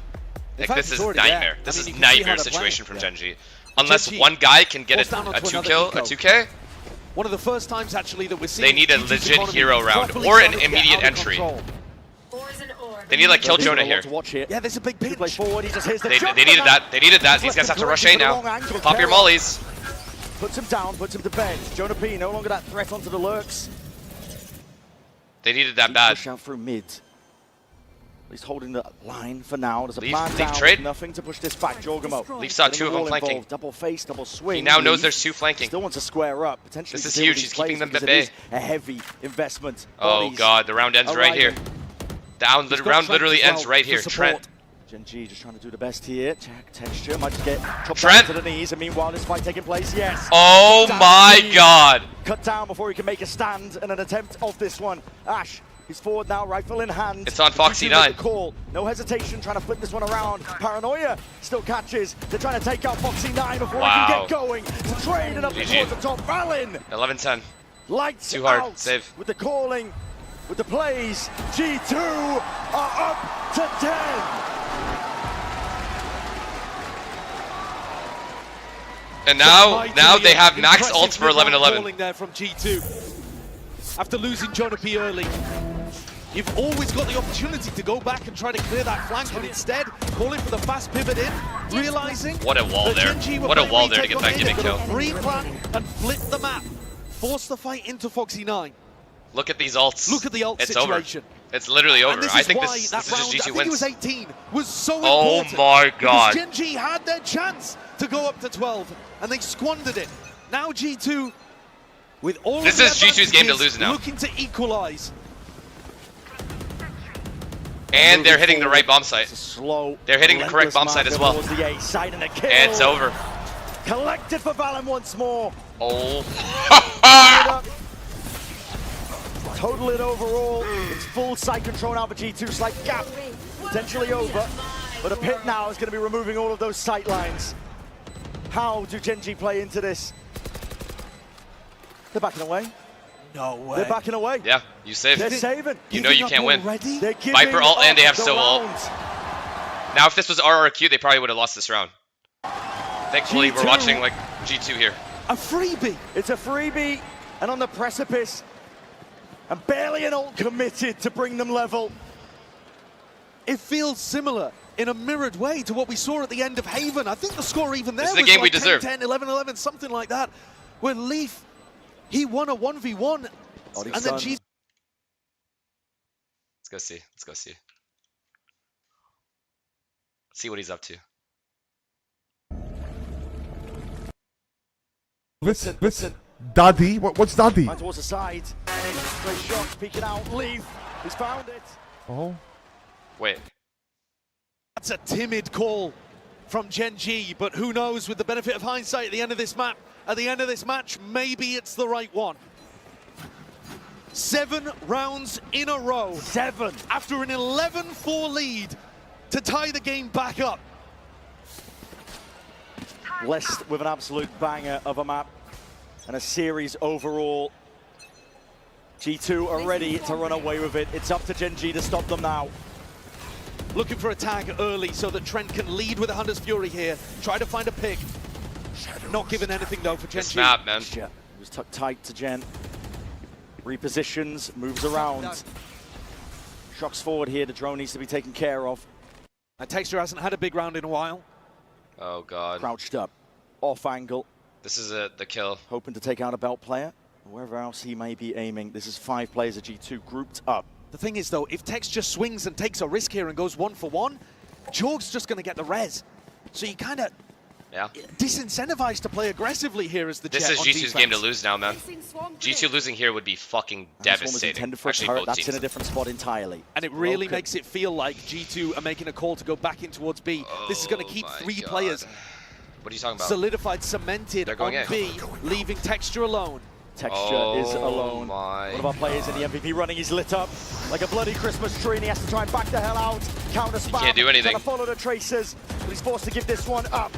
Like, this is nightmare. This is nightmare situation from Gen.G. Unless one guy can get a 2K. One of the first times actually that we're seeing. They need a legit hero round or an immediate entry. They need like kill Jonah here. Yeah, there's a big pinch. They needed that. They needed that. These guys have to rush A now. Pop your mollies. Puts him down, puts him to bed. Jonah P no longer that threat onto the lurks. They needed that bad. Push out through mid. He's holding the line for now. There's a Leaf plan down. trade. Nothing to push this back. Jorgamo. Leaf saw 2 of them flanking. Involved. Double face, double swing. He now knows there's 2 flanking. Still wants to square up. Potentially. This is huge. He's keeping them at bay. A heavy investment. Oh god, the round ends right here. The round literally ends right here. Trent. Gen.G just trying to do the best here. Check Texture might just get chopped down to the knees. And meanwhile, this fight taking place. Yes. Oh my god. Cut down before he can make a stand and an attempt of this one. Ash. He's forward now, rifle in hand. It's on Foxy 9. Call. No hesitation, trying to flip this one around. Paranoia still catches. They're trying to take out Foxy 9 before he can get going. To trade it up towards the top. Valin. 11-10. Lights too hard. Out Save. with the calling, with the plays. G2 are up to 10. And now they have max ults for 11-11. There from G2. After losing Jonah P early. You've always got the opportunity to go back and try to clear that flank, but instead, calling for the fast pivot in, realizing... What a wall there. What a wall there to get that gimmick kill. Replan and flip the map. Force the fight into Foxy 9. Look at these ults. Look at the ult it's situation. Over. It's literally over. I think this is just G2 I think wins. it was 18 was so oh important. My god. Gen.G had their chance to go up to 12, and they squandered it. Now G2, with all this of is G2's game to lose now. Looking to equalize. And they're hitting the right bomb site. Slow, they're hitting the correct bomb site as well. The A side and, and it's over. Collected for Valen once more. Oh. Total it overall. It's full site control now for G2. Slight gap, potentially over. But a pit now is going to be removing all of those sight lines. How do Gen.G play into this? They're backing away. No way. They're backing away. Yeah, you saved. They're saving. You know you can't win. Viper ult and they have Sova ult. round. Now if this was RRQ, they probably would have lost this round. Thankfully, we're watching like G2 here. A freebie. It's a freebie, and on the precipice, and barely an ult committed to bring them level. It feels similar in a mirrored way to what we saw at the end of Haven. I think the score even there was the game like we deserve. 10, 11, something like that. Where Leaf, he won a 1v1, and then G2. Let's go see. Let's go see. Let's see what he's up to. Listen. Daddy? What's Daddy? Right towards the side. Straight shot, peeking out. Leaf. He's found it. Oh. Wait. That's a timid call from Gen.G, but who knows, with the benefit of hindsight at the end of this map, at the end of this match, maybe it's the right one. 7 rounds in a row. 7. After an 11-4 lead to tie the game back up. Blessed with an absolute banger of a map and a series overall. G2 are ready to run away with it. It's up to Gen G to stop them now. Looking for a tag early so that Trent can lead with a Hunter's Fury here. Try to find a pick. Not given anything though for Gen G. Map, man. He was tucked tight to Gen. Repositions, moves around. Shocks forward here. The drone needs to be taken care of. And Texture hasn't had a big round in a while. Oh god. Crouched up, off angle. This is the kill. Hoping to take out a belt player. Wherever else he may be aiming. This is 5 players of G2 grouped up. The thing is though, if Tex just swings and takes a risk here and goes 1-for-1, Jorg's just going to get the res. So you kind of disincentivized to play aggressively here as the This Jet is on G2's defense. game to lose now, man. G2 losing here would be fucking devastating. Actually, both That's teams. in a different spot entirely. And it really makes it feel like G2 are making a call to go back in towards B. This is going to keep 3 players What are you talking about? solidified, cemented They're on going A. B, leaving Texture alone. Texture is alone. My. One of our players in the MVP running, he's lit up like a bloody Christmas tree, and he has to try and back the hell out. Counter spam. Can't do anything. Trying to follow the traces, but he's forced to give this one up.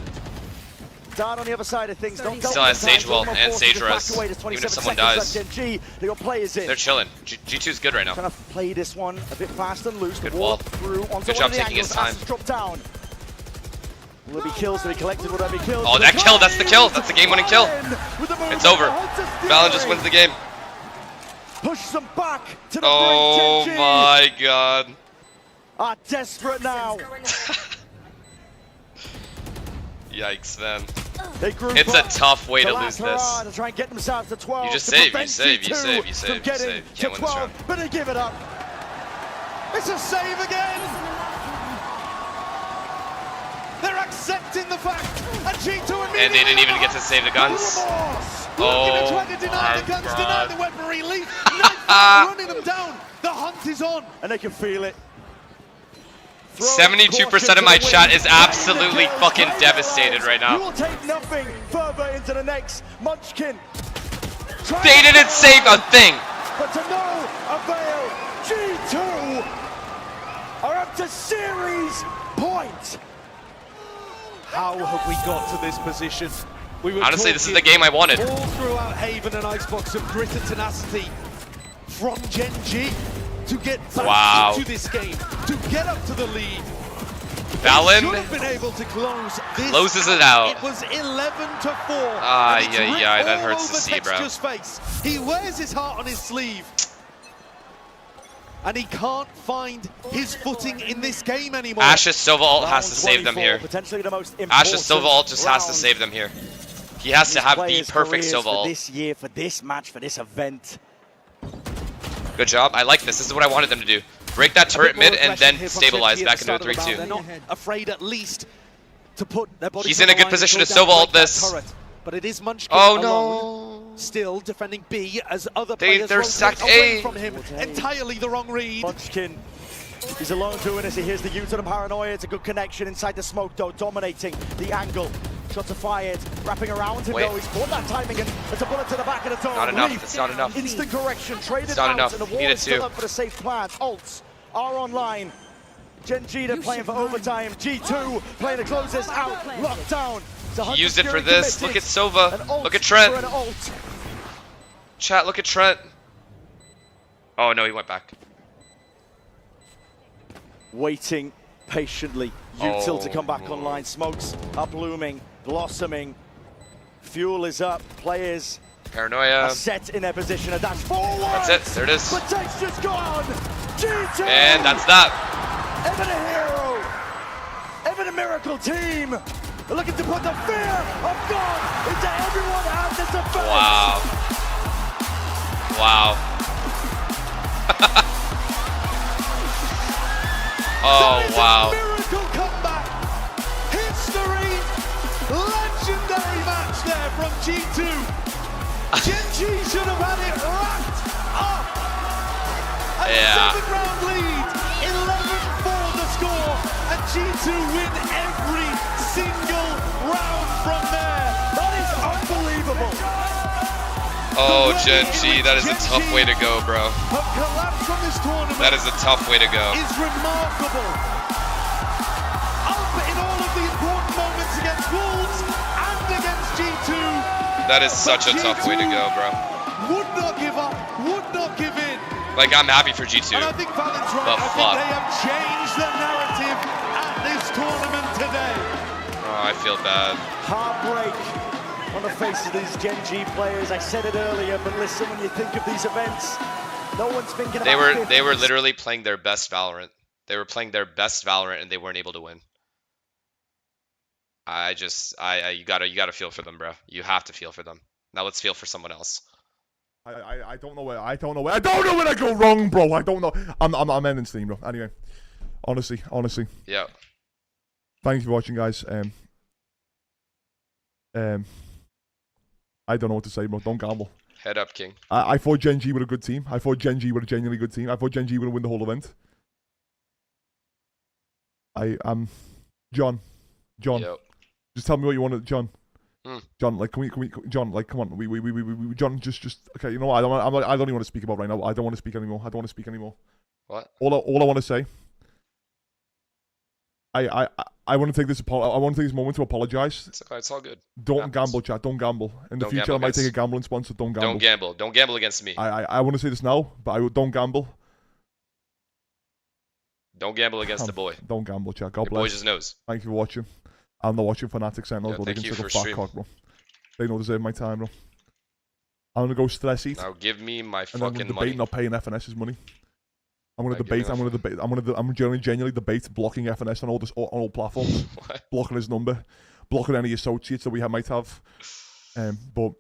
Down on the other side of things. Don't Still has Sage Wall and Sage Res. Even if someone dies. They got players in. They're chilling. G2's good right now. Trying to play this one a bit fast and loose. Good wall. Through onto Good one job of the taking his angles. time. Drop down. Will there be kills? Will be collected? Will there be kills? Oh, that kill, that's the kill. That's the game-winning kill. It's over. Valorant just wins the game. Push them back to the Oh brink. my god. Are desperate now. Yikes, man. They group It's a up. tough way to lose this. To try and get themselves to 12. You just to save, you prevent save, you G2 save, you from save, you getting save. You can't to win this 12, round. but they give it up. It's a save again! They're accepting the fact, and G2 And they didn't even get to save the guns. Oh trying to deny my the guns, deny god. the weaponry, running them down. The hunt is on. And they can feel it. 72% of my chat is absolutely fucking devastated right You now. will take nothing further into the next. Munchkin. They didn't save a thing. But to no avail, G2 are up to series point. How have we got to this position? We were Honestly, this is talking the game I wanted. All throughout Haven and Icebox of grit and tenacity from Gen G to get back into this game, to get up to the lead. Valen Should have been able to close this closes it out. It was 11-4. Yeah, that hurts to see, bro. Face. He wears his heart on his sleeve. And he can't find his footing in this game anymore. Ashes Silva ult has to save them here. Potentially the most important Ashes Silva ult just has to round. save them here. He has to have the Players' perfect careers Silva for ult. this year, for this match, for this event. Good job. I like this. This is what I wanted them to do. Break that turret mid and then stabilize back into a They're 3-2. not afraid at least to put their bodies He's on in a the good line position and to go down Silva ult break that this. turret. But it is Munchkin Oh alone, still defending B as other They're players rotate stacked away A. from him. Entirely the wrong read. Munchkin, he's alone doing this. He hears the U-turn and paranoia. It's a good connection inside the smoke though, dominating the angle. Shots are fired, wrapping around him though. He's caught that timing and it's a bullet to the back of the dome. Not enough. It's not enough. Instant correction, traded It's not out, enough. and the He wall needed is still two. up for the safe plans. Ults are online. Gen G, they're playing for overtime. G2 playing to close this out. Lockdown. He used it for this. Look at Silva. Look at Trent. Chat, look at Trent. Oh no, he went back. Waiting patiently. Util to come back online. Smokes are blooming, blossoming. Fuel is up. Players Paranoia. are set in their position. A dash forward. That's it. There it is. But Texture's gone. G2. And that's that. Ever the hero. Ever the miracle team. They're looking to put the fear of God into everyone out this defense. Wow. Wow. Oh, wow. Miracle comeback. History. Legendary match there from G2. Gen G should have had it wrapped up. A 7-round lead. 11-4 the score. And G2 win every single round from there. That is unbelievable. Oh, Gen G, that is a tough way to go, bro. Collapse from this tournament. That is a tough way to go. Is remarkable. Up in all of the important moments against Wolves and against G2. That is such a tough way to go, bro. Would not give up, would not give in. Like, I'm happy for G2. And I think Valen's right. But I fuck. think they have changed the narrative at this tournament today. Oh, I feel bad. Heartbreak on the face of these Gen G players. I said it earlier, but listen, when you think of these events, no one's thinking about They were literally playing their best Valorant. They were playing their best Valorant, and they weren't able to win. You gotta feel for them, bro. You have to feel for them. Now let's feel for someone else. I don't know where I don't know where I go wrong, bro. I don't know. I'm ending Steam, bro. Anyway, honestly. Yeah. Thanks for watching, guys. I don't know what to say, bro. Don't gamble. Head up, King. I thought Gen G were a good team. I thought Gen G were a genuinely good team. I thought Gen G would win the whole event. John. Yep. Just tell me what you want to, John. Mm. John, like, can we, John, like, come on, we, John, just, okay, you know what? I don't even want to speak about right now. I don't want to speak anymore. What? All I want to say. I want to take this. I want to take this moment to apologize. It's all good. Don't gamble, chat. Don't gamble. In the future, I might take a gambling sponsor. Don't gamble. Don't gamble. Don't gamble against me. I want to say this now, but don't gamble. Don't gamble against the boy. Don't gamble, chat. God Your bless. boy just knows. Thank you for watching. I'm not watching Fnatic Sentinels, but they can suck a fat cock, bro. They don't deserve my time, bro. I'm gonna go stress eat. Now give me my and I'm fucking gonna money. debate not paying FNS's money. I'm genuinely debate blocking FNS on all platforms. Blocking his number, blocking any associates that we might have. But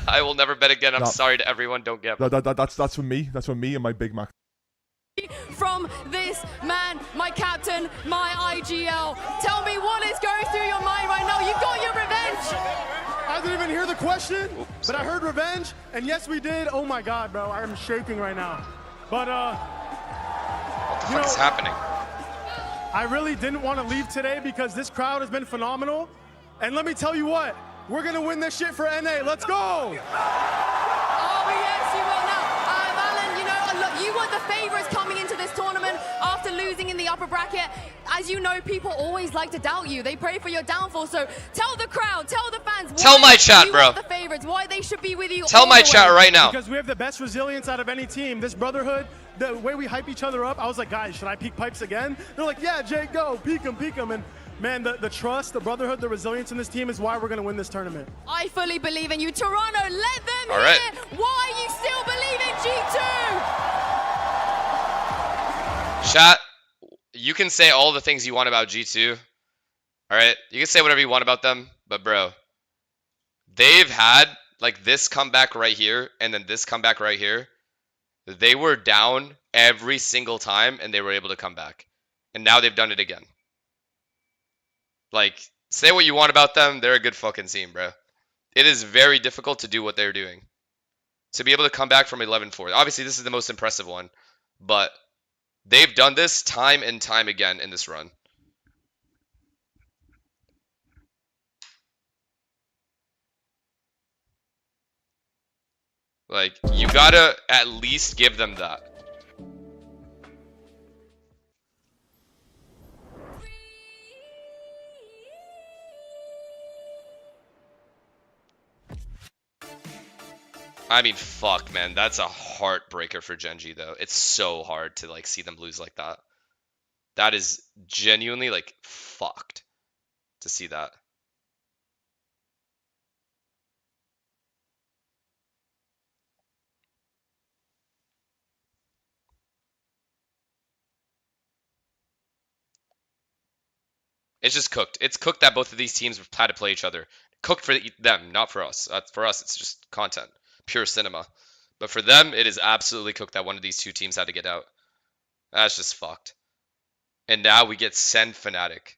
I will never bet again. I'm sorry to everyone. Don't gamble. That's for me. That's for me and my Big Mac. From this man, my captain, my IGL. Tell me what is going through your mind right now. You got your revenge. I didn't even hear the question, but I heard revenge, and yes, we did. Oh my God, bro, I'm shaking right now. But what the fuck is happening? I really didn't want to leave today because this crowd has been phenomenal, and let me tell you what, we're gonna win this shit for NA. Let's go. Oh yes, you will now. Alan, you know, look, you were the favorites coming into this tournament after losing in the upper bracket. As you know, people always like to doubt you. They pray for your downfall. So tell the crowd, tell the fans. Tell my chat, bro. The favorites, why they should be with you. Tell my chat right now. Because we have the best resilience out of any team. This brotherhood, the way we hype each other up. I was like, guys, should I peek pipes again? They're like, yeah, Jay, go, peek them. And man, the trust, the brotherhood, the resilience in this team is why we're going to win this tournament. I fully believe in you. Toronto, let them All hear right. why you still believe in G2. Chat, you can say all the things you want about G2. All right? You can say whatever you want about them, but bro, they've had like this comeback right here and then this comeback right here. They were down every single time and they were able to come back. And now they've done it again. Like, say what you want about them, they're a good fucking team, bro. It is very difficult to do what they're doing. To be able to come back from 11-4. Obviously, this is the most impressive one, but they've done this time and time again in this run. Like, you gotta at least give them that. I mean, fuck, man. That's a heartbreaker for Gen G, though. It's so hard to, like, see them lose like that. That is genuinely, like, fucked to see that. It's just cooked. It's cooked that both of these teams had to play each other. Cooked for them, not for us. For us, it's just content. Pure cinema. But for them, it is absolutely cooked that one of these two teams had to get out. That's just fucked. And now we get Sen Fnatic.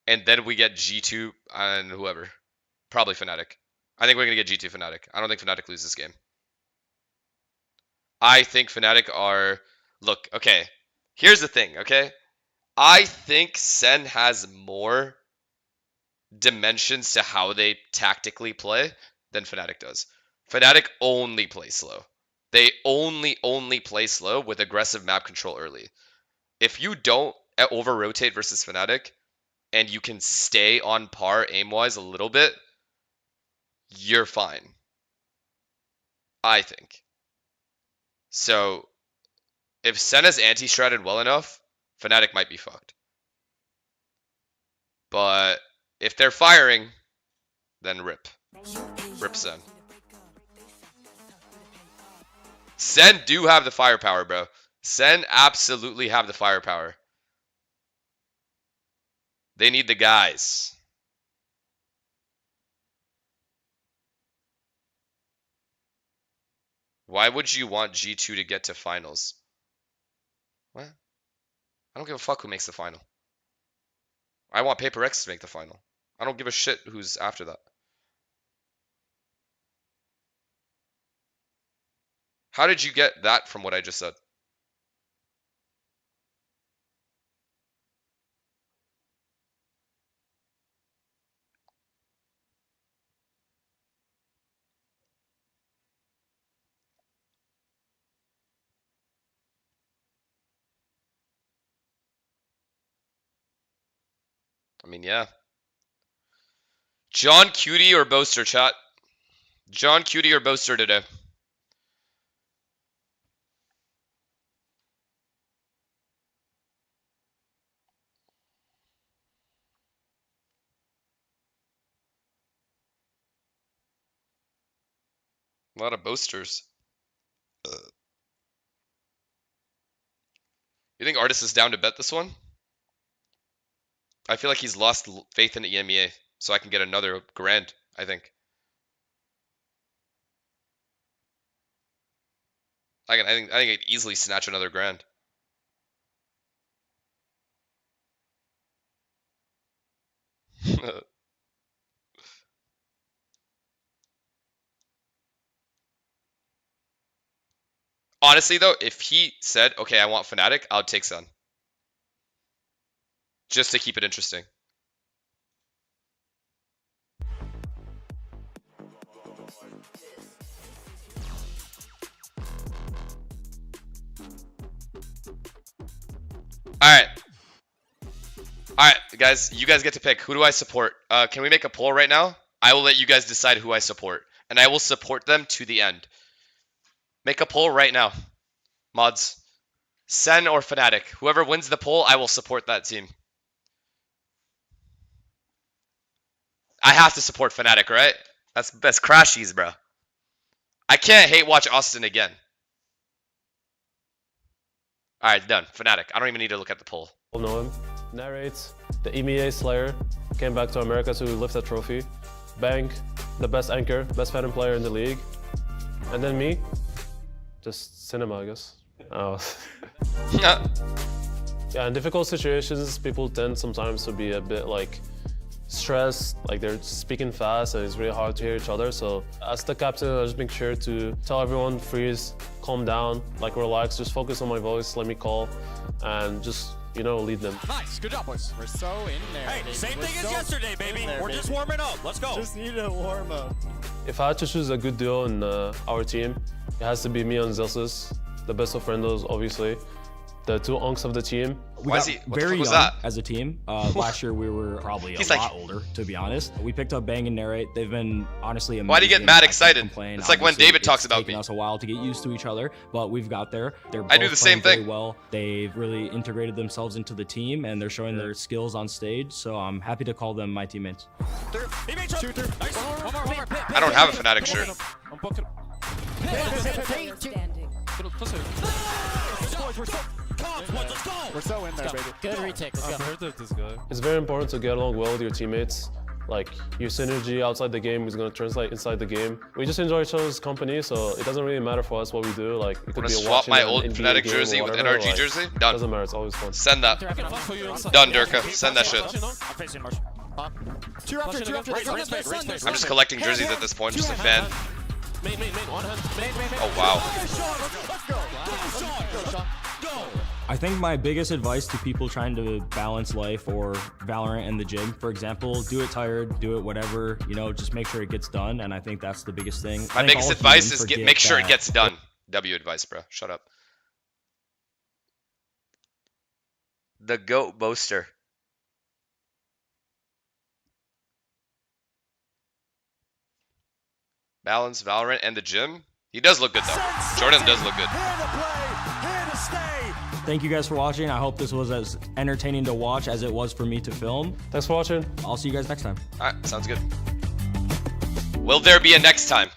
And then we get G2 and whoever. Probably Fnatic. I think we're going to get G2 Fnatic. I don't think Fnatic loses this game. I think Fnatic are... Look, okay. Here's the thing, okay? I think Sen has more dimensions to how they tactically play than Fnatic does. Fnatic only play slow. They only play slow with aggressive map control early. If you don't over-rotate versus Fnatic, and you can stay on par aim-wise a little bit, you're fine. I think. So, if Senna's anti-stratted well enough, Fnatic might be fucked. But if they're firing, then rip. Rip Sen. Sen do have the firepower, bro. Sen absolutely have the firepower. They need the guys. Why would you want G2 to get to finals? What? I don't give a fuck who makes the final. I want PRX to make the final. I don't give a shit who's after that. How did you get that from what I just said? I mean, yeah. John Cutie or Boaster, chat? John Cutie or Boaster today? A lot of boasters. You think Artis is down to bet this one? I feel like he's lost faith in the EMEA, so I can get another grand, I think. I think I'd easily snatch another grand. Honestly, though, if he said, okay, I want Fnatic, I would take Sun. Just to keep it interesting. Alright. Alright, guys, you guys get to pick. Who do I support? Can we make a poll right now? I will let you guys decide who I support. And I will support them to the end. Make a poll right now. Mods. Sen or Fnatic. Whoever wins the poll, I will support that team. I have to support Fnatic, right? That's crashies, bro. I can't hate watch Austin again. Alright, done. Fnatic. I don't even need to look at the poll. Know him. Narrates, the EMEA Slayer, came back to America to lift a trophy. Bank, the best anchor, best Phantom player in the league. And then me, just cinema, I guess. Oh. Yeah, in difficult situations, people tend sometimes to be a bit like stressed, like they're speaking fast and it's really hard to hear each other. So as the captain, I just make sure to tell everyone freeze, calm down, like relax, just focus on my voice, let me call, and just, you know, lead them. Nice, good job, boys. We're so in there. Hey, same thing as yesterday, baby. We're just warming up. Let's go. Just need a warm up. If I had to choose a good duo in our team, it has to be me and Zelsus, the best of friendos, obviously. The two unks of the team. We got very young as a team. Last year we were probably a lot older, to be honest. We picked up Bang and Narrate. They've been honestly amazing. Why do you get mad excited? It's like when David talks about me. It's taken us a while to get used to each other, but we've got there. They're both I do the same playing thing. very well. They've really integrated themselves into the team, and they're showing their skills on stage. So I'm happy to call them my teammates. Shooter. Nice. One more. I don't have a Fnatic shirt. I'm booking. We're so in there, baby. Good retake. Let's go. I've heard of this guy. It's very important to get along well with your teammates. Like, your synergy outside the game is going to translate inside the game. We just enjoy each other's company, so it doesn't really matter for us what we do. Like, it could be a swap my old Fnatic jersey with NRG like, jersey? Done. Doesn't matter, it's always fun. Send that. Done, Durka. Send that shit. Two after. I'm just collecting jerseys at this point, just a fan. Main, one hand. Oh, wow. Let's go. I think my biggest advice to people trying to balance life or Valorant and the gym, for example, do it tired, do it whatever, you know, just make sure it gets done. And I think that's the biggest thing. My biggest advice is make sure it gets done. W advice, bro. Shut up. The GOAT boaster. Balance, Valorant, and the gym. He does look good, though. Jordan does look good. Thank you guys for watching. I hope this was as entertaining to watch as it was for me to film. Thanks for watching. I'll see you guys next time. All right, sounds good. Will there be a next time?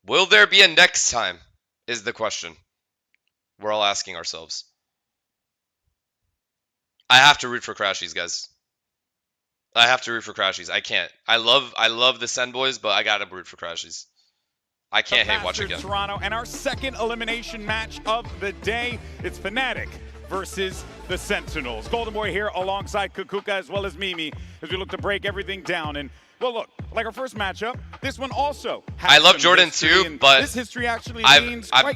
Will there be a next time is the question we're all asking ourselves. I have to root for Crashies, guys. I have to root for Crashies. I can't. I love the Sen boys, but I gotta root for Crashies. I can't hate watch again. Toronto, and our second elimination match of the day. It's Fnatic versus the Sentinels. Golden Boy here alongside Kukuka as well as Mimi as we look to break everything down. And well, look, like our first matchup, this one also has I love Jordan too, but this history actually I've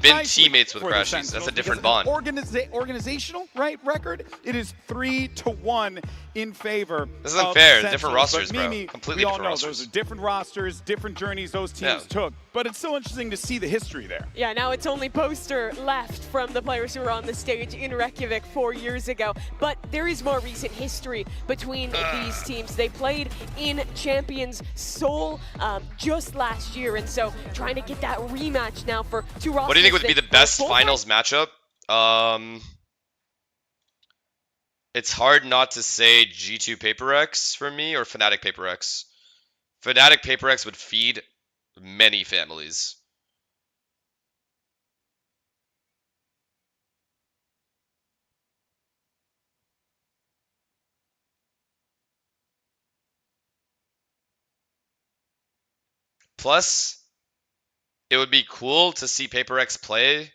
been teammates with Crashies. That's a different bond. Organizational record, it is 3-1 in favor. This is unfair. Of Different rosters, bro. Completely different rosters. Those are different rosters, different journeys those teams took. But it's still interesting to see the history there. Yeah, now it's only poster left from the players who were on the stage in Reykjavik 4 years ago. But there is more recent history between these teams. They played in Champions Seoul just last year, and so trying to get that rematch now for two rosters. What do you think would be the best finals matchup? It's hard not to say G2 PRX for me or Fnatic PRX. Fnatic PRX would feed many families. Plus, it would be cool to see PRX play.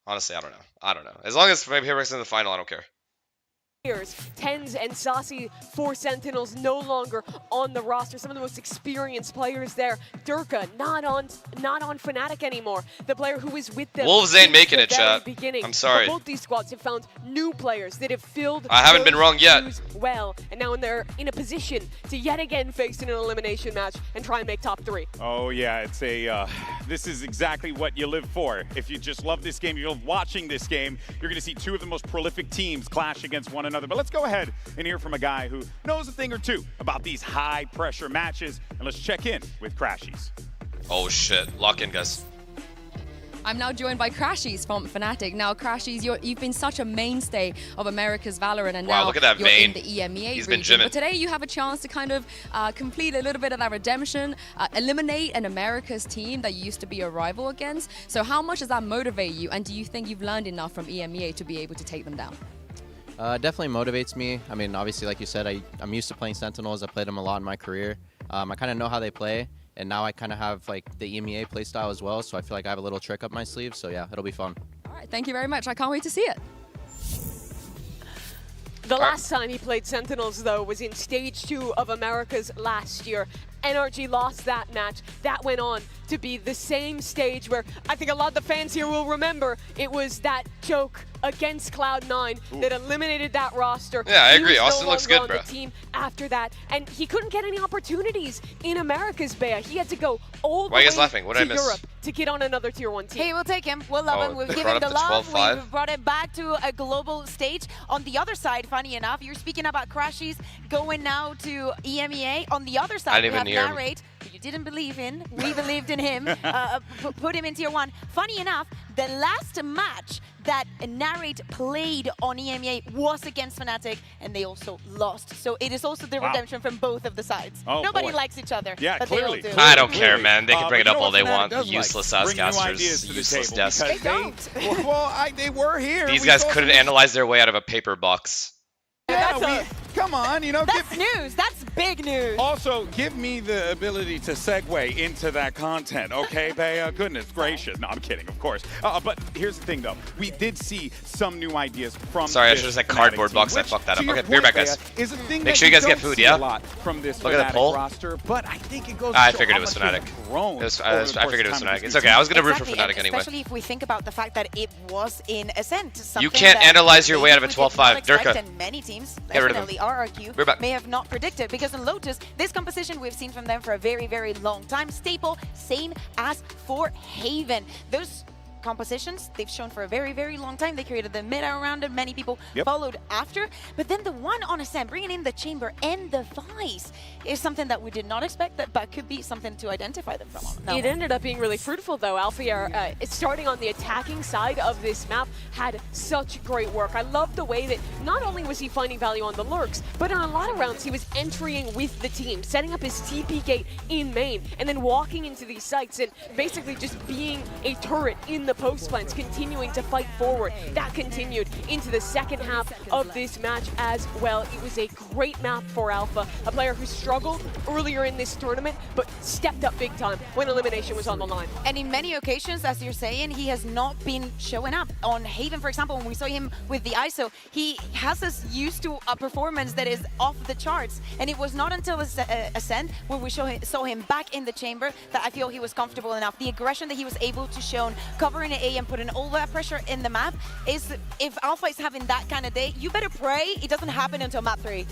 Honestly, I don't know. I don't know. As long as PRX is in the final, I don't care. Tens and Saucy for Sentinels no longer on the roster. Some of the most experienced players there. Durka not on Fnatic anymore. The player who is with them. Wolves ain't making it, chat. Beginning. I'm sorry. But both these squads have found new players that have filled. I haven't been wrong yet. Well, and now they're in a position to yet again face in an elimination match and try and make top 3. Oh yeah, it's a. This is exactly what you live for. If you just love this game, you love watching this game. You're going to see two of the most prolific teams clash against one another. But let's go ahead and hear from a guy who knows a thing or two about these high-pressure matches, and let's check in with Crashies. Oh shit! Lock in, guys. I'm now joined by Crashies from Fnatic. Now, Crashies, you've been such a mainstay of America's Valorant, and now look at that you're vein. in the EMEA He's region. been But today you have a chance to kind of complete a little bit of that redemption, eliminate an America's team that you used to be a rival against. So how much does that motivate you, and do you think you've learned enough from EMEA to be able to take them down? Definitely motivates me. I mean, obviously, like you said, I'm used to playing Sentinels. I played them a lot in my career. I kind of know how they play, and now I kind of have like the EMEA play style as well, so I feel like I have a little trick up my sleeve, so yeah, it'll be fun. All right, thank you very much. I can't wait to see it. The last time he played Sentinels, though, was in Stage 2 of Americas last year. NRG lost that match. That went on to be the same stage where I think a lot of the fans here will remember it was that joke against Cloud9 that eliminated that roster. Yeah, I agree. He was Austin no looks longer good, on bro. the team after that, and he couldn't get any opportunities in America's Bea. He had to go all the Why are you way guys laughing? What did I to miss? Europe to get on another Tier 1 team. Hey, we'll take him. We'll love him. We'll they give brought him up the the love. 12-5? We've brought it back to a global stage. On the other side, funny enough, you're speaking about Crashies going now to EMEA. On the other side, we have Narrate, who you didn't believe in. We believed in him. Put him in Tier 1. Funny enough, the last match that Narrate played on EMEA was against Fnatic, and they also lost. So it is also the redemption from both of the sides. Oh, Nobody boy. likes each other. Yeah, but clearly. They all do. I don't care, man. They can bring it But up all they you know what want. Fnatic does Useless like? ass Bring new ideas casters, to the useless table desk. because They don't. Well, they were here. These We guys saw couldn't some- analyze their way out of a paper box. Yeah, Come on, you know. That's news. That's big news. Also, give me the ability to segue into that content, okay, Bea? Goodness gracious. No, I'm kidding, of course. But here's the thing, though. We did see some new ideas from Sorry, I should have said cardboard box. I fucked that up. Okay, be right back, guys. Make sure you guys get food, yeah? From this Look at the poll. roster, but I think it goes I figured it was Fnatic. I figured it was Fnatic. It's okay. I was going to root for Fnatic anyway. Especially if we think about the fact that it was in Ascent. You can't analyze your way out of a 12-5. Durka. And many teams, Get rid of definitely RRQ, may have not predicted, because in Lotus, this composition we've seen from them for a very, very long time. Staple, same as for Haven. Those compositions they've shown for a very, very long time. They created the mid round and many people followed after. But then the one on Ascent, bringing in the Chamber and the Vice, is something that we did not expect, but could be something to identify them from. It ended up being really fruitful, though. Alpha, starting on the attacking side of this map, had such great work. I love the way that not only was he finding value on the lurks, but in a lot of rounds he was entering with the team, setting up his TP gate in main, and then walking into these sites and basically just being a turret in the post plants, continuing to fight forward. That continued into the second half of this match as well. It was a great map for Alpha, a player who struggled earlier in this tournament, but stepped up big time when elimination was on the line. And in many occasions, as you're saying, he has not been showing up. On Haven, for example, when we saw him with the ISO, he has us used to a performance that is off the charts. And it was not until Ascent, where we saw him back in the chamber, that I feel he was comfortable enough. The aggression that he was able to show, covering an A and putting all that pressure in the map, is if Alpha is having that kind of day, you better pray it doesn't happen until map 3.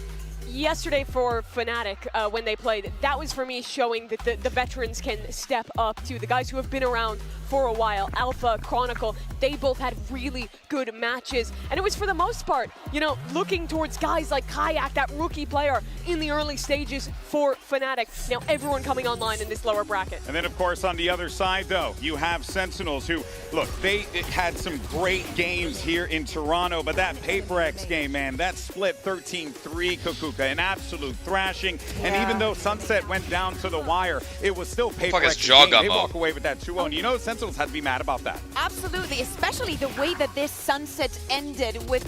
Yesterday for Fnatic, when they played, that was for me showing that the veterans can step up to the guys who have been around for a while. Alpha, Chronicle, they both had really good matches. And it was for the most part, you know, looking towards guys like Kayak, that rookie player in the early stages for Fnatic. Now everyone coming online in this lower bracket. And then, of course, on the other side, though, you have Sentinels who, look, they had some great games here in Toronto, but that PRX game, man, that split 13-3 Kukuka, an absolute thrashing. And even though Sunset went down to the wire, it was still PRX game. They walk away with that 2-0. And you know Sentinels had to be mad about that. Absolutely, especially the way that this Sunset ended with,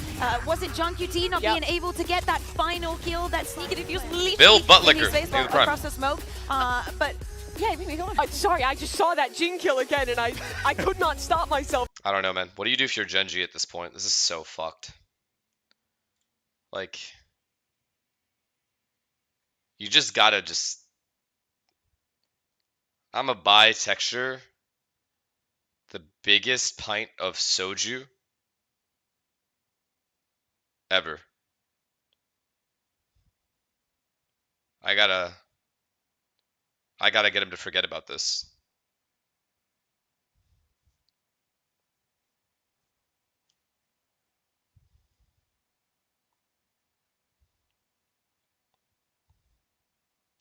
was it John QT not being able to get that final kill, that sneaky defuse Bill Buttlicker across the smoke. But yeah, maybe go on. Sorry, I just saw that Jin kill again and I could not stop myself. I don't know, man. What do you do if you're Genji at this point? This is so fucked. Like, you just gotta I'ma buy texture the biggest pint of soju ever. I gotta get him to forget about this.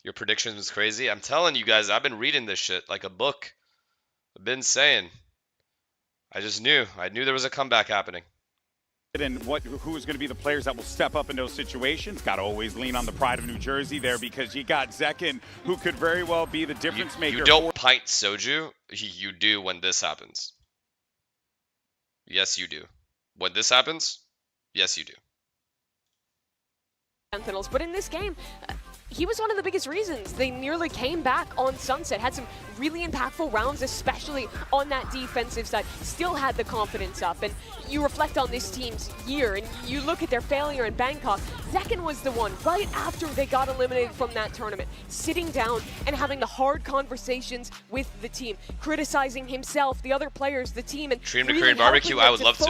Your prediction was crazy. I'm telling you guys, I've been reading this shit like a book. I've been saying. I just knew. I knew there was a comeback happening. And who's going to be the players that will step up in those situations? Got to always lean on the pride of New Jersey there, because you got Zekin, who could very well be the difference maker. You don't pint soju. You do when this happens. Yes, you do. When this happens, yes, you do. Sentinels, but in this game, he was one of the biggest reasons they nearly came back on Sunset. Had some really impactful rounds, especially on that defensive side. Still had the confidence up. And you reflect on this team's year, and you look at their failure in Bangkok. Zekin was the one, right after they got eliminated from that tournament, sitting down and having the hard conversations with the team, criticizing himself, the other players, the team, and Dream to really Korean barbecue. I would love to.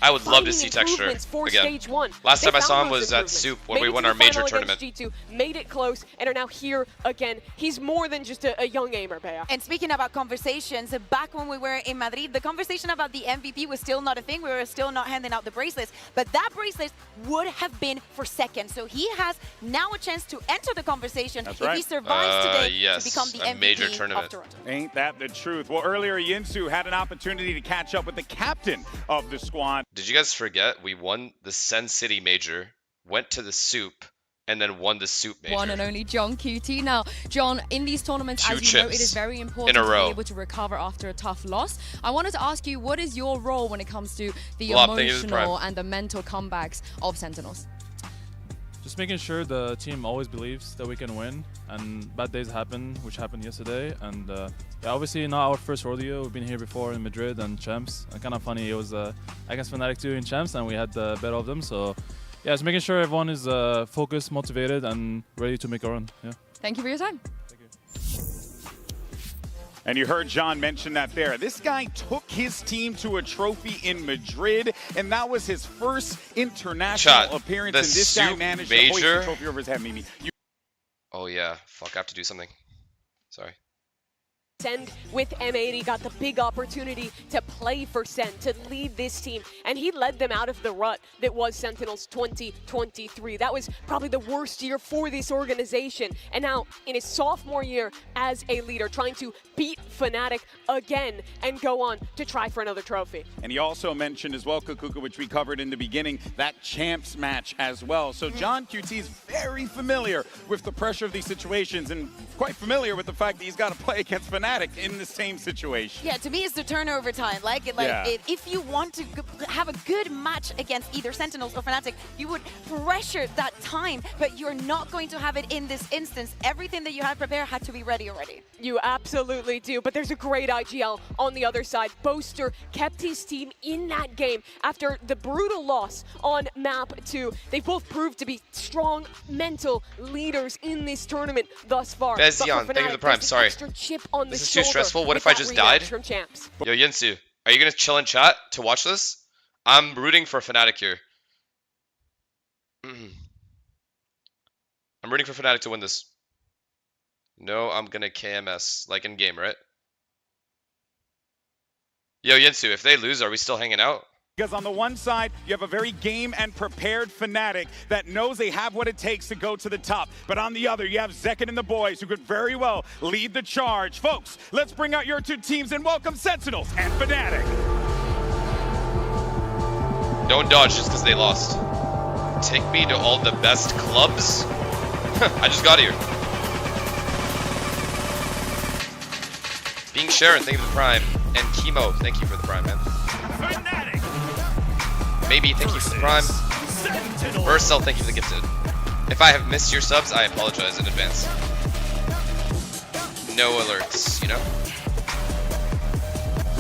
I would love to see texture again. Stage 1. Last time I saw him was at Soup when we won our major tournament. G2, made it close and are now here again. He's more than just a young aimer, Bea. And speaking about conversations, back when we were in Madrid, the conversation about the MVP was still not a thing. We were still not handing out the bracelets, but that bracelet would have been for second. So he has now a chance to enter the conversation if he survives today to become the MVP major tournament. of Toronto. Ain't that the truth? Well, earlier Yinsu had an opportunity to catch up with the captain of the squad. Did you guys forget we won the Sen City major, went to the Soup, and then won the Soup major? One and only John QT. Now, John, in these tournaments, as you know, it is very important to be able to recover after a tough loss. I wanted to ask you, what is your role when it comes to the emotional and the mental comebacks of Sentinels? Just making sure the team always believes that we can win, and bad days happen, which happened yesterday. And yeah, obviously not our first rodeo. We've been here before in Madrid and Champs. And kind of funny, it was against Fnatic 2 in Champs, and we had the better of them. So yeah, just making sure everyone is focused, motivated, and ready to make a run. Yeah. Thank you for your time. And you heard John mention that there. This guy took his team to a trophy in Madrid, and that was his first international appearance. And this guy managed to hoist the trophy over his head, Mimi. Oh yeah, fuck, I have to do something. Sorry. Send with M80 got the big opportunity to play for Sen, to lead this team, and he led them out of the rut that was Sentinels 2023. That was probably the worst year for this organization, and now in his sophomore year as a leader, trying to beat Fnatic again and go on to try for another trophy. And he also mentioned as well, Kukuka, which we covered in the beginning, that champs match as well. So John QT is very familiar with the pressure of these situations and quite familiar with the fact that he's got to play against Fnatic in the same situation. Yeah, to me it's the turnover time. If you want to have a good match against either Sentinels or Fnatic, you would pressure that time, but you're not going to have it in this instance. Everything that you had prepared had to be ready already. You absolutely do, but there's a great IGL on the other side. Boaster kept his team in that game after the brutal loss on map 2. They both proved to be strong mental leaders in this tournament thus far. Bezion, thank you for the prime, sorry. Chip on the This is too stressful. What if I just died? From champs. Yo, Yinsu, are you gonna chill in chat to watch this? I'm rooting for Fnatic here. I'm rooting for Fnatic to win this. No, I'm gonna KMS, like in game, right? Yo, Yinsu, if they lose, are we still hanging out? Because on the one side, you have a very game and prepared Fnatic that knows they have what it takes to go to the top. But on the other, you have Zekin and the boys who could very well lead the charge. Folks, let's bring out your two teams and welcome Sentinels and Fnatic. Don't dodge just because they lost. Take me to all the best clubs? I just got here. Being Sharon, thank you for the prime. And Chemo, thank you for the prime, man. Maybe, thank you for the prime. Vercel, thank you for the gifted. If I have missed your subs, I apologize in advance. No alerts, you know?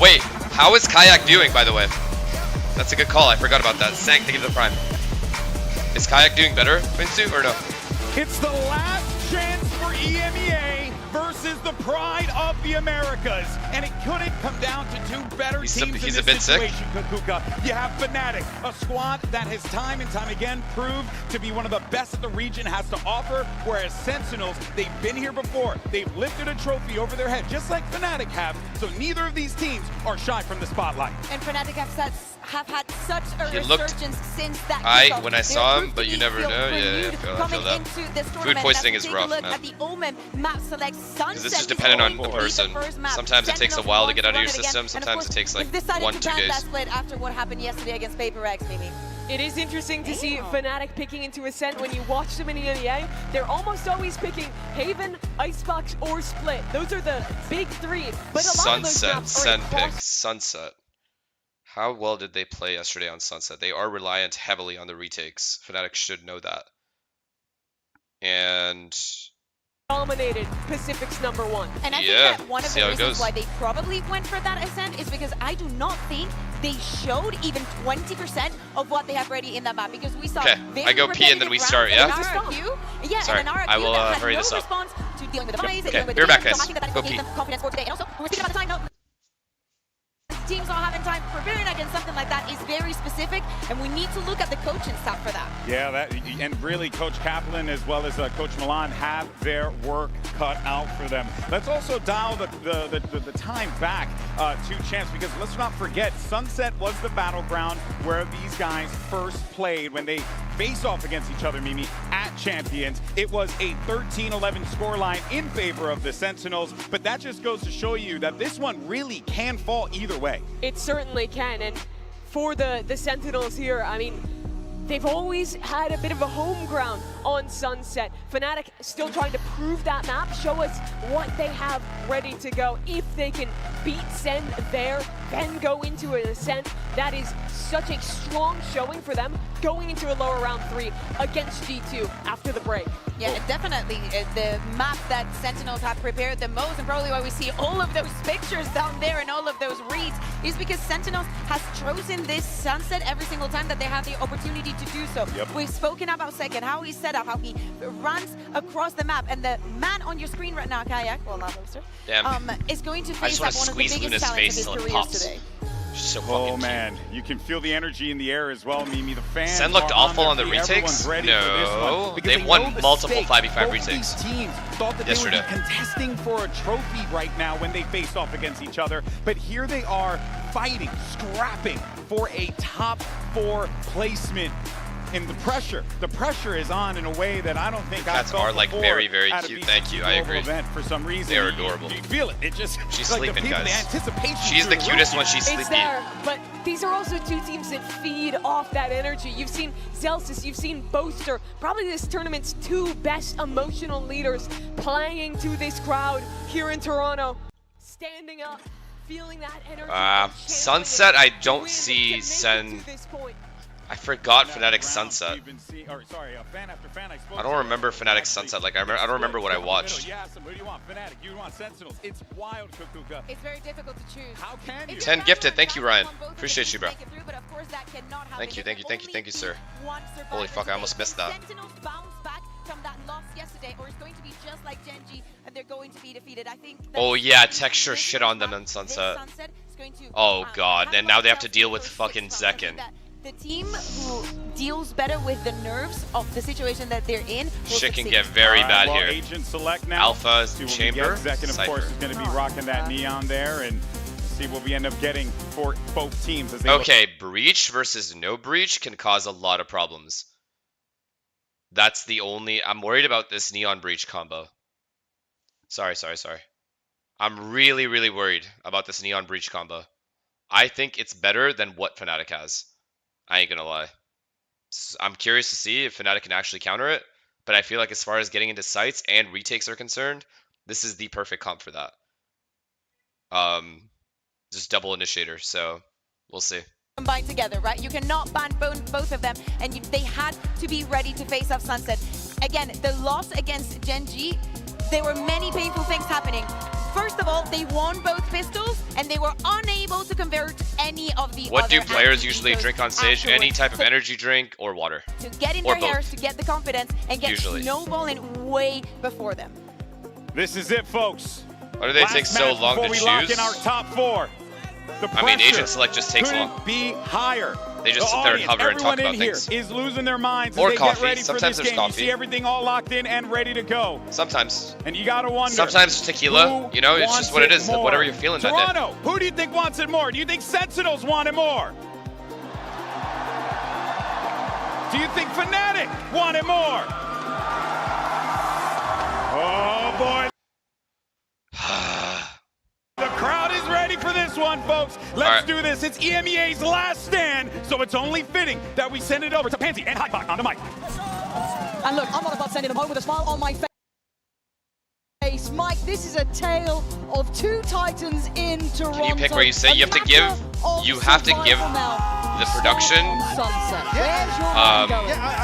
Wait, how is Kayak doing, by the way? That's a good call, I forgot about that. Sank, thank you for the prime. Is Kayak doing better, Winsu, or no? It's the last chance for EMEA versus the pride of the Americas. And it couldn't come down to two better teams in this situation, Kukuka. You have Fnatic, a squad that has time and time again proved to be one of the best the region has to offer, whereas Sentinels, they've been here before. They've lifted a trophy over their head, just like Fnatic have, so neither of these teams are shy from the spotlight. And Fnatic have had such a resurgence since that kickoff. When I saw him, but you never know. Yeah, I feel that. Food poisoning is rough, man. Because it's just dependent on the person. Sometimes it takes a while to get out of your system. Sometimes it takes like 1-2 days. After what happened yesterday against PRX, Mimi. It is interesting to see Fnatic picking into Ascent. When you watch them in EMEA, they're almost always picking Haven, Icebox, or Split. Those are the big three. But a lot of those maps are picks. Sunset. How well did they play yesterday on Sunset? They are reliant heavily on the retakes. Fnatic should know that. And dominated Pacific's #1. And I think that one of the reasons why they probably went for that Ascent is because I do not think they showed even 20% of what they have ready in that map, because we saw very I go pee and then we start, yeah? Sorry, and an RRQ I will that had hurry no this up. response to dealing with the demise, Okay, dealing with be the right back, game, guys. so I think that Go gave pee. them confidence for today. And also, we're speaking about the time now. Teams not having time preparing against something like that is very specific, and we need to look at the coaching staff for that. Yeah, and really Coach Kaplan as well as Coach Milan have their work cut out for them. Let's also dial the time back to Champs, because let's not forget, Sunset was the battleground where these guys first played when they face off against each other, Mimi, at Champions. It was a 13-11 scoreline in favor of the Sentinels, but that just goes to show you that this one really can fall either way. It certainly can, and for the Sentinels here, I mean, they've always had a bit of a home ground on Sunset. Fnatic still trying to prove that map, show us what they have ready to go. If they can beat Sen there, then go into an Ascent, that is such a strong showing for them going into a lower round 3 against G2 after the break. Yeah, definitely the map that Sentinels have prepared the most, and probably why we see all of those pictures down there and all of those reads, is because Sentinels has chosen this sunset every single time that they have the opportunity to do so. Yep. We've spoken about Second, how he's set up, how he runs across the map, and the man on your screen right now, Kayak, well, not Poster, is going to face up one of the biggest challenges of his career today. So oh man, you can feel the energy in the air as well, Mimi. The fans. Sen looked are awful on the their feet. retakes. Everyone's ready for this one, because They've they won know the multiple stakes. 5v5 Both retakes. These teams thought that yesterday. they would be contesting for a trophy right now when they faced off against each other, but here they are fighting, scrapping for a top 4 placement. And the pressure is on in a way that I don't think I've Cats felt are like before very, very at a cute. BCG Thank you. I global agree. Event for some reason, They're adorable. You feel it. It just She's like sleeping, the people, guys. The anticipation. She's the cutest when she's It's sleepy. there, but these are also two teams that feed off that energy. You've seen Zelsis, you've seen Boaster, probably this tournament's 2 best emotional leaders playing to this crowd here in Toronto, standing up, feeling that energy. Sunset, I don't see Sen. I forgot Fnatic's Sunset. I don't remember Fnatic's Sunset. Like I don't remember what I watched. Who do you want? Fnatic. You want Sentinels. It's wild, Kukuka. It's very difficult to choose. How can you? 10 gifted. Thank you, Ryan. Appreciate you, bro. Thank you, sir. Holy fuck, I almost missed that. Sentinels bounce back from that loss yesterday, or it's going to be just like Genji, and they're going to be defeated. I think. Oh yeah, texture shit on them in Sunset. Oh god, and now they have to deal with fucking Zekin. The team who deals better with the nerves of the situation that they're in will Shit can succeed. get very bad well, here. Agent select now. Alpha, See what Chamber, we get. Zekin, of Cypher. course, is going to be rocking that neon there, and see what we end up getting for both teams. As they Okay, breach versus no breach can cause a lot of problems. That's the only... I'm worried about this neon breach combo. Sorry. I'm really, really worried about this neon breach combo. I think it's better than what Fnatic has. I ain't gonna lie. I'm curious to see if Fnatic can actually counter it, but I feel like as far as getting into sites and retakes are concerned, this is the perfect comp for that. Just double initiator, so we'll see. Combined together, right? You cannot ban both of them, and they had to be ready to face off Sunset. Again, the loss against Genji, there were many painful things happening. First of all, they won both pistols, and they were unable to convert any of the What other do players anti-ecos usually drink on stage? afterwards. Any type of So energy drink or water? to get in Or their both. hairs, to get the confidence, and get Usually. snowballing way before them. This is it, folks. Why do they Last take so match long before to we lock choose? in our top 4. The I mean, pressure agent select just takes couldn't long. be higher. They just The sit there and audience, hover and talk everyone about in here things. is losing their minds Or as they coffee. get ready Sometimes for there's this game. coffee. You see everything all locked in and ready to go. Sometimes. And you gotta wonder. Sometimes tequila. who You know, it's wants just what it is. more? Whatever you're feeling that day. Toronto, who do you think wants it more? Do you think Sentinels want it more? Do you think Fnatic want it more? Oh boy. The crowd is ready for this one, folks. Let's do this. It's EMEA's last stand, so it's only fitting that we send it over to Pansy and Hypok on the mic. And look, I'm not about sending them home with a smile on my face. Mike, this is a tale of 2 Titans in Toronto. Can you pick where you say you have to give? You have to give the production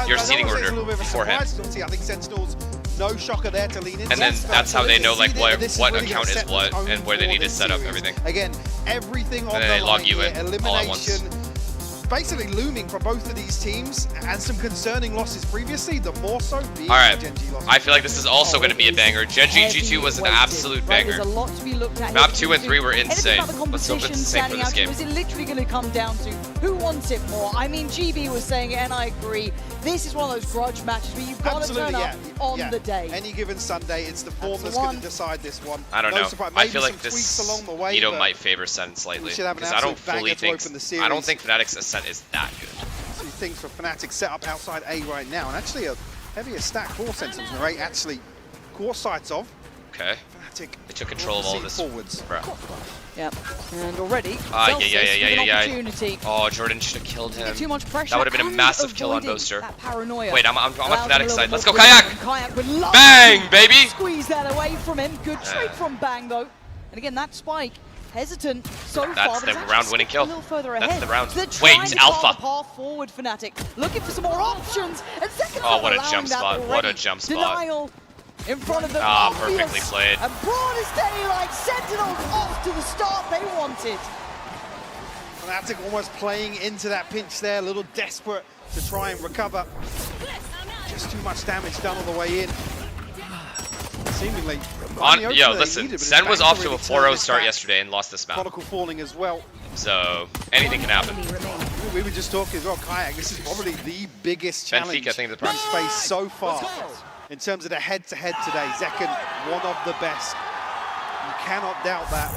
your seating order beforehand. Obviously, I think Sentinels, no shocker there to lean in. And then that's how they know like what account is what and where they need to set up everything. Again, everything on And the then they log line you here, in all at once. elimination, basically looming for both of these teams, and some concerning losses previously, the more so being Alright, Genji losses. I feel like this is also going to be a banger. Genji G2 was an absolute banger. There's a lot to be looked at. Map 2 and 3 were Anything insane. about the Let's hope it's the competition same for standing this out, game. was it literally going to come down to who wants it more? I mean, GB was saying it, and I agree. This is one of those grudge matches where you've got to turn up on the day. Any given Sunday, it's the form that's the going one. to decide this one. I don't No know. surprise. I Maybe feel like some this tweaks along the way, Ito but might favor Sen slightly. should have an Because I don't absolute fully banger to think open the I don't series. think Fnatic's Ascent is that good. Two things for Fnatic set up outside A right now, and actually a heavier stack for Sentinels. Narrate actually core sides of. Okay. Fnatic. They took control of all this. Forwards. Bro. Yep. And already, Yeah. Oh, Jordan should have killed him. Too much pressure. That would have been a and massive kill on avoiding Boaster. that paranoia. Wait, I'm on Allows him a Fnatic little side. more Let's go, freedom, Kayak! and Kayak would love Bang, to baby! Squeeze that away from him. Good trade from Bang, though. And again, that spike hesitant so far. That's but the it's actually round-winning skipped kill. A little further That's ahead. the round. They're Wait, trying it's to carve Alpha. the path forward, Fnatic, looking for some more options. And second Oh, what a allowing jump that spot. What a already. jump spot. Denial in front of them. Ah, Obvious. perfectly played. And broad as daylight, Sentinels off to the start they wanted. Fnatic almost playing into that pinch there, a little desperate to try and recover. Just too much damage done on the way in. Seemingly. Yo, listen, Sen was off to a 4-0 start yesterday and lost this map. Protocol falling as well. So, anything can happen. We were just talking as well, Kayak, this is probably the biggest challenge Benfica, I think, he's faced so far. In terms of the head-to-head today, Zekken, one of the best. You cannot doubt that.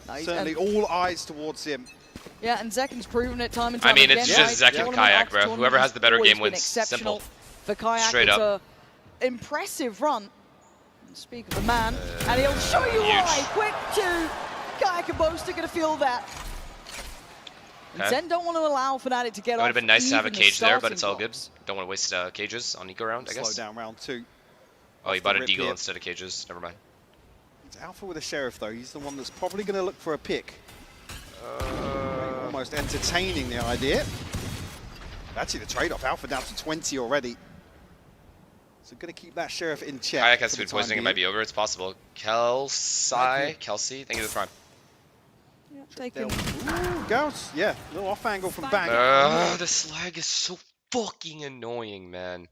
Nice. Certainly all eyes towards him. Yeah, and Zekken's proven it time and time I mean, again. it's just right? Zekken Kayak, bro. Whoever has the better game wins. Simple. For Kayak, Straight it's up. a impressive run. Speak of the man, and he'll show you huge. why. Quick two. Kayak and Boast are going to feel that. And Okay. Zen don't want to allow Fnatic to get It off. would have been nice to have a even the cage there, but it's all starting good. Don't want to waste cages on eco round, I guess. Slow down round 2. Oh, you bought a rip deagle here. instead of cages. Never mind. It's Alpha with a Sheriff, though. He's the one that's probably going to look for a pick. Almost entertaining the idea. Actually, the trade-off. Alpha down to 20 already. So going to keep that Sheriff in check. Kayak has for the food time poisoning. It might be over. It's possible. Kelsey, thank you for the prime. Ooh, goes. Yeah, little off angle from Bang. The slag is so fucking annoying, man.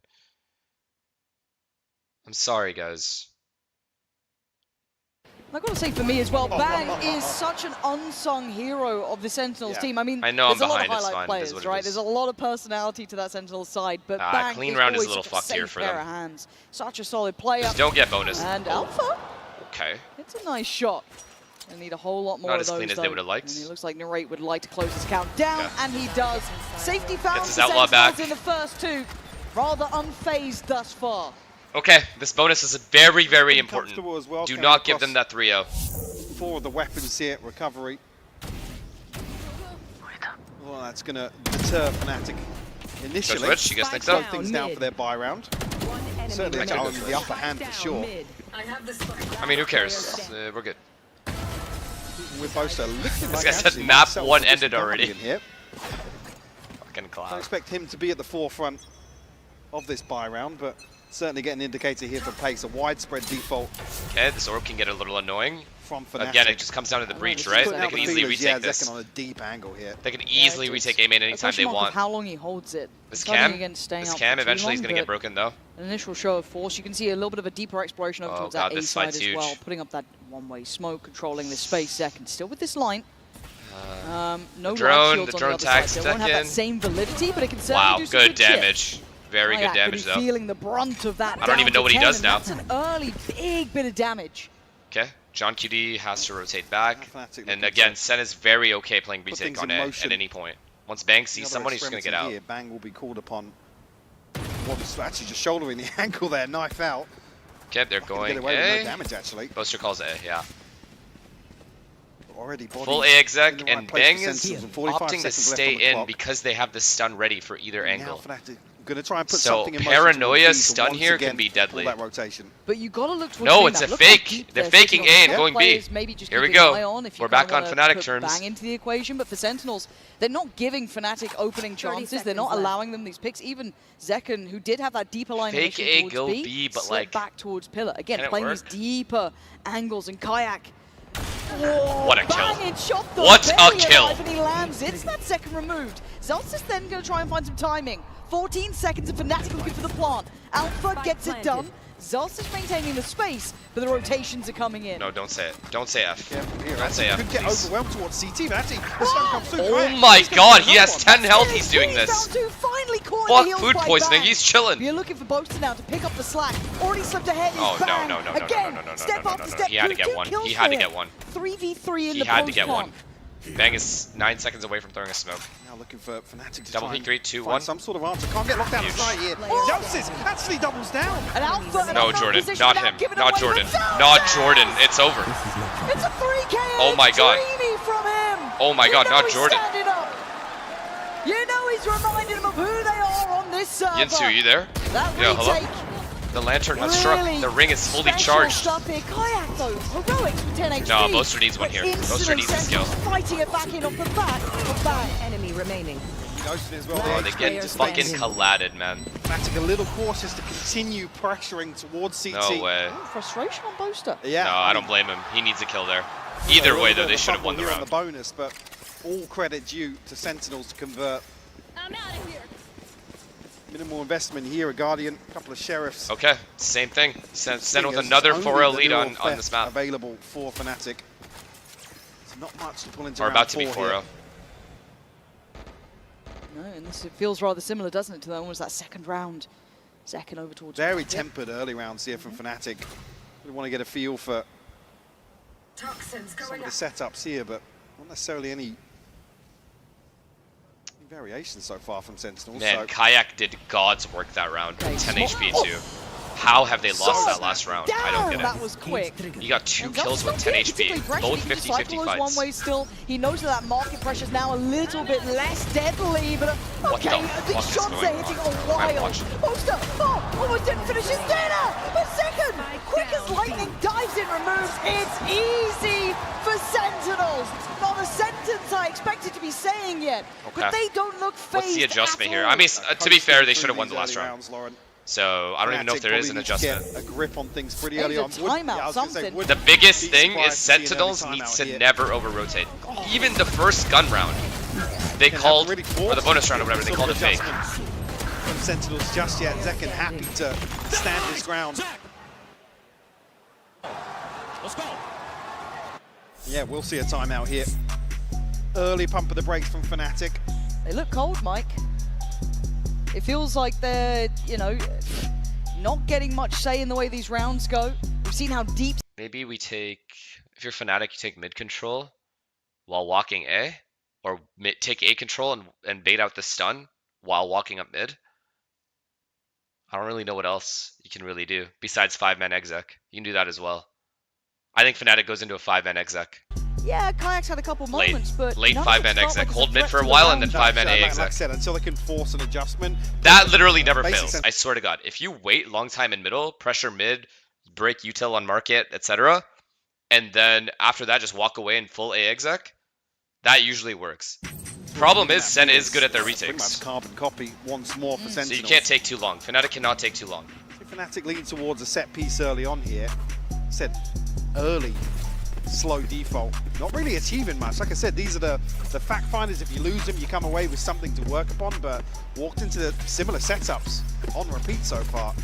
I'm sorry, guys. I've got to say, for me as well, Bang is such an unsung hero of the Sentinels team. I mean, I know there's I'm a lot behind, of it's highlight fine, it is players, what it right? is. There's a lot of personality to that Sentinels side, but Ah, Bang clean is round is a always little such fucked here safe for pair them. of hands. Such a solid player. Just don't get bonus. And Alpha, Okay. it's a nice shot. They need a whole lot more Not of as those, clean as they though. would have liked. And it looks like Narrate would like to close this count down, and he does. Safety foul Gets for his outlaw Sentinels back. in the first two. Rather unfazed thus far. Okay, this bonus is very, very important. Comfortable as well, Do came not give across them that 3-0. 4 of the weapons here, recovery. Well, that's going to deter Fnatic initially. Switch, she gets next Slow up. things down for their buy round. Certainly I got could- the upper hand for sure. I mean, who cares? We're good. We're both looking This like guy said actually map Marcel 1 was ended just already. doubling Here. Fucking I clown. expect him to be at the forefront of this buy round, but certainly get an indicator here for pace. A widespread default Okay, this orb can get a little annoying. from Fnatic. Again, it just comes down to the breach, Just right? putting They out can the easily feelers. retake Yeah, this. Zekken on a deep angle here. They can easily retake A main anytime Question they mark of want. how long he holds it. This Fighting cam, against staying this up cam for too eventually is long, going to get but broken though. An initial show of force. You can see a little bit of a deeper exploration over Oh towards god, that A this side fight's as huge. well, putting up that one-way smoke, controlling the space. Zekken still with this line. No the drone, shields the on drone the other side. tags They won't have that Zekken. same validity, but it can certainly Wow, do some good chip. damage. Very good Kayak gonna damage be though. feeling the brunt of that. I don't even know what he does now. That's an early big bit of damage. Okay, John QD has to rotate back. Fnatic And looking again, to Sen is very okay playing put retake things on in it motion. at any point. Once Bang sees Another someone, he's just going to get out. extremity here. Bang will be called upon. Once actually just shouldering the ankle there, knife out. Okay, they're Gonna going get away with no A. damage actually. Boaster calls A, yeah. Already bodies Full A in exec, the right and place Bang for is Sentinels, and 45 opting to seconds left stay on the in clock. because they have the stun ready for either Now angle. Fnatic gonna try and put So something in motion paranoia towards B to stun once here again can be pull deadly. that rotation. But you got to look towards No, B it's now. a Look how fake. deep They're they're faking sitting A on. and Their going B. players maybe just Here we keeping an go. eye on if you We're kinda back on wanna Fnatic put terms. Bang into the equation, but for Sentinels, they're not giving Fnatic opening chances. They're not seconds allowing them these picks. Even Zekken, who did have that deeper line Fake initially A, towards go B, B, but slipped like, back towards Pillar. Again, can it playing these work? deeper angles, and Kayak. Whoa, What a kill. bang, it shot the What a belly kill. alive, and he lands. It's that second removed. Zeltz is then going to try and find some timing. 14 seconds of Fnatic looking for the plant. Alpha gets it done. Zeltz is maintaining the space, but the rotations are coming in. No, don't say it. Don't say F. Careful here. Don't say F, Could get please. overwhelmed towards CT, but actually the stun comes through. Oh Kayak my is gonna god, get he has another one. 10 health, he's doing He's this. down to finally caught Fuck the heels food by poisoning, Bang. he's chilling. You're looking for Boaster now to pick up the slack. Already slipped ahead is Oh, no, Bang. no, no, no, Again, no, no, no, step no, after no, no. step. He had to Two get one. kills He had to for get him. one. 3v3 in He the had to post get one. plant. Bang is 9 seconds away from throwing a smoke. Now looking for Fnatic to Double try peek, 3, 2, find 1. some sort of answer. Can't get locked out of Huge. sight here. Zelsis actually doubles down. And Alpha, No, Jordan, not him. Not Jordan. Not Jordan. It's over. It's a 3K. Oh my god. Dreamy from him. Oh my god, You know not he's Jordan. standing up. You know he's reminding them of who they are on this server. Yinsu, you there? That Yeah, hello? retake The lantern has struck. The ring is fully charged. Stuff here. Kayak though, heroics with 10 HP. No, Moster needs one here. Moster needs a skill. Fighting it back in off the back. Enemy remaining. As well, Oh, they get fucking collided, man. Fnatic a little cautious to continue pressuring towards CT. No way. Frustration on Boaster. Yeah. No, I don't blame him. He needs a kill there. Either way, though, they should have won the On round. the bonus, but all credit due to Sentinels to convert. I'm out of here. Minimal investment here. A Guardian, a couple of Sheriffs. Okay, same thing. Send with another 4L lead on this map. Available for Fnatic. So not much to pull into Or round about to be 4 4L. No, and this, it feels rather similar, doesn't it, to almost that second round. Second over towards Very tempered early rounds here from Fnatic. We want to get a feel for some of the setups here, but not necessarily any variations so far from Sentinels. Man, so. Kayak did God's work that round. 10 HP too. How have they lost that last round? I don't get it. That was quick. You got 2 kills with 10 HP. Both 50-50 one fights. way still. He knows that market pressure's now a little bit less deadly, but okay, these shots are hitting a while. Poster, almost didn't finish his dinner. A second, quick as lightning, dives in, removes. It's easy for Sentinels. Not a sentence I expected to be saying yet, but they don't look phased. What's the adjustment here? I mean, to be fair, they should have won the last round. So I don't even know if there is an adjustment. A grip on things pretty early on. The biggest thing is Sentinels needs to never over-rotate. Even the first gun round, they called, or the bonus round or whatever, they called it fake. From Sentinels just yet. Zekken happy to stand his ground. Let's go. Yeah, we'll see a timeout here. Early pump of the brakes from Fnatic. They look cold, Mike. It feels like they're, you know, not getting much say in the way these rounds go. We've seen how deep... Maybe we take, if you're Fnatic, you take mid control while walking A, or take A control and bait out the stun while walking up mid. I don't really know what else you can really do besides 5-man exec. You can do that as well. I think Fnatic goes into a 5-man exec. Yeah, Kayak's had a couple moments, but late 5-man exec. Hold mid for a while and then 5-man A exec. Like I said, until they can force an adjustment. That literally never fails. I swear to God. If you wait long time in middle, pressure mid, break util on market, etc., and then after that just walk away in full A exec, that usually works. Problem is, Sen is good at their retakes. Pretty much carbon copy once more for Sentinels. So you can't take too long. Fnatic cannot take too long. Fnatic leads towards a set piece early on here. Said early. Slow default, not really achieving much. Like I said, these are the fact finders. If you lose them, you come away with something to work upon, but walked into the similar setups on repeat so far.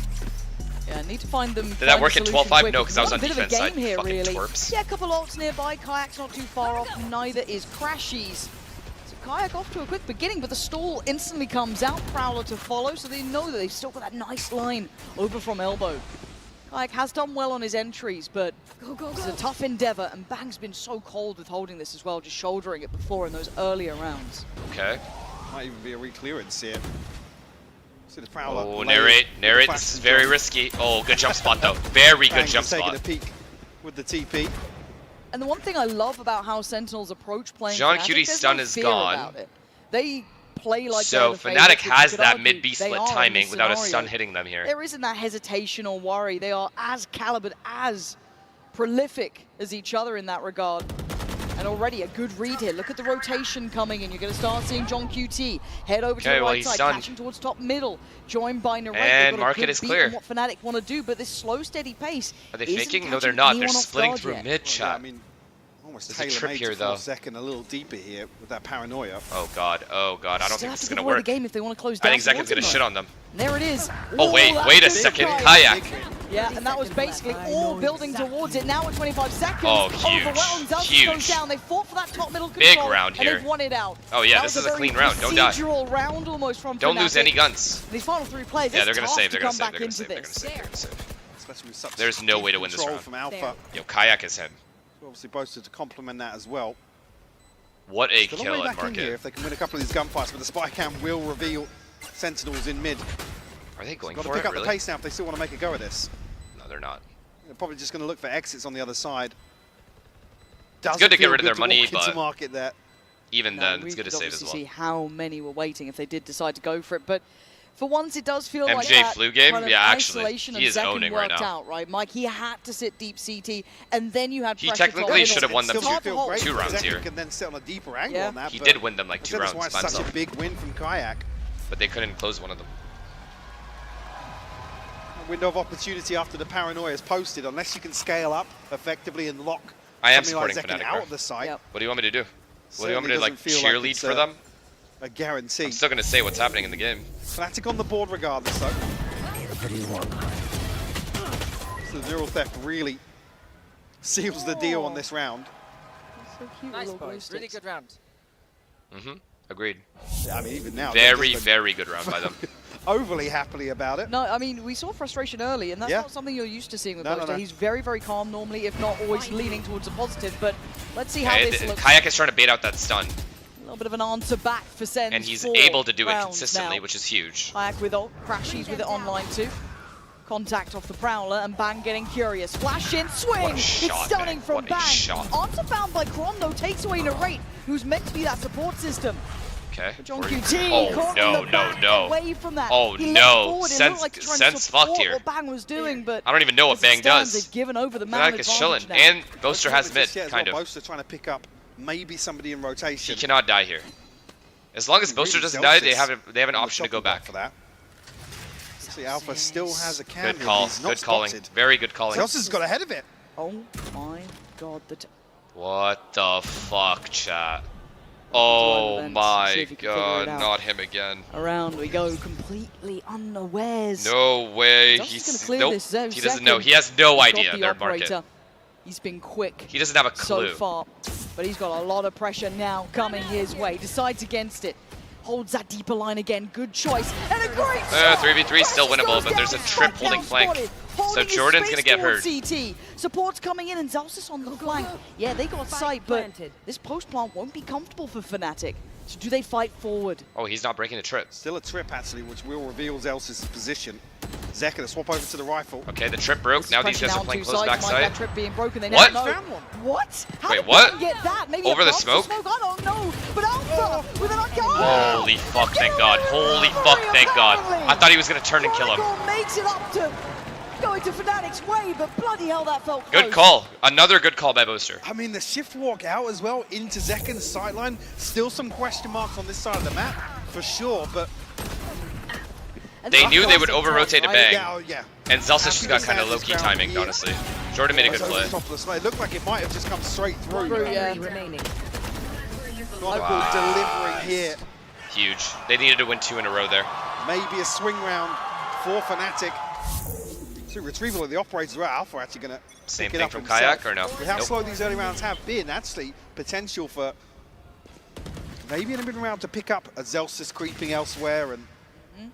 Yeah, I need to find them. Did that work in 12-5? No, because I was on defense side. Here, fucking really. twerps. Yeah, a couple ults nearby. Kayak's not too far off. Neither is Crashies. So Kayak off to a quick beginning, but the stall instantly comes out. Prowler to follow, so they know that they've still got that nice line over from elbow. Kayak has done well on his entries, but it's a tough endeavor, and Bang's been so cold with holding this as well, just shouldering it before in those earlier rounds. Okay. Might even be a re-clearance here. See the Prowler. Oh, narrate. This is very risky. Oh, good jump spot though. Very good jump spot. Taking a peek with the TP. And the one thing I love about how Sentinels approach playing John Fnatic, Cutie's stun is gone. They play like so Fnatic has that mid-B split timing without a stun hitting them here. There isn't that hesitation or worry. They are as calibered, as prolific as each other in that regard. And already a good read here. Look at the rotation coming in. You're going to start seeing John QT head over to the right side, catching towards top middle, joined by Narrate. And market is clear. What Fnatic want to do, but this slow, steady pace. Are they faking? No, they're not. They're splitting through mid shot. Almost There's a trip here though. Second, a little deeper here with that paranoia. Oh god, I don't think this is gonna work. The game if they want to close I down think Zekken's gonna shit on them. There it is. Oh wait a second, Kayak. Yeah, and that was basically all building towards it. Now at 25 seconds. Oh, huge, huge. Goes down. They fought for that top middle control. Big round here. And they've won it out. Oh yeah, this is a clean round. Don't die. Round almost from Don't lose any guns. These final 3 plays. Yeah, they're gonna save. They're gonna save. There's no way to win this round. From Alpha. Yo, Kayak is him. Obviously boasted to complement that as well. What a Still kill way at back in here market. if they can win a couple of these gunfights, but the spy cam will reveal Sentinels in mid. Are they going Got for to pick it, up really? the pace now if they still want to make a go of this. No, they're not. They're probably just going to look for exits on the other side. It's good to get rid of their money, but market there. even then, it's good to save as well. See how many were waiting if they did decide to go for it, but For once, it does feel like MJ that flu game? kind of Yeah, actually, isolation he of is Zekken owning right worked now. out, right? Mike, he had to sit deep CT, and then you had He pressure technically coming should have in. won them It's hard to hold. two rounds here. Can then sit on a deeper angle Yeah. on that. He but did win them like I 2 said rounds that's by why it's such himself. a big win from Kayak. But they couldn't close one of them. A window of opportunity after the paranoia is posted, unless you can scale up effectively and lock I am something like supporting Zekken Fnatic, out bro. of the site. What do you want me to do? What do you want me Certainly to like doesn't feel like cheerlead it's for them? A guarantee. I'm still gonna say what's happening in the game. Fnatic on the board regardless though. So Zero Theft really seals the deal on this round. So cute, Nice, little boys. glow Really sticks. good round. Agreed. Yeah, I mean, even now. Very, very good round by them. Overly happily about it. No, I mean, we saw frustration early, and that's Yeah. not something you're used to seeing with No, Ghoster. no. He's very, very calm normally, if not always leaning towards the positive, but let's see how Okay, this looks. Kayak is trying to bait out that stun, A little bit of an answer back for Sens. and he's 4 able to do it rounds consistently, now. which is huge. Kayak with ult, Crashies with it online too. Contact off the Prowler, and Bang getting curious. Flash in, swing! What a shot, it's stunning man. from What a Bang. shot. Answer found by Kron, though, takes away Narrate, who's meant to be that support system. Okay. John Where are you- QT Oh caught no, in the no, back, no. away from that. Oh He leapt no. forward, it Sense, looked like he's trying to Sense support fucked here. what Bang was doing, but I don't even know what as it Bang stands, does. They've given over the man Fnatic is chilling, advantage now. and Boaster has mid, Yeah, as kind well. of. Boaster trying to pick up maybe somebody in rotation. He cannot die here. As long as Boaster doesn't die, they have an option to go back. For that. See, Alpha still has a cam. Good call. He's not Good calling. spotted. Very good calling. Zelsa's got ahead of it. Oh my god, What the fuck, chat? Oh events, my see if you can figure god, it out. not him again. Around we go, completely unawares. No way. He's He's gonna clear nope. this zone He doesn't second. know. He has no He's got idea the their market. operator. He's been quick. He doesn't have a clue. So far, but he's got a lot of pressure now coming his way. Decides against it. Holds that deeper line again. Good choice. And a great shot. 3v3 still Precious winnable, goes but there's down. a trip Spike holding now flank. spotted. So Holding his Jordan's space gonna get towards hurt. CT. Support's coming in, and Zelsis on the flank. Yeah, they got sight, but this post plant won't be comfortable for Fnatic. So do they fight forward? Oh, he's not breaking the trip. Still a trip, actually, which will reveal Zelsa's position. Zek gonna swap over to the rifle. Okay, the trip broke. Now these Pressure guys now are on playing two close sides. Might backside. that trip being broken. They What? never know. Found one. What? How Wait, did what? Bang get that? Maybe Over a the bounce smoke? I don't know. But Alpha with an unkill. Holy fuck, thank god. Holy fuck, thank god. I thought he was gonna turn and kill him. Chronicle makes it up to going to Fnatic's way, but bloody hell, that felt close. Good call. Another good call by Boaster. I mean, the shift walk out as well into Zekken's sideline. Still some question marks on this side of the map, for sure, but... They knew they would over-rotate a Bang. Yeah, oh, yeah. And Zelsis just got kind of low-key timing, honestly. Jordan made a good play. Top of the smoke. It looked like it might have just come straight through. remaining. Chronicle delivering here. Huge. They needed to win 2 in a row there. Maybe a swing round for Fnatic. So retrieval of the operator as well. Alpha actually going to Same pick it thing up from himself. Kayak, or no? With how Nope. slow these early rounds have been, actually potential for maybe in a mid-round to pick up a Zelsis creeping elsewhere and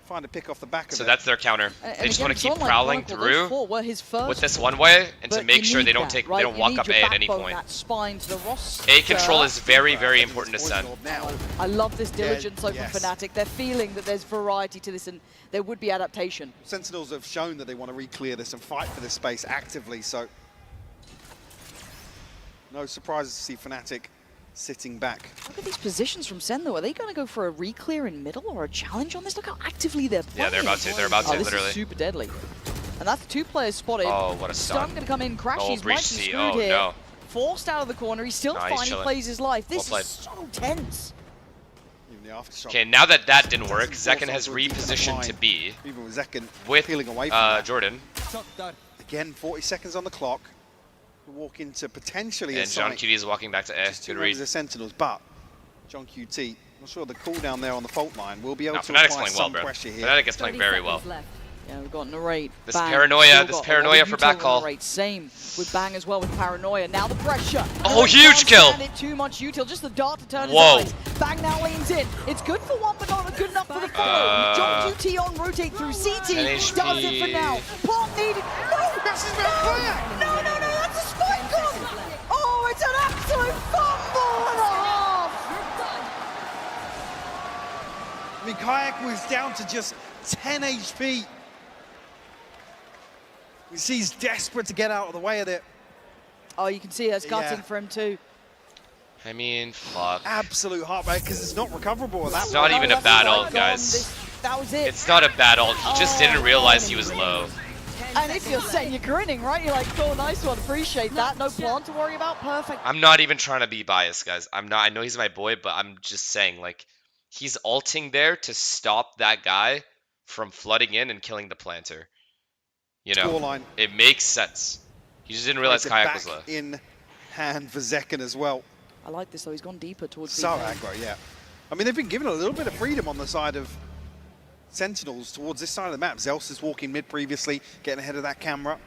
find a pick off the back of So it. that's their counter. They just want to keep prowling through with this one way and to But make you sure need they don't that, take, right? they don't You walk need up your A at any backbone, point. that spine to the roster. A control is very, very important to Sen. I love this diligence over yes. Fnatic. They're feeling that there's variety to this and there would be adaptation. Sentinels have shown that they want to re-clear this and fight for this space actively, so no surprises to see Fnatic sitting back. Look at these positions from Sen though. Are they going to go for a re-clear in middle or a challenge on this? Look how actively they're playing. Yeah, they're about to. They're about to, this literally. is super deadly. And that's 2 players spotted. Oh, what a stun. Going to come in. Crashies Oh, might be breach C. screwed Oh, here. no. Forced out of the corner. He's still Nah, he's fine. He chilling. plays his life. Well This played. is so tense. Even the aftershock. Okay, now that that didn't work, Doesn't Zekken force has onto a deep repositioned line. to B Even with Zekken with peeling away from that. Jordan. Again, 40 seconds on the clock. Walk into potentially a And John Sonic. QT is walking back to A. Just 2 Good members read. of Sentinels, but John QT, not sure the cooldown there on the fault line will be able No, to Fnatic's apply playing well, some bro. pressure here. Fnatic is playing very well. Yeah, we've got Narrate. This Bang. paranoia- Still this got a paranoia lot of for util on backcall. Narrate. Same with Bang as well with Paranoia. Now the pressure. Oh, Narrate huge can't kill. stand it too much util. Just the dart to turn Whoa. his eyes. Bang now leans in. It's good for one, but not good enough for the follow. John QT on rotate through CT. 10 Does it for HP. now. Plant needed. No, no, that's a spike gun. Oh, it's an absolute fumble and a half. I mean, Kayak was down to just 10 HP. You see he's desperate to get out of the way of it. Oh, you can see us cutting Yeah. for him too. I mean, fuck. Absolute heartbreak because it's not recoverable at that It's point. not even a That's bad like ult, gone. guys. That was it. It's not a bad ult. He just didn't realize he was low. And if you're set, you're grinning, right? You're like, cool, nice one, appreciate that. No plant to worry about, perfect. I'm not even trying to be biased, guys. I'm not. I know he's my boy, but I'm just saying, like, he's ulting there to stop that guy from flooding in and killing the planter. You know, Scoreline. it makes sense. He just didn't realize Kayak was low. Back in hand for Zekken as well. I like this though, he's gone deeper towards So the aggro, yeah. I mean, they've been given a little bit of freedom on the side of Sentinels towards this side of the map. Zels is walking mid previously, getting ahead of that camera.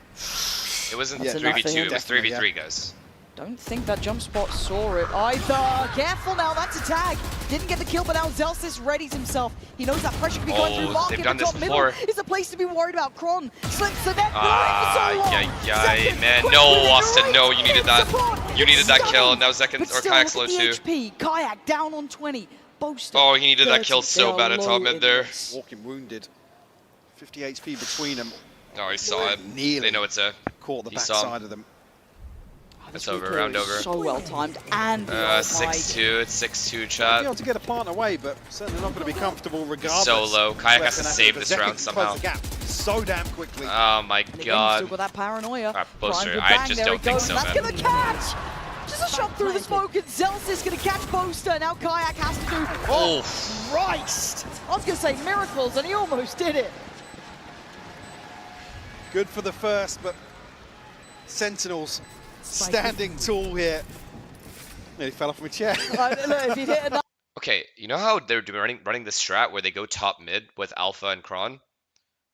It wasn't Yeah, 3v2, it was definitely, 3v3, yeah. guys. Don't think that jump spot saw it either. Careful now, that's a tag. Didn't get the kill, but now Zelsis readies himself. He knows that pressure could be going through. Mark they've in done the top this middle before. is a place to be worried about. Kron slips the net. Man. No, Austin, no, you needed that. You needed that kill. Now Zekken or Kayak's low too. HP. Kayak down on 20. Boasted. Oh, he needed that kill so bad at top mid there. Walking wounded. 50 HP between them. Oh, he saw it. They know it's a. Caught the He saw him. backside of them. It's over, round over. So well timed and 6-2, it's 6-2 Be chat. able to get a partner away, but certainly not going to be comfortable regardless. So low. Kayak has to Weapon save active, this but round Zekken can close somehow. the gap so damn quickly. Oh my Still god. got that paranoia. Alright, Boaster, Prime for I bang, just there don't it think goes. so, That's man. gonna catch! Just a shot through the smoke, and Zelsis gonna catch Boaster. Now Kayak has to do. Oh, Christ! I was gonna say miracles, and he almost did it. Good for the first, but Sentinels standing tall here. Nearly fell off my chair. Look, if you hit enough. Okay, you know how they're running this strat where they go top mid with Alpha and Kron?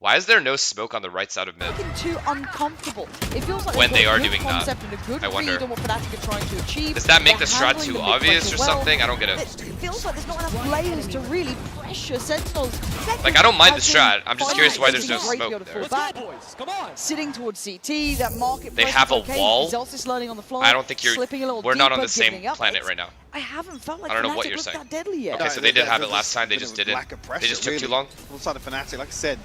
Why is there no smoke on the right side of mid? Looking too uncomfortable. It feels like When they've they got are a good doing that, concept and a good I wonder. read on what Fnatic are trying to achieve. Does that make They're the strat handling too the mid obvious pressure or well. something? I don't get it. It feels like there's not enough players to really pressure Sentinels. Like, I don't mind the Has been strat. I'm just curious why there's no great to be smoke able to there. fall back. Come on. Sitting towards CT, that market They pressure's have a okay. wall. Zelsis learning on the fly. I don't think slipping a little we're not on deeper, the same giving up. planet right now. I haven't felt like I don't know Fnatic what you're looked saying. that deadly yet. Okay, so they did have it last time, they Bit just of didn't. lack of pressure, They just took too really. long. On the side of Fnatic, like I said,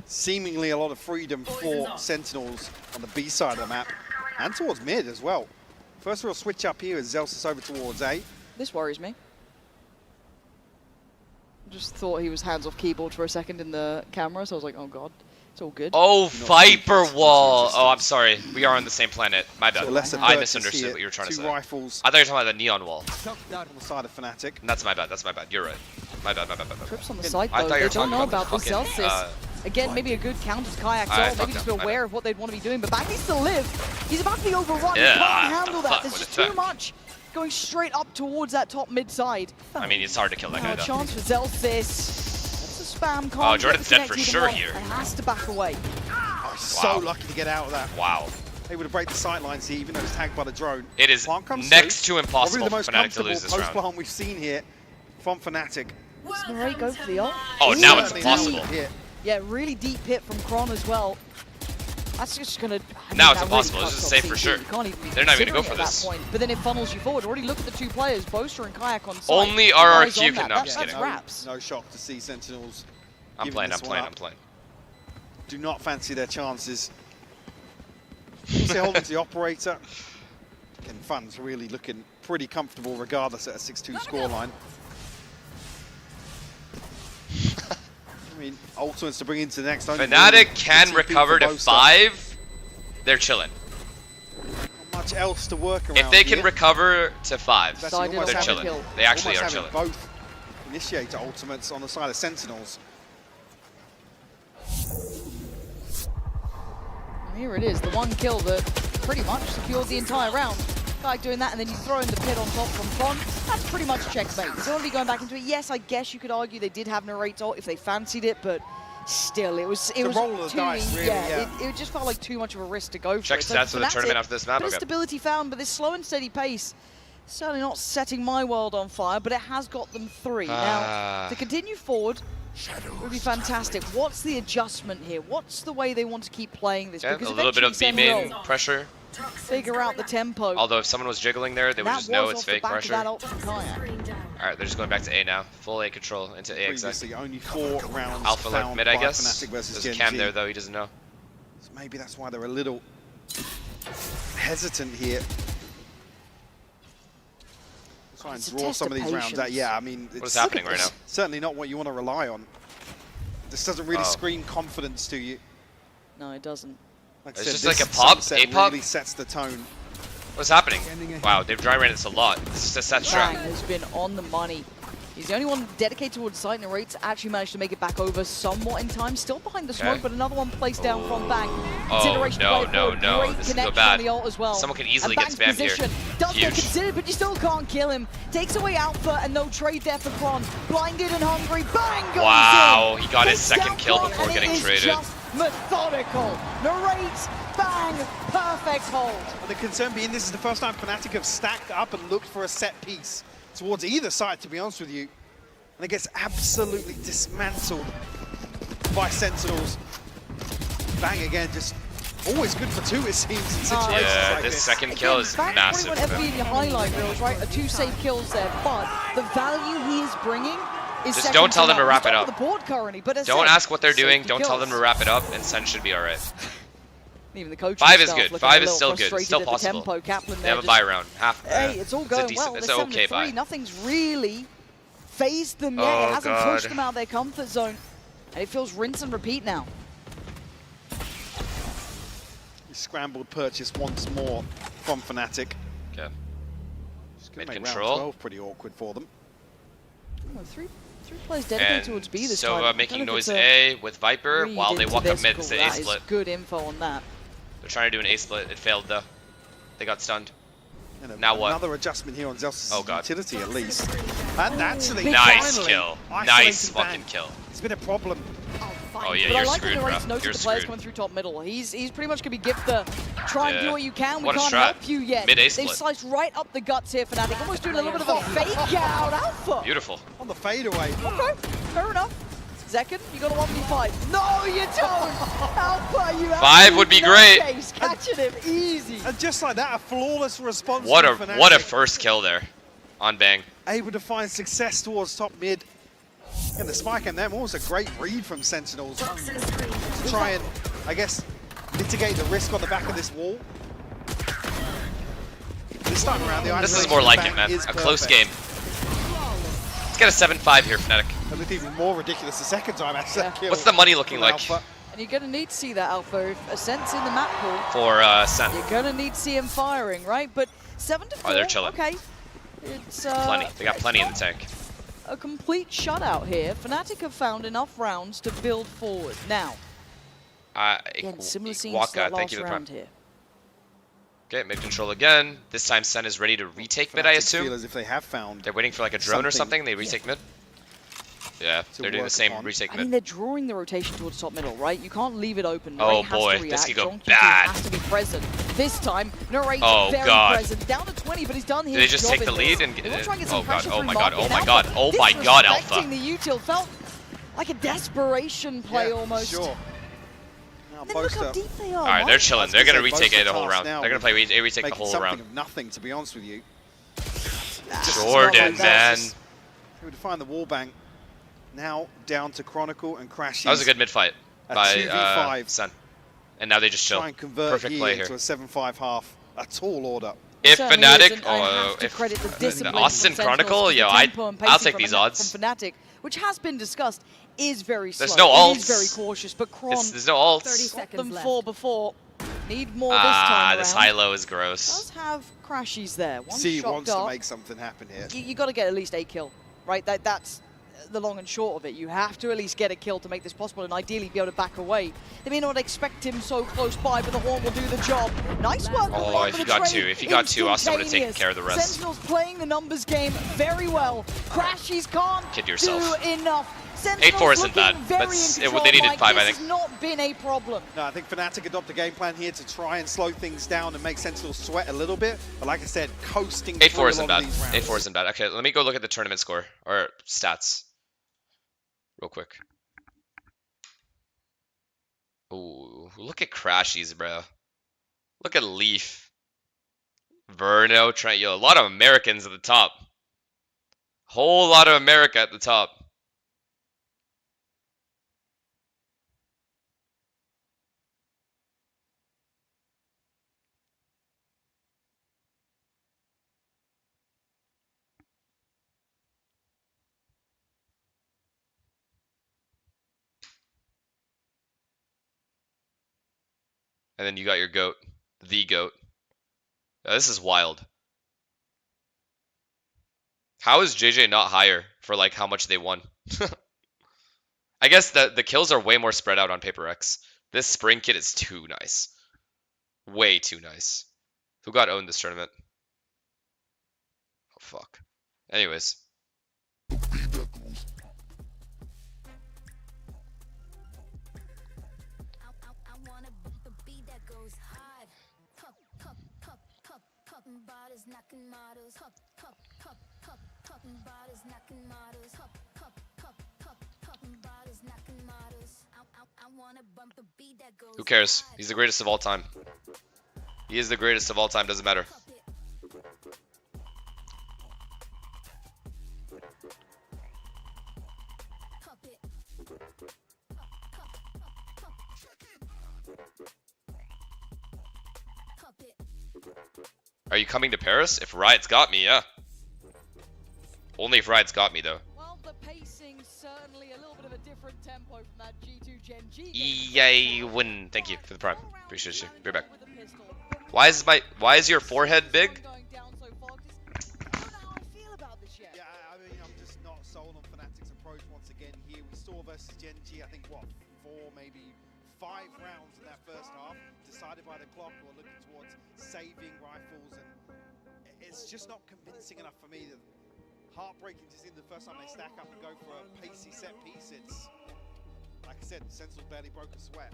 seemingly a lot of freedom for Sentinels on the B side of the map and towards mid as well. First real switch up here is Zelsis over towards A. This worries me. Just thought he was hands off keyboard for a second in the camera, so I was like, oh god, it's all good. Oh, Viper Wall. Oh, I'm sorry. We are on the same planet. My bad. So lesser I purchase misunderstood here. what you were trying to Two say. rifles. I thought you were talking about the neon wall. On the side of Fnatic. That's my bad. That's my bad. You're right. My bad. Trips on the side I though, thought you they were don't talking know about about the this fucking, Zelsis. Again, maybe a good counter to Kayak's I ult, maybe just fucked be up, aware of what they'd want to be doing, but Bang needs to live. He's about to be overrun, Yeah, he can't handle that, fuck, there's what just the too fuck. much. Going straight up towards that top mid side. I mean, it's hard to kill that Now guy a though. chance for Zelsis. That's a spam, can't Oh, get Jordan's the dead for connect sure even here. and has to back away. Oh, so Wow. lucky to get out of that. Wow. Able to break the sight lines here, even though it's tagged by the drone. It is Plant comes next through. to impossible Probably the for most Fnatic to lose this comfortable round. post-plant we've seen here from Fnatic. Does Narrate go for the ult? Oh, now it's Certainly impossible. nailed it here. Yeah, really deep hit from Kron as well. That's just gonna. Now it's that impossible. really This is cuts safe off for CT. sure. You can't even be They're not even considering gonna go for it at this. that point. But then it funnels you forward. Already look at the two players, Boaster and Kayak on side. Only Eyes RRQ on can. that. No, I'm just That's kidding. wraps. No shock to see Sentinels. I'm giving playing. this I'm one playing. up. I'm playing. Do not fancy their chances. Obviously holding to the operator. And Fun's really looking pretty comfortable regardless at a 6-2 scoreline. I mean, ultimates to bring into the next. only Fnatic really can TP recover for to both sides. 5. They're chilling. Not much else to work around If they can here. recover to 5, It's actually almost they're having- chilling. They actually almost are having chilling. both initiator ultimates on the side of Sentinels. And here it is, the one kill that pretty much secured the entire round. Like doing that, and then you throw in the pit on top from Kron. That's pretty much checkmate. You don't want to be going back into it. Yes, I guess you could argue they did have Narrate's ult if they fancied it, but still, it was a roll of the too dice, really, yeah. It just felt like too much of a risk to go for. Check it. stats for the Fnatic, tournament after this map. Bit of Okay. stability found, but this slow and steady pace certainly not setting my world on fire, but it has got them 3. Now, to continue forward would be fantastic. What's the adjustment here? What's the way they want to keep playing this? Yeah, Because a little bit of B eventually main pressure. figure out the tempo. Although if someone was jiggling there, they would That just know was it's off the fake back of pressure. that ult from Kayak. Alright, they're just going back to A now. Full A control into A exact. Previously, only 4 rounds Alpha lurk found mid, I by guess. Fnatic versus There's Gen Cam G. there though, he doesn't know. So maybe that's why they're a little hesitant here. Try and It's a draw test some of of these rounds out. patience. Yeah, I mean, What is it's happening right now? certainly not what you want to rely on. This doesn't really Oh. scream confidence to you. No, it doesn't. Like I It's said, just this like a pop, sunset a pop. really sets the tone. What's happening? Wow, they've dry ran this a lot. This is a set Bang strat. has been on the money. He's the only one dedicated towards site, and Rates actually managed to make it back over somewhat in time. Still behind the smoke, Okay. but another one placed down from Bang. Oh, Consideration to no, play it no, forward. no. Great This is connection bad. on the ult as well. Someone can easily and get Bang's spammed here. position does get Huge. considered, but you still can't kill him. Takes away Alpha, and no trade there for Kron. Blinded and hungry. Bang goes Wow, in. he got his Takes second down kill Kron, before and getting it is traded. Just methodical. Narrates, Bang, perfect hold. And the concern being this is the first time Fnatic have stacked up and looked for a set piece towards either side, to be honest with you. And it gets absolutely dismantled by Sentinels. Bang again, just always good for two, it seems, in situations Yeah, like this this. second kill is Bang massive. probably won't ever be in your highlight reels, right? 2 safe kills there, but the value he is bringing is Just second don't tell them to none. wrap He's it top up. of the board currently, but as Don't said, ask what they're doing. safety Don't tell them to kills. wrap it up, and Sen should be alright. Even the coaching 5 is staff good. looking 5 a is little still good. It's frustrated still at the possible. tempo. Kaplan They there have a just- buy round. Hey, it's all going decent, well. it's They're an okay 7-3. buy. Nothing's really phased them yet. Oh, It hasn't God. pushed them out of their comfort zone. And it feels rinse and repeat now. Scrambled purchase once more from Fnatic. Okay. Just Mid gonna make control. round 12 pretty awkward for them. Oh, three players dedicated towards B this time. I Sova don't making know if it's noise a A with Viper read while they into walk up this mid. call. It's an A That is split. good info on that. They're trying to do an A split. It failed though. They got stunned. And Now what? Another adjustment here on Zelsa's Oh, God. utility at least. And actually, Nice finally, kill. Nice isolating fucking Bang. kill. It's been a problem. Oh yeah, But I you're like screwed, that bro. Narrates noted You're the players screwed. coming through top middle. He's pretty much going to be gift the try and Yeah. do what you can. We What a can't strat. help you yet. Mid A They've split. sliced right up the guts here, Fnatic. Almost doing a little bit of a fake out. Alpha. Beautiful. On the fadeaway. Okay, fair enough. Zekin, you got a 1v5. No, you don't! Alpha, you have 5 would be no great. case. Catching him easy. And just like that, a flawless response What from a Fnatic. first kill there on Bang. Able to find success towards top mid. And the spike and them was a great read from Sentinels to try and, I guess, mitigate the risk on the back of this wall. This time around, the This is isolation more like Bang it, man. is A close perfect. game. Let's get a 7-5 here, Fnatic. It looked even more ridiculous the second time after that kill. What's the money looking from like Alpha. And you're going to need to see that, Alpha. If Ascent's in the map pool, for Sen? you're going to need to see him firing, right? But 7 to 4, Oh, they're chilling. okay. It's Plenty. They got plenty in the tank. a complete shutout here. Fnatic have found enough rounds to build forward. Now, again, similar scenes to Waka, that thank last you for the round prime. here. Okay, mid control again. This time Sen is ready to retake mid, I Fnatic assume. feel as if they have found They're waiting for like a drone or something. something. They retake mid. Yeah, they're doing the work same upon. retake I mean, mid. they're drawing the rotation towards top middle, right? You can't leave it open. Oh, Narrate has boy, to this react. could go John Q2 bad. has to be present. This time, Narrate Oh, very God. present. Down to 20, but he's done his Did they just job take the in lead this. and They get wanna it? try and get some Oh, God, pressure oh through my God, market. oh my Alpha God, oh my God, Alpha. disrespecting the util felt like a desperation play Yeah, almost. Sure. Now Then look how Boaster deep they are. Alright, they're Mike. chilling. I They're was gonna gonna say, retake A Boaster the whole task round. now They're gonna with play A retake the making whole something round. of nothing, to be honest with you. Jordan, man. Able to find the wall bang. Now down to Chronicle and Crashes. That was a good mid fight A by 2v5. Sen. And now they just chill. Try and convert Perfect here play here. into a 7-5 half. A tall order. If Certainly Fnatic, is, and I have to credit the discipline Austin from Chronicle, Sentinels, yo, the tempo and I'll pacing take from these odds. From Fnatic, which has been discussed, is very slow. There's no It is ults. very cautious, but Kron There's no ults. 30 seconds them left. 4 before. Need more this time This around. high-low is Does gross. have Crashies there. One C shot wants dart. to make something happen here. You got to get at least a kill, right? That's the long and short of it. You have to at least get a kill to make this possible and ideally be able to back away. They may not expect him so close by, but the Horn will do the job. Nice work. Oh, if he got two, Austin would have taken care of the rest. Sentinels playing the numbers game very well. Crashies can't Kid yourself. do enough. Sentinels 8-4 isn't looking bad, very but in they control, needed Mike. 5, I This think. has not been a problem. No, I think Fnatic adopt a game plan here to try and slow things down and make Sentinels sweat a little bit. But like I said, coasting 8-4 through a isn't lot bad. of these rounds. 8-4 isn't bad. Okay, let me go look at the tournament score or stats real quick. Ooh, look at Crashies, bro. Look at Leaf, Verno, Trent. Yo, a lot of Americans at the top. Whole lot of America at the top. And then you got your GOAT. The GOAT. This is wild. How is JJ not higher for like how much they won? I guess the kills are way more spread out on PRX. This spring kit is too nice. Way too nice. Who got owned this tournament? Oh, fuck. Anyways. Who cares? He's the greatest of all time. He is the greatest of all time, doesn't matter. Are you coming to Paris? If Riot's got me, yeah. Only if Riot's got me, though. Well, the pacing certainly a little bit of a different tempo from that G2 Gen G. Yay, win. Thank you for the prime. Appreciate you. Be right back. Why is your forehead big? Yeah, I mean, I'm just not sold on Fnatic's approach once again here. We saw versus Gen G, I think, what, 4, maybe 5 rounds in that first half, decided by the clock or looking towards saving rifles, and it's just not convincing enough for me. Heartbreaking to see the first time they stack up and go for a pacey set piece. It's, like I said, Sentinel barely broke a sweat.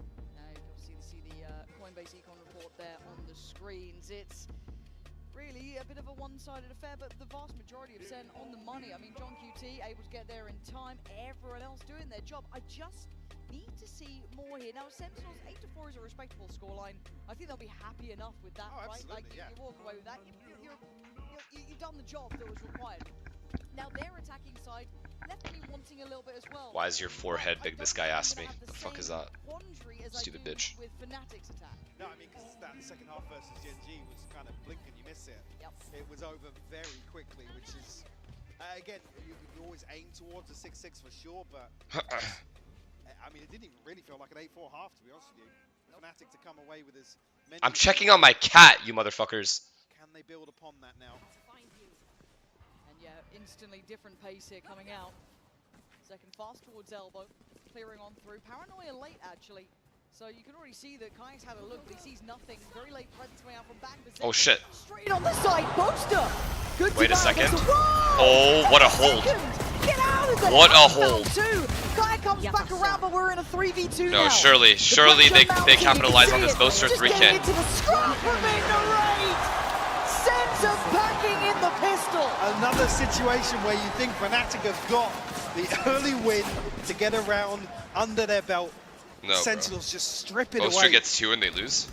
You can see the Coinbase econ report there on the screens. It's really a bit of a one-sided affair, but the vast majority of Sen on the money. I mean, John QT able to get there in time, everyone else doing their job. I just need to see more here. Now, Sentinels 8-4 is a respectable scoreline. I think they'll be happy enough with that, right? Like, you walk away with that. You've done the job that was required. Now their attacking side left me wanting a little bit as well. Why is your forehead big? This guy asked me. The fuck is that? Stupid bitch. With Fnatic's attack. No, I mean, because that second half versus Gen G was kind of blink and you miss it. Yep. It was over very quickly, which is, again, you always aim towards a 6-6 for sure, but I mean, it didn't even really feel like an 8-4 half, to be honest with you. Fnatic to come away with as many. I'm checking on my cat, you motherfuckers. Can they build upon that now? And yeah, instantly different pace here coming out. Second fast towards elbow, clearing on through. Paranoia late, actually. So you can already see that Kai's had a look, but he sees nothing. Very late presence coming out from back position. Oh shit. Straight on the side, Boaster. Good. Wait a second. Oh, what a hold. Get out of there. What a hold. Kai comes back around, but we're in a 3v2 No, now. surely they capitalize on this Boaster 3K. Into the scrum from Ignorate. Sends us packing in the pistol. Another situation where you think Fnatic have got the early win to get around under their belt. No, Sentinels bro. just strip it Boaster away. gets 2 and they lose.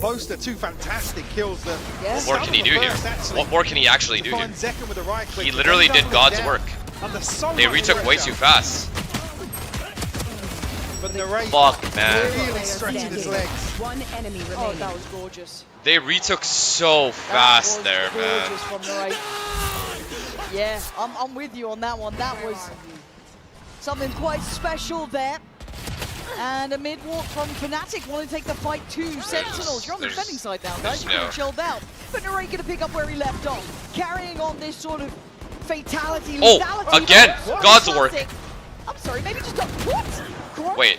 Boaster, 2 fantastic kills. What more can he do here? What more can he actually do here? With the right click. He literally did God's work. They retook way too fast. But Narrate Fuck, man. really stretching his legs. One enemy remaining. Oh, that was gorgeous. They retook so fast there, man. From Narrate. Yeah, I'm with you on that one. That was something quite special there. And a mid-walk from Fnatic wanting to take the fight to Sentinels. You're on the defending side now, guys. You're chilled out. But Narrate going to pick up where he left off. Carrying on this sort of fatality, lethality. Oh, again, God's work. I'm sorry, maybe just a, what? Wait.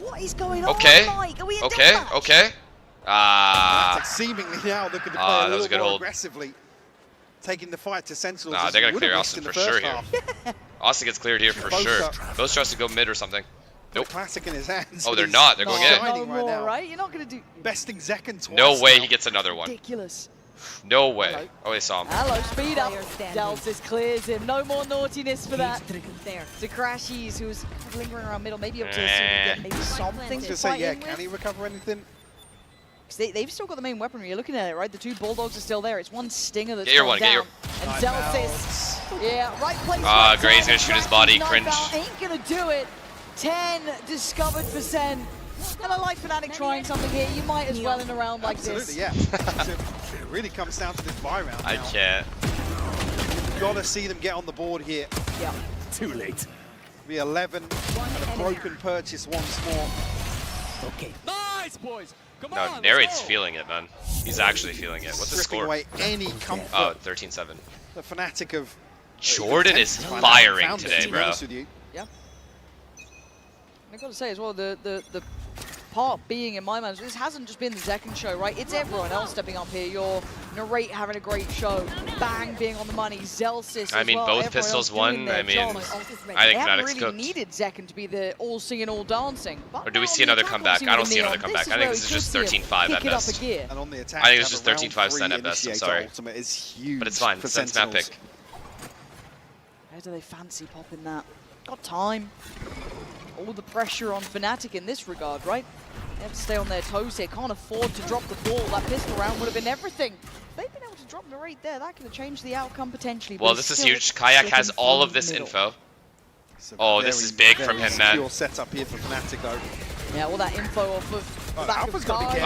What is going on, Okay. Mike? Are we in Okay. deathmatch? Okay. Fnatic seemingly now looking to play a that was a little good more hold. aggressively. Taking the fight to Sentinels. Nah, as they're you gonna would clear have Austin wished for in the sure first here. half. Austin gets cleared here for sure. Boaster has to go mid or something. Nope. Classic in his hands. Oh, they're not. They're going in. No more, right? You're not going to do... Besting Zekken twice. No way now. he gets another one. Ridiculous. No way. Oh, they saw him. Hello, speed up. Delsis clears him. No more naughtiness for that. There. Zakrashis, who's lingering around middle, maybe up to see if he can get maybe something to say, fight yeah, in with. can he recover anything? They've still got the main weaponry. You're looking at it, right? The 2 Bulldogs are still there. It's one Stinger that's Get your gone one, down. get your... And Delsis, yeah, right place. Ah, right Gray's time. gonna shoot his body. Knife Cringe. out ain't gonna do it. 10 discovered for Sen. And I like Fnatic trying something here. You might as well in a round like Absolutely, this. yeah. So it really comes down to this buy round I now. can't. You've got to see them get on the board here. Yeah. Too late. The 11, and a broken purchase once more. Okay. Nice, boys. No, Narrate's feeling it, man. He's actually feeling it. What's the Stripping score? away any comfort. Oh, 13-7. The Fnatic of Jordan is firing today, bro. Yeah. I've got to say as well, the part being in my mind, this hasn't just been the Zekken show, right? It's everyone else stepping up here. Your Narrate having a great show, Bang being on the money, Zelsis I mean, as well. both pistols won. I mean, I they think haven't Fnatic's really cooked. needed Zekken to be the all singing, all dancing. Or do we see another comeback? I don't see another comeback. I think this is just 13-5 at best. And on the attack, I think it's just 13-5 Sen at best. I'm sorry. Ultimate is huge, but it's fine. for Sen's map Sentinels. pick. How do they fancy popping that? Got time. All the pressure on Fnatic in this regard, right? They have to stay on their toes here. Can't afford to drop the ball. That pistol round would have been everything. If they've been able to drop Narrate there, that could have changed the outcome potentially. Well, this is huge. Kayak has all of this info. Oh, this is big from him, man. Secure setup here for Fnatic, though. Yeah, all that info off of the back Alpha's of got to be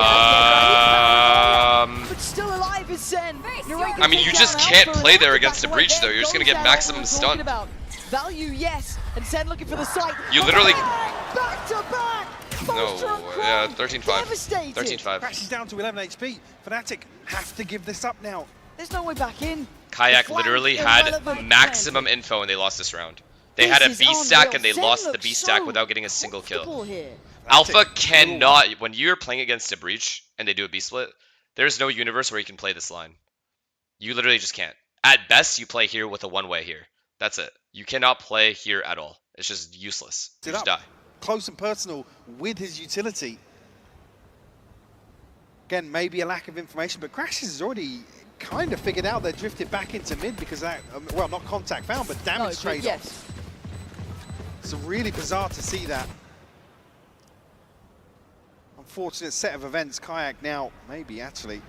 But still alive is Sen. I mean, you just can't play there against a breach, though. You're just gonna get maximum stun. Value, yes, and Sen looking for the site. You literally. Back to back. No, yeah, 13-5. 13-5. Crashes down to 11 HP. Fnatic have to give this up now. There's no way back in. Kayak literally had maximum info and they lost this round. They had a B stack and they lost the B stack without getting a single kill. Alpha cannot, when you're playing against a breach and they do a B split, there's no universe where you can play this line. You literally just can't. At best, you play here with a one-way here. That's it. You cannot play here at all. It's just useless. You just die. Close and personal with his utility. Again, maybe a lack of information, but Crashes has already kind of figured out they're drifted back into mid because that, well, not contact found, but damage trade-off. Yes. It's really bizarre to see that. Unfortunate set of events. Kayak now, maybe actually.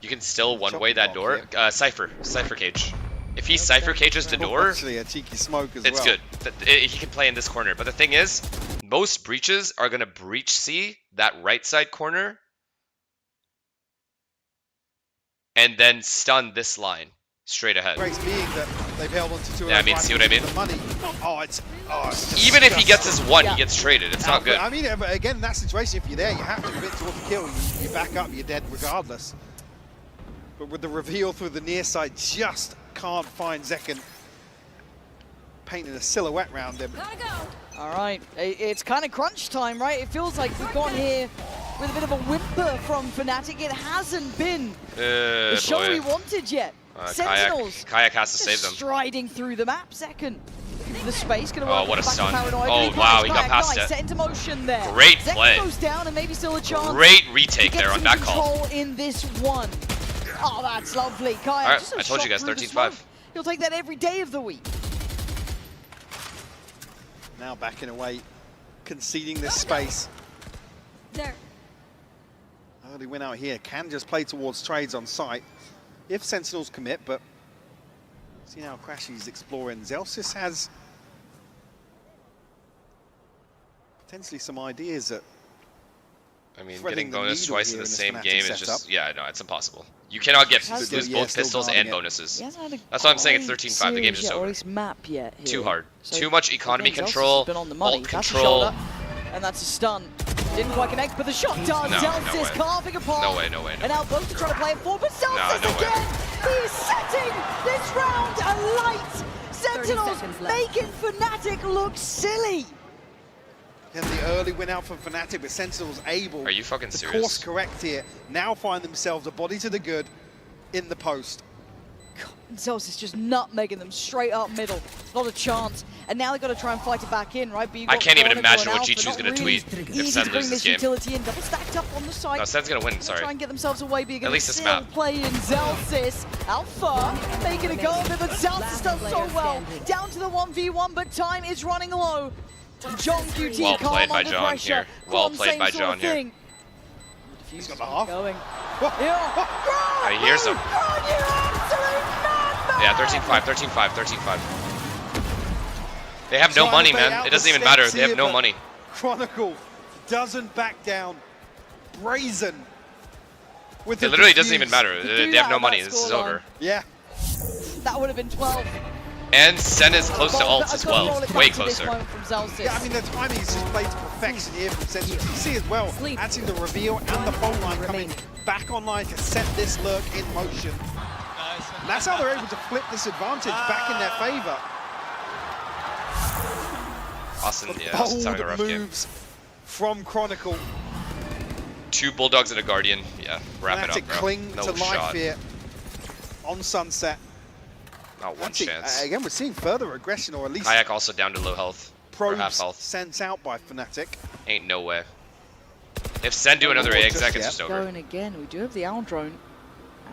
You can still one-way that door. Cypher cage. If he Cypher cages the door, actually a cheeky smoke as it's well. good. He can play in this corner. But the thing is, most breaches are going to breach C, that right side corner, and then stun this line straight ahead. Grace being that they've held on to two. Yeah, I mean, see what I mean? The money. Oh, it's even if he gets his one, he gets traded. It's not good. I mean, again, in that situation, if you're there, you have to commit towards the kill. You back up, you're dead regardless. But with the reveal through the near side, just can't find Zekken. Painting a silhouette round him. All right, it's kind of crunch time, right? It feels like we've gone here with a bit of a whimper from Fnatic. It hasn't been the show we wanted yet. Sentinels. Kayak has to save them. Striding through the map. Second, the space. Oh, what a stun. Oh, wow, he got past it. Set into motion there. Great play. Zekken goes down and maybe still a chance. Great retake there on that call. Control in this one. Oh, that's lovely. Kayak, all right, just a I told you shot guys, through the 13-5. smoke. He'll take that every day of the week. Now backing away, conceding this space. There. Early win out here. Can just play towards trades on site if Sentinels commit, but see now Crashy's exploring. Zelsis has potentially some ideas that. I mean, getting bonus twice in the same game is just, yeah, no, it's impossible. You cannot lose both pistols and bonuses. That's why I'm saying it's 13-5. The game's just over. Map yet here. Too hard. So Too much economy control, ult control. And that's a stun. Didn't quite connect, but the shot does. Zelsis carving apart. No way, no way. And now both are trying to play it forward, but Zelsis again. He is setting this round alight. Sentinels making Fnatic look silly. And the early win out from Fnatic, but Sentinels able Are you fucking to serious? course correct here. Now find themselves a body to the good in the post. And Zelsis just nutmegging them straight up middle. Not a chance. And now they've got to try and fight it back in, right? I can't even imagine what G2's going to tweet if Sen loses this game. Utility in, double stacked up on the side. No, Sen's going to win, sorry. Try and get themselves away, but at least this still map. Playing Zelsis. Alpha making a go of it, but Zelsis does so well. Down to the 1v1, but time is running low. John QT well calm played by under John pressure. here. Well played Same by sort of John here. thing. He's got the half. Going. He hears him. Yeah, 13-5, 13-5, 13-5. They have no money, man. It doesn't even matter. They have no money. Chronicle doesn't back down. Brazen. With It literally doesn't even matter. They have no money. This is over. Yeah. That would have been 12. And Sen is close to ults as well. Way closer. Yeah, I mean, the timing is just played to perfection here from Sentinel. You see as well, actually the reveal and the fault line coming back online to set this lurk in motion. And that's how they're able to flip this advantage back in their favor. Austin, yeah, it's having a rough game. Moves from Chronicle. 2 Bulldogs and a Guardian. Yeah, wrap it up, bro. Cling no to life shot. here on Sunset. Not one chance. Again, we're seeing further aggression, or at least Kayak also down to low health. Or half probes health. sent out by Fnatic. Ain't no way. If Sen do another exec, it's just over. Going again. We do have the owl drone.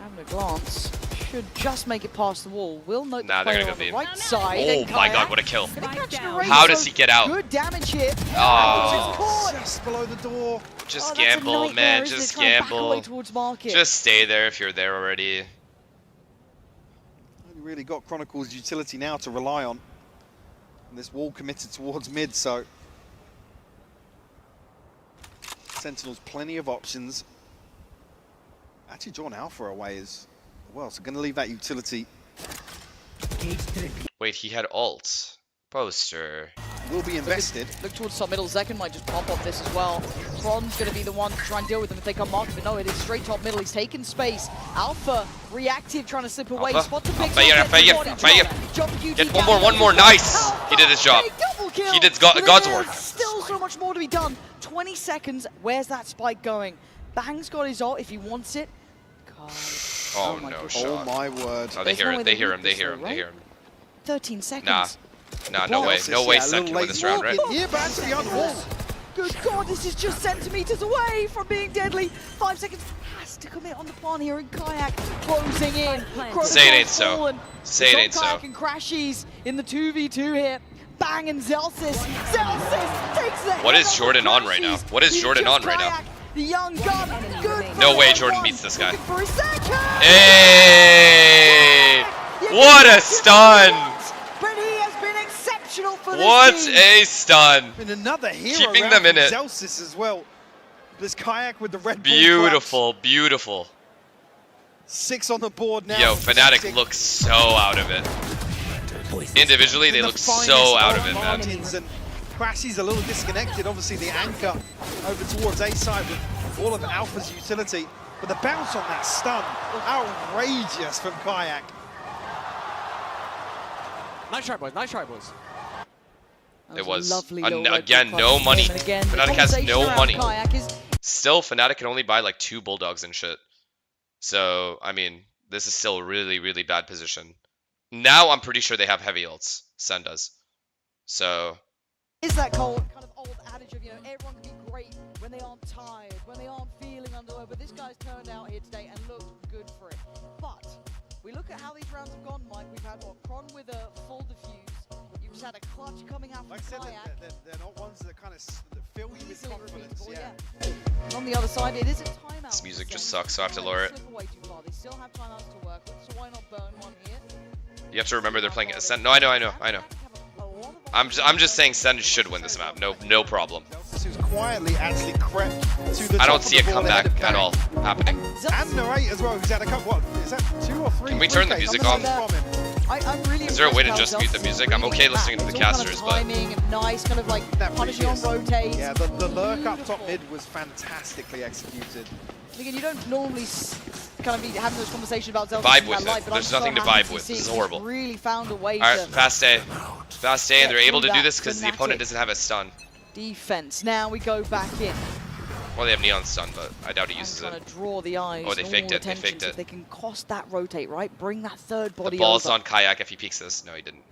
Having a glance. Should just make it past the wall. Will note Nah, the they're player gonna on go the B. right side. Oh and my Kayak god, what a kill. gonna catch the race, How so does he get out? Good damage here. Oh. Just below the door. Just that's a gamble, nightmare, man. isn't it? Just Trying to back away gamble. towards market. Just stay there if you're there already. Only really got Chronicle's utility now to rely on. And this wall committed towards mid, so Sentinel's plenty of options. Actually drawn Alpha away as well, so gonna leave that utility. Wait, he had ult. Poster. Will be invested. Look towards top middle. Zekken might just pop off this as well. Kron's going to be the one to try and deal with them if they come market, but no, it is straight top middle. He's taken space. Alpha reactive, trying to slip away. Alpha. Spot to pick. Get one more. Nice. He did his job. He did God's work. Still so much more to be done. 20 seconds. Where's that spike going? Bang's got his ult if he wants it. God. Oh no, shot. Oh my word. Oh, they hear him. They hear him. They hear him. They hear him. 13 seconds. Nah. Nah, no way. No way Sen can win this round, right? Yeah, back to the other wall. Good God, this is just centimeters away from being deadly. 5 seconds has to commit on the plan here, and Kayak closing in. Say it ain't so. Say it ain't so. Kayak and Crashies in the 2v2 here. Bang and Zelsis. Zelsis takes the What is Jordan on right now? What is Jordan on right now? The young gun. Good. No way Jordan beats this guy. For a second. Hey! What a stun! But he has been exceptional for this What team. a stun! And another hero Keeping them in it. Zelsis as well. This Kayak with the Red Bull Beautiful, beautiful. 6 on the board now. Yo, Fnatic looks so out of it. Individually, they look so out of it, man. And Crassy's a little disconnected. Obviously, the anchor over towards A side with all of Alpha's utility. But the bounce on that stun, outrageous from Kayak. Nice try, boys. Nice try, boys. It was. lovely Again, no money. Fnatic has no money. Kayak is Still, Fnatic can only buy like 2 Bulldogs and shit. So, I mean, this is still a really, really bad position. Now, I'm pretty sure they have heavy ults. Sen does. So, is that cold kind of old adage of, you know, everyone can be great when they aren't tired, when they aren't feeling underway, but this guy's turned out here today and looked good for it. But we look at how these rounds have gone, Mike. We've had Kron with a full diffuse. You've just had a clutch coming out from Like I said, Kayak. they're not ones that kind of fill you with confidence. Yeah. And on the other side, it is a timeout. this music just sucks, so I have to lower it. They still have timeouts to work with, so why not burn one here? You have to remember they're playing Sen. No, I know. I'm just saying Sen should win this map. No problem. Who's quietly actually crept to the I top don't of see a the board ahead comeback of at all happening. And Narrate as well, who's had a couple, what, is that 2 or 3? Can we turn the music off? I'm really Is there a way to impressed just how mute the Zelsis music? is I'm bringing okay it listening back. to the It's all kind of casters, but timing and nice, kind of like punishing on rotates. Yeah, the lurk up top mid was fantastically executed. Again, you don't normally kind of be having those conversations about Zelda. Vibe with it. There's nothing to vibe with. This is horrible. Really found a way All right, to fast A, and they're able to do this because the Fnatic opponent doesn't have a stun. defense. Now we go back in. Well, they have Neon stun, but I doubt he uses it. Trying to draw the eyes. Oh, they and faked all it. They attention, faked so it. They can cost that rotate, right? Bring that third The body ball's over. on Kayak if he peeks this. No, he didn't.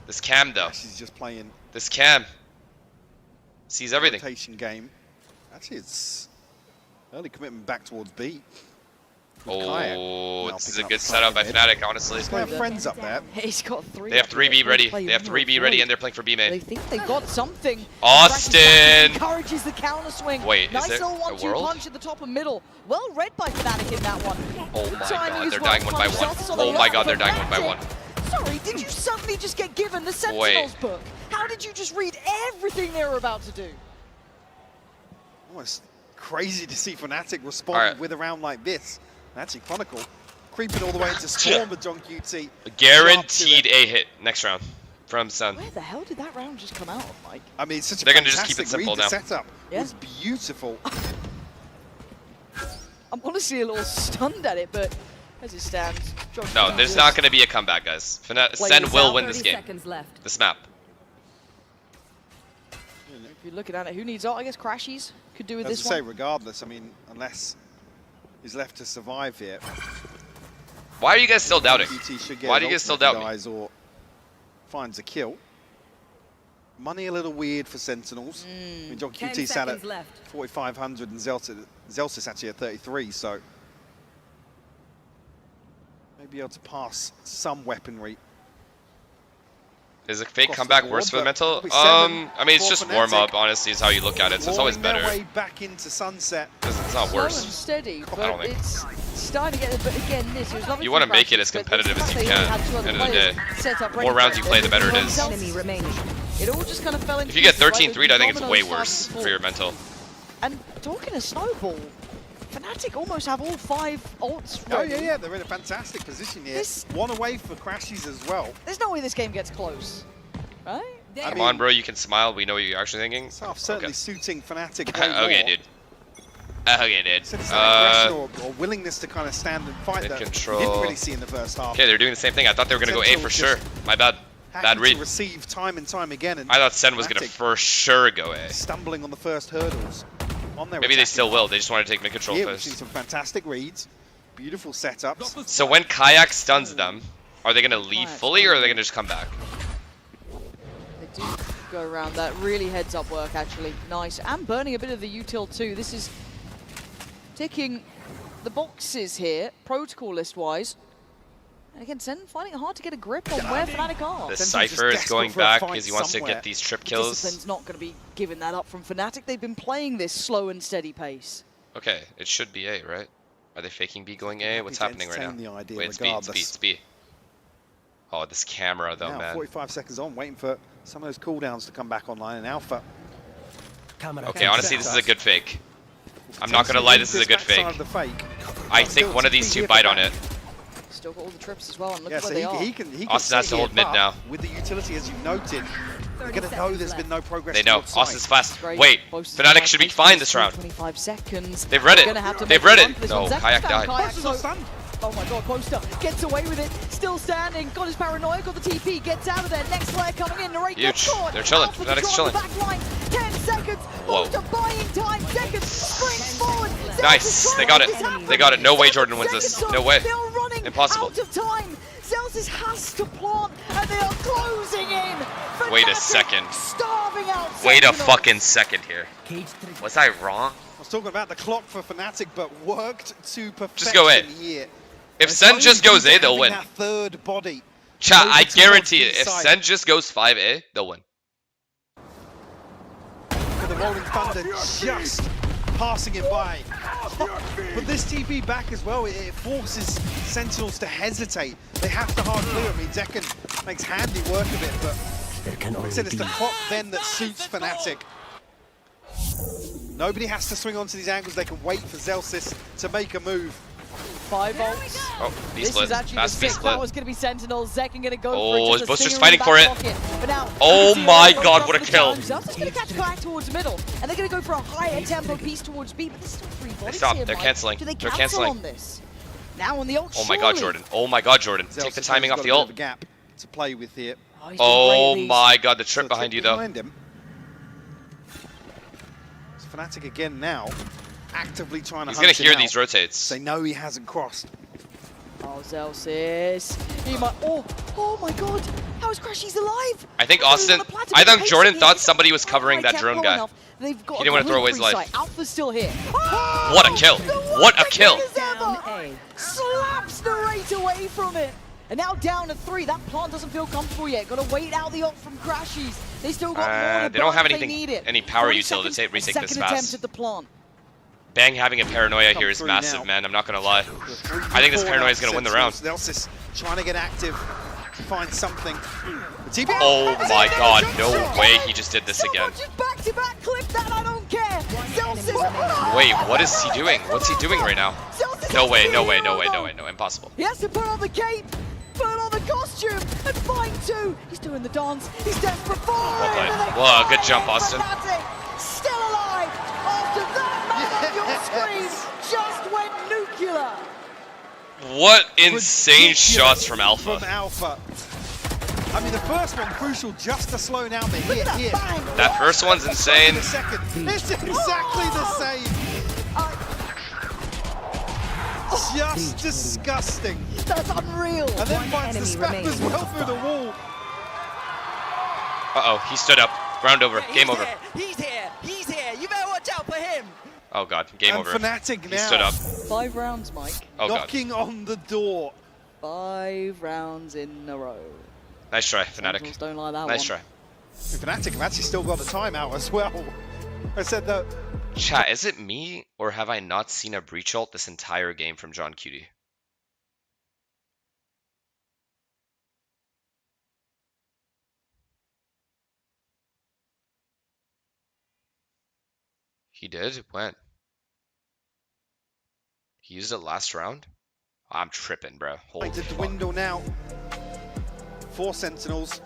This Cam though. She's just playing This Cam sees everything. rotation game. Actually, it's early commitment back towards B. Oh, this is a good setup by Fnatic, honestly. He's got friends up there. He's got 3. They have 3B ready. They have 3B ready, and they're playing for B They main. think they got something. Austin! Encourages the counter swing. Wait, is nice there little a 1-2 world? punch at the top and middle. Well read by Fnatic in that one. Oh Good my timing god, as they're well. dying one by Punch one. Zelsis on the Oh my up god, they're for dying one by Fnatic. one. Sorry, did you suddenly just get given the Sentinels book? How did you just read everything they were about to do? Almost crazy to see Fnatic respond Alright. with a round like this. Actually, Chronicle creeping all the way into Storm with John QT. Guaranteed a hit next round from Sun. Where the hell did that round just come out of, Mike? I mean, it's such a They're gonna just keep it fantastic simple read. The now. setup Yeah. was beautiful. I'm honestly a little stunned at it, but as it stands, No, there's not going to be a comeback, guys. Sen will win this game. This map. If you're looking at it, who needs art? I guess Crashies could do with As this I say, one. regardless, I mean, unless he's left to survive here. Why are you guys still doubting? QT should get Why his do you guys still ultimate doubt me? dies or finds a kill. Money a little weird for Sentinels. I mean, John 10 QT sat at seconds left. 4,500 and Zelsis actually at 33, so maybe able to pass some weaponry. Is a fake Across the comeback board, worse for the but mental? probably 7 I mean, it's for just Fnatic. warm up, honestly, is how you look at it, so it's always Clawing their better. way back into Sunset. It's not Slow worse. and steady, I don't but think. it's starting to get. But again, this was lovely. You want wanna make it as competitive as you can, end of the day. The more rounds you play, the better it is. Enemy remaining. It all just kind of fell into. If you get pieces, right? 13-3, I think it's Phenomenal way start worse before. for your mental. And talking of Snowball, Fnatic almost have all 5 ults Oh ready. yeah, they're in a fantastic position here. This- One away for Crashies as well. There's no way this game gets close, right? Come on, bro, you can smile. We know what you're actually thinking. Certainly suiting Fnatic. Okay, dude. Okay, dude. So it's that aggression or willingness to kind of stand and fight mid that control. we didn't really see in the first half. Okay, they're doing the same thing. I thought they were going to go A for sure. My bad. Bad Having read. to receive time and time again. And I thought Sen was going to Fnatic for sure go A. stumbling on the first hurdles. On their Maybe they attacking still will. front. They just want to take mid control Here we've seen first. some fantastic reads, beautiful setups. So when Kayak stuns them, are they going to leave fully or are they going to just come back? They do go around that. Really heads up work, actually. Nice. And burning a bit of the util too. This is ticking the boxes here, protocol list-wise. And again, Sen finding it hard to get a grip on where Fnatic are. The Sentinel's Cypher just is going desperate for a back fight because he wants to somewhere. get these trip kills. Discipline's not going to be giving that up from Fnatic. They've been playing this slow and steady pace. Okay, it should be A, right? Are they faking B going A? What's Happy to happening right now? entertain the idea Wait, it's B, it's B, regardless. it's B. Oh, this camera though, Now man. 45 seconds on, waiting for some of those cooldowns to come back online in Alpha. Okay, honestly, this is a good fake. I'm not gonna lie, this is a good fake. Of the fake. I think one of these two bite on it. Still got all the trips as well, and look Yeah, at so where they are. he can Austin has sit to hold here, mid but now. With the utility, as you noted, they're going to know there's been no progress. They know. towards side. Austin's fast. Great. Wait, Close to Fnatic the should be pace, fine this round. 25 seconds. They've read They're it. gonna have to They've make read a run it. for this No, one. Zach Kayak found died. Kayak, Poster's not stunned. oh my god, Poster gets away with it. Still standing. Got his paranoia. Got the TP. Gets out of there. Next player coming in. Narrate Huge. gets caught. They're chilling. Alpha Fnatic's control chilling. the back line. 10 seconds. Whoa. Poster buying time. Seconds. Springs forward. Zelsis Nice. trying They to got make it. this happen. They got it. No way Jordan wins Seconds this. on. No way. Still running. Impossible. Out of time. Zelsis has to plant, and they are closing in. Wait a Fnatic second. Starving out. Wait a Sentinels. fucking second here. Was I wrong? I was talking about the clock for Fnatic, but worked to perfection Just go A. here. If Sen just goes A, they'll win. That third body. Chat, over I towards guarantee it. B If side. Sen just goes 5A, they'll win. For the Rolling Thunder just passing him by. But this TP back as well, it forces Sentinels to hesitate. They have to hard clear. I mean, Zekken makes handy work of it, but like I said, it's the clock then that suits Fnatic. Nobody has to swing onto these angles. They can wait for Zelsis to make a move. 5 volts. Oh, B This split. is actually Fast the B 6 split. power is going to be Sentinel. Zekken going to go Oh, for it. Buster's Stinger fighting in the for back it. pocket. But now, Oh Zero my goes God, up what a for the kill. challenge. Zelda's going to catch back towards middle, and they're going to go for a higher tempo piece towards B. But there's still 3 bodies Stop. here, They're Mike. canceling. Do they They're cancel canceling. on this? Now on the ult, Oh my god, surely. Jordan. Oh my god, Jordan. Take the Zelsis timing has off got the a bit ult. of a gap to play with here. Oh, he's been Oh great, Lees. my god, the trip So behind tick you though. behind him. It's Fnatic again now, actively trying to He's hunt gonna him hear out. these rotates. They know he hasn't crossed. Oh, Zelsis. He might. Oh my god. How is Crashies alive? I think Oh, he's Austin. on the platter, I but think the Jordan pace thought here somebody was isn't covering quite that drone tempo guy. enough. They've got He didn't want to throw away his complete life. free sight. Alpha's still here. Oh, What a kill! What a kill! Slaps the rate away from it. And now down to 3. That plant doesn't feel comfortable yet. Got to wait out the ult from Crashies. They still got more to They don't burn have if anything, they need it. any power 40 util to seconds, retake a this second attempt fast. at the plant. Bang having a paranoia Come here is through massive, now. man. I'm not gonna lie. I think this paranoia is gonna win the round. Nelsis trying to get active, find something. The TP Oh my god, no way he just did this again. Just back to back, clip that, I don't care. Zelsis. Wait, what is he doing? What's he doing right now? Zelsis No way, no way, no way, no way, no, impossible. He has to put on the cape, put on the costume, and find two. He's doing the dance. He's desperate for Well it. played. and they Whoa, good find jump, Austin. Fnatic still alive after that man on your screen just went nuclear. What insane Ridiculous shots from Alpha. From Alpha. I mean, the first one crucial just to slow down the hit here. That first one's insane. The second, it's exactly the same. Just disgusting. That's unreal. And then finds the spam as well through the wall. Uh-oh, he stood up. Round over. Game over. He's here. He's here. You better watch out for him. Oh god, game And over. Fnatic He now. stood up. 5 rounds, Mike. Oh god. Knocking on the door. 5 rounds in a row. Nice try, Sentinels Fnatic. don't like that Nice one. try. Fnatic have actually still got the timeout as well. I said that. Chat, is it me, or have I not seen a breach ult this entire game from John Cutie? He did? When? He used it last round? I'm tripping, bro. Holy To fuck. dwindle now. 4 Sentinels.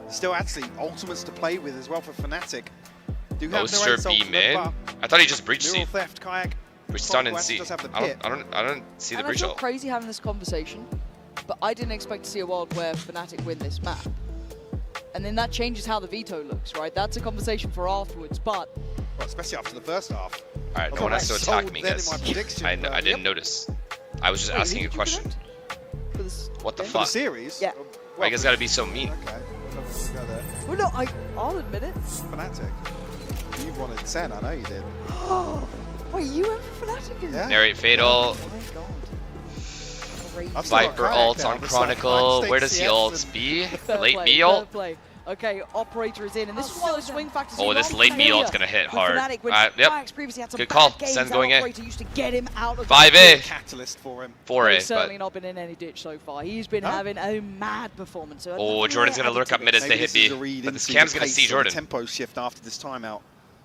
Still actually ultimates to play with as well for Fnatic. Do have Ghoster their ace B ultimate, main? but I thought he just breached Neural C. Theft, Kayak. Breached stun and Conquest C. does have the I pit. don't see the And I breach feel ult. crazy having this conversation, but I didn't expect to see a world where Fnatic win this map. And then that changes how the veto looks, right? That's a conversation for afterwards, but... Well, especially after the first half. Alright, no I one has to thought I attack sold me, then in guys. my prediction, I but, didn't yep. notice. I was just Wait, asking who a did you question. predict? For this What the game? For the fuck? series? Yeah. Why you guys gotta be so mean? Okay. We'll go there. Well, no, I'll admit it. Fnatic. You wanted 10, I know you did. Wait, you went for Fnatic? Yeah. Narrate Fatal. Oh my god. Crazy. I've still got Viper Kayak ult now, on it's like Chronicle. high Where does he stakes ult? CS B? Fair Late play, B fair ult? play. Okay, Operator is in, and this is one of the swing factors. Oh, this late B ult's gonna hit hard. Fnatic, when Yep. Kayak's previously had some Good bad call. games, Sen's that going A. Operator used to get him out of 5A. Catalyst for him. 4A, He's certainly but... not been in any ditch so far. He's been having a mad performance. So Oh, another Jordan's gonna added lurk to up mid this. as they hit B. But this cam's gonna see Jordan. Tempo shift after this timeout.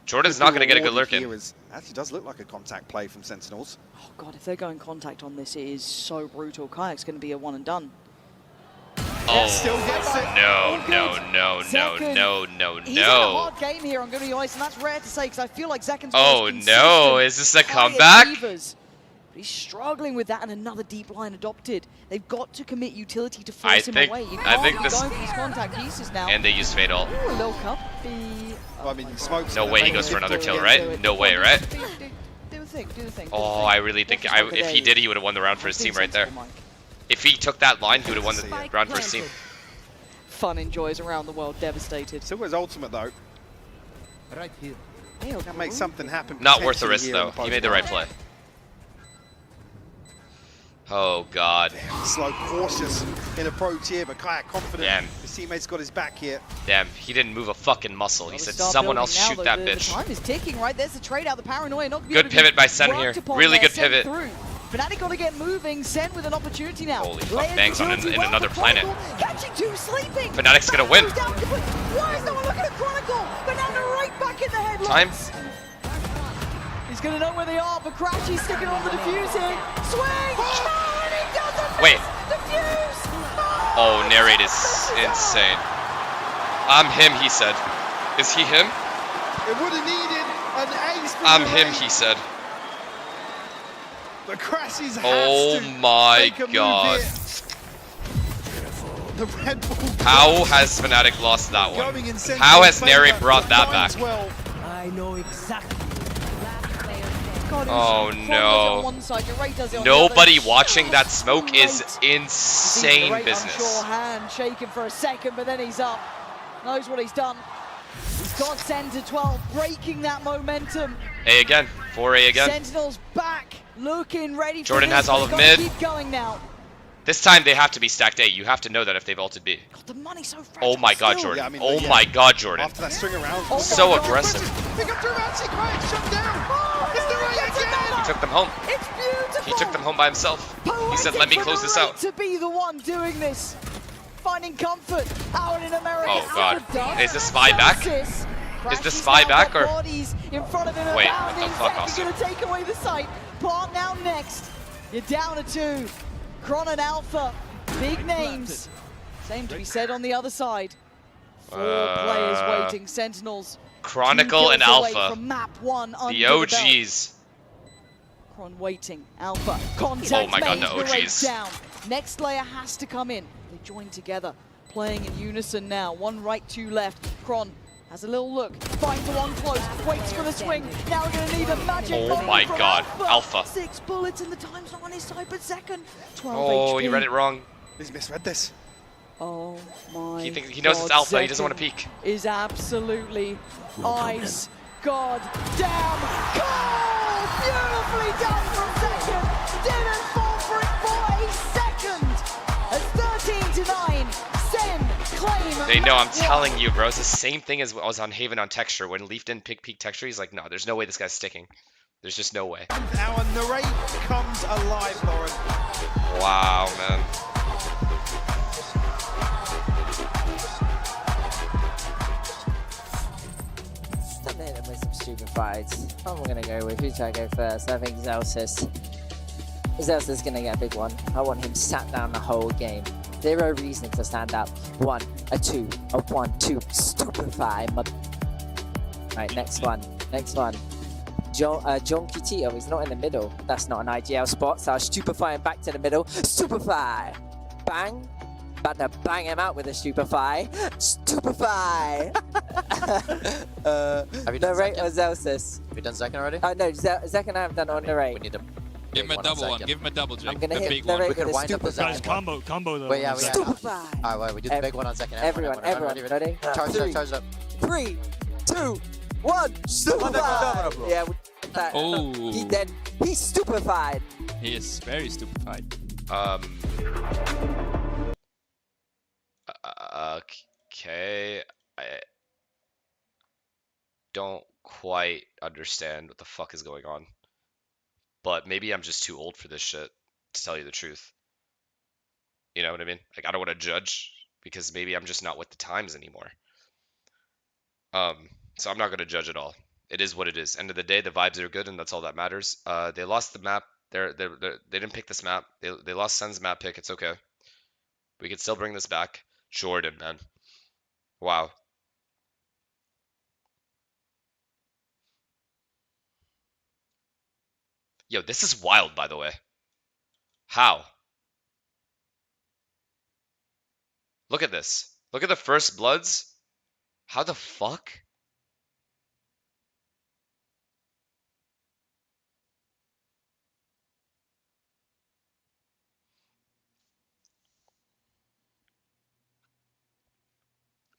Jordan's not gonna get a good lurk in. Actually does look like a contact play from Sentinels. Oh god, if they're going contact on this, it is so brutal. Kayak's going to be a one and done. Oh, still gets it. no, no, no, no, Second. no, He's had a no. hard game here, I'm going to be honest, and that's rare to say because I feel like Zekin's Oh no, is this a comeback? But he's struggling with that, and another deep line adopted. They've got to commit utility to force him away. You I can't think be this, going for these contact pieces now. and they use Fatal. Ooh, a little cuppy. Well, I mean, Smoke's No gonna way he make goes it for another for kill, him. right? No way, right? Do the thing, do the thing. Oh, I really think if he did, he would have won the round for his team right there. If he took that line, he would have won the round for his team. Fun enjoys around the world devastated. Still his ultimate though. Right here. Can make something happen. Not worth the risk potentially here though. in He made the right play. Oh god. Slow, cautious in approach here, but Kayak confident. Damn. His teammate's got his back here. Damn, he didn't move a fucking muscle. He said Start someone building else now, shoot though. that The bitch. time is ticking, right? There's the trade out, the paranoia. Not Good pivot by Sen here. Really good pivot. Fnatic got to get moving. Sen with an opportunity now. Holy fuck, Bangs on in another planet. Catching two, sleeping. Fnatic's gonna win. Why is no one looking at Chronicle? Banana right back in the headlock. Time. He's going to know where they are, but Crashy's sticking on the defuse here. Swing! Oh, and he doesn't Wait. miss defuse! Oh, narrate is insane. I'm him, he said. Is he him? It would have needed an ace. I'm him, he said. The Crashies has Oh to my make a move god. here. The Red Bull. How has Fnatic lost that one? Going in Sentinel's How has favor, Narrate brought that back? 9-12. I know exactly. God, Oh Fon does it on no. one side, Ray does it on Nobody the other. watching that smoke is Great. insane Great business. unsure hand shaking for a second, but then he's up. Knows what he's done. He's got Sen to 12, breaking that momentum. A again. 4A again. Sentinels back, looking ready. Jordan for has this. all They've of got to mid. Keep going now. This time they have to be stacked A. You have to know that if they've ulted B. God, the money's so fragile Oh my god, still. Jordan. Yeah, I mean, Oh yeah. my god, Jordan. After that string around. Oh So my God. aggressive. Pick up through Maxi, Kayak shut down. Oh, It's the no, right gets again. He another. took them home. It's beautiful. He took them home by himself. He said, let me Poetic close for this the out. right to be the one doing this. Finding comfort out in America. Oh, God. Alpha does Is this spy back? justice. Is this Crashy's spy now back, got or- bodies in front of him. Wait, Around what the him. fuck, He's Austin? going to take away the sight. apart now next. You're down to 2. Kron and Alpha, big names. Same to be said on the other side. 4 players waiting. Sentinels. Chronicle 2 and kills away Alpha. from map 1 under The belt. OGs. Kron waiting. Alpha. Contact Oh my god, made. the Parade OGs. down. Next player has to come in. They join together, playing in unison now. 1 right, 2 left. Kron has a little look. Finds the one close. Waits for the swing. Now we're going to need a magic Oh moment my from god, Alpha. 6 bullets and the time's not on his side, but second. 12 Oh, HP. you read it wrong. He's misread this. Oh my He knows god, it's Alpha. He doesn't want to Zekken peek. Is absolutely ice. God damn. Goal! Beautifully done from Zekken. Didn't fall for it for a second. At 13-9, Sen claim. They know, I'm map telling 1. you, bro. It's the same thing as I was on Haven on Texture. When Leaf didn't pick peak Texture, he's like, no, there's no way this guy's sticking. There's just no way. Our narrate comes alive, Lauren. Wow, man. Stop hitting them with some stupid fights. I'm gonna go with who should I go first? I think Zelsis. Zelsis gonna get a big one. I want him sat down the whole game. 0 reason to stand up. 1, a 2, a 1, 2. Stupefy. Right, next one. Next one. John Kitito, he's not in the middle. That's not an IGL spot, so I'll stupefy him back to the middle. Stupefy! Bang! About to bang him out with a stupefy. Stupefy! Have you done Narrate Zekken? or Zelsis? Have you done Zekken already? No, Zekken I haven't done on narrate. We need to Give him a double one. Give him a double, Jake. I'm gonna The hit big one. narrate We could with a wind up the stupefy. Zekken one. Combo though. Wait, yeah, we Stupefy! Alright, wait, we do the big one on Zekken. Everyone, ready? Charge Three. up, charge up. 3, 2, 1, stupefy! Yeah, that. Oh. He dead. He's stupefied. He is very stupefied. Okay. I don't quite understand what the fuck is going on. But maybe I'm just too old for this shit, to tell you the truth. You know what I mean? Like, I don't want to judge, because maybe I'm just not with the times anymore. So I'm not going to judge at all. It is what it is. End of the day, the vibes are good, and that's all that matters. They lost the map. They didn't pick this map. They lost Sen's map pick. It's okay. We could still bring this back. Jordan, man. Wow. Yo, this is wild, by the way. How? Look at this. Look at the first bloods. How the fuck?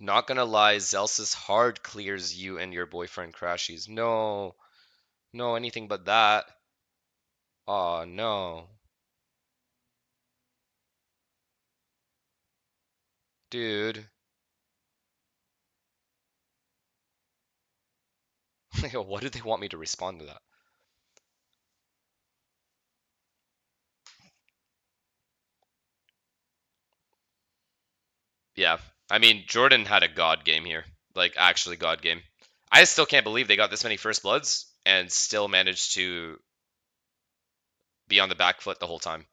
Not gonna lie, Zelsis hard clears you and your boyfriend Crashies. No. No, anything but that. Oh, no. Dude. Yo, what do they want me to respond to that? Yeah. I mean, Jordan had a god game here. Like, actually god game. I still can't believe they got this many first bloods and still managed to be on the back foot the whole time.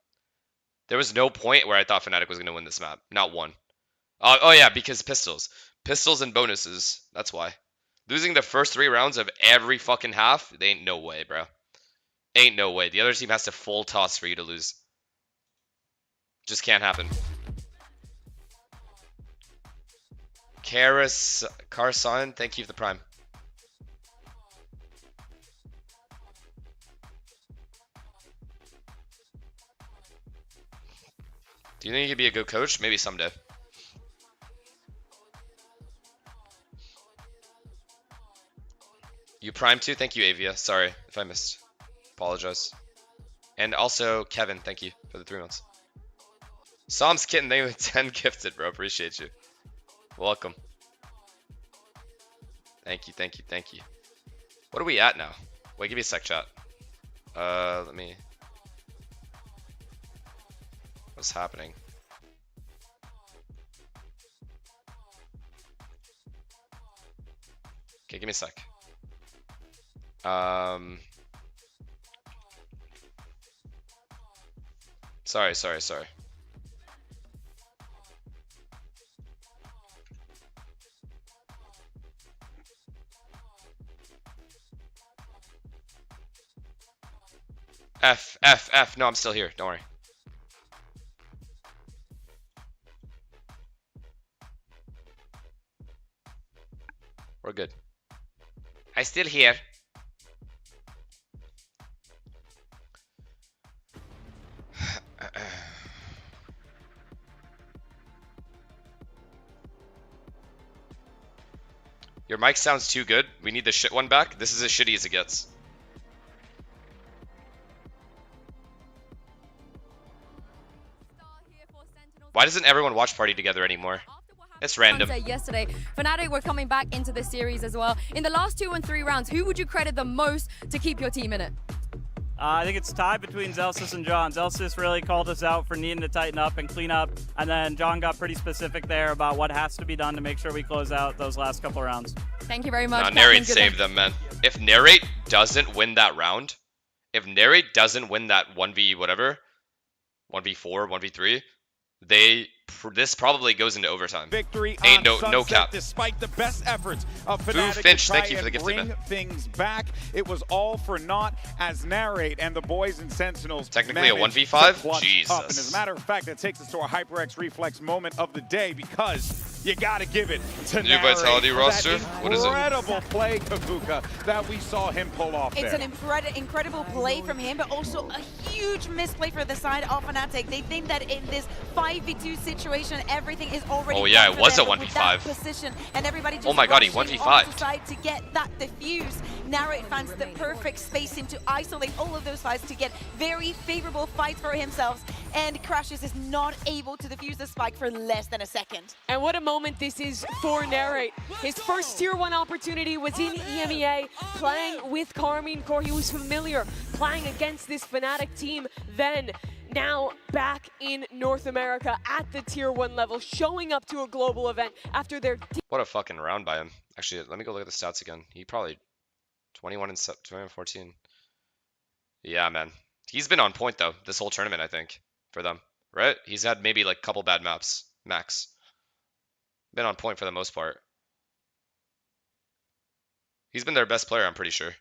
There was no point where I thought Fnatic was going to win this map. Not one. Oh yeah, because pistols. Pistols and bonuses. That's why. Losing the first 3 rounds of every fucking half, they ain't no way, bro. Ain't no way. The other team has to full toss for you to lose. Just can't happen. Carson, thank you for the prime. Do you think you could be a good coach? Maybe someday. You prime too? Thank you, Avia. Sorry if I missed. Apologize. And also, Kevin, thank you for the 3 months. Psalms Kitten, thank you for 10 gifted, bro. Appreciate you. Welcome. Thank you, thank you, thank you. What are we at now? Wait, give me a sec, chat. Let me... What's happening? Okay, give me a sec. Sorry. F. No, I'm still here. Don't worry. We're good. I still here. Your mic sounds too good. We need the shit one back. This is as shitty as it gets. Why doesn't everyone watch party together anymore? It's random. Yesterday, Fnatic were coming back into this series as well. In the last 2 and 3 rounds, who would you credit the most to keep your team in it? I think it's tied between Zelsis and John. Zelsis really called us out for needing to tighten up and clean up, and then John got pretty specific there about what has to be done to make sure we close out those last couple rounds. Thank you very much. Nah, Narrate saved them, man. If Narrate doesn't win that round, if Narrate doesn't win that 1v whatever, 1v4, 1v3, this probably goes into overtime. Victory Ain't on no Sunset, cap. despite the best efforts of Fnatic Finch, to try thank you for the and gifted, bring man. things back. It was all for naught as Narrate and the boys in Sentinels Technically a managed 1v5? to clutch Jesus. up. And as a matter of fact, that takes us to our HyperX Reflex moment of the day because you gotta give it to New Narrate Vitality for roster? that What is it? incredible play, Kakuka, that we saw him pull off It's there. an incredible play from him, but also a huge misplay for the side of Fnatic. They think that in this 5v2 situation, everything is already Oh, yeah, done it for was them, a but with that 1v5. position, and everybody just Oh my god, he rushing 1v5'd. onto side to get that defuse. Narrate finds the perfect spacing to isolate all of those fights to get very favorable fights for himself, and Crashes is not able to defuse the spike for less than a second. And what a moment this is for Narrate. His first tier 1 opportunity was in EMEA, playing with Karmine Core. He was familiar playing against this Fnatic team then. Now back in North America at the tier 1 level, showing up to a global event after their... What a fucking round by him. Actually, let me go look at the stats again. He probably 21 and 14. Yeah, man. He's been on point though this whole tournament, I think, for them. Right? He's had maybe like a couple bad maps, max. Been on point for the most part. He's been their best player, I'm pretty sure.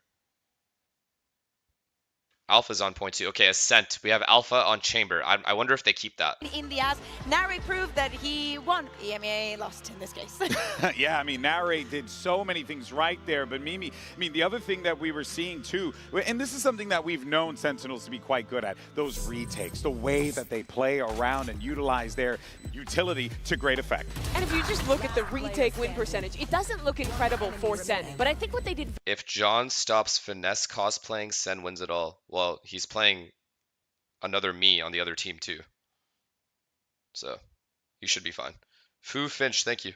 Alpha's on point too. Okay, Ascent. We have Alpha on Chamber. I wonder if they keep that. In the ass, Narrate proved that he won. EMEA lost in this case. Yeah, I mean, Narrate did so many things right there, but Mimi, I mean, the other thing that we were seeing too, and this is something that we've known Sentinels to be quite good at, those retakes, the way that they play around and utilize their utility to great effect. And if you just look at the retake win percentage, it doesn't look incredible for Sen, but I think what they did... If John stops Finesse cosplaying, Sen wins it all. Well, he's playing another me on the other team too. So, he should be fine. Fu Finch, thank you.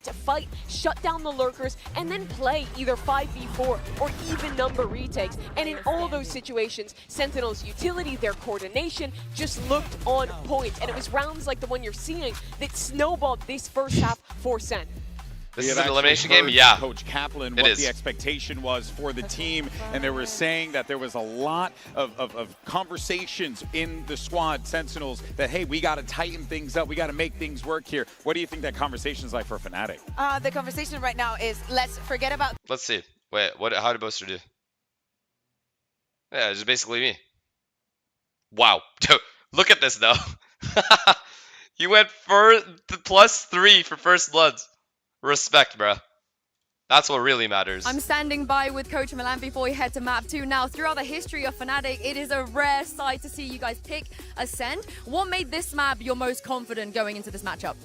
To fight, shut down the lurkers, and then play either 5v4 or even number retakes. And in all those situations, Sentinel's utility, their coordination, just looked on point. And it was rounds like the one you're seeing that snowballed this first half for Sen. This is an elimination game? Yeah. Coach Kaplan, It what is. the expectation was for the team, and they were saying that there was a lot of conversations in the squad, Sentinels, that, hey, we got to tighten things up, we got to make things work here. What do you think that conversation is like for Fnatic? The conversation right now is let's forget about... Let's see. Wait, how did Boaster do? Yeah, it's basically me. Wow. Look at this, though. You went for the +3 for first bloods. Respect, bruh. That's what really matters. I'm standing by with Coach Milan before we head to map 2. Now, throughout the history of Fnatic, it is a rare sight to see you guys pick Ascend. What made this map your most confident going into this matchup?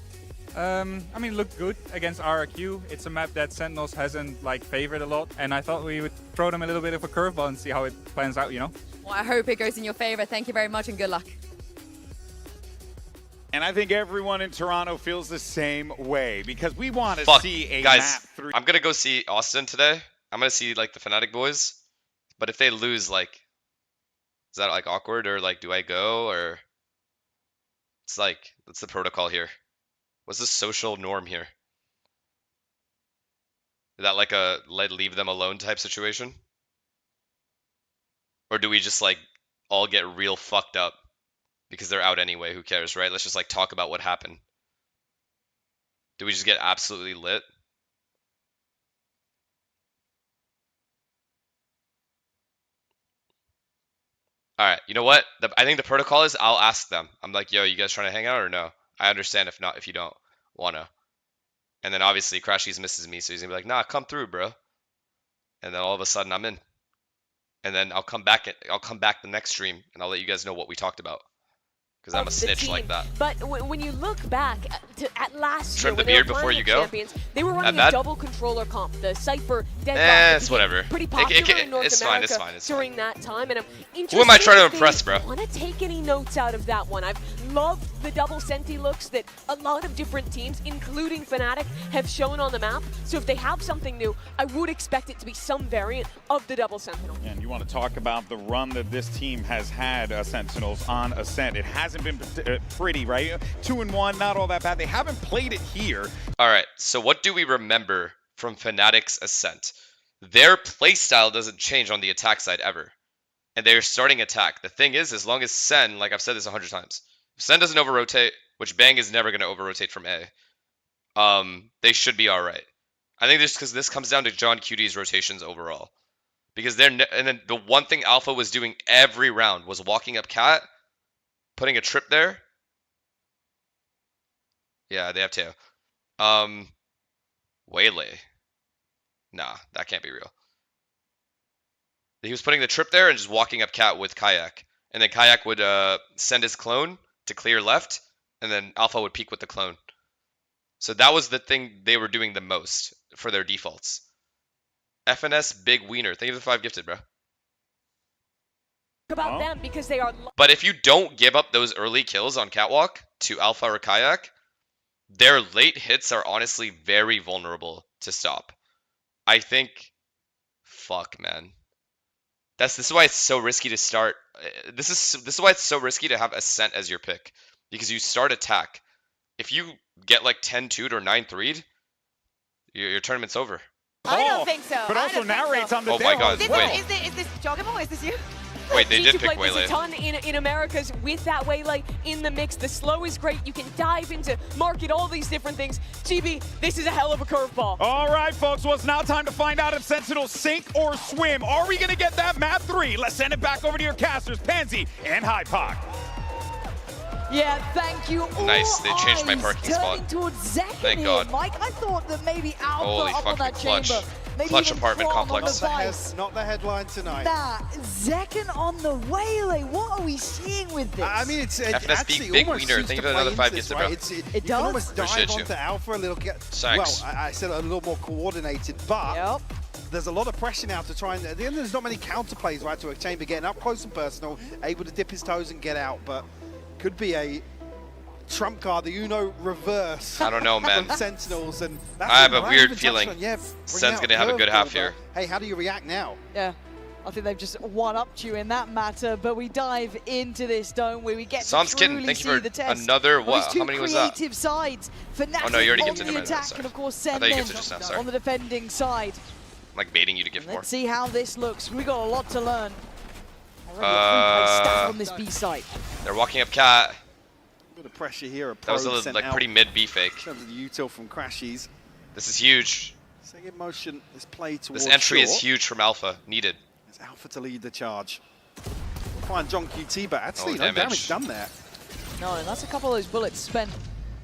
I mean, looked good against RRQ. It's a map that Sentinels hasn't favored a lot, and I thought we would throw them a little bit of a curveball and see how it plans out, you know? Well, I hope it goes in your favor. Thank you very much and good luck. And I think everyone in Toronto feels the same way because we want to see a guys, map through. I'm gonna go see Austin today. I'm gonna see the Fnatic boys. But if they lose, is that awkward, or do I go, or it's what's the protocol here? What's the social norm here? Is that a leave them alone type situation? Or do we just all get real fucked up because they're out anyway. Who cares, right? Let's just like talk about what happened. Did we just get absolutely lit? All right, you know what? I think the protocol is I'll ask them. I'm like, yo, you guys trying to hang out or no? I understand if not, if you don't wanna. And then obviously Crashies misses me, so he's gonna be like, nah, come through, bro. And then all of a sudden I'm in. And then I'll come back the next stream and I'll let you guys know what we talked about. Because I'm a snitch like that. But when you look back at last Trim year, the beard before you go. Champions, they were running a double controller comp. The Cypher it's whatever. Pretty popular in North America it's fine. during that time. And I'm interested. Who am I trying to impress, bro? Want to take any notes out of that one? I've loved the double Senti looks that a lot of different teams, including Fnatic, have shown on the map. So if they have something new, I would expect it to be some variant of the double Sentinel. And you want to talk about the run that this team has had, Sentinels on Ascent. It hasn't been pretty, right? 2-1, not all that bad. They haven't played it here. All right, so what do we remember from Fnatic's Ascent? Their playstyle doesn't change on the attack side ever. And they're starting attack. The thing is, as long as Sen, like I've said this 100 times, if Sen doesn't over-rotate, which Bang is never going to over-rotate from A, they should be all right. I think this because this comes down to John QD's rotations overall. Because and then the one thing Alpha was doing every round was walking up Cat, putting a trip there. Yeah, they have Teo. Waylay. Nah, that can't be real. He was putting the trip there and just walking up Cat with Kayak. And then Kayak would send his clone to clear left, and then Alpha would peek with the clone. So that was the thing they were doing the most for their defaults. FNS Big Wiener. Thank you for the 5 gifted, bro. About them because they are. But if you don't give up those early kills on Catwalk to Alpha or Kayak, their late hits are honestly very vulnerable to stop. I think, fuck, man. This is why it's so risky to start. This is why it's so risky to have Ascent as your pick, because you start attack. If you get like 10-2'd or 9-3'd, your tournament's over. I don't think so. But also narrates on the Oh my god, Is wait. this Joggable? Is this you? Wait, they did G2 pick played this Waylay. a ton in Americas with that Waylay in the mix. The slow is great. You can dive into market, all these different things. GB, this is a hell of a curveball. All right, folks. Well, it's now time to find out if Sentinels sink or swim. Are we going to get that map 3? Let's send it back over to your casters, Pansy and Hypoc. Yeah, thank you. Nice, they changed my parking spot. Towards Zek Thank God. Mike, I thought that maybe Alpha Holy up on fucking that clutch. chamber. Maybe Clutch even apartment Prom complex. On the Vice. Not the headline tonight. Nah, Zekken on the Waylay. What are we seeing with this? I mean, it's FNS actually Big almost Wiener. suits Thank you to for another play 5 into this, gifted, right? bro. You It can does. almost dive Appreciate you. onto Alpha a little. Thanks. Well, I said a little more coordinated, but there's a lot of pressure now to try and. At the end, there's not many counterplays, right, to a chamber getting up close and personal, able to dip his toes and get out, but could be a trump card, the Uno reverse. I don't know, man. From Sentinels, and that's I have a what weird even touched feeling on. Yeah, Sen's gonna have a good half here. Hey, how do you react now? Yeah. I think they've just one-upped you in that matter, but we dive into this dome where we get Sam's to kidding. truly Thank you see for the test. another of what? these two How many was that? creative sides. Fnatic Oh, no, you already on gifted the him. attack, Sorry. and of course I thought you Sen gifted just now, sorry. on the defending side. I'm like baiting you to give more. Let's see how this looks. We got a lot to learn. Already a 3-play stack on this B site. They're walking up Cat. A bit of pressure here. That was a little, like pretty mid B fake. In terms of the util from Crashies. This is huge. Second motion is played towards This entry is short. huge from Alpha. Needed. It's Alpha to lead the charge. Find John QT, but actually no damage. damage done there. No, and that's a couple of those bullets spent.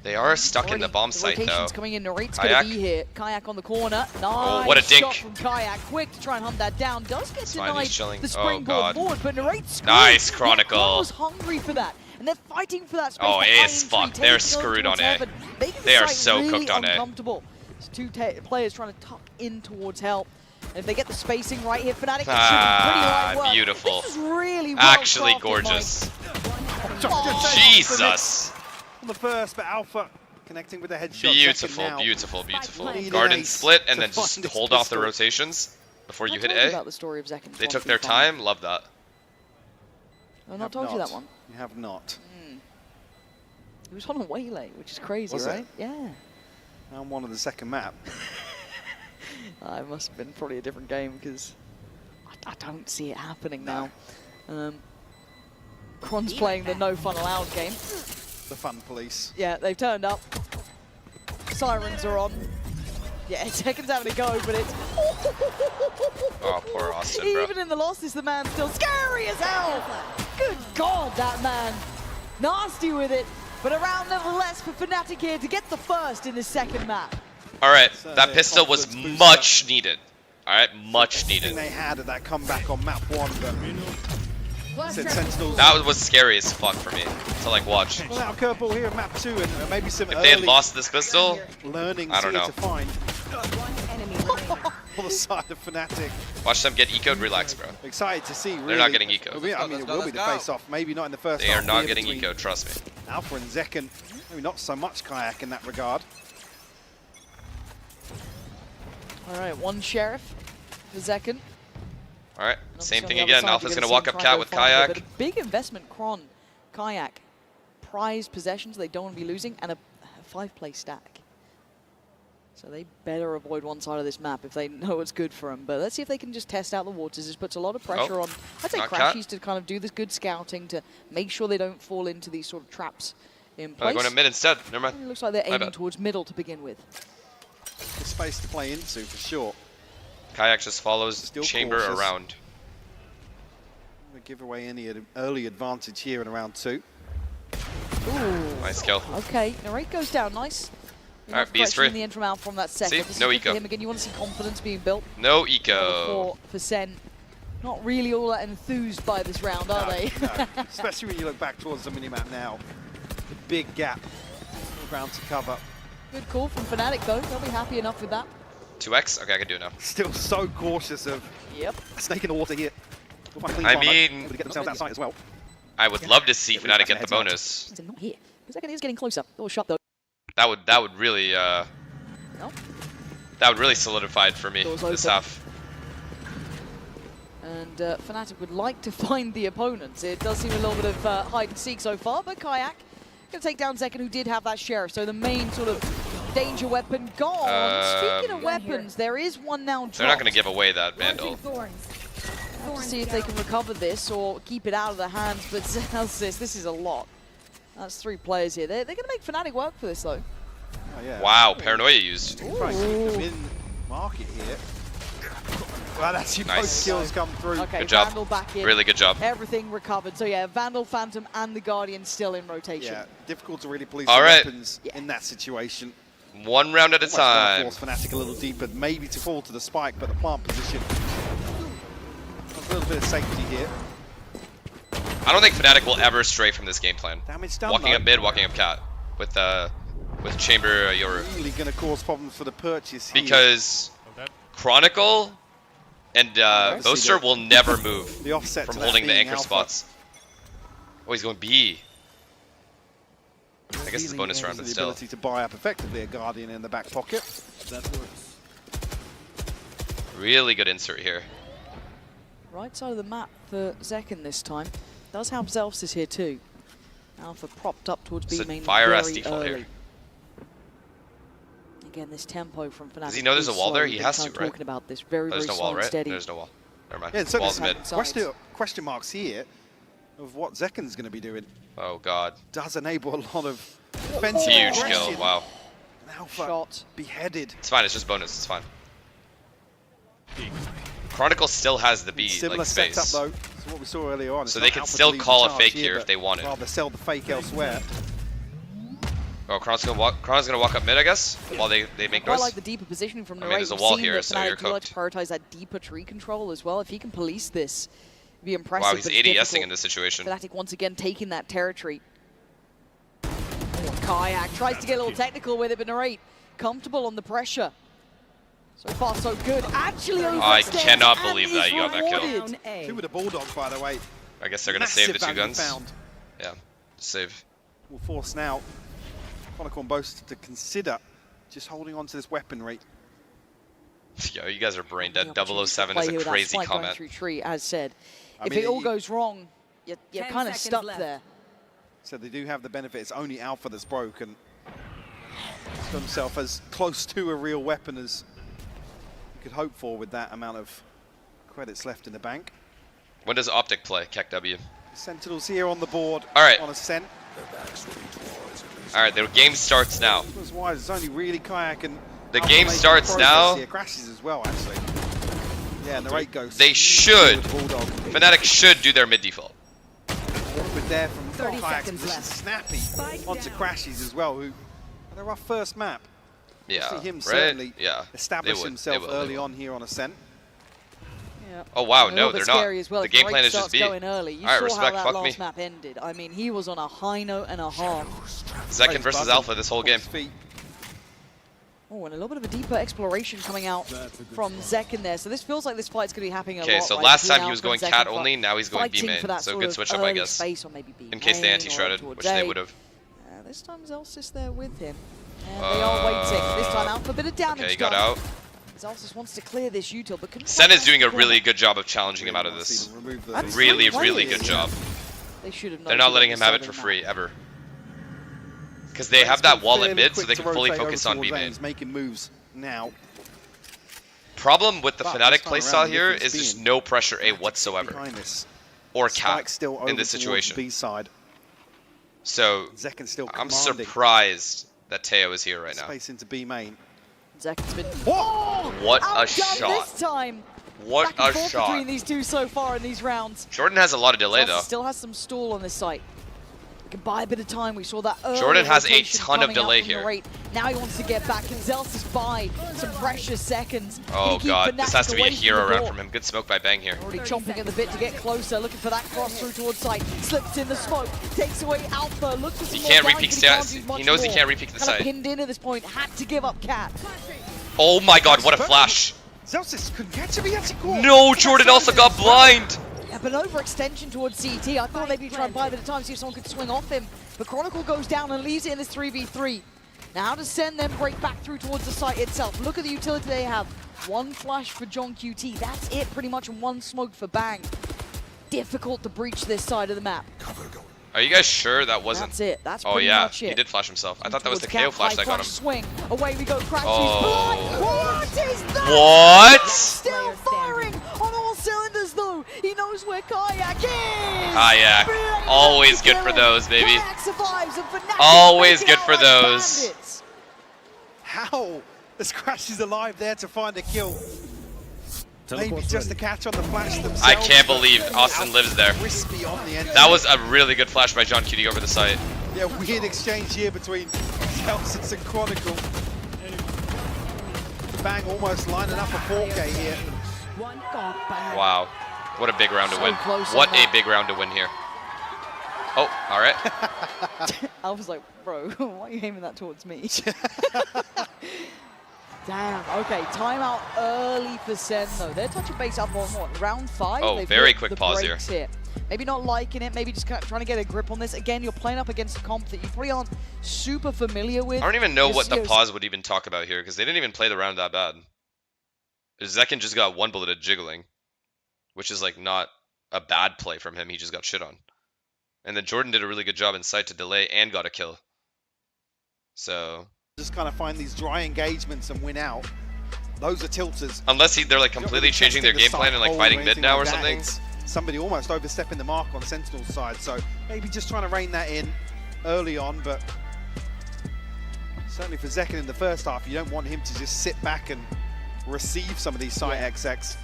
They are stuck in Already, the bomb site though. rotation's coming in. Narrate's going Kayak. to be here. Kayak on the corner. Nice Oh, what a dink. shot from Kayak. Quick to try and hunt that down. Does get fine, denied he's chilling. the Oh, springboard God. forward, but Narrate's Nice Chronicle. was hungry for that. And they're fighting for that space. Oh, A behind is three, fucked. taking They're it screwed towards on A. heaven, making the They are site so really cooked on A. uncomfortable. It's two players trying to tuck in towards help. And if they get the spacing right here, Fnatic, it should be pretty light work. Beautiful. This is really well Actually crafted, gorgeous. Oh, Jesus. On the first, but Alpha connecting with the headshot. Beautiful, Second now. beautiful, beautiful. Needed Garden ace split and to then find just this hold off the pistol. rotations before you I hit told you A. about the story of Zekken's They took 1v5. their time. Love that. I've not told you that one. You have not. He was on a Waylay, which is crazy, Was it? right? Yeah. Round one of the second map. It must have been probably a different game because I don't see it happening now. Kron's playing the no fun allowed game. The fun police. Yeah, they've turned up. Sirens are on. Yeah, Second's having a go, but it's... Oh, poor Austin, bro. Even in the losses, the man's still scary as hell. Good God, that man. Nasty with it, but a round nevertheless for Fnatic here to get the first in the second map. All right, that pistol was much needed. All right, much needed. They had at that comeback on map 1, but Sentinels. That was scary as fuck for me to like watch. Well, now curveball here in map 2, and maybe some If they had lost this pistol, learning I don't know. to find on the side of Fnatic. Watch them get eco'd. Relax, bro. Excited to see. Really. They're not getting eco'd. I mean, it will be the face-off. Maybe not in the first. They are half not here getting between eco'd. Trust me. Alpha and Zekken. Maybe not so much Kayak in that regard. All right, one Sheriff for Zekken. All right, same thing On the again. other side, Alpha's you're gonna see walk him up try cat to with go find it, Kayak. but a big investment, Kron. Kayak. Prized possessions they don't want to be losing, and a 5-play stack. So they better avoid one side of this map if they know what's good for them. But let's see if they can just test out the waters. This puts a lot of pressure on, I'd say, not Crashies cat. to kind of do this good scouting to make sure they don't fall into these sort of traps in Oh, place. they're going to mid instead. Never mind. It looks like they're My aiming bad. towards middle to begin with. The space to play into for sure. Kayak just follows Still Chamber cautious. around. Gonna give away any early advantage here in round 2. Ooh. Nice kill. Okay, Narrate goes down. Nice. All right, B is free. In the end from Alpha from that second. See? This is No good for eco. him. Again, you want to see confidence being built. No eco. For Sen. Not really all that enthused by this round, are they? No. Especially when you look back towards the minimap now. The big gap. Ground to cover. Good call from Fnatic though. They'll be happy enough with that. 2x? Okay, I can do it now. Still so cautious of snake in the water here. I mean, to get themselves outside as well. I would love to see Fnatic get the bonus. Not here. The second is getting closer. Little shot though. That would really solidify it for me Doors this open. half. And Fnatic would like to find the opponents. It does seem a little bit of hide and seek so far, but Kayak going to take down Zekken, who did have that Sheriff. So the main sort of danger weapon gone. Speaking of weapons, there is one now dropped. They're not going to give away that Vandal. Have to see if they can recover this or keep it out of their hands, but Celsius, this is a lot. That's 3 players here. They're going to make Fnatic work for this, though. Oh, yeah. Wow, Paranoia used. Try and keep them in market here. Well, that's your both kills come through. Okay, Good job. Vandal back in. Really good job. Everything recovered. So yeah, Vandal, Phantom, and the Guardian still in rotation. Yeah, difficult to really police All the right. weapons in that situation. One round at a Almost gonna time. force Fnatic a little deeper, maybe to fall to the spike, but the plant position. A little bit of safety here. I don't think Fnatic will ever stray from this game plan. Damage done, Walking though. up mid, walking up cat with Chamber Yoru. Really going to cause problems for the purchase here. Because Chronicle and Boaster will never move The offset from to that holding the being anchor Alpha. spots. Oh, he's going B. I guess it's a bonus round, The but still. ability to buy up effectively a Guardian in the back pocket. That works. Really good insert here. Right side of the map for Zekken this time. Does have Zelsis here too. Alpha propped up towards B It's a main fire-ass very default early. here. Again, this tempo from Fnatic. Does he know there's is a wall there? slow. He They're has kind to, of right? talking about this very, There's very no slow wall, and right? steady. There's no wall. Never mind. Yeah, so Wall's there's mid. question marks here of what Zekken's going to be doing. Oh, God. Does enable a lot of defensive Huge aggression. kill. Wow. Alpha Shot. beheaded. It's fine. It's just bonus. It's fine. Chronicle still has the B Similar like space. setup though to what we saw earlier on. It's So not they could Alpha still to lead the call a charge fake here if but they wanted. rather sell the fake elsewhere. Oh, Chrono's gonna walk up mid, I guess, while they make Quite noise. like the deeper positioning from I Narrate. mean, there's a We've wall seen here, that so you're Fnatic do like to cooked. prioritize that deeper tree control as well. If he can police this, it'd be impressive. Wow, he's but it's ADSing difficult. in this situation. Fnatic once again taking that territory. Kayak tries to get a little technical with it, but Narrate comfortable on the pressure. So far, so good. Actually, I overextends cannot and believe is that you got that kill. rewarded. Two with the Bulldogs, by the way. I guess they're gonna Massive save the two value guns. found. Yeah, save. Will force now Chronicle and Boast to consider just holding on to this weaponry. Yo, you guys are brain dead. Opportunity to 007 play is here a with that crazy spike going comment. through tree, as said. I If mean, it all you- goes wrong, you're 10 kind of seconds stuck left. there. So they do have the benefit. It's only Alpha that's broken. He's got himself as close to a real weapon as you could hope for with that amount of credits left in the bank. When does Optic play? Keck W. Sentinels here on the board. All right. On Ascent. All right, the game starts now. That's why it's only really Kayak and The Alpha game making starts progress now. Here. Crashes as well, actually. Yeah, and the rate goes. They should. Bulldog. Fnatic should do their mid default. But there from 30 Kayak's seconds position, left. Snappy onto Crashes as well, who had a rough first map. Yeah, See him right? certainly Yeah. establish They would. himself They will. early on here on Ascent. Yeah. Oh wow, A no, little bit they're not. scary as well. The If game Drake plan is just starts B. going early. You Alright, saw respect, how that fuck last me. map ended. I mean, he was on a high note and a half. Second versus Alpha this whole game. Oh, and a little bit of a deeper exploration coming out from Zek in there. So this feels like this fight's going to be happening a lot. Okay, so right, last between time he was Alpha and going Zek cat and only, now he's going B fighting main. for that So sort good of switch up, I early guess. space, or maybe B In case they main, or anti-shrouded, towards which they A. would have. This time Zelsis there with him. And they are waiting. This time Alpha, a bit of damage Okay, he got done. out. Zelsis wants to clear this util, but Sen is doing a really good job of challenging him out of this. Really, really good job. They should have They're not letting him have it for free, ever. Because they have that wall at mid, so they can fully focus on B main. Making moves now. Problem with the But Fnatic this time playstyle around, the here difference is just being no pressure A whatsoever. behind this. Or Spike cat still over in this towards situation. B side. So Zek is still I'm commanding surprised that Teo is here right now. space into B main. Zek's been What a outdone shot. this time. What Back and a forth shot. between these two so far in these rounds. Jordan has a lot of delay Zelsis though. still has some stall on this site. He can buy a bit of time. We saw that early Jordan has a rotation ton of coming out delay from the here. rate. Now he wants to get back, and Zelsis buy some precious seconds. Oh Can he keep god, this Fnatic has to be a away from hero the round door? from him. Good smoke by Bang here. Already chomping at the bit to get closer, looking for that cross through towards site. Slips in the smoke, takes away Alpha, looks for some He more can't damage, re-peek but he can't stats. do much He knows he more. can't re-peek the Kinda side. pinned in at this point, had to give up Cat. Oh my god, what a flash. Zelsis couldn't catch him, he had to go. No, Jordan also got blind. Yeah, but an overextension towards CT. I thought maybe he'd try and buy a bit of time, see if someone could swing off him. But Chronicle goes down and leaves it in this 3v3. Now how does Sen then break back through towards the site itself? Look at the utility they have. One flash for John QT. That's it pretty much, and one smoke for Bang. Difficult to breach this side of the map. Are you guys sure that wasn't? That's it. That's oh pretty yeah, much it. he did flash himself. I thought that was the Towards KO Cat, flash that high got him. Swing. Away we go. Crash. Oh. What is that? What? Still firing on all cylinders though. He knows where Kayak is. Kayak. Always good for those, baby. Kayak survives, and Fnatic Always make it good out for like those. bandits. How? This Crash is alive there to find a kill. Maybe just a catch on the flash themselves. I can't believe Austin lives there. Crispy on the end. That was a really good flash by John QT over the site. Yeah, weird exchange here between Zelsis and Chronicle. Bang almost lining up a 4K here. Wow. What a big round to So win. close What on a that. big round to win here. Oh, alright. I was like, bro, why are you aiming that towards me? Damn. Okay, timeout early for Sen though. They're touching base up on what, round 5? Oh, They've very hit quick the pause brakes here. Maybe not liking it, maybe just kind of trying to get a grip on this. Again, you're playing up against a comp that you probably aren't super familiar with. I don't even know You're- what the you're- pause would even talk about here, because they didn't even play the round that bad. Zekin just got one bulleted jiggling, which is like not a bad play from him. He just got shit on. And then Jordan did a really good job in sight to delay and got a kill. So Just kind of find these dry engagements and win out. Those are tilters. unless they're like completely changing their game plan and like fighting mid now or something. Somebody almost overstepping the mark on Sentinel's side, so maybe just trying to rein that in early on, but certainly for Zekin in the first half, you don't want him to just sit back and receive some of these site XX.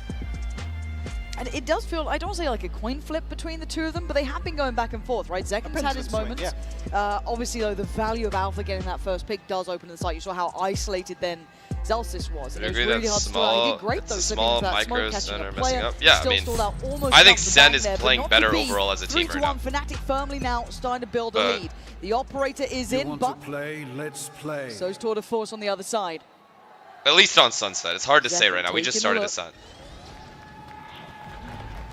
And it does feel, I don't want to say like a coin flip between the two of them, but they have been going back and forth, right? Zekin's had his moments. Obviously, though, the value of Alpha getting that first pick does open the site. You saw how isolated then Zelsis was. And it was really hard to stall. He did great, though, small looking for that smoke, micros catching that a are player. messing up. Yeah, I Still mean, stalled out almost I think enough to Sen bang is there, but playing not better to be. overall as a team right now. 3-1, Fnatic firmly now starting to build a But- lead. The operator is You in, want but to play? Let's play. so's Tour de Force on the other side. At least on Sunset. It's hard to say Zekin right now. We just taking a started look. the Sun.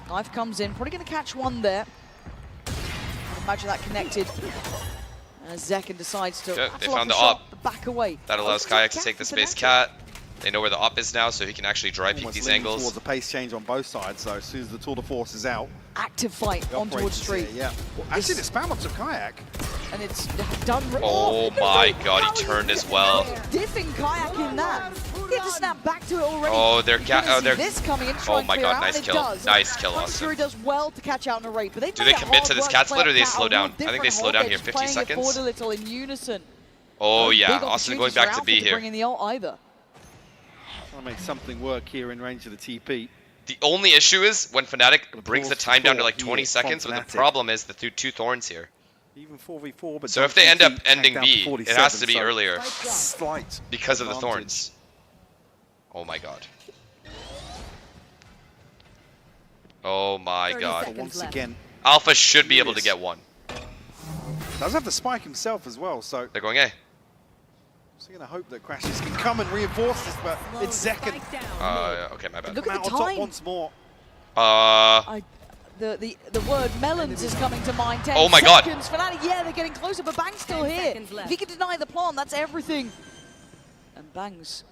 Knife comes in, probably going to catch one there. I'd imagine that connected. As Zekin decides to Good, they rattle off found a the shot, op. but back away. That allows Kayak to take the space cat. They know where the op is now, so he can actually dry peek Almost these leaning angles. towards a pace change on both sides, so as soon as the Tour de Force is out, Active fight the on towards operators street. here, yeah. Well, actually, the spam ups of Kayak and it's done. Oh my god, he turned as well. Diffing kayak in that. He had to snap back to it already. Oh, they're this coming in. oh my god, nice kill. Nice kill, I'm sure he does well to catch out in a raid, but do they commit to this cat split or do they slow down? I think they slow down here. 50 seconds. Forward a little in unison. Oh yeah, Austin going back to B here. Bring in the ult either. Trying to make something work here in range of the TP. The only issue is when Fnatic brings the time down to like 20 seconds, but the problem is the two thorns here. Even 4v4, but so if they end up ending B, it has to be so earlier slight because of the advantage. thorns. Oh my god. Oh my god. Once again, Alpha should be able to get one. Does have the spike himself as well, so they're going A. So you're going to hope that Crashes can come and reinforce this, but it's second. Okay, my bad. Look at the on top time. once more. The word melons is coming to mind. 10 oh my god. seconds. Fnatic, yeah, they're getting closer, but Bang's still here. If he can deny the plant, that's everything. And Bang's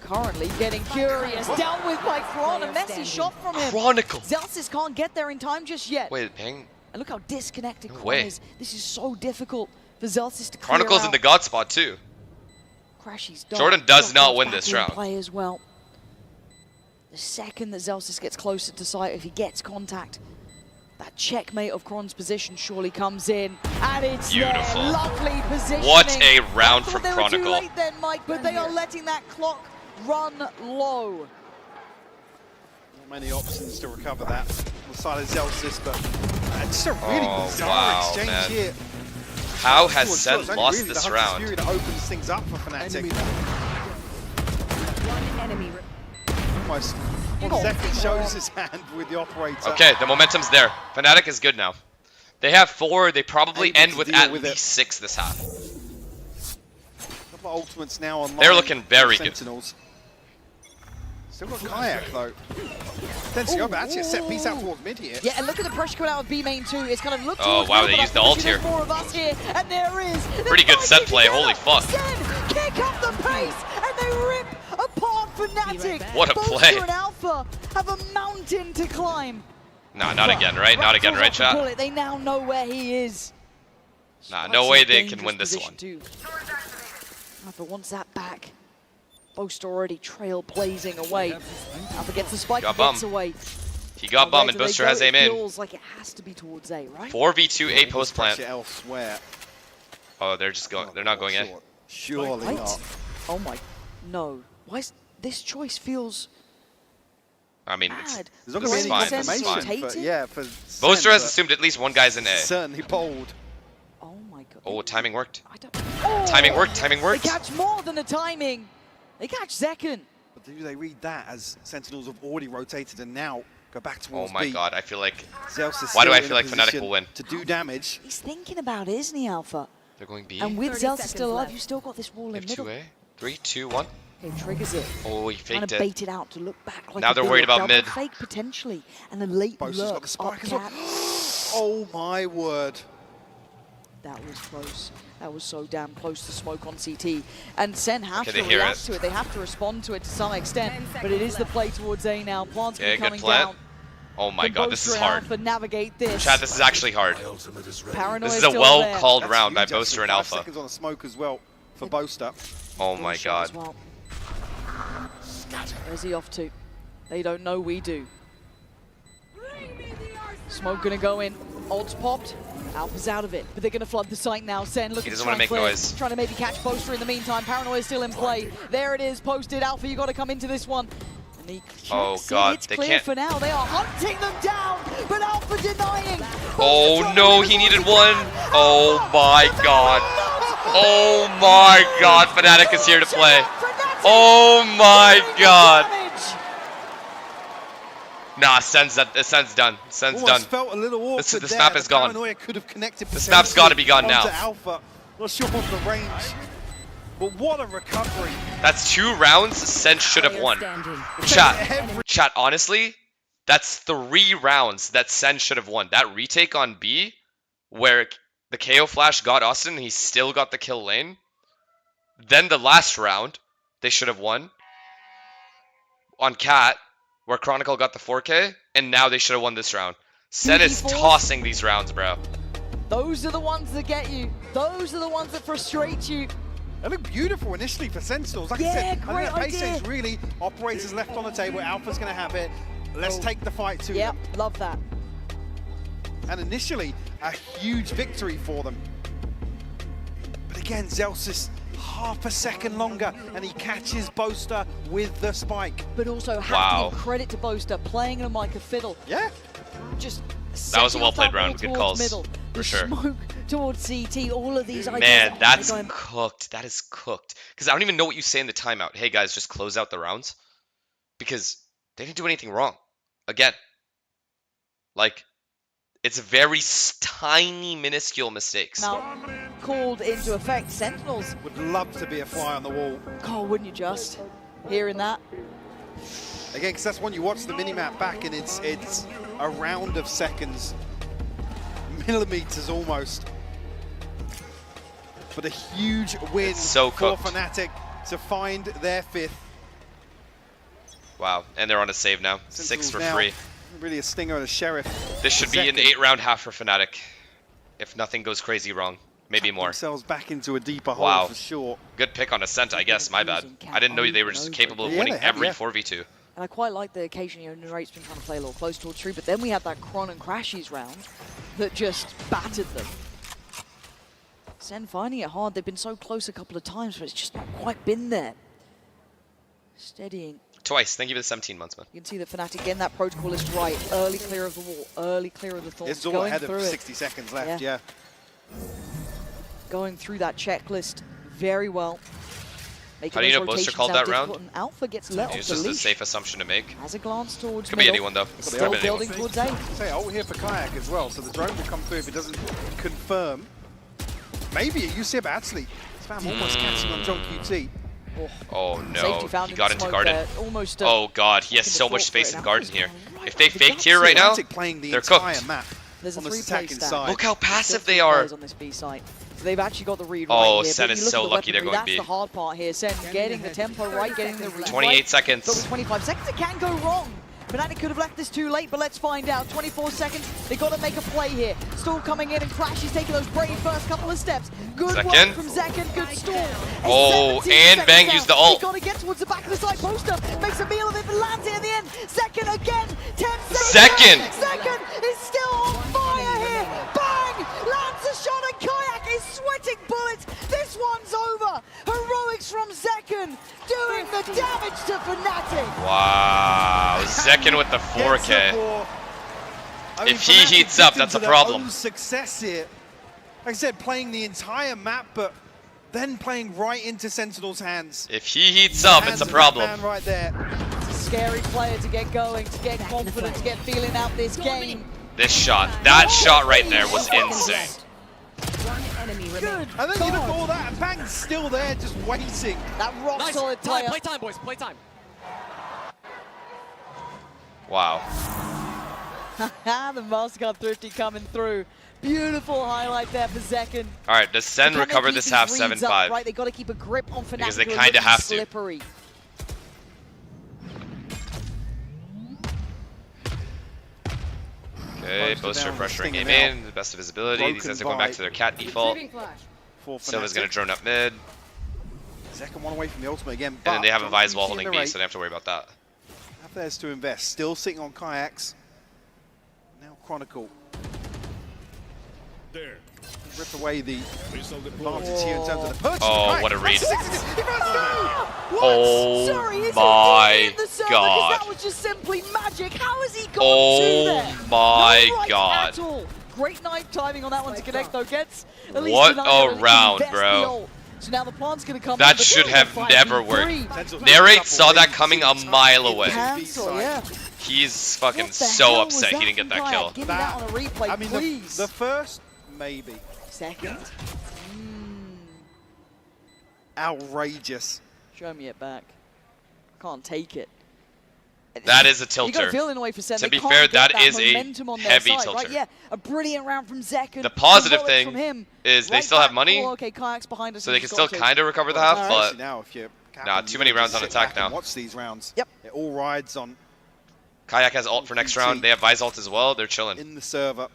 currently getting curious. Dealt with by Kron, a messy shot from him. Chronicle. Zelsis can't get there in time just yet. Wait, Ping. And look how disconnected No Kron way. is. This is so difficult for Zelsis to clear Chronicle's out. in the god spot too. Crashy's Jordan does not win this round. Play as well. The second that Zelsis gets closer to site, if he gets contact, that checkmate of Kron's position surely comes in, and it's beautiful. There. Lovely positioning. What a round I thought from they Chronicle. were too late then, Mike, but they are letting that clock run low. Not many options to recover that on the side of Zelsis, but just a really bizarre wow, exchange man. here. How has Sen Sen lost this the round? Fury that opens things up for Fnatic. One enemy. Almost 1 second shows his hand with the operator. Okay, the momentum's there. Fnatic is good now. They have 4. They probably Able end to with deal at with least it. 6 this half. Couple of ultimates now online. They're looking very good. Sentinels. Still got Kayak though. Tencio, but actually a set piece out towards mid here. Yeah, and look at the pressure coming out of B main too. It's kind of looked Oh towards wow, mid, they but used the I ult think here. there's more of us here, and there is. Pretty good set play, holy fuck. Sen kick up the pace, and they rip apart Fnatic. What a play. Boaster and Alpha have a mountain to climb. Nah, not again, right? Not again, right, chat? They now know where he is. Nah, no way they can win this one. Alpha wants that back. Boaster already trailblazing away. Alpha gets the spike, Got gets bum. away. He got bum and Where do they Booster go? has aim It in. feels like it has to be towards A, right? 4v2 A post plant. Elsewhere. Oh, they're just going. They're not going A. Surely Right? not. Oh my, no. Why is this choice feels I mean, it's, bad? There's not going to be fine, any this is confirmation, fine. but yeah, for Booster Sen, has but assumed at least one guy's in A. certainly bold. Oh my god. Oh, timing worked. Oh, Timing worked. Timing worked. They catch more than the timing. They catch second. But do they read that as Sentinels have already rotated and now go back towards Oh my B? god, I feel like. Zeus is Why do still I in feel a like Fnatic position will win? to do damage. He's thinking about it, isn't he, Alpha? They're going B. And with 30 Zelsa seconds still alive, left. you still got this wall They in have middle. 2A. 3, 2, 1. Okay, triggers it. Oh, he Trying faked to it. bait it out to look back like Now a they're bit worried of a about double mid. fake potentially, and a late Boaster's lurk got the spike as up well. cat. Oh my word. That was close. That was so damn close to smoke on CT. And Sen have Okay, to they hear react it. to it. They have to respond to it to some extent. But it is the play towards A now. Plant's Okay, coming good plant. down. Oh my Can god, this is Boaster and hard. Alpha navigate this. Chat, this is actually hard. Paranoia This is a still well-called That's round by huge, actually. Boaster and 5 Alpha. seconds on the smoke as well for Boaster. Oh my Shot as god. well. Where's he off to? They don't know, we do. Smoke gonna go in. Ult's popped. Alpha's out of it, but they're gonna flood the site now. Sen looking He doesn't to wanna try and make clear. noise. Trying to maybe catch Boaster in the meantime. Paranoia still in play. There it is, posted. Alpha, you gotta come into this one. And he Oh checks it. god, It's they clear can't. for now. They are hunting them down, but Alpha denying. Oh Boaster no, trying to he win needed the one. Oh my god. Oh my god, Fnatic is here to play. Oh my god. Nah, Sen's done. Sen's done. Almost felt a little awkward This there. map is The gone. Paranoia could have connected This map's gotta be gone potentially now. onto Alpha. Not sure of the range, but what a recovery. That's 2 rounds Sen should have won. Chat, honestly, that's 3 rounds that Sen should have won. That retake on B, where the KO flash got Austin and he still got the kill lane. Then the last round, they should have won. On Cat, where Chronicle got the 4K, and now they should have won this round. Sen is tossing these rounds, bro. Those are the ones that get you. Those are the ones that frustrate you. They look beautiful initially for Sentinels. Like I said, I think that pace really operators left on the table. Alpha's going to have it. Let's take the fight to them. Love that. And initially, a huge victory for them. But again, Zellsis half a second longer, and he catches Boaster with the spike. But also, have to give credit to Boaster, playing him like a fiddle. Yeah. Just that was a well-played round. Good calls. Middle, for sure. Smoke towards CT, all of these ideas. Man, that's cooked. That is cooked. Because I don't even know what you say in the timeout. Hey, guys, just close out the rounds. Because they didn't do anything wrong. Again. Like, it's very tiny, minuscule mistakes. Now, called into effect, Sentinels. Would love to be a fly on the wall. Oh, wouldn't you just? Hearing that. Again, because that's when you watch the minimap back and it's a round of seconds. Millimeters almost. But a huge win so for cooked. Fnatic to find their 5th. Wow, and they're on a save now. Sentinels 6 for now, free. Really a stinger and a sheriff. This should be an 8-round half for Fnatic. If nothing goes crazy wrong. Maybe more. Themselves back into a deeper hole for sure. Good pick on Ascent, I guess. My bad. I didn't know they were just capable of winning every 4v2. And I quite like the occasion, Nerate's been trying to play a little close towards Tree, but then we had that Chron and Crashies round that just battered them. Sen finding it hard. They've been so close a couple of times, but it's just not quite been there. Steadying. Twice. Thank you for the 17 months, man. You can see that Fnatic, again, that protocol is right. Early clear of the wall, early clear of the thorns. It's all ahead of 60 seconds left, yeah. Going through that checklist very well. How do you know Boaster called that round? Alpha gets let off It's the just a leash. safe assumption to make. Has a glance towards Could be anyone though. Still building towards A. Say ult here for Kayak as well, so the drone will come through if it doesn't confirm. Maybe a UCIB actually. Spam almost catching on John QT. Oh no, he got into garden. Almost, oh god, he has so much space in garden here. If they faked here right now, they're cooked. There's a on the 3-play attacking stack. side. Look how passive they are. On this B site. So they've actually got the read Oh, right here. Sen But is you look so at the lucky they're weaponry, going B. That's the hard part here. Sen getting the tempo right, getting the read 28 right. seconds. But with 25 seconds, it can go wrong. Fnatic could have left this too late, but let's find out. 24 seconds, they got to make a play here. Stall coming in and Crash is taking those brave first couple of steps. Good work from Zekken, good stall. Oh, and Bang used the ult. Got to get towards the back of the side. Poster makes a meal of it, but lands it in the end. Zekken again, 10 seconds. Zekken is still on fire here. Bang! Lands a shot and Kayak is sweating bullets. This one's over. Heroics from Zekken doing the damage to Fnatic. Wow, Zekken with the 4K. If he heats up, that's a problem. Success here. Like I said, playing the entire map, but then playing right into Sentinel's hands. If he heats up, it's a problem. Man right there. It's a scary player to get going, to get confident, to get feeling out this game. This shot, that shot right there was insane. Good. And then you look at all that, and Bang's still there, just waiting. That rock solid player. Play time, boys. Play time. Wow. The MasterCard Thrifty coming through. Beautiful highlight there for Zekken. All right, does Sen recover this half 7-5? Right, they got to keep a grip on Fnatic. Because they kind of have to. Slippery. Okay, Boaster pressuring game in, the best of visibility. These guys are going back to their cat default. Silva's going to drone up mid. Zekken one away from the ultimate again. And then they have a Vise wall QT in holding the B, rate. so they don't have to worry about that. Have theirs to invest. Still sitting on Kayaks. Now Chronicle. There. Rip away the advantage here in terms of the purchase. Oh, what a read. Oh my god. That was just simply magic. How has he got Oh there? my Not right god. At all. Great knife timing on that one to connect though. Gets at least What another a round, invest the bro. ult. So now the plant's going to come That in, but should they're have in a never 5v3. worked. Narrate saw that coming a mile away. Cancel, yeah. He's fucking What the so hell upset was he didn't get that from kill. Kayak? Give me that on a replay, I mean, please. the first, maybe. Second. Outrageous. Show me it back. Can't take it. That is a You got a tilter. feeling away for Sen. To They be can't fair, get that is a momentum on their heavy side, tilter. Right? Yeah, a brilliant round from Zekken. The positive Heroics thing from him. is they Right still have back. money, Oh, okay, Kayak's behind us. so they He's can still got to. kind of recover the half, but Especially now, if you're nah, too many rounds on sit attack back and now. Watch these rounds. Yep. It all rides on Kayak has ult for next round. They have Vise ult as well. They're chilling. in the server.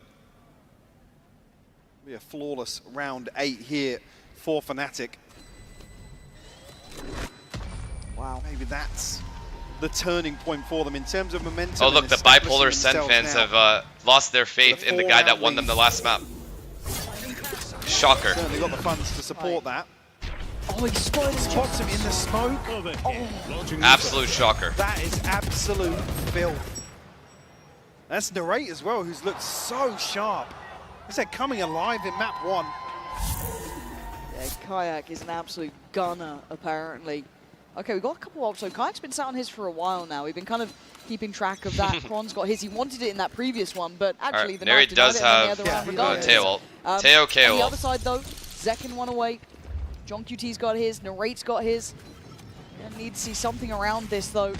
Be a flawless round 8 here for Fnatic. Wow. Maybe that's the turning point for them in terms of momentum. Oh look, and the bipolar establishing Sen themselves fans now. have lost their faith in the guy that won them the last map. Shocker. Certainly got the funds to support that. Oh, he spots him in the smoke. Oh. Absolute shocker. That is absolute filth. That's Narrate as well, who's looked so sharp. I said coming alive in map 1. Yeah, Kayak is an absolute gunner, apparently. Okay, we've got a couple of... So Kayak's been sat on his for a while now. We've been kind of keeping track of that. Kron's got his. He wanted it in that previous one, but actually the Narrate does have Teo ult. Teo KO On the ult. other side, though, Zekken one away. John QT's got his. Narrate's got his. Gonna need to see something around this, though.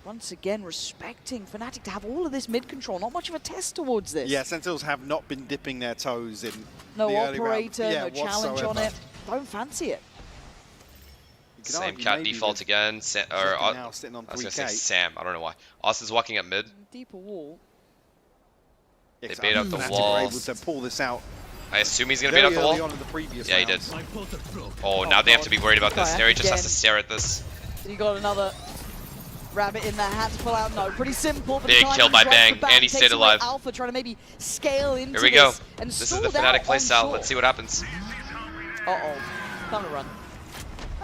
Once again, respecting Fnatic to have all of this mid-control. Not much of a test towards this. Yeah, Sentinels have not been dipping their toes in No the early operator, round. no Yeah, challenge on whatsoever. it. Don't fancy it. Same argue cat maybe default with again. now sitting on I was gonna say 3K. Sam. I don't know why. Austin's walking up mid. Deeper wall. Yeah, They 'cause bait out the Fnatic wall. were able to pull this out I assume he's gonna bait very out the early wall. on in the previous Yeah, he did. rounds. Oh, now they have to be worried about this. Kayak Narrate just has again. to stare at this. You got another rabbit in that hat to pull out. No, pretty simple. But Big the kill by Bang, Bang and he stayed takes away alive. Alpha trying to maybe scale into Here we go. And This is the stalled out Fnatic on playstyle. shore. Let's see what happens. Uh-oh. Time to run.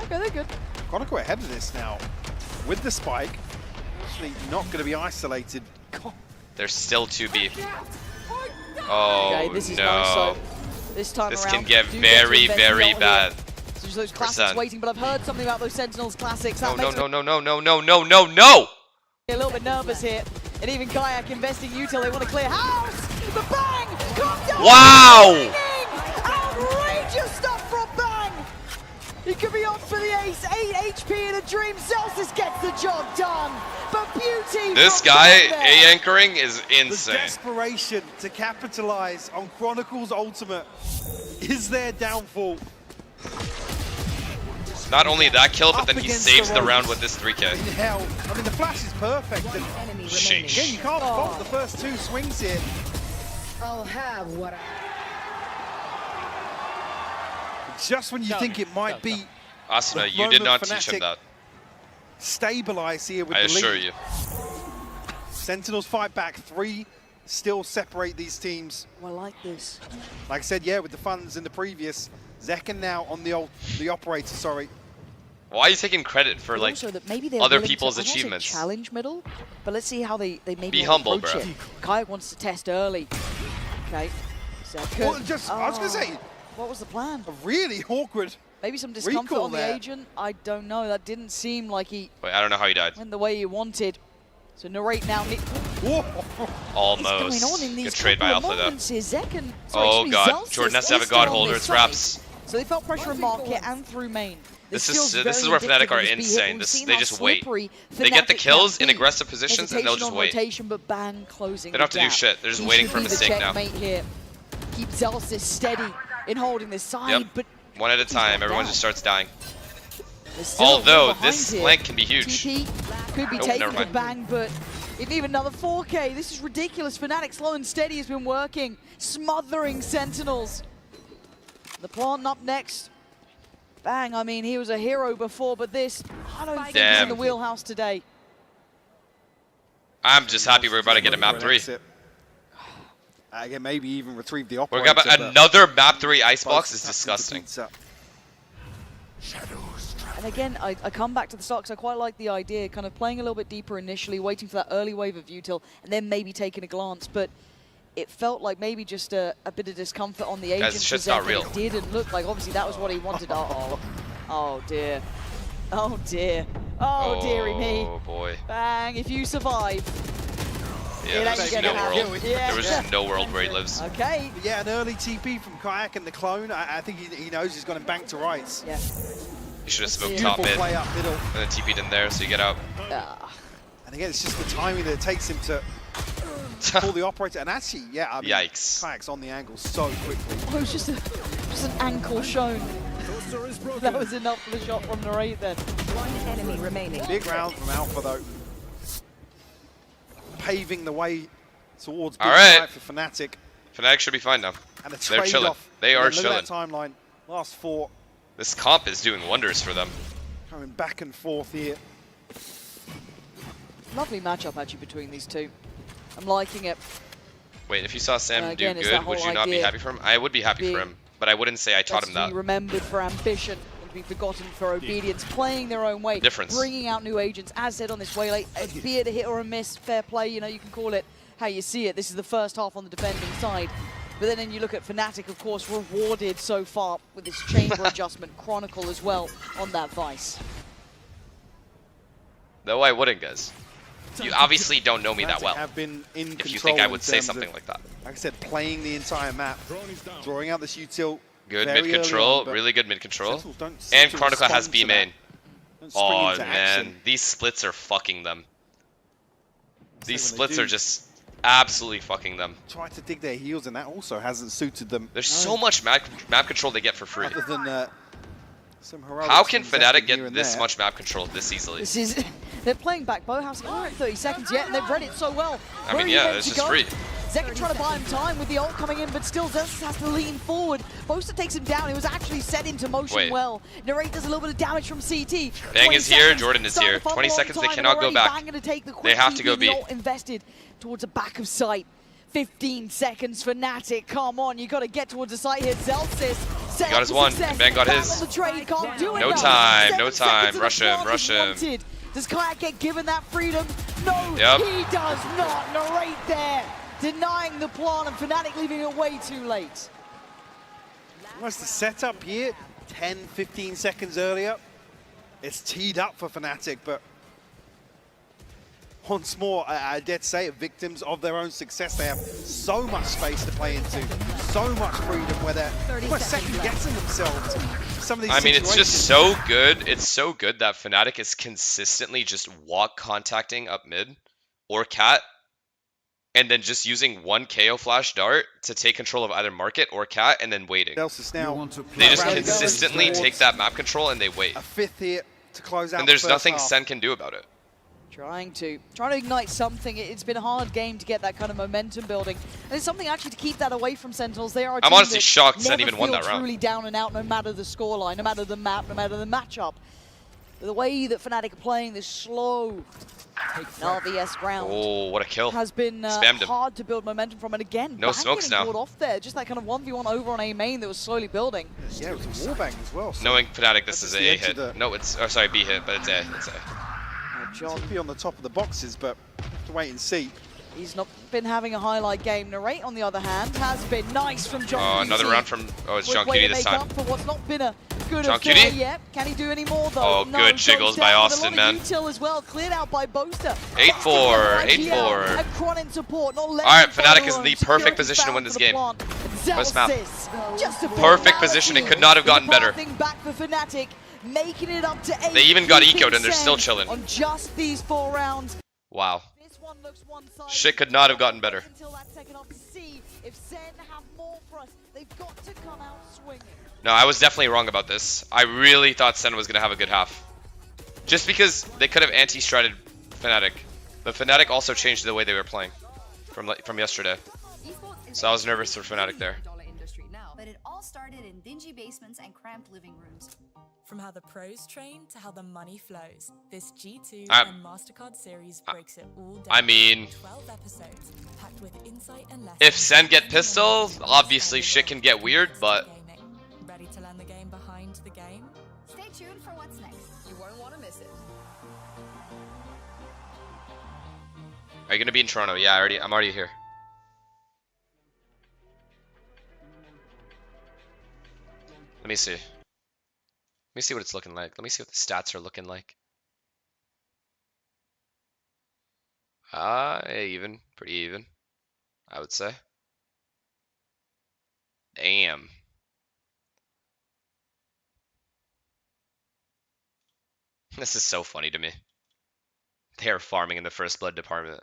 Okay, they're good. Chronicle ahead of this now with the spike. Actually not going to be isolated. There's still 2B. Oh, Okay, this is no. nice. So this time This around, can get do very, to invest very a lot bad. here. So there's those classics Percent. waiting, but I've heard something about those Sentinels classics. That No, makes no, me no, no, no, no, no, no, no! a little bit nervous here. And even Kayak investing util, they want to clear house. The Bang! Come down! Wow! Outrageous stuff from Bang! He could be on for the ace. 8 HP in a dream. Celsius gets the job done. But beauty. This from guy, Bang there. A anchoring, is The insane. desperation to capitalize on Chronicle's ultimate is their downfall. Not only that kill, but then he against saves the the ropes. round with this 3K. In hell. I mean, the flash is perfect. And Sheesh. again, you can't fault the first 2 swings here. I'll have what I... Just when you think it might be Asuna, the you did moment not teach him Fnatic that. stabilize here with I the assure lead. you. Sentinels fight back. 3 still separate these teams. Oh, I like this. Like I said, yeah, with the funds in the previous. Zekken now on the operator, sorry. Why are you taking credit for like Also that maybe they're other willing people's to, I won't say achievements? challenge middle, but let's see how they maybe Be humble, approach bro. it. Kayak wants to test early. Okay. Zekken. Well, I was going to say, what was the plan? a really awkward Maybe some discomfort recall on the there. agent. I don't know. That didn't seem like he Wait, I don't know how he died. went the way he wanted. So Narrate now. Almost. What's going on in these Good trade by couple Alpha of though. moments here? Zekken, Oh god, Jordan has to have a god holder. It's wraps. So they felt pressure in market and through main. This is where Fnatic are insane. They just wait. They get the kills in aggressive positions and they'll just wait. Rotation, but Bang closing They don't have to do the gap. shit. They're just He waiting should for a be the mistake now. checkmate here. Keep Celsius steady in holding this side, Yep. but One at a time. Everyone just starts dying. there's still a wall Although behind this here. flank can be huge. TP could be Oh, taken never with mind. Bang, but if even another 4K, this is ridiculous. Fnatic slow and steady has been working, smothering Sentinels. The plant up next. Bang, I mean, he was a hero before, but this, I don't think he's in Damn. the wheelhouse today. I'm just happy we're about to get a map 3. Again, maybe even retrieve the We're operator. gonna but another map 3 icebox both is taps into disgusting. pizza. And again, I come back to the stocks. I quite like the idea, kind of playing a little bit deeper initially, waiting for that early wave of util, and then maybe taking a glance. But it felt like maybe just a bit of discomfort on the agent. Guys, shit's not real. It didn't look like, obviously, that was what he wanted. Uh-oh. Oh, dear. Oh, dear. Oh, dearie me. Oh boy. Bang, if you survive. Yeah, It there's ain't just gonna no happen. world. Yeah. There was just no world where he lives. Okay. But yeah, an early TP from Kayak and the clone. I think he knows he's got him back to rights. Yeah. You should have smoked top Beautiful mid, play up middle. and then TP'd in there so you get out. And again, it's just the timing that it takes him to pull the operator. And actually, yeah, I mean, Yikes. Kayak's on the angle so quickly. Oh, it was just an ankle shown. That was enough for the shot from Narrate then. One enemy remaining. Big round from Alpha though. Paving the way towards big All right. fight for Fnatic. Fnatic should be fine now. And a They're chilling. trade-off. They are Look chilling. at that timeline. Last 4. This comp is doing wonders for them. Coming back and forth here. Lovely matchup actually between these two. I'm liking it. Wait, if you saw Sam do again, it's that good, would whole you not be idea happy for him? I would be happy for him, but I wouldn't say I taught him Let's that. be remembered for ambition and to be forgotten for obedience, playing their own way, Difference. bringing out new agents, as said on this way late, be it a hit or a miss, fair play, you know, you can call it how you see it. This is the first half on the defending side. But then you look at Fnatic, of course, rewarded so far with this chamber adjustment, Chronicle as well on that Vice. No, I wouldn't, guys. You obviously don't know me that well. Have been in if you control think I in would say terms something of, like that. Like I said, playing the entire map, drawing out this util. Good very mid early control, on, but really good mid control. Sentinels don't seem And to Chronicle has respond B to main. that. Don't spring Oh into man, action. these splits are fucking them. These So when they splits are do- just absolutely fucking them. Try to dig their heels, and that also hasn't suited them. There's so much map control they get for free. Other than some heroics How can invested Fnatic here get and this there. much map control this easily? This is, they're playing back Bowhouse, not 30 seconds yet, and they've read it so well. I Where mean, are you yeah, meant it's to just go? free. Zeka trying to buy him time with the ult coming in, but still Zerxus has to lean forward. Boaster takes him down. He was actually set into motion Wait. well. Narrate does a little bit of damage from CT. Bang 20 is here, seconds, Jordan is starting here. to fumble 20 on seconds, they time, cannot and go already back. Bang gonna take the They quick have to go TP, the B. ult invested towards the back of sight. 15 seconds for Fnatic. Come on, you got to get towards the site here. Zelsis set He got up his for one, success. and Bang got Back his. on the trade, can't do No enough. time, 7 no seconds time. and the Rush him, plant rush is him. wanted. Does Kayak get given that freedom? No, Yep. he does not. Narrate there, denying the plant, and Fnatic leaving it way too late. What's the setup here? 10, 15 seconds earlier. It's teed up for Fnatic, but once more, I dare to say it, victims of their own success. They have so much space to play into, so much freedom where they're almost second-guessing themselves. Some of these I mean, it's just situations. so good. It's so good that Fnatic is consistently just walk contacting up mid or cat, and then just using one KO flash dart to take control of either market or cat, and then waiting. Else is now They just around consistently towards take that map control and they wait. a fifth here to close out. And there's the first nothing half. Sen can do about it. Trying to ignite something. It's been a hard game to get that kind of momentum building. And it's something actually to keep that away from Sentinels. They are a I'm team honestly that shocked Sen never even won feel that round. truly down and out, no matter the scoreline, no matter the map, no matter the matchup. The way that Fnatic are playing this slow RVS ground Oh, what a kill. has been Spammed him. hard to build momentum from. And again, No Bang smokes getting now. caught off there. Just that kind of 1v1 over on A main that was slowly building. Yeah, it was a warbang as well. So Knowing Fnatic, this is the a edge of hit. the- No, it's, oh, sorry, B hit, but it's A. It's A. John be on the top of the boxes, but have to wait and see. He's not been having a highlight game. Narrate, on the other hand, has been nice from John. Oh, another Cutie. round from, oh, it's Quick John way Cutie to this make time. up for what's not been a good John affair Cutie? yet. Can he do any more though? Oh, No, good goes jiggles by down with Austin, a lot man. of util as well, cleared out by Boaster. 8-4, 8-4. And Cron in support, not letting Alright, him Fnatic follow is in the on. perfect Security position to found win for this the game. plant. First map. Zelsis, just a Perfect position. It could not have gotten better. Thing back for Fnatic, making it up to 8. They even got keeping ecoed and they're still Sen chilling. on just these 4 rounds. Wow. This one looks one-sided. Shit could not have gotten better. Until that second half to see if Sen have more for us. They've got to come out swinging. No, I was definitely wrong about this. I really thought Sen was going to have a good half. Just because they could have anti-stratted Fnatic. But Fnatic also changed the way they were playing from yesterday. So I was nervous for Fnatic there. But it all started in dingy basements and cramped living rooms. From how the pros train to how the money flows, this G2 I- and MasterCard series breaks it all down. I mean, 12 episodes packed with insight and lessons. if Sen get pistol, obviously shit can get weird, but Ready to learn the game behind the game? Stay tuned for what's next. You won't want to miss it. are you going to be in Toronto? Yeah, I'm already here. Let me see. Let me see what it's looking like. Let me see what the stats are looking like. Even. Pretty even, I would say. Damn. This is so funny to me. They are farming in the first blood department.